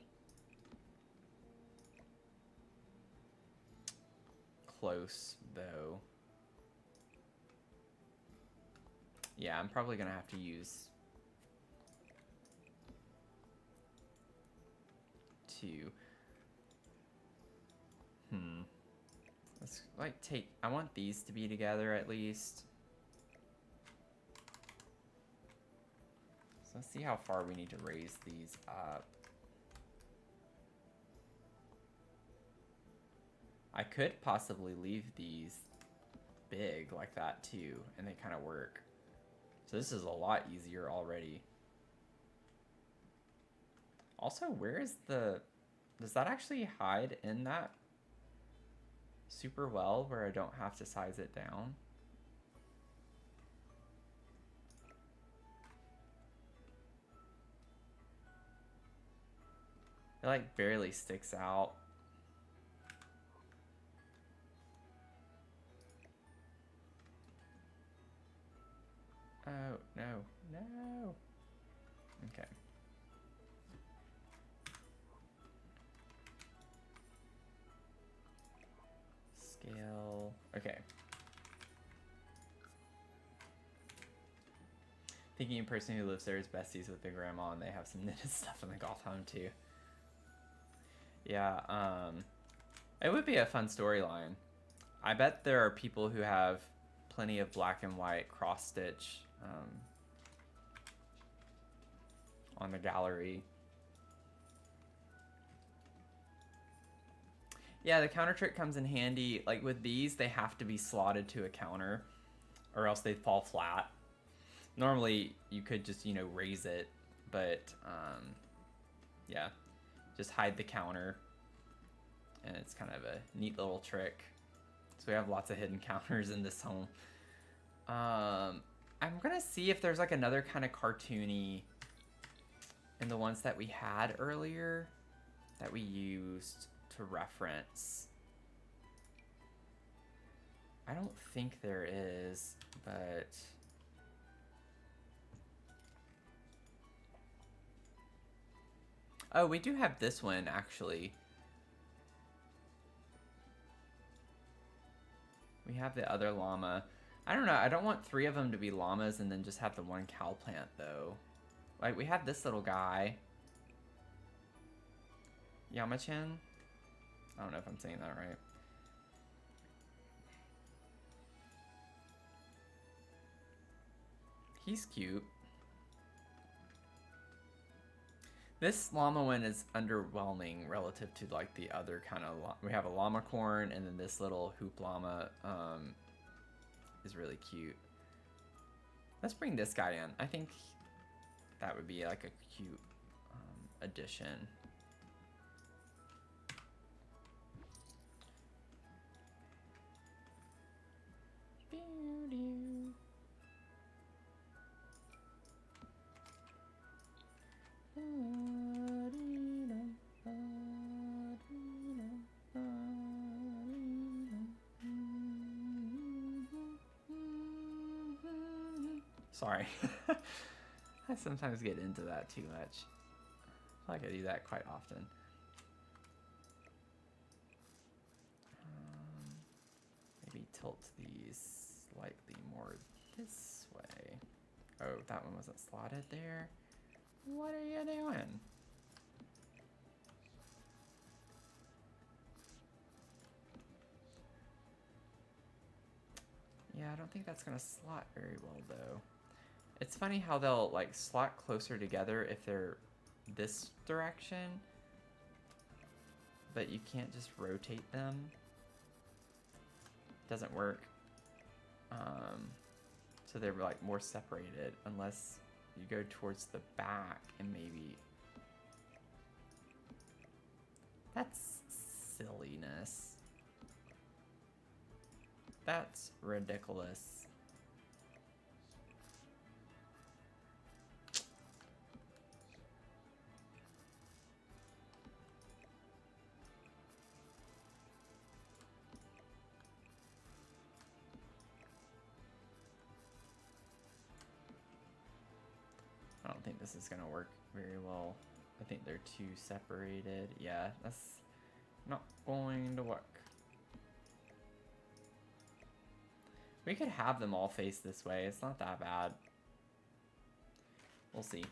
S1: close though. Yeah, I'm probably gonna have to use two. Let's like take, I want these to be together at least. So let's see how far we need to raise these up. I could possibly leave these big like that too, and they kind of work. So this is a lot easier already. Also, where is the, does that actually hide in that super well where I don't have to size it down? It like barely sticks out. Oh, no, no. Okay. Scale, okay. Thinking a person who lives there is besties with their grandma and they have some knitted stuff in the goth home too. Yeah, it would be a fun storyline. I bet there are people who have plenty of black and white cross stitch on the gallery. Yeah, the counter trick comes in handy. Like with these, they have to be slotted to a counter or else they fall flat. Normally, you could just, you know, raise it, but yeah, just hide the counter. And it's kind of a neat little trick. So we have lots of hidden counters in this home. I'm gonna see if there's like another kind of cartoony in the ones that we had earlier.
S2: that we used to reference. I don't think there is, but oh, we do have this one actually. We have the other llama. I don't know. I don't want 3 of them to be llamas and then just have the one cow plant though. Like we have this little guy. Yamachan? I don't know if I'm saying that right. He's cute. This llama one is underwhelming relative to like the other kind of we have a llama corn, and then this little hoop llama is really cute. Let's bring this guy in. I think that would be like a cute addition. Sorry. I sometimes get into that too much. I feel like I do that quite often. Maybe tilt these slightly more this way. Oh, that one wasn't slotted there. What are you doing? Yeah, I don't think that's gonna slot very well though. It's funny how they'll like slot closer together if they're this direction, but you can't just rotate them. Doesn't work. So they're like more separated unless you go towards the back and maybe. That's silliness. That's ridiculous. I don't think this is gonna work very well. I think they're too separated. Yeah, that's not going to work. We could have them all face this way. It's not that bad. We'll see.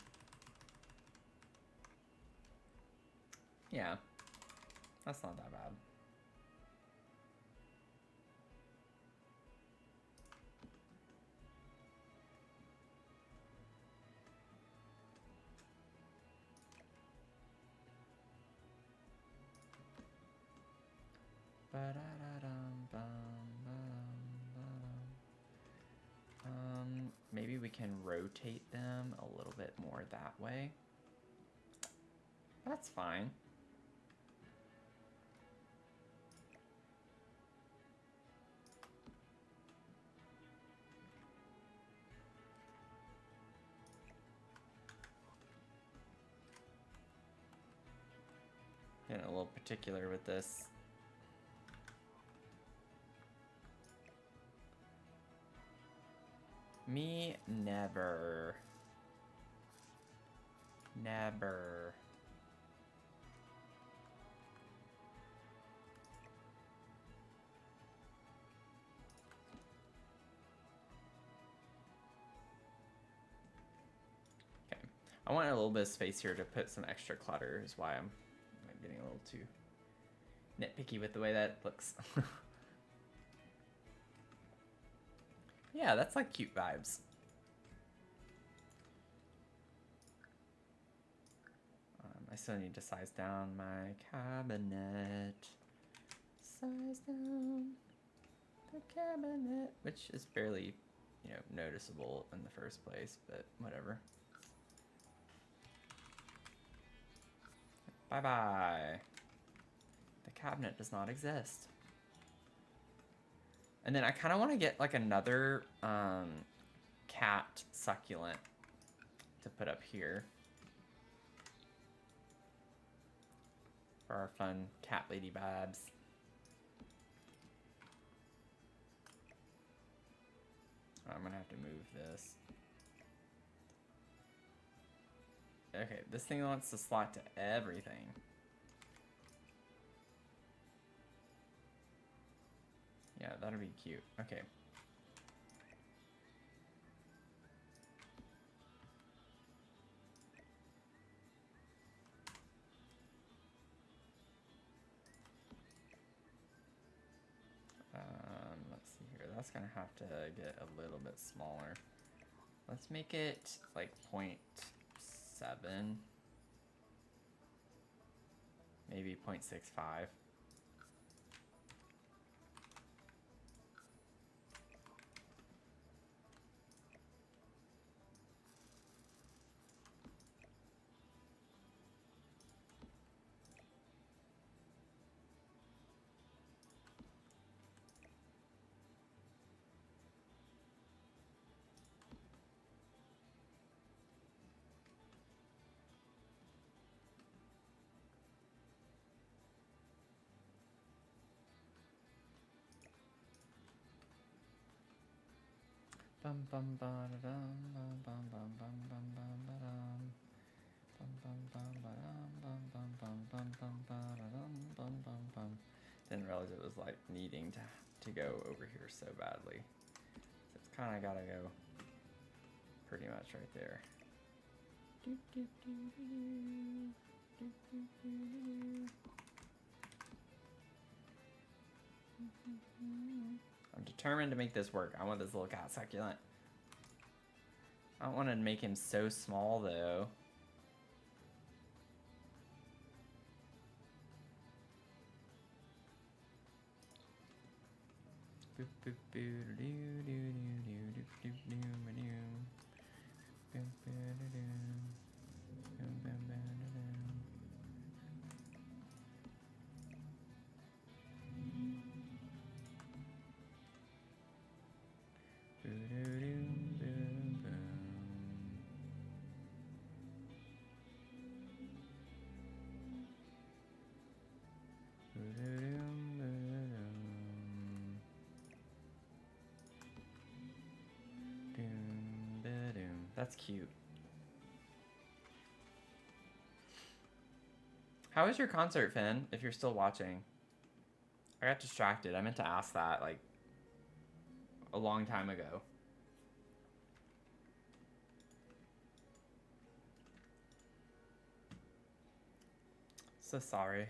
S2: Yeah, that's not that bad. Maybe we can rotate them a little bit more that way. That's fine. Getting a little particular with this. Me never. Never. Okay. I want a little bit of space here to put some extra clutter is why I'm getting a little too nitpicky with the way that looks. Yeah, that's like cute vibes. I still need to size down my cabinet. Size down the cabinet, which is barely, noticeable in the first place, but whatever. Bye-bye. The cabinet does not exist. And then I kind of want to get like another cat succulent to put up here. for our fun cat lady babs. I'm gonna have to move this. Okay, this thing wants to slot to everything. Yeah, that'll be cute. Okay. Let's see here. That's gonna have to get a little bit smaller. Let's make it like 0.7. Maybe 0.65. Bum bum ba da dum bum bum bum bum bum bum ba dum bum bum bum ba dum bum bum bum bum bum ba da dum bum bum bum. Didn't realize it was like needing to go over here so badly. So it's kind of gotta go pretty much right there. I'm determined to make this work. I want this little cat succulent. I don't want to make him so small though. That's cute. How was your concert, Finn, if you're still watching? I got distracted. I meant to ask that, like, a long time ago. So sorry.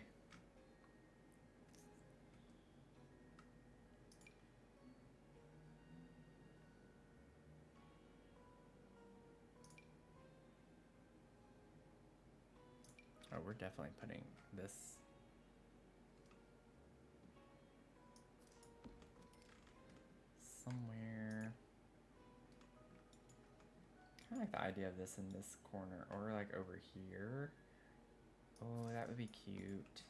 S2: Oh, we're definitely putting this somewhere. I like the idea of this in this corner, or like over here. Oh, that would be cute.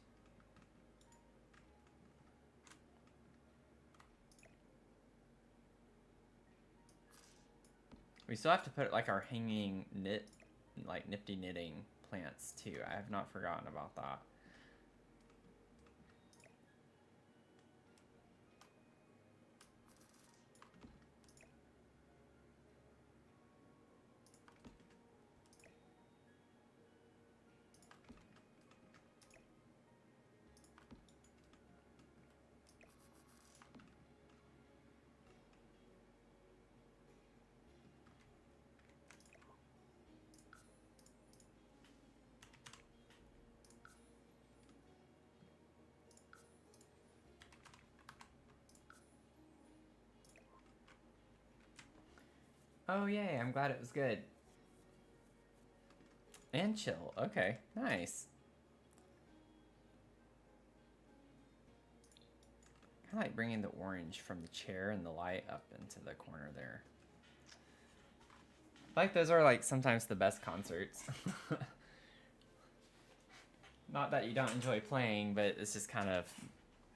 S2: We still have to put like our hanging nifty knitting plants too. I have not forgotten about that. Oh yay, I'm glad it was good. And chill. Okay, nice. Kind of like bringing the orange from the chair and the light up into the corner there. I like those are like sometimes the best concerts. Not that you don't enjoy playing, but it's just kind of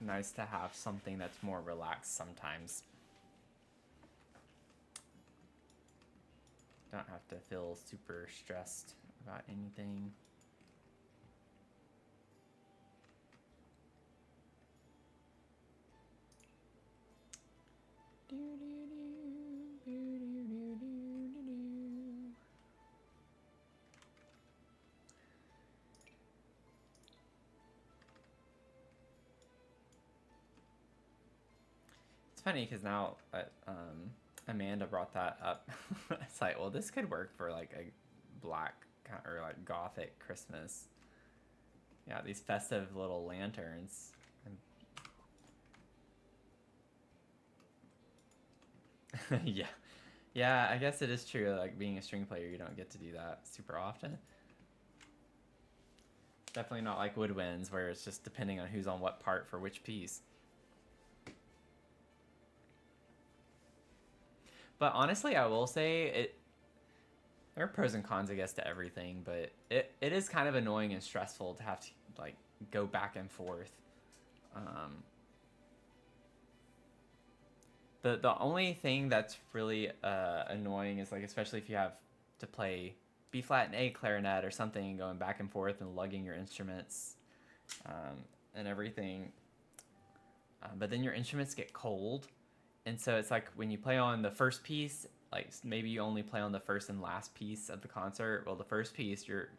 S2: nice to have something that's more relaxed sometimes. Don't have to feel super stressed about anything. funny because now Amanda brought that up. It's like, well, this could work for like a black or like gothic Christmas. Yeah, these festive little lanterns. Yeah. Yeah, I guess it is true. Like being a string player, you don't get to do that super often. Definitely not like woodwinds where it's just depending on who's on what part for which piece. But honestly, I will say it. There are pros and cons, I guess, to everything, but it is kind of annoying and stressful to have to like go back and forth. The only thing that's really annoying is like, especially if you have to play B flat and A clarinet or something, going back and forth and lugging your instruments and everything. But then your instruments get cold, and so it's like when you play on the first piece, like maybe you only play on the first and last piece of the concert. Well, the first piece you're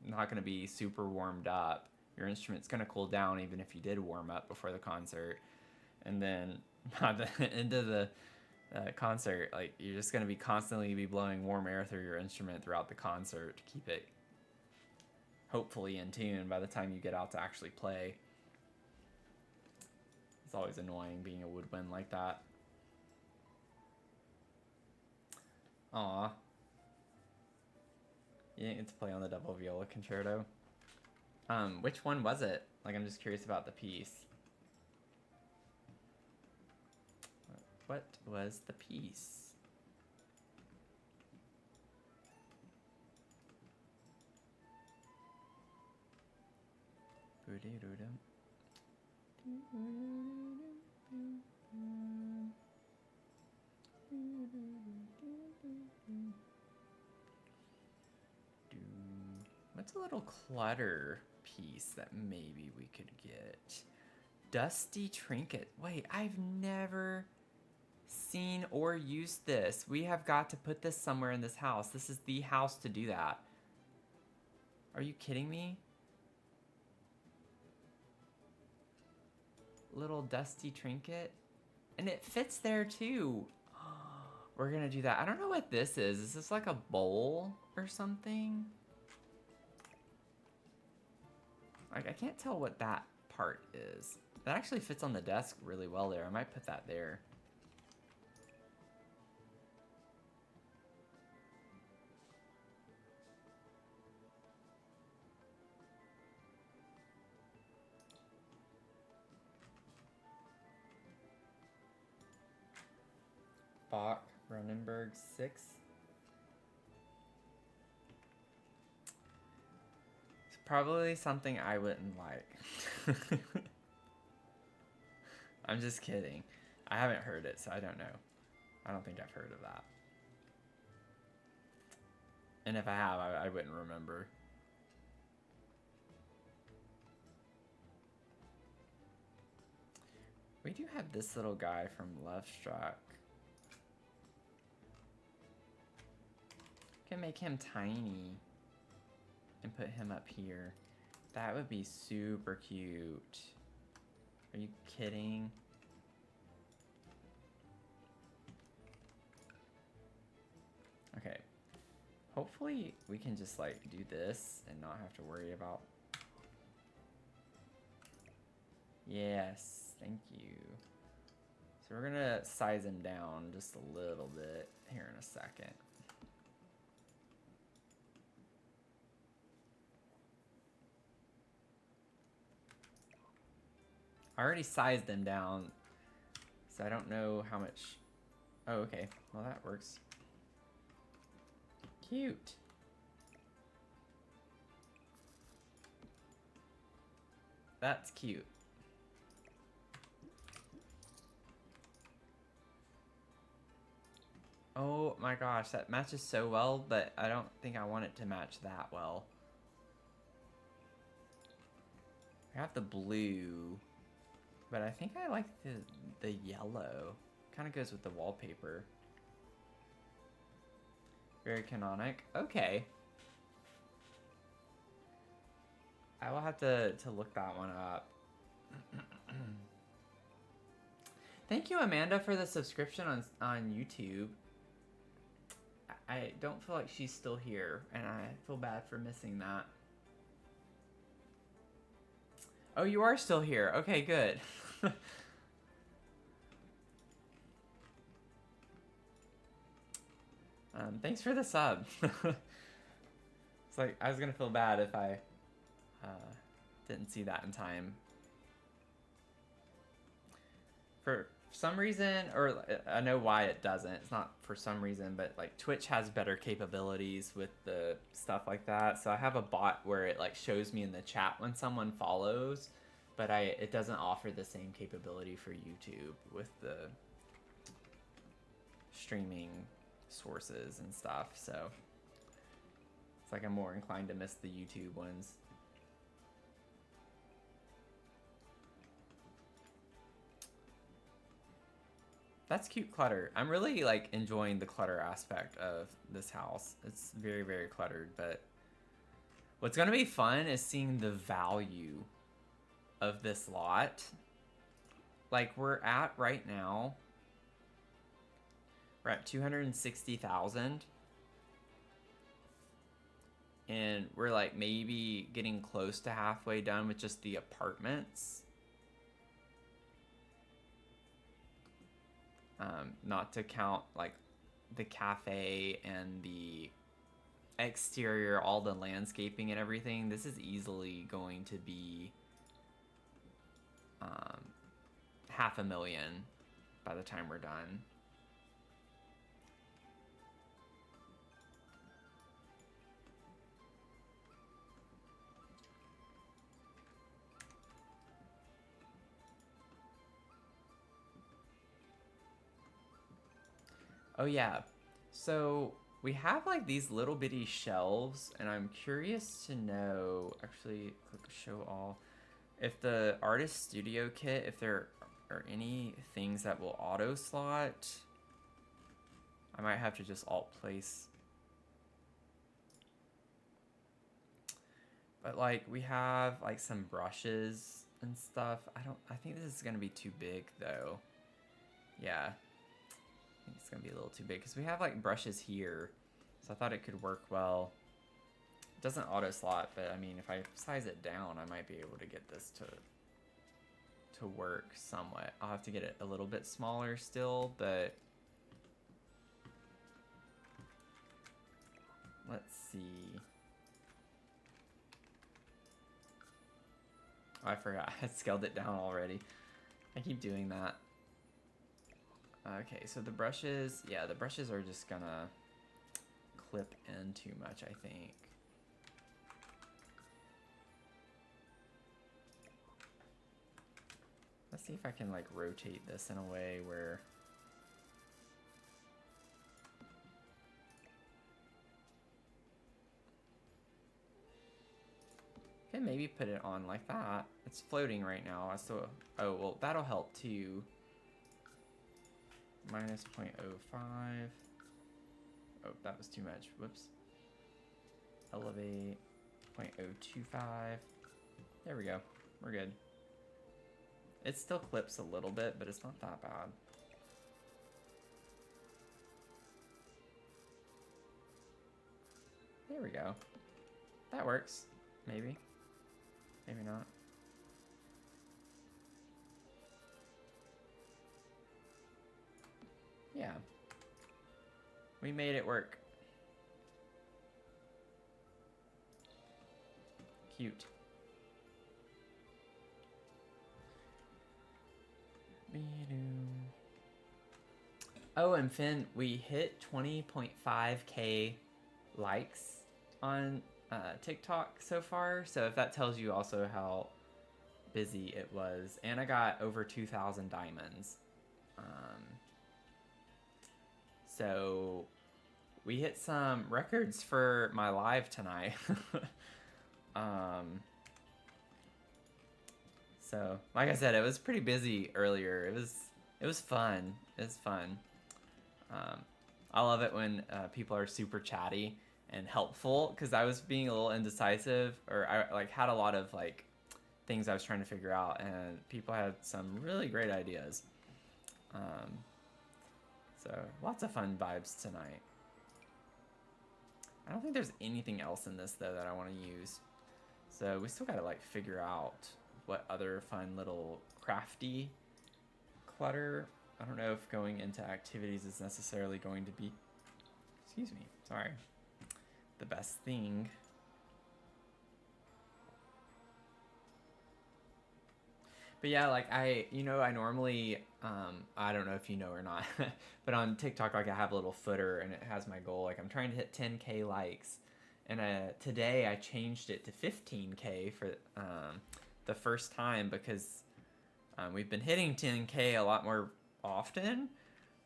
S2: not going to be super warmed up. Your instrument's going to cool down even if you did warm up before the concert, and then by the end of the concert, like you're just going to be constantly blowing warm air through your instrument throughout the concert to keep it hopefully in tune by the time you get out to actually play. It's always annoying being a woodwind like that. Aw. You didn't get to play on the double viola concerto. Which one was it? Like, I'm just curious about the piece. What was the piece? What's a little clutter piece that maybe we could get? Dusty trinket. Wait, I've never seen or used this. We have got to put this somewhere in this house. This is the house to do that. Are you kidding me? Little dusty trinket. And it fits there too. We're gonna do that. I don't know what this is. Is this like a bowl or something? Like, I can't tell what that part is. That actually fits on the desk really well there. I might put that there. Bach, Ronenberg 6. It's probably something I wouldn't like. I'm just kidding. I haven't heard it, so I don't know. I don't think I've heard of that. And if I have, I wouldn't remember. We do have this little guy from Left Struck. Can make him tiny and put him up here. That would be super cute. Are you kidding? Okay. Hopefully we can just like do this and not have to worry about... Yes, thank you. So we're gonna size him down just a little bit here in a second. I already sized them down, so I don't know how much... Oh, okay. Well, that works. Cute. That's cute. Oh my gosh, that matches so well, but I don't think I want it to match that well. I have the blue, but I think I like the yellow. Kind of goes with the wallpaper. Very canonic. Okay. I will have to look that one up.
S1: Thank you, Amanda, for the subscription on YouTube. I don't feel like she's still here, and I feel bad for missing that. Oh, you are still here. Okay, good. Thanks for the sub. It's like I was gonna feel bad if I didn't see that in time. For some reason, or I know why it doesn't. It's not for some reason, but like Twitch has better capabilities with the stuff like that. So I have a bot where it like shows me in the chat when someone follows, but it doesn't offer the same capability for YouTube with the streaming sources and stuff. So it's like I'm more inclined to miss the YouTube ones. That's cute clutter. I'm really like enjoying the clutter aspect of this house. It's very, very cluttered, but what's gonna be fun is seeing the value of this lot. Like we're at right now, we're at 260,000. And we're like maybe getting close to halfway done with just the apartments. Not to count like the cafe and the exterior, all the landscaping and everything. This is easily going to be $500,000 by the time we're done. Oh yeah, so we have like these little bitty shelves, and I'm curious to know, actually click show all, if the artist studio kit, if there are any things that will auto slot. I might have to just alt place. But like we have like some brushes and stuff. I think this is gonna be too big though. Yeah. I think it's gonna be a little too big because we have like brushes here, so I thought it could work well. It doesn't auto slot, but I mean if I size it down I might be able to get this to work somewhat. I'll have to get it a little bit smaller still, but let's see. Oh, I forgot. I scaled it down already. I keep doing that. Okay, so the brushes, yeah, the brushes are just gonna clip in too much, I think. Let's see if I can like rotate this in a way where I can maybe put it on like that. It's floating right now. So, oh, well, that'll help too. Minus 0.05. Oh, that was too much. Whoops. Elevate 0.025. There we go. We're good. It still clips a little bit, but it's not that bad. There we go. That works. Maybe. Maybe not. Yeah. We made it work. Cute. Oh, and Finn, we hit 20.5K likes on TikTok so far. So if that tells you also how busy it was. And I got over 2,000 diamonds. So we hit some records for my live tonight. So like I said, it was pretty busy earlier. It was fun. It's fun. I love it when people are super chatty and helpful, because I was being a little indecisive, or I like had a lot of like things I was trying to figure out, and people had some really great ideas.
S2: So lots of fun vibes tonight. I don't think there's anything else in this though that I want to use. So we still gotta like figure out what other fun little crafty clutter. I don't know if going into activities is necessarily going to be, excuse me, sorry, the best thing. But yeah, like I normally, I don't know if you know or not, but on TikTok, like I have a little footer and it has my goal. Like I'm trying to hit 10K likes. And today I changed it to 15K for the first time because we've been hitting 10K a lot more often.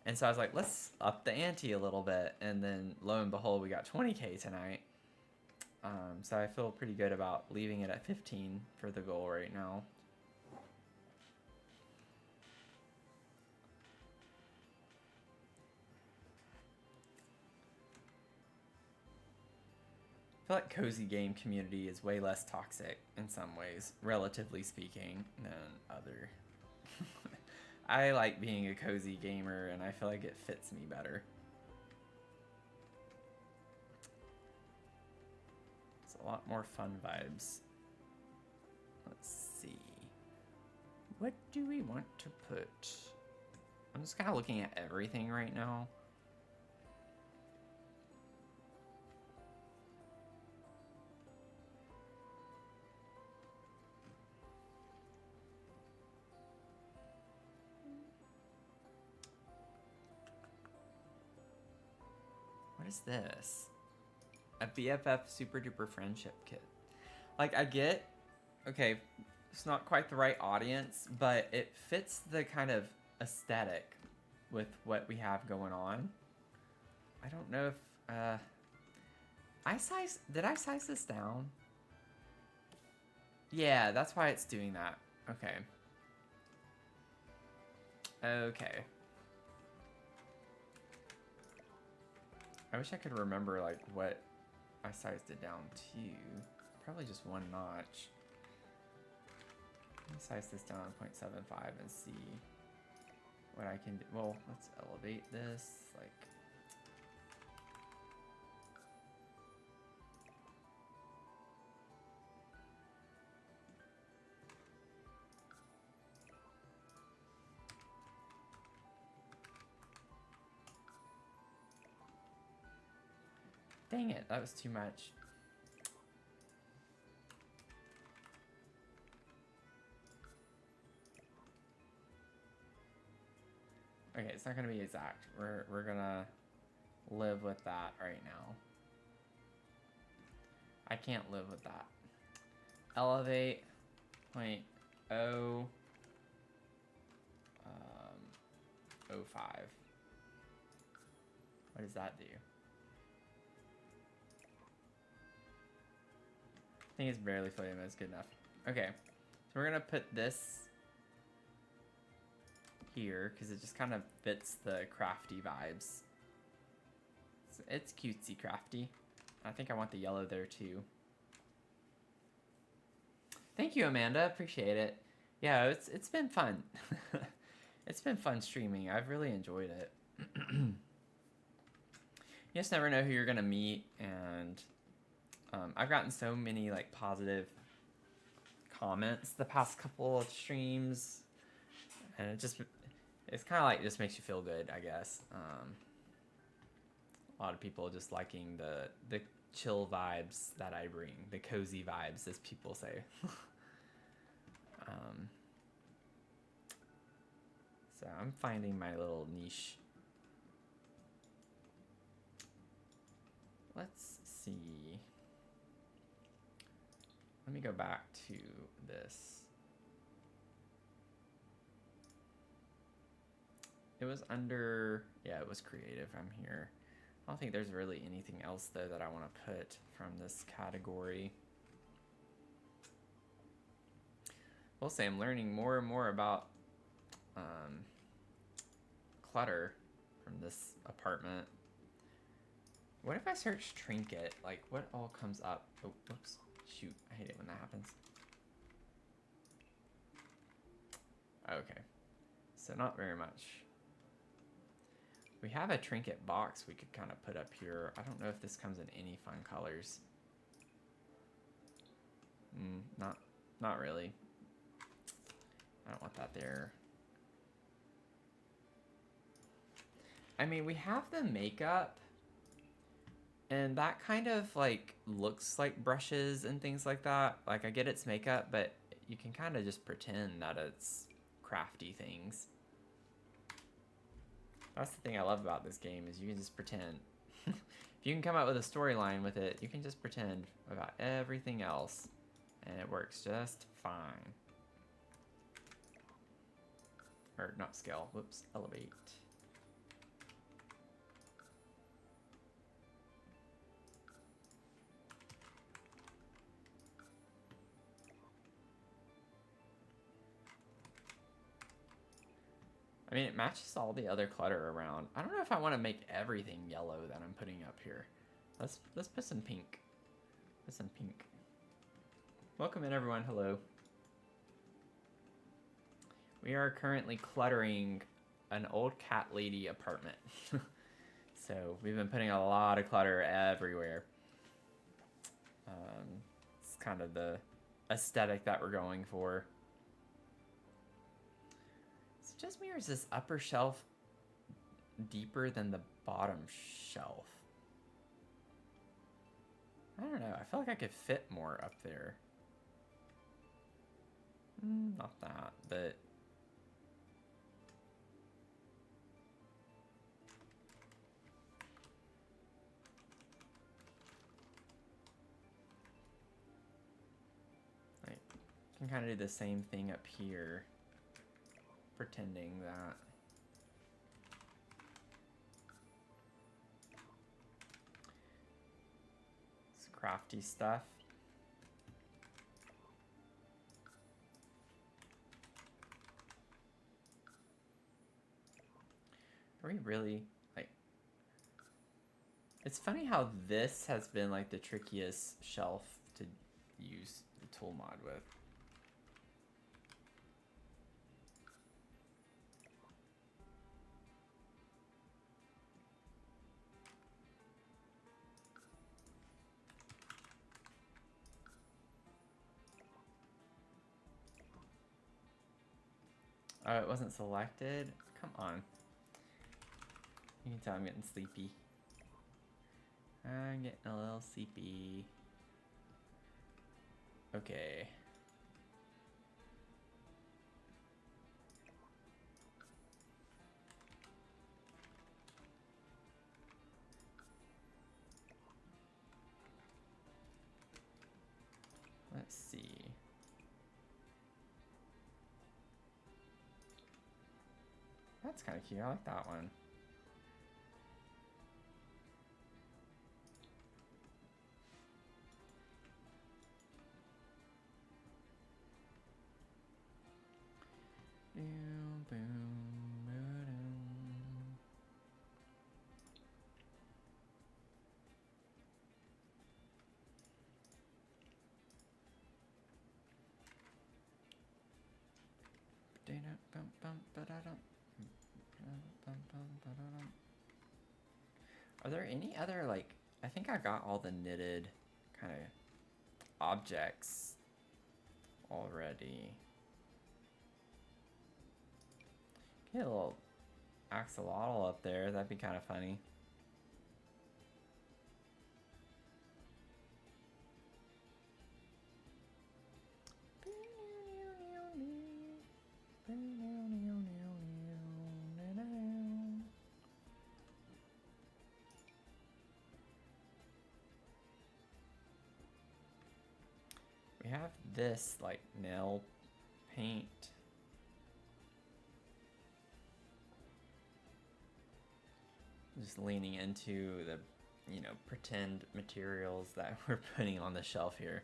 S2: And so I was like, let's up the ante a little bit. And then lo and behold, we got 20K tonight. So I feel pretty good about leaving it at 15 for the goal right now. I feel like cozy game community is way less toxic in some ways, relatively speaking, than other. I like being a cozy gamer, and I feel like it fits me better. It's a lot more fun vibes. Let's see. What do we want to put? I'm just kind of looking at everything right now. What is this? A BFF Super Duper Friendship Kit. Like, I get, okay, it's not quite the right audience, but it fits the kind of aesthetic with what we have going on. I don't know if, did I size this down? Yeah, that's why it's doing that. Okay. Okay. I wish I could remember, like, what I sized it down to. Probably just one notch. Let me size this down to 0.75 and see what I can do. Well, let's elevate this, like... Dang it, that was too much. Okay, it's not gonna be exact. We're gonna live with that right now. I can't live with that. Elevate 0.0 05. What does that do? I think it's barely floating, but it's good enough. Okay, so we're gonna put this here because it just kind of fits the crafty vibes. It's cutesy crafty. I think I want the yellow there too. Thank you, Amanda. Appreciate it. Yeah, it's been fun. It's been fun streaming. I've really enjoyed it. You just never know who you're gonna meet, and I've gotten so many like positive comments the past couple of streams, and it's kind of like just makes you feel good, I guess. A lot of people just liking the chill vibes that I bring, the cozy vibes, as people say. So I'm finding my little niche. Let's see. Let me go back to this. It was under, yeah, it was creative. I'm here. I don't think there's really anything else though that I want to put from this category. We'll say I'm learning more and more about clutter from this apartment. What if I search trinket? Like, what all comes up? Oh, oops. Shoot, I hate it when that happens. Okay. So not very much. We have a trinket box we could kind of put up here. I don't know if this comes in any fun colors. Not really. I don't want that there. I mean, we have the makeup, and that kind of like looks like brushes and things like that. Like, I get it's makeup, but you can kind of just pretend that it's crafty things. That's the thing I love about this game, is you can just pretend. If you can come up with a storyline with it, you can just pretend about everything else, and it works just fine. Or not scale, whoops, elevate. I mean, it matches all the other clutter around. I don't know if I want to make everything yellow that I'm putting up here. Let's put some pink. Put some pink. Welcome in, everyone. Hello. We are currently cluttering an old cat lady apartment. So we've been putting a lot of clutter everywhere. It's kind of the aesthetic that we're going for. So just mirrors this upper shelf deeper than the bottom shelf. I don't know. I feel like I could fit more up there. Not that, but... I can kind of do the same thing up here. Pretending that... It's crafty stuff. Are we really, like... It's funny how this has been, like, the trickiest shelf to use the tool mod with. Oh, it wasn't selected? Come on. You can tell I'm getting sleepy. I'm getting a little sleepy. Okay. Let's see. That's kind of cute. I like that one. Boom, boom, boom. Are there any other, like, I think I got all the knitted kind of objects already. Get a little axolotl up there, that'd be kind of funny. We have this, like, nail paint. Just leaning into the, you know, pretend materials that we're putting on the shelf here.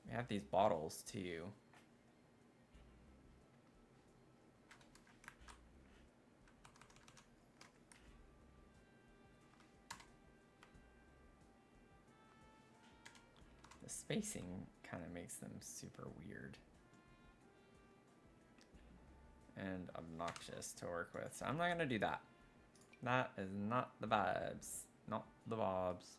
S2: We have these bottles too. The spacing kind of makes them super weird. and obnoxious to work with. So I'm not gonna do that. That is not the vibes. Not the vibes.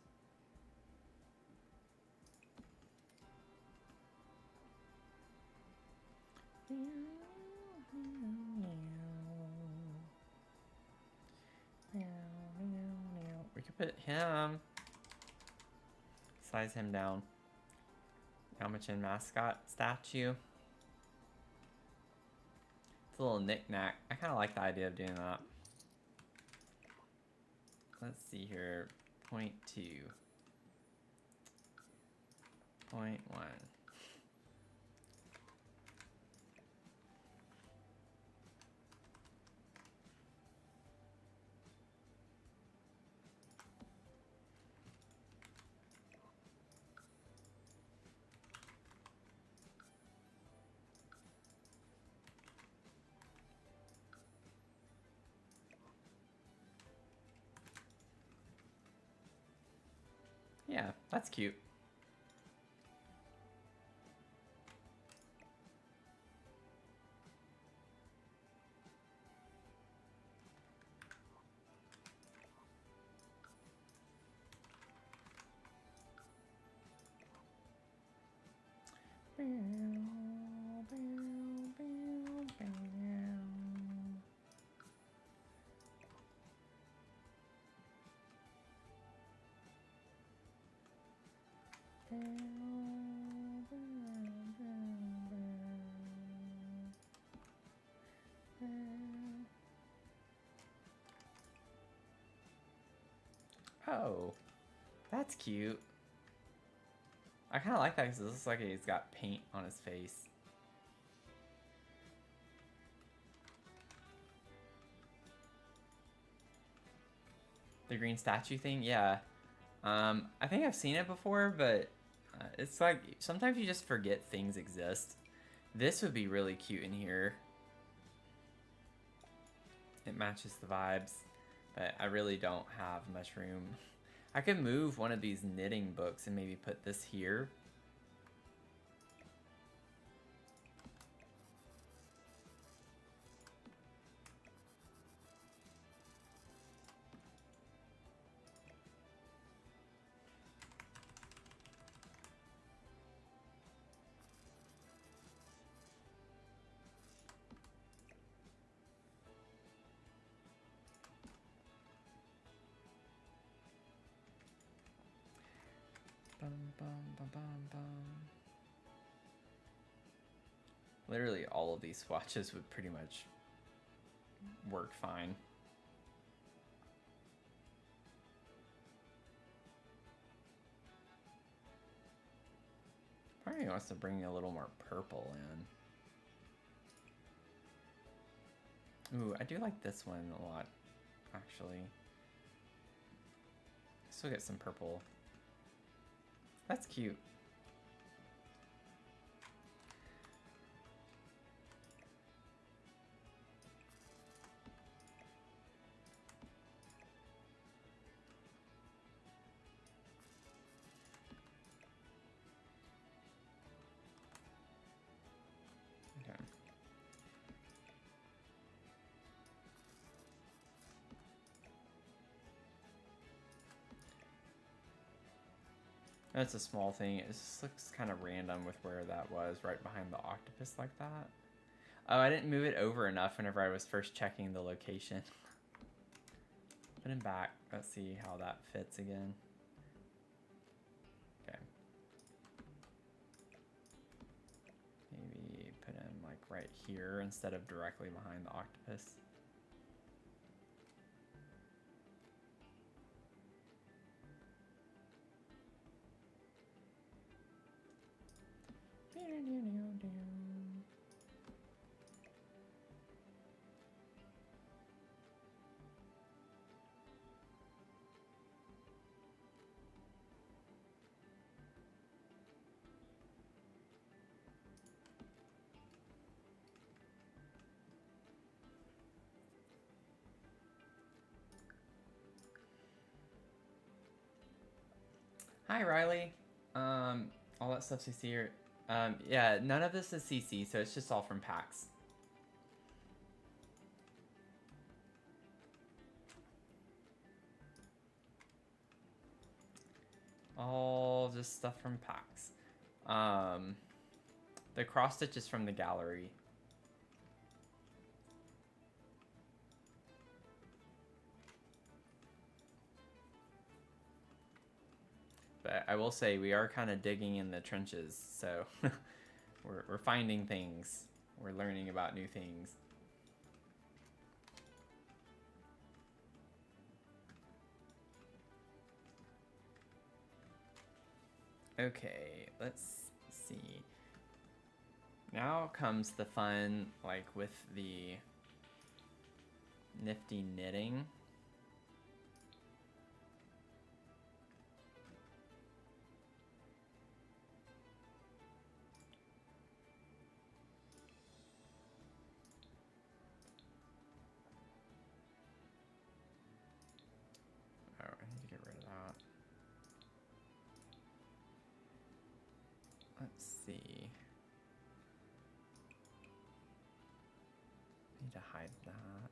S2: We could put him. Size him down. Yamachin mascot statue. It's a little knick-knack. I kind of like the idea of doing that. Let's see here. 0.2. 0.1. Yeah, that's cute. Oh, that's cute. I kind of like that because it looks like he's got paint on his face. The green statue thing? Yeah. I think I've seen it before, but it's like sometimes you just forget things exist. This would be really cute in here. It matches the vibes, but I really don't have much room. I could move one of these knitting books and maybe put this here. Bum, bum, bum, bum, bum. Literally all of these swatches would pretty much work fine. Probably wants to bring a little more purple in. Ooh, I do like this one a lot, actually. Still get some purple. That's cute. Okay. That's a small thing. It just looks kind of random with where that was, right behind the octopus like that. Oh, I didn't move it over enough whenever I was first checking the location. Put him back. Let's see how that fits again. Okay. Maybe put him like right here instead of directly behind the octopus. Hi, Riley. All that stuff's CC here. Yeah, none of this is CC, so it's just all from packs. all just stuff from packs. The cross stitch is from the gallery. But I will say we are kind of digging in the trenches, so we're finding things. We're learning about new things. Okay, let's see. Now comes the fun, like with the nifty knitting. Oh, I need to get rid of that. Let's see. Need to hide that.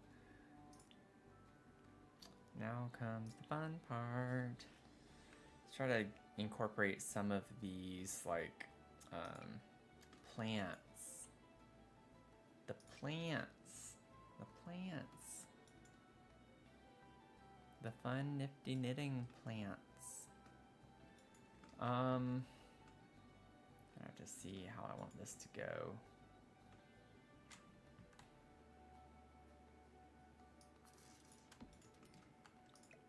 S2: Now comes the fun part. Let's try to incorporate some of these, like, plants. The plants. The plants. The fun, nifty knitting plants. I have to see how I want this to go.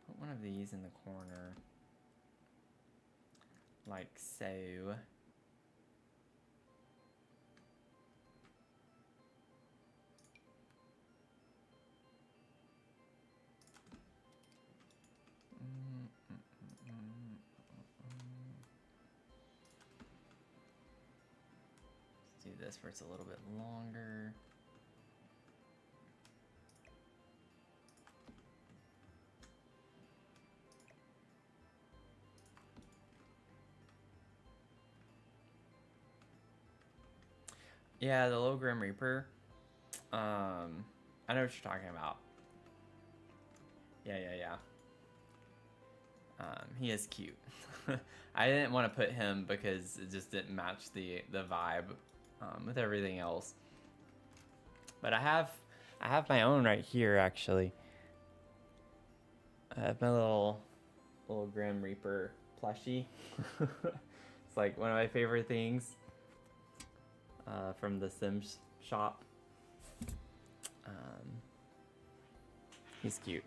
S2: Put one of these in the corner. Like so. Let's do this where it's a little bit longer. Yeah, the low Grim Reaper. I know what you're talking about. Yeah. He is cute. I didn't want to put him because it just didn't match the vibe with everything else. But I have my own right here actually. I have my little Grim Reaper plushie. It's like one of my favorite things from the Sims shop. He's cute.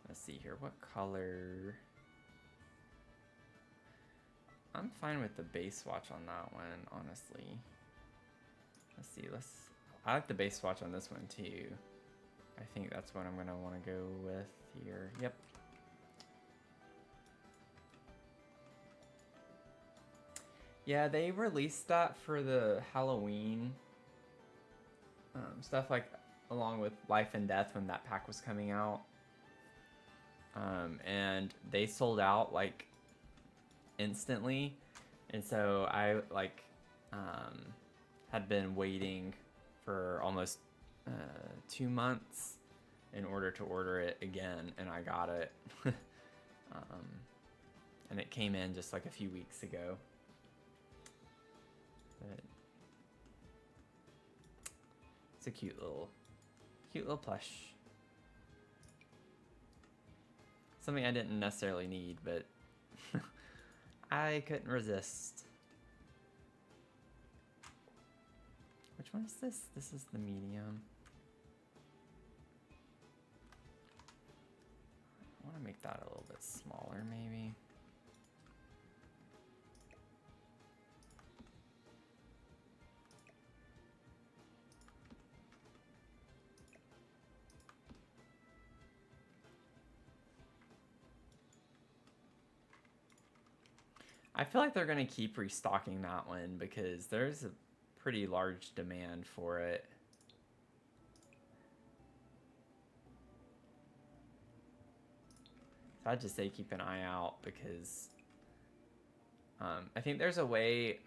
S2: Let's see here, what color? I'm fine with the base swatch on that one, honestly. Let's see, I like the base swatch on this one too. I think that's what I'm gonna wanna go with here. Yep. Yeah, they released that for the Halloween stuff, like along with Life and Death when that pack was coming out. And they sold out like instantly, and so I like had been waiting for almost 2 months in order to order it again, and I got it. And it came in just like a few weeks ago. But it's a cute little plush. Something I didn't necessarily need, but I couldn't resist. Which one is this? This is the medium. I want to make that a little bit smaller, maybe. I feel like they're going to keep restocking that one because there's a pretty large demand for it. So I'd just say keep an eye out because I think there's a way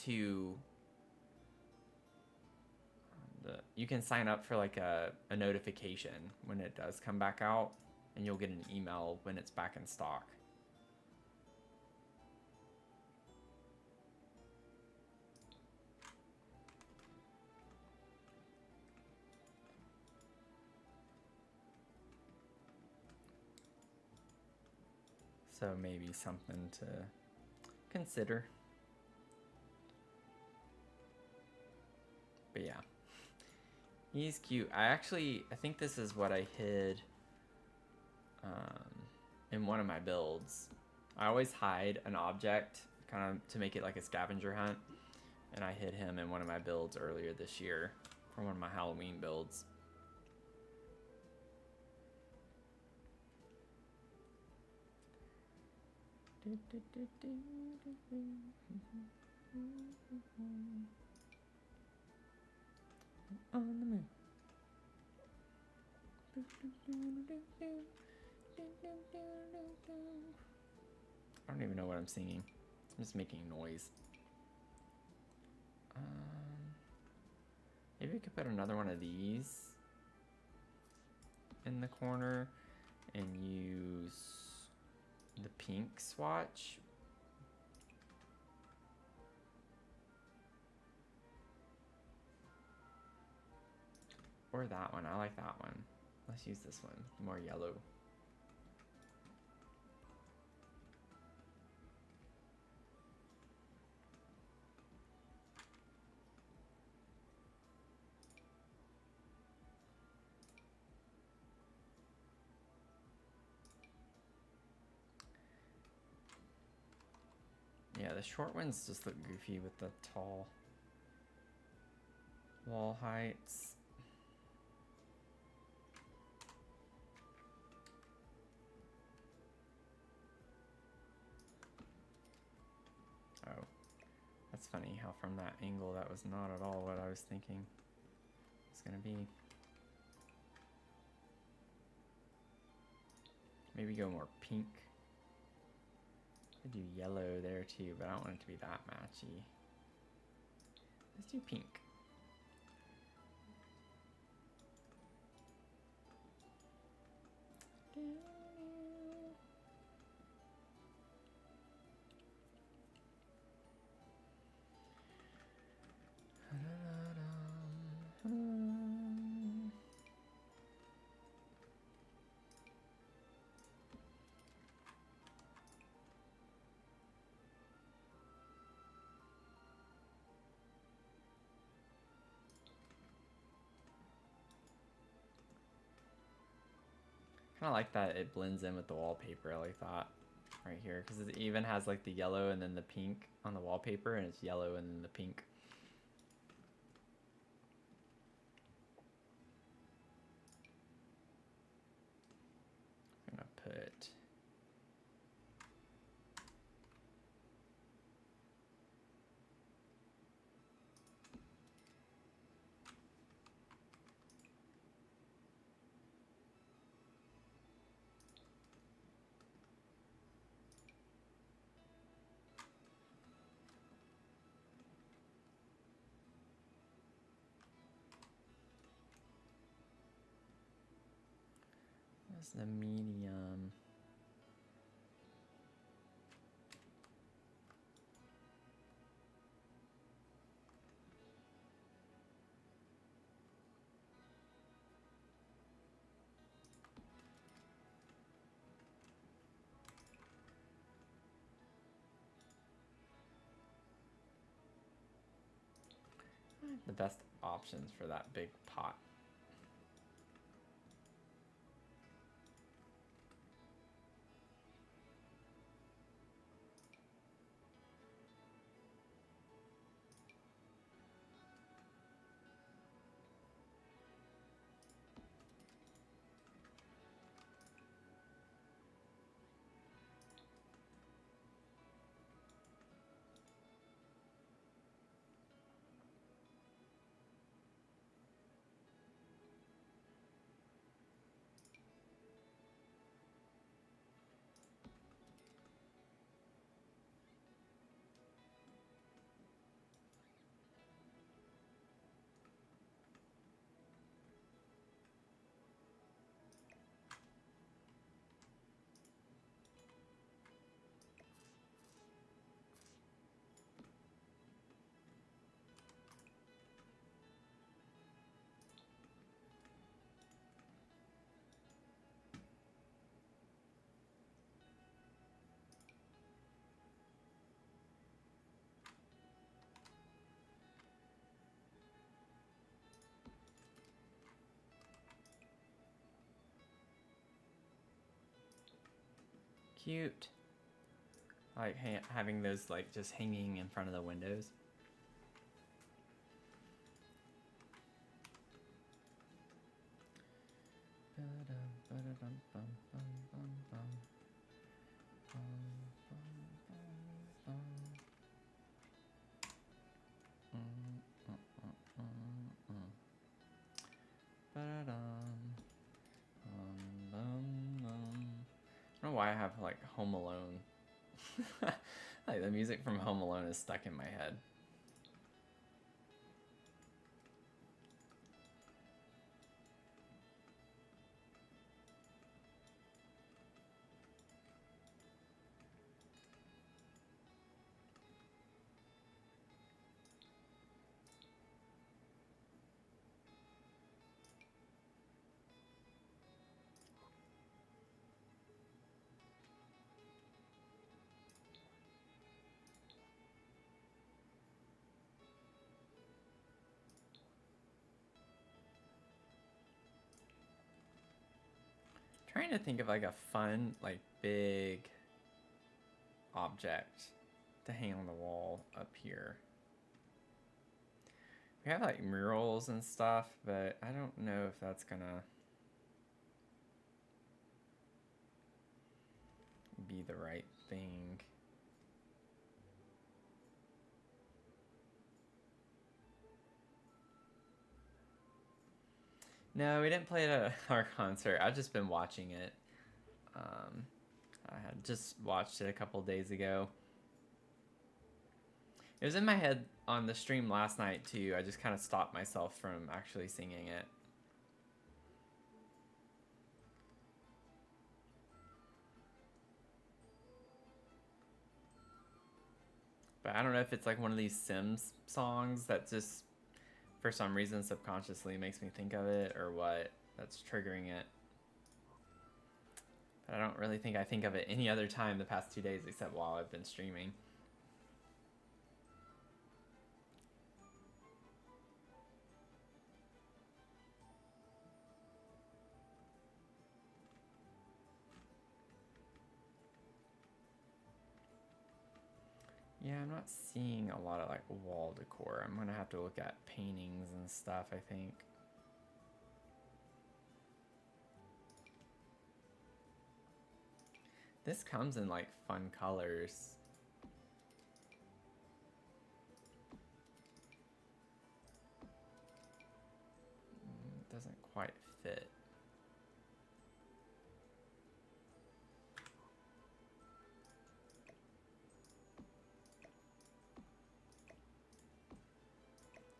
S2: to you can sign up for like a notification when it does come back out, and you'll get an email when it's back in stock. So maybe something to consider. But yeah, he's cute. I think this is what I hid in one of my builds. I always hide an object kind of to make it like a scavenger hunt, and I hid him in one of my builds earlier this year for one of my Halloween builds. On the moon. I don't even know what I'm singing. I'm just making noise. Maybe we could put another one of these in the corner and use the pink swatch. Or that one. I like that one. Let's use this one. More yellow. Yeah, the short ones just look goofy with the tall wall heights. Oh, that's funny how from that angle that was not at all what I was thinking it's gonna be. Maybe go more pink. I could do yellow there too, but I don't want it to be that matchy. Let's do pink. Kind of like that it blends in with the wallpaper, I like that right here, because it even has like the yellow and then the pink on the wallpaper, and it's yellow and then the pink. I'm gonna put that's the medium. The best options for that big pot.
S1: Cute. I like having those like just hanging in front of the windows. I don't know why I have like Home Alone. Like the music from Home Alone is stuck in my head. Trying to think of like a fun, like big object to hang on the wall up here. We have like murals and stuff, but I don't know if that's gonna be the right thing. No, we didn't play it at our concert. I've just been watching it. I had just watched it a couple days ago. It was in my head on the stream last night too. I just kind of stopped myself from actually singing it. But I don't know if it's like one of these Sims songs that just for some reason subconsciously makes me think of it or what that's triggering it. But I don't really think I think of it any other time the past 2 days except while I've been streaming. Yeah, I'm not seeing a lot of like wall decor. I'm gonna have to look at paintings and stuff, I think. This comes in like fun colors. It doesn't quite fit.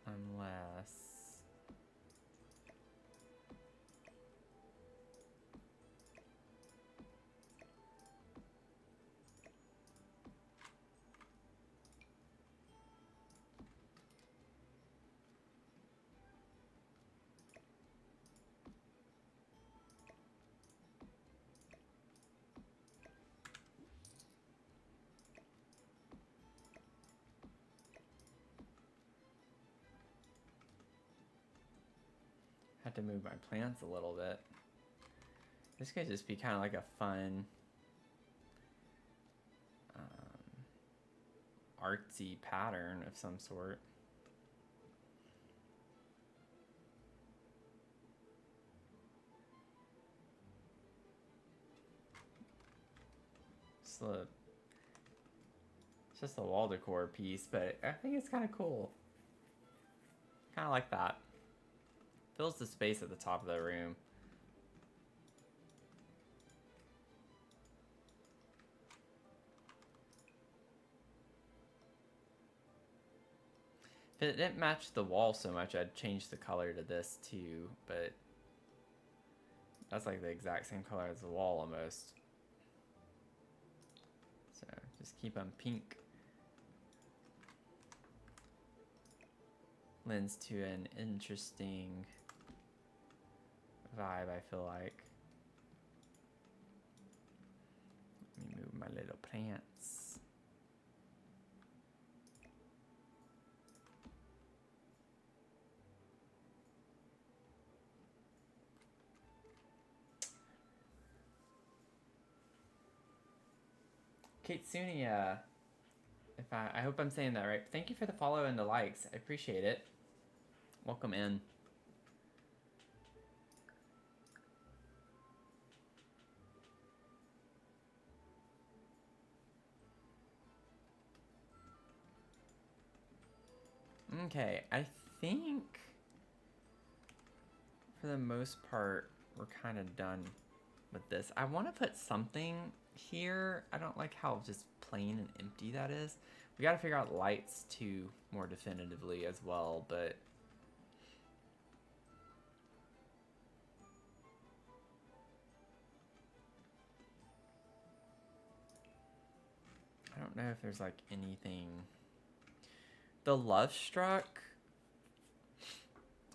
S1: Unless... Had to move my plants a little bit. This could just be kind of like a fun artsy pattern of some sort. It's just a wall decor piece, but I think it's kind of cool. Kind of like that. Fills the space at the top of the room. If it didn't match the wall so much, I'd change the color to this too, but that's like the exact same color as the wall almost. So just keep them pink. Lends to an interesting vibe, I feel like. Let me move my little plants.
S2: Kitsunia. If I hope I'm saying that right. Thank you for the follow and the likes. I appreciate it. Welcome in. Okay, I think for the most part we're kind of done with this. I want to put something here. I don't like how just plain and empty that is. We got to figure out lights too more definitively as well, but I don't know if there's like anything. The Love Struck.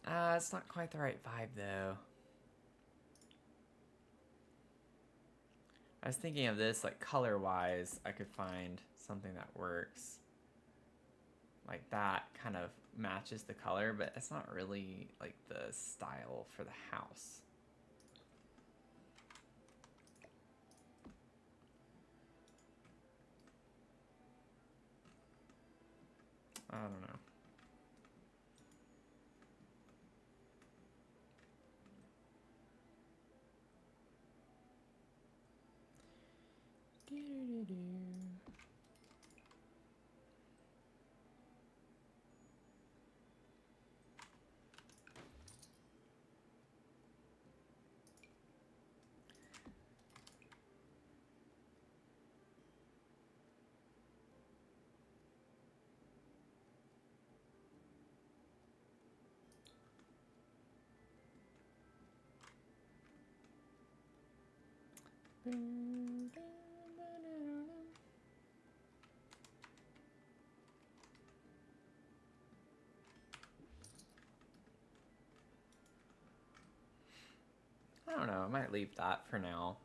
S2: It's not quite the right vibe though. I was thinking of this like color-wise, I could find something that works. Like that kind of matches the color, but it's not really like the style for the house. I don't know. I don't know, I might leave that for now.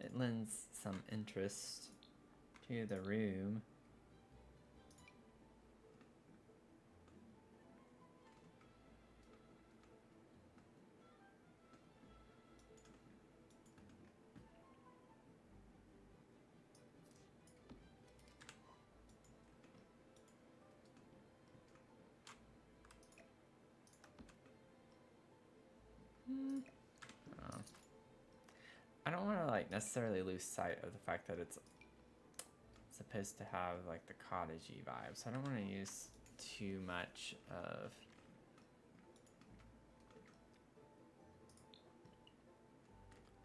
S2: It lends some interest to the room. I don't want to like necessarily lose sight of the fact that it's supposed to have like the cottagey vibe, so I don't want to use too much of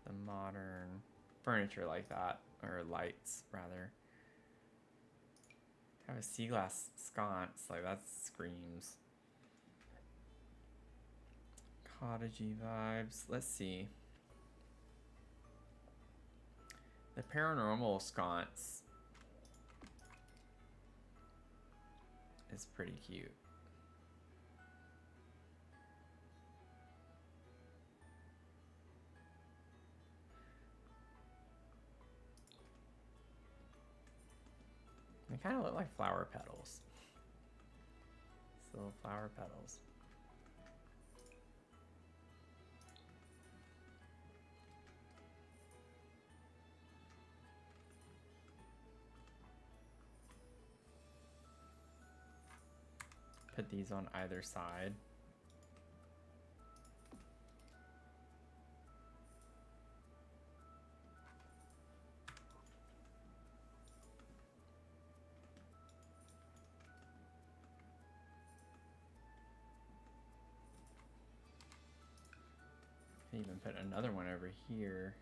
S2: the modern furniture like that, or lights rather. Have a sea glass sconce, like that screams cottagey vibes. Let's see. The paranormal sconce is pretty cute. They kind of look like flower petals. These little flower petals. Put these on either side. Even put another one over here.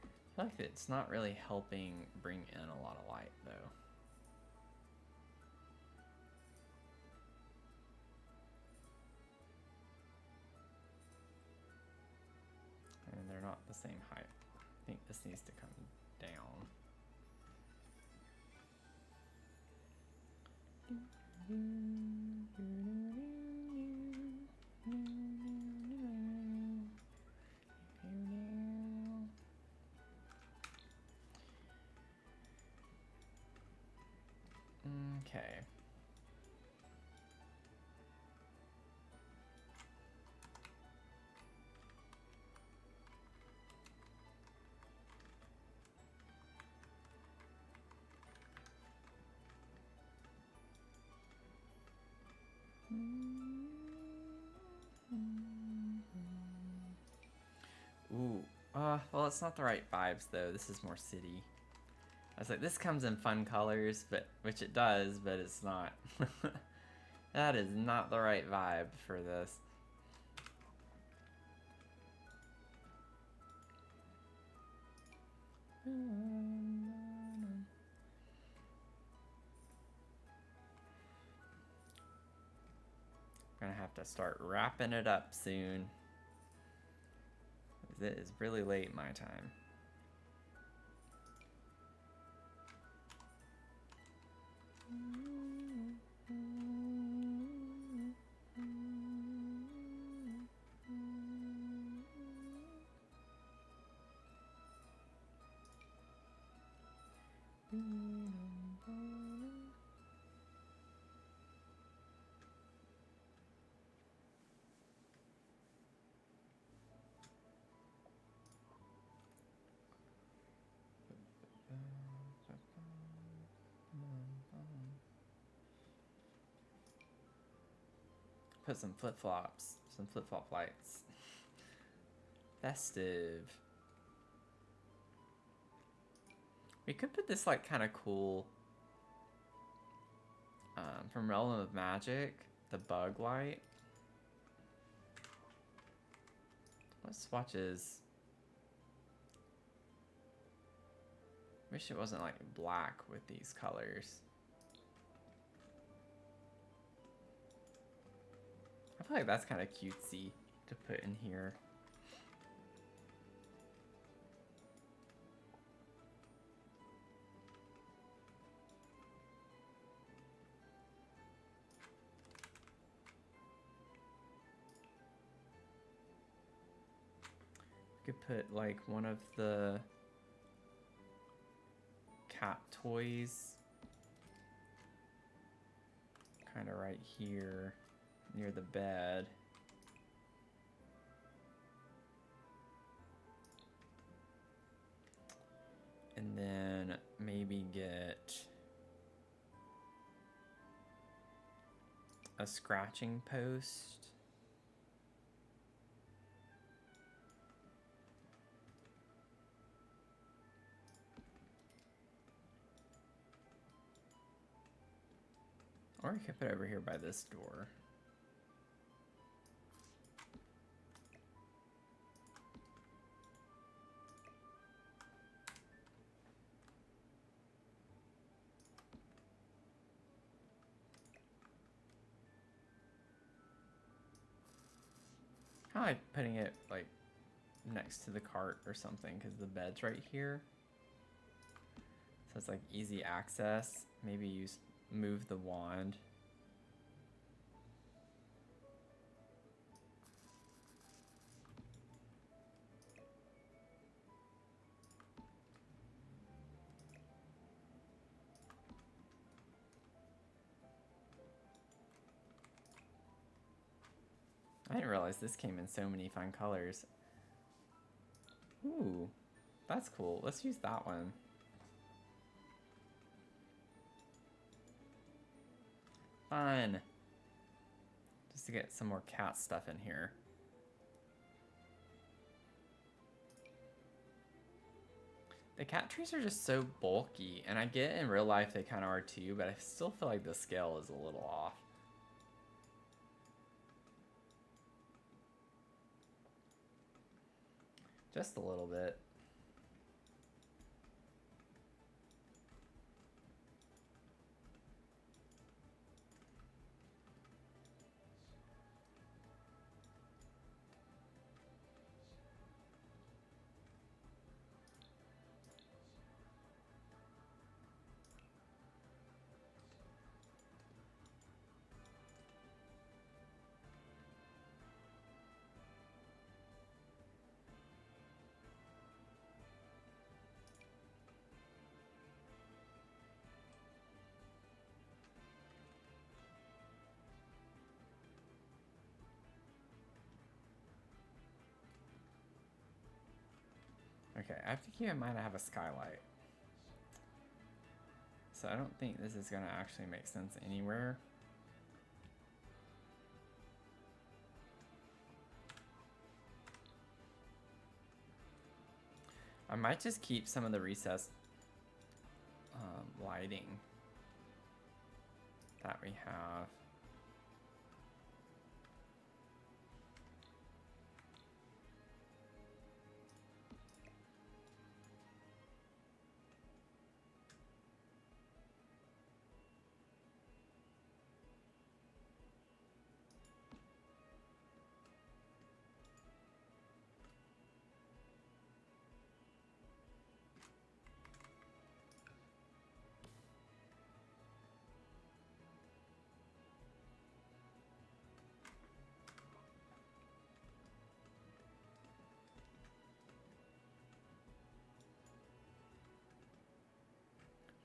S2: I feel like it's not really helping bring in a lot of light though. And they're not the same height. I think this needs to come down. Okay. Well, it's not the right vibes though. This is more city. I was like, this comes in fun colors, but which it does, but it's not. That is not the right vibe for this. Gonna have to start wrapping it up soon. It is really late my time. Put some flip-flops, some flip-flop lights. Festive. We could put this like kind of cool from Realm of Magic, the bug light. What swatches? Wish it wasn't like black with these colors. I feel like that's kind of cutesy to put in here. Could put like one of the cat toys kind of right here near the bed. And then maybe get a scratching post. Or you could put it over here by this door. I like putting it like next to the cart or something because the bed's right here. So it's like easy access. Maybe move the wand. I didn't realize this came in so many fun colors. Ooh, that's cool. Let's use that one. Fun. Just to get some more cat stuff in here. The cat trees are just so bulky, and I get in real life they kind of are too, but I still feel like the scale is a little off. Just a little bit. Okay, I have to keep in mind I have a skylight. So I don't think this is gonna actually make sense anywhere. I might just keep some of the recessed lighting that we have.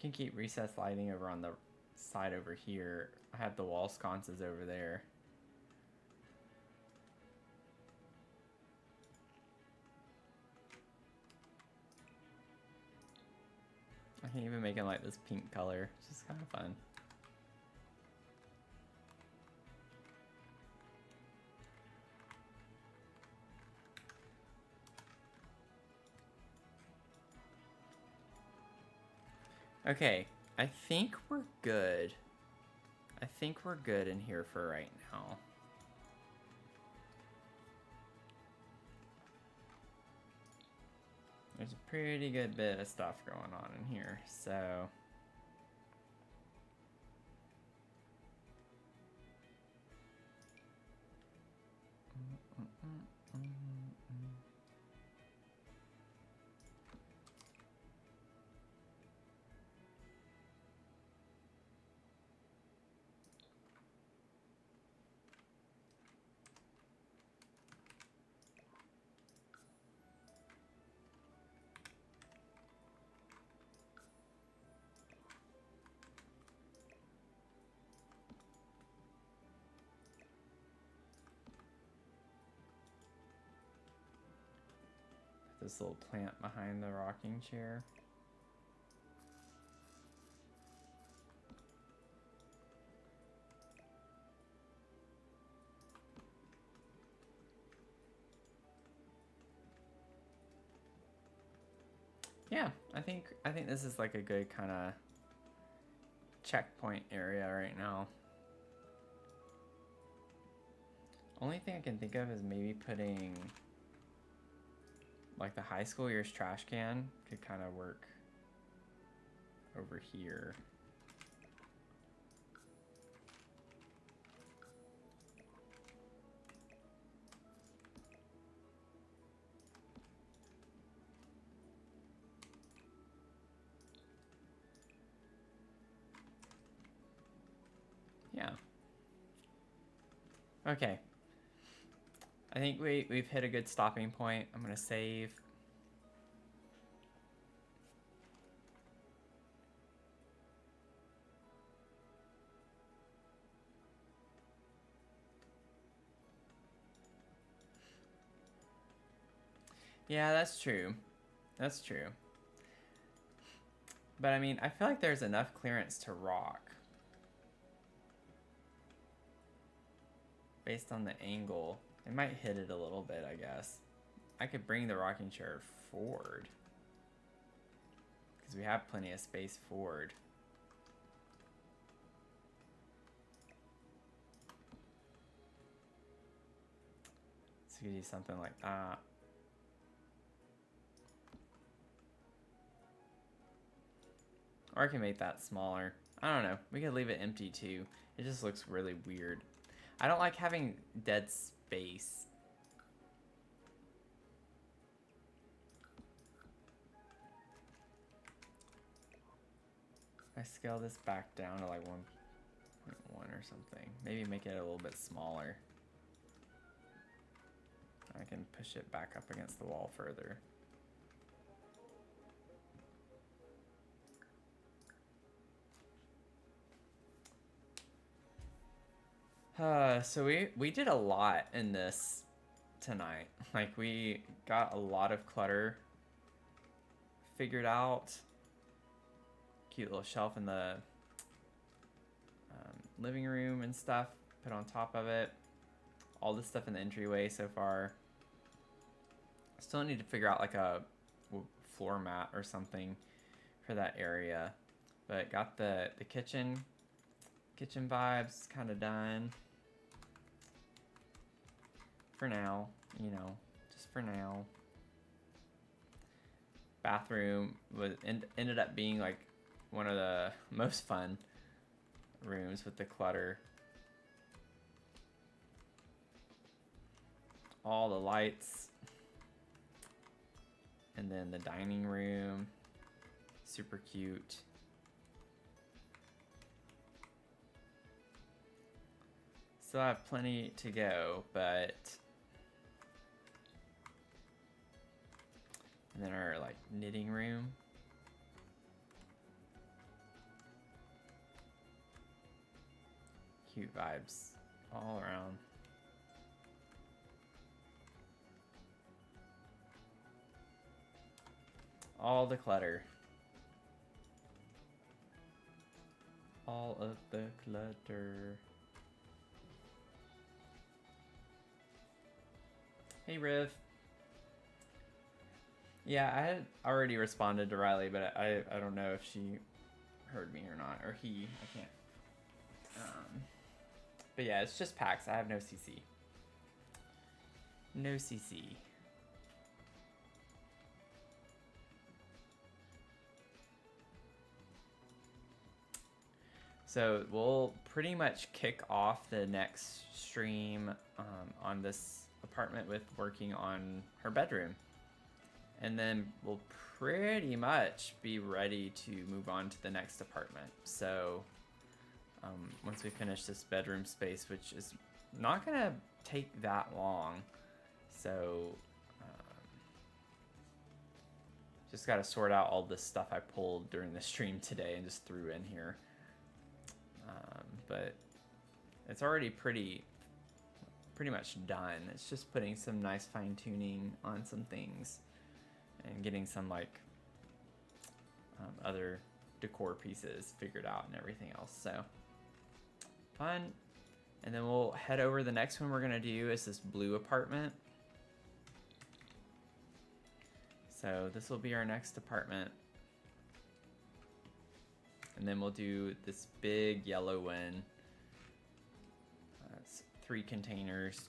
S2: Can keep recessed lighting over on the side over here. I have the wall sconces over there. I can even make it like this pink color. It's just kind of fun. Okay, I think we're good. I think we're good in here for right now. There's a pretty good bit of stuff going on in here, so... This little plant behind the rocking chair. Yeah, I think this is like a good kind of checkpoint area right now. Only thing I can think of is maybe putting like the high school year's trash can could kind of work over here. Yeah. Okay. I think we've hit a good stopping point. I'm gonna save. Yeah, that's true. That's true. But I mean, I feel like there's enough clearance to rock. Based on the angle. It might hit it a little bit, I guess. I could bring the rocking chair forward. Because we have plenty of space forward. So you could do something like that. Or I can make that smaller. I don't know. We could leave it empty too. It just looks really weird. I don't like having dead space. I scale this back down to like 1.1 or something. Maybe make it a little bit smaller. I can push it back up against the wall further. So we did a lot in this tonight. Like we got a lot of clutter figured out. Cute little shelf in the living room and stuff put on top of it. All this stuff in the entryway so far. Still need to figure out like a floor mat or something for that area. But got the kitchen vibes kind of done for now, just for now. Bathroom ended up being like one of the most fun rooms with the clutter. All the lights. And then the dining room. Super cute. Still have plenty to go, but... And then our like knitting room. Cute vibes all around. All the clutter. All of the clutter. Hey, Riv. Yeah, I had already responded to Riley, but I don't know if she heard me or not, or he. I can't. But yeah, it's just PAX. I have no CC. No CC. So we'll pretty much kick off the next stream on this apartment with working on her bedroom. And then we'll pretty much be ready to move on to the next apartment. So once we finish this bedroom space, which is not going to take that long. So just got to sort out all this stuff I pulled during the stream today and just threw in here. But it's already pretty much done. It's just putting some nice fine tuning on some things and getting some like other decor pieces figured out and everything else. So fun. And then we'll head over. The next one we're gonna do is this blue apartment. So this will be our next apartment. And then we'll do this big yellow one. It's 3 containers.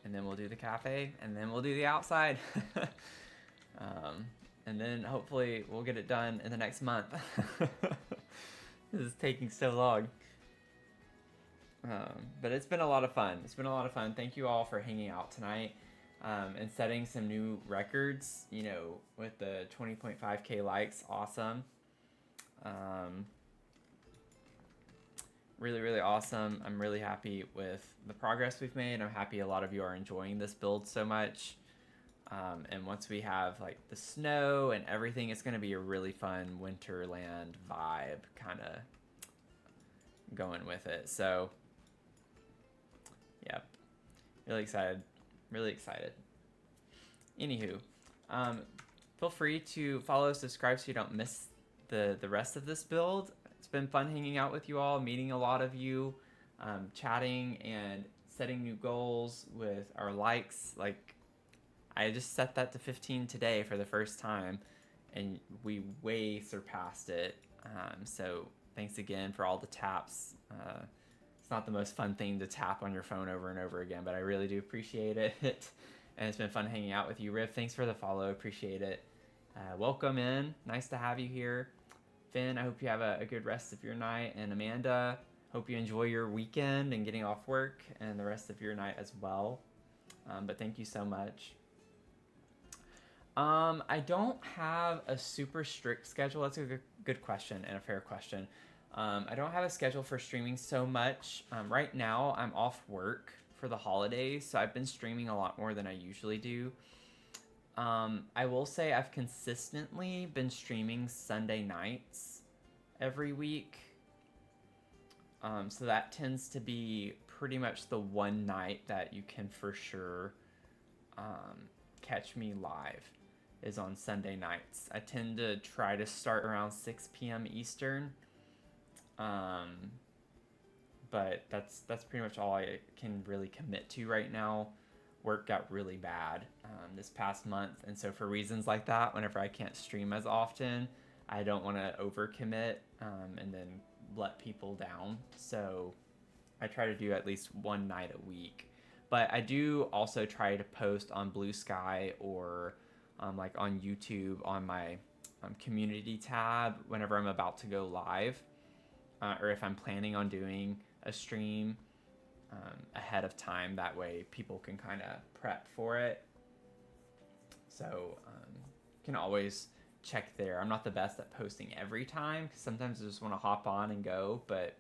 S2: And then we'll do the cafe. And then we'll do the outside. And then hopefully we'll get it done in the next month. This is taking so long. But it's been a lot of fun. It's been a lot of fun. Thank you all for hanging out tonight. And setting some new records, with the 20.5K likes. Awesome. Really, really awesome. I'm really happy with the progress we've made. I'm happy a lot of you are enjoying this build so much. And once we have like the snow and everything, it's going to be a really fun Winterland vibe kind of going with it. So, yep. Really excited. Really excited. Anywho, feel free to follow, subscribe so you don't miss the rest of this build. It's been fun hanging out with you all, meeting a lot of you, chatting and setting new goals with our likes. Like, I just set that to 15 today for the first time, and we way surpassed it. So thanks again for all the taps. It's not the most fun thing to tap on your phone over and over again, but I really do appreciate it. And it's been fun hanging out with you. Riv, thanks for the follow. Appreciate it. Welcome in. Nice to have you here. Finn, I hope you have a good rest of your night. And Amanda, hope you enjoy your weekend and getting off work and the rest of your night as well. But thank you so much. I don't have a super strict schedule. That's a good question and a fair question. I don't have a schedule for streaming so much. Right now, I'm off work for the holidays, so I've been streaming a lot more than I usually do. I will say I've consistently been streaming Sunday nights every week. So that tends to be pretty much the one night that you can for sure catch me live is on Sunday nights. I tend to try to start around 6 p.m. Eastern. But that's pretty much all I can really commit to right now. Work got really bad this past month, and so for reasons like that, whenever I can't stream as often, I don't want to overcommit and then let people down. So I try to do at least one night a week. But I do also try to post on Blue Sky or like on YouTube on my community tab whenever I'm about to go live, or if I'm planning on doing a stream ahead of time. That way people can kind of prep for it. So you can always check there. I'm not the best at posting every time because sometimes I just want to hop on and go, but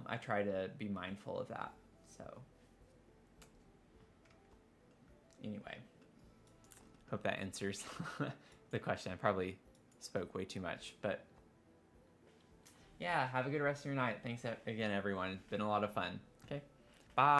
S2: I try to be mindful of that. So anyway, hope that answers the question. I probably spoke way too much, but yeah, have a good rest of your night. Thanks again, everyone. It's been a lot of fun.